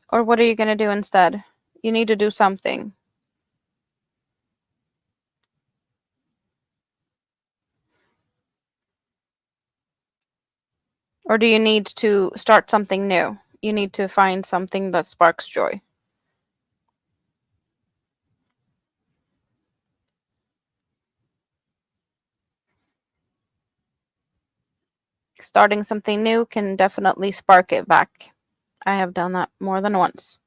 Or what are you going to do instead? You need to do something. Or do you need to start something new? You need to find something that sparks joy. Starting something new can definitely spark it back. I have done that more than once.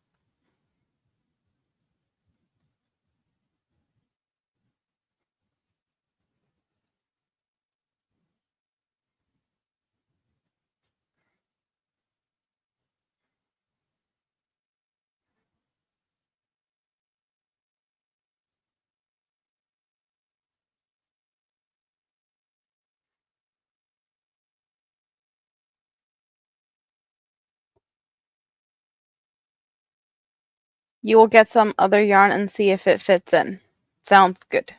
You will get some other yarn and see if it fits in. Sounds good.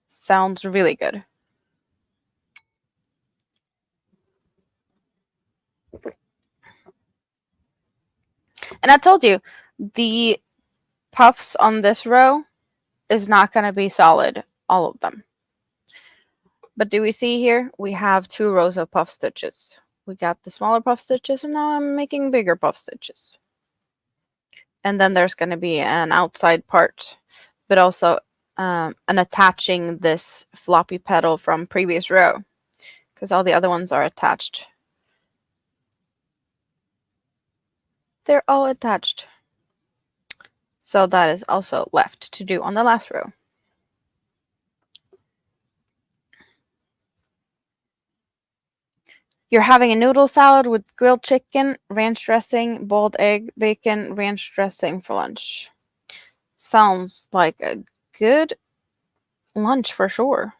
Sounds really good. And I told you, the puffs on this row is not going to be solid, all of them. But do we see here? We have 2 rows of puff stitches. We got the smaller puff stitches, and now I'm making bigger puff stitches. And then there's going to be an outside part, but also an attaching this floppy petal from previous row, because all the other ones are attached. They're all attached. So that is also left to do on the last row. You're having a noodle salad with grilled chicken, ranch dressing, boiled egg, bacon, ranch dressing for lunch. Sounds like a good lunch for sure.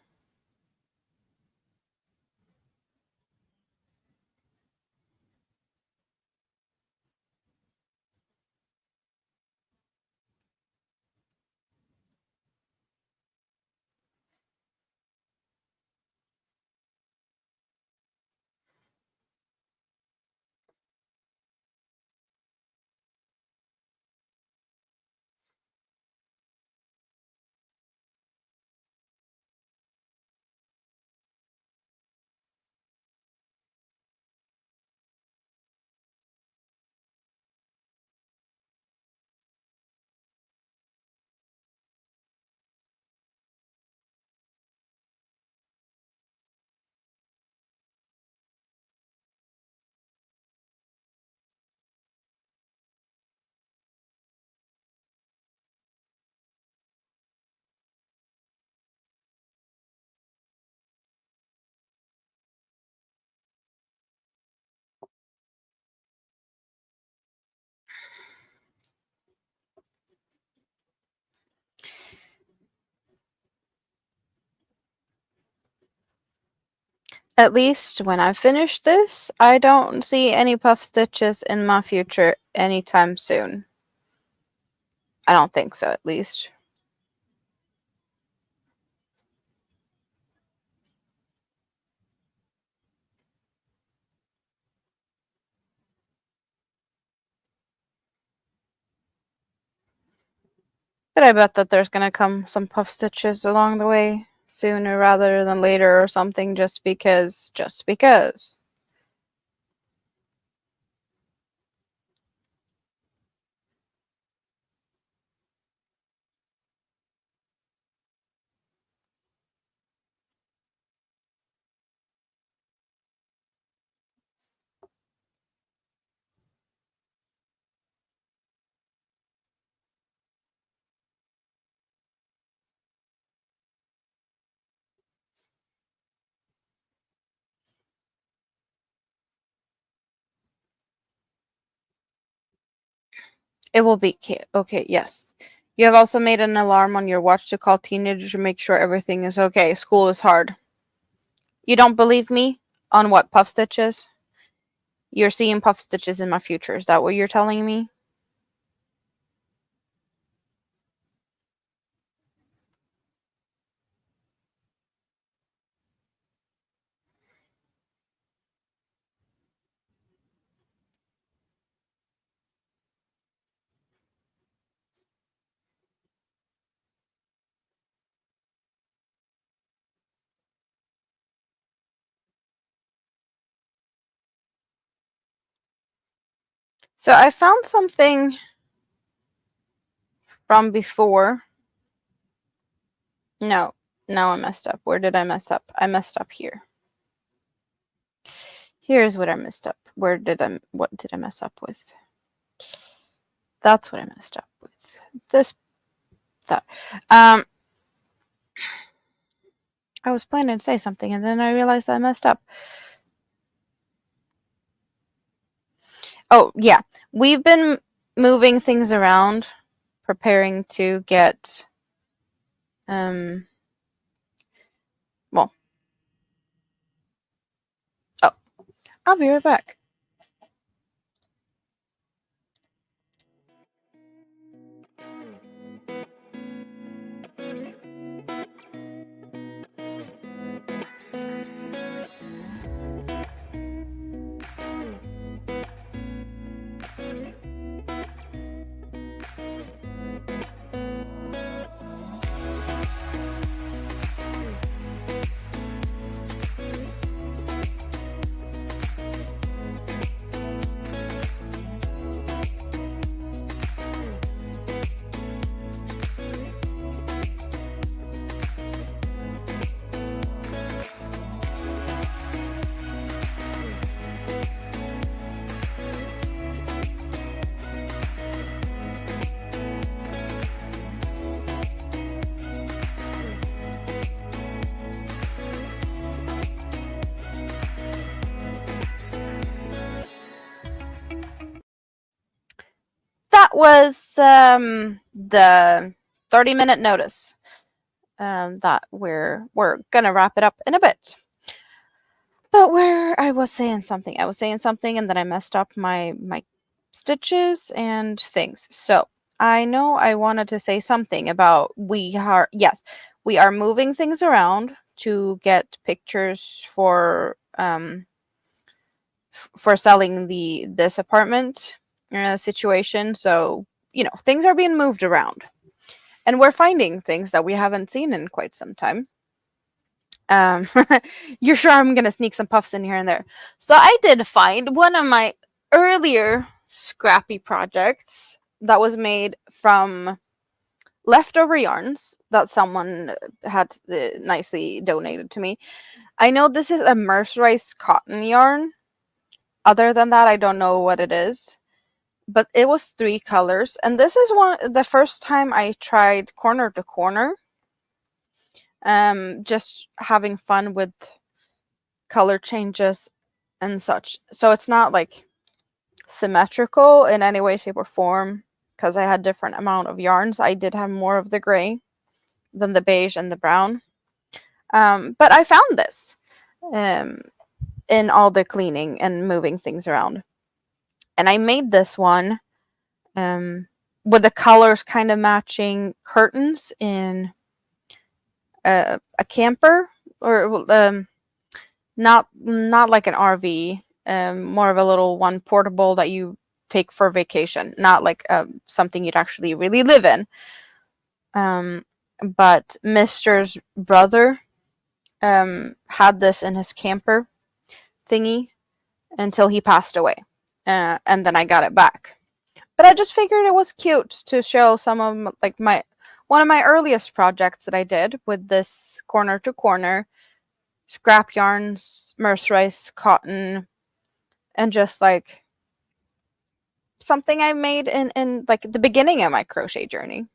At least when I finish this, I don't see any puff stitches in my future anytime soon. I don't think so, at least. But I bet that there's gonna come some puff stitches along the way sooner rather than later or something, just because. It will be okay, yes. You have also made an alarm on your watch to call teenagers to make sure everything is okay. School is hard. You don't believe me on what puff stitches? You're seeing puff stitches in my future. Is that what you're telling me? So I found something from before. No, now I messed up. Where did I mess up? I messed up here. Here's what I messed up. What did I mess up with? That's what I messed up with. That. I was planning to say something and then I realized I messed up. Oh, yeah. We've been moving things around, preparing to get, well, oh, I'll be right back. was the 30-minute notice. That we're gonna wrap it up in a bit. But where I was saying something, and then I messed up my stitches and things. So I know I wanted to say something about we are moving things around to get pictures for selling this apartment situation. So things are being moved around, and we're finding things that we haven't seen in quite some time. You're sure I'm gonna sneak some puffs in here and there. So I did find one of my earlier scrappy projects that was made from leftover yarns that someone had nicely donated to me. I know this is a mercerized cotton yarn. Other than that, I don't know what it is. But it was 3 colors, and this is the first time I tried corner to corner. Just having fun with color changes and such. So it's not like symmetrical in any way, shape, or form, because I had different amount of yarns. I did have more of the gray than the beige and the brown. But I found this in all the cleaning and moving things around. And I made this one with the colors kind of matching curtains in a camper, or not like an RV, more of a little one portable that you take for vacation, not like something you'd actually really live in. But Mr.'s brother had this in his camper thingy until he passed away, and then I got it back. But I just figured it was cute to show some of one of my earliest projects that I did with this corner to corner scrap yarns, mercerized cotton, and just like something I made in like the beginning of my crochet journey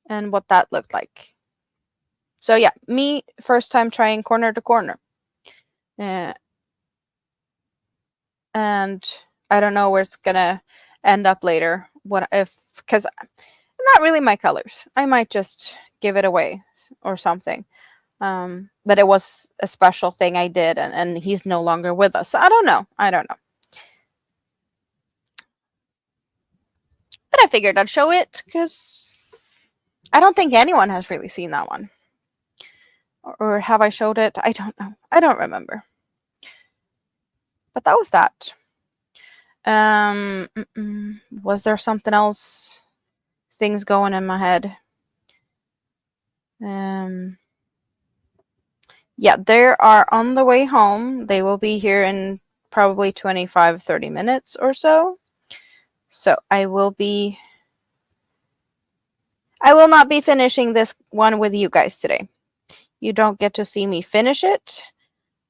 and what that looked like. So yeah, me first time trying corner to corner. And I don't know where it's gonna end up later. Because not really my colors. I might just give it away or something. But it was a special thing I did, and he's no longer with us. So I don't know. But I figured I'd show it because I don't think anyone has really seen that one. Or have I showed it? I don't know. I don't remember. But that was that. Was there something else? Things going in my head. Yeah, they are on the way home. They will be here in probably 25-30 minutes or so. So I will not be finishing this one with you guys today. You don't get to see me finish it,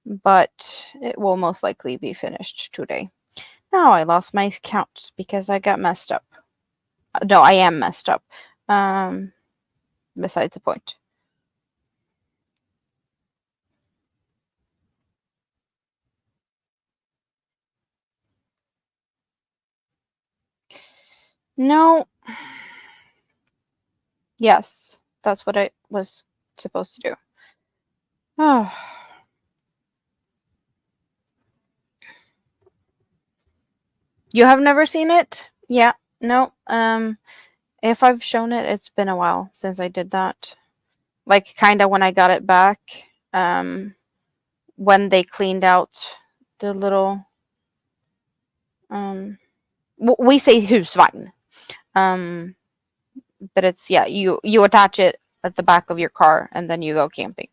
but it will most likely be finished today. Now I lost my count because I got messed up. No, I am messed up. Besides the point. No. Yes, that's what I was supposed to do. Oh. You have never seen it? Yeah. No. If I've shown it, it's been a while since I did that. Like kind of when I got it back. When they cleaned out the little we say husvagn. But it's you attach it at the back of your car and then you go camping.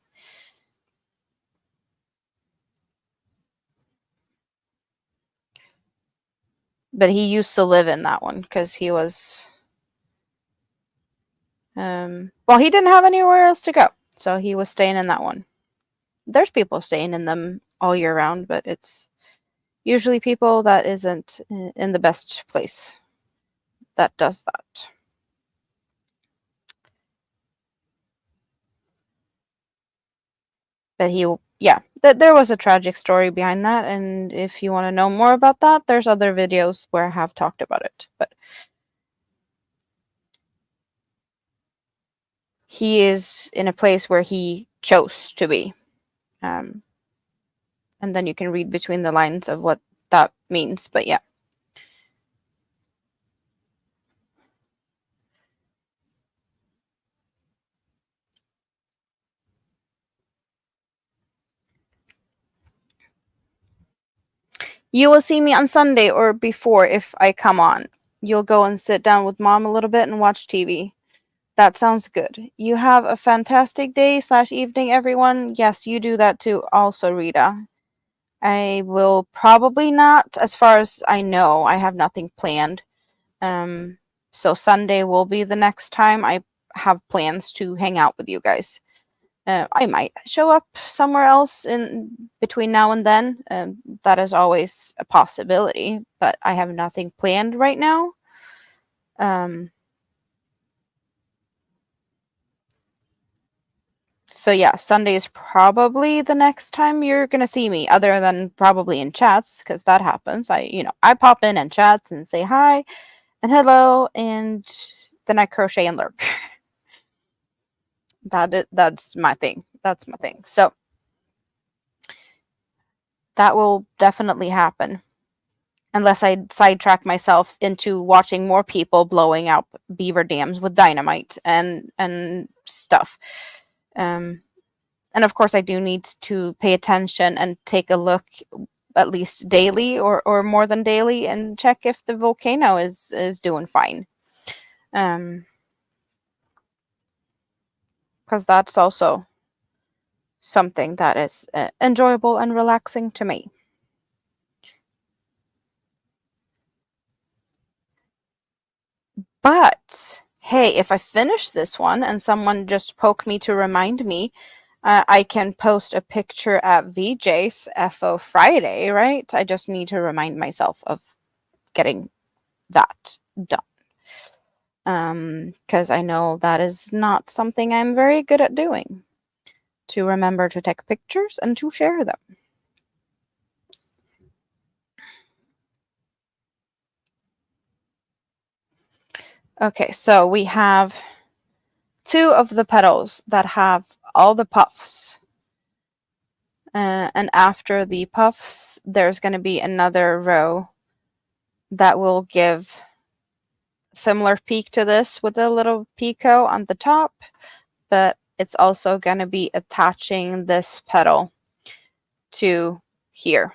But he used to live in that one because he was well, he didn't have anywhere else to go, so he was staying in that one. There's people staying in them all year round, but it's usually people that isn't in the best place that does that. But there was a tragic story behind that, and if you want to know more about that, there's other videos where I have talked about it. But he is in a place where he chose to be. And then you can read between the lines of what that means. But yeah. You will see me on Sunday or before if I come on. You'll go and sit down with Mom a little bit and watch TV. That sounds good. You have a fantastic day / evening, everyone. Yes, you do that too also, Rita. I will probably not, as far as I know, I have nothing planned. So Sunday will be the next time I have plans to hang out with you guys. I might show up somewhere else in between now and then. That is always a possibility, but I have nothing planned right now. So yeah, Sunday is probably the next time you're gonna see me, other than probably in chats, because that happens. I pop in and chats and say hi and hello, and then I crochet and lurk. That's my thing. That's my thing. So that will definitely happen. Unless I sidetrack myself into watching more people blowing up beaver dams with dynamite and stuff. And of course, I do need to pay attention and take a look at least daily or more than daily and check if the volcano is doing fine. Because that's also something that is enjoyable and relaxing to me. But hey, if I finish this one and someone just poke me to remind me, I can post a picture at VJ's FO Friday, right? I just need to remind myself of getting that done. Because I know that is not something I'm very good at doing. To remember to take pictures and to share them. Okay, so we have 2 of the petals that have all the puffs. And after the puffs, there's going to be another row that will give similar peak to this with a little picot on the top, but it's also going to be attaching this petal to here.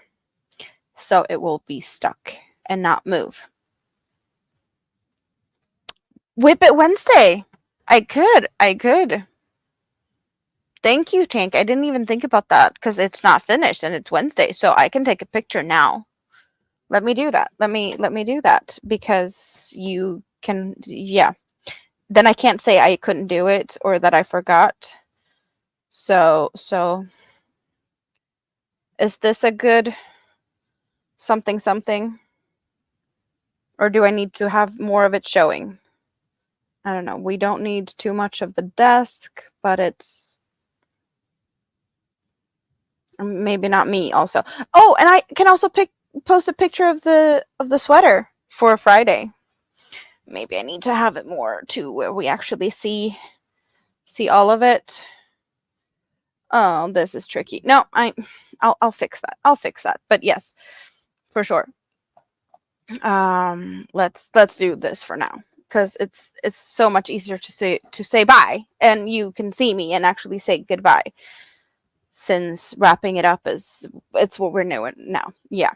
So it will be stuck and not move. Whip It Wednesday. I could. Thank you, Tank. I didn't even think about that because it's not finished and it's Wednesday, so I can take a picture now. Let me do that. Let me do that because you can. Yeah. Then I can't say I couldn't do it or that I forgot. So is this a good something? Or do I need to have more of it showing? I don't know. We don't need too much of the desk, but it's maybe not me also. Oh, and I can also post a picture of the sweater for Friday. Maybe I need to have it more to where we actually see all of it. Oh, this is tricky. No, I'll fix that. I'll fix that. But yes, for sure. Let's do this for now because it's so much easier to say bye and you can see me and actually say goodbye. Since wrapping it up it's what we're doing now. Yeah.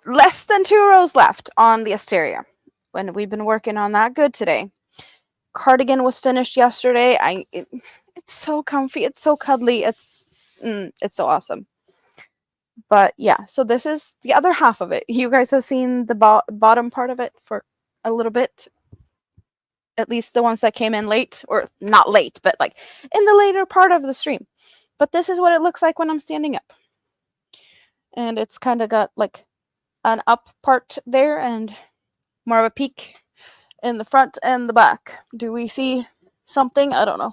Less than 2 rows left on the Asteria. When we've been working on that good today. Cardigan was finished yesterday. It's so comfy. It's so cuddly. It's so awesome. But yeah, so this is the other half of it. You guys have seen the bottom part of it for a little bit. At least the ones that came in late, or not late, but like in the later part of the stream. But this is what it looks like when I'm standing up. And it's kind of got like an up part there and more of a peak in the front and the back. Do we see something? I don't know.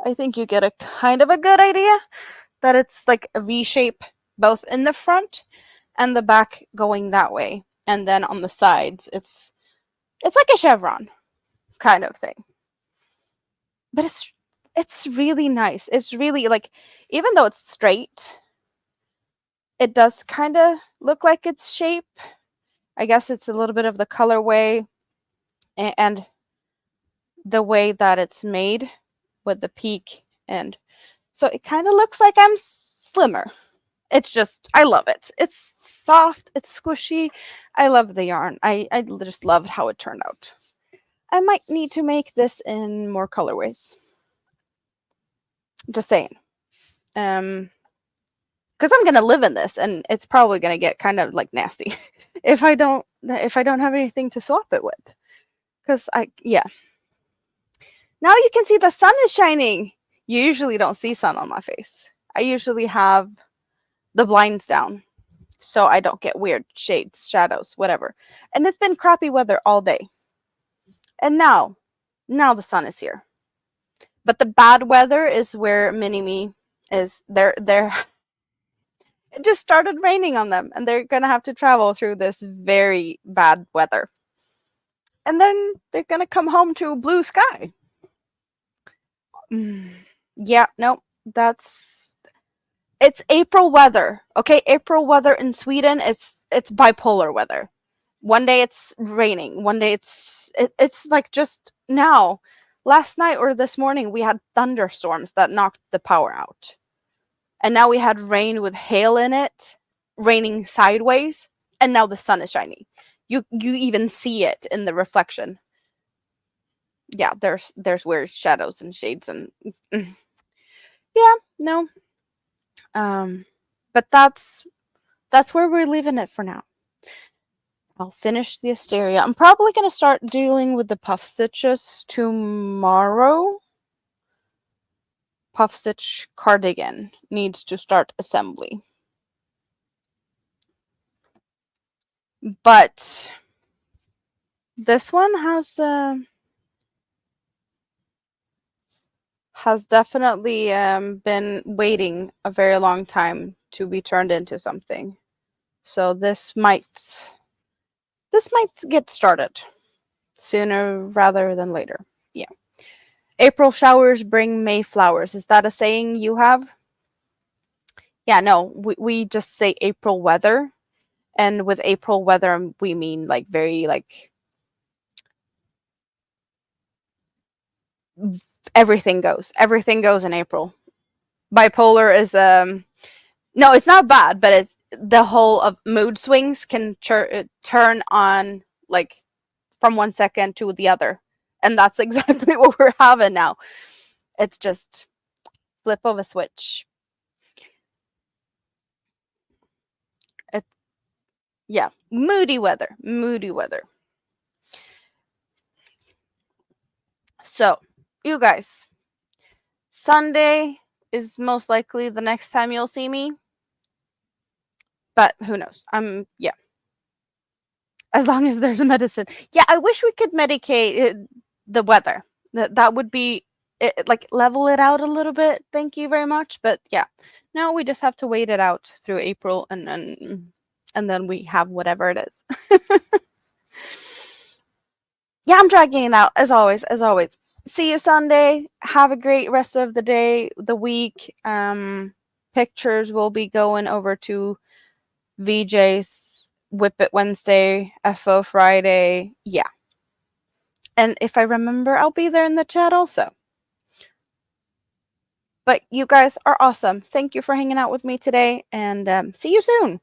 I think you get a kind of a good idea that it's like a V shape both in the front and the back going that way. and then on the sides it's like a chevron kind of thing. But it's really nice. It's really like, even though it's straight, it does kind of look like its shape. I guess it's a little bit of the colorway and the way that it's made with the peak, and so it kind of looks like I'm slimmer. It's just, I love it. It's soft, it's squishy. I love the yarn. I just love how it turned out. I might need to make this in more colorways. Just saying. Because I'm gonna live in this, and it's probably gonna get kind of like nasty if I don't have anything to swap it with. Because now you can see the sun is shining. You usually don't see sun on my face. I usually have the blinds down so I don't get weird shades, shadows, whatever. And it's been crappy weather all day. And now the sun is here. But the bad weather is where Mini-Me is. They're it just started raining on them, and they're gonna have to travel through this very bad weather. And then they're gonna come home to blue sky. Yeah, no, it's April weather. Okay, April weather in Sweden, it's bipolar weather. One day it's raining, one day it's like just now. Last night or this morning we had thunderstorms that knocked the power out. And now we had rain with hail in it, raining sideways, and now the sun is shining. You even see it in the reflection. Yeah, there's weird shadows and shades and yeah, no. But that's where we're leaving it for now. I'll finish the Asteria. I'm probably going to start dealing with the puff stitches tomorrow. Puff stitch cardigan needs to start assembly. But this one has definitely been waiting a very long time to be turned into something. So this might get started sooner rather than later. Yeah. April showers bring May flowers. Is that a saying you have? Yeah, no, we just say April weather. And with April weather, we mean like very like everything goes. Everything goes in April. Bipolar is no, it's not bad, but it's the whole of mood swings can turn on like from 1 second to the other. And that's exactly what we're having now. It's just flip of a switch. Yeah, moody weather. So, you guys, Sunday is most likely the next time you'll see me. But who knows? Yeah. As long as there's a medicine. Yeah, I wish we could medicate the weather. That would be like level it out a little bit. Thank you very much. But yeah, now we just have to wait it out through April, and then we have whatever it is. Yeah, I'm dragging it out as always. See you Sunday. Have a great rest of the day, the week. Pictures will be going over to VJ's Whip It Wednesday, FO Friday. Yeah. And if I remember, I'll be there in the chat also. But you guys are awesome. Thank you for hanging out with me today, and see you soon.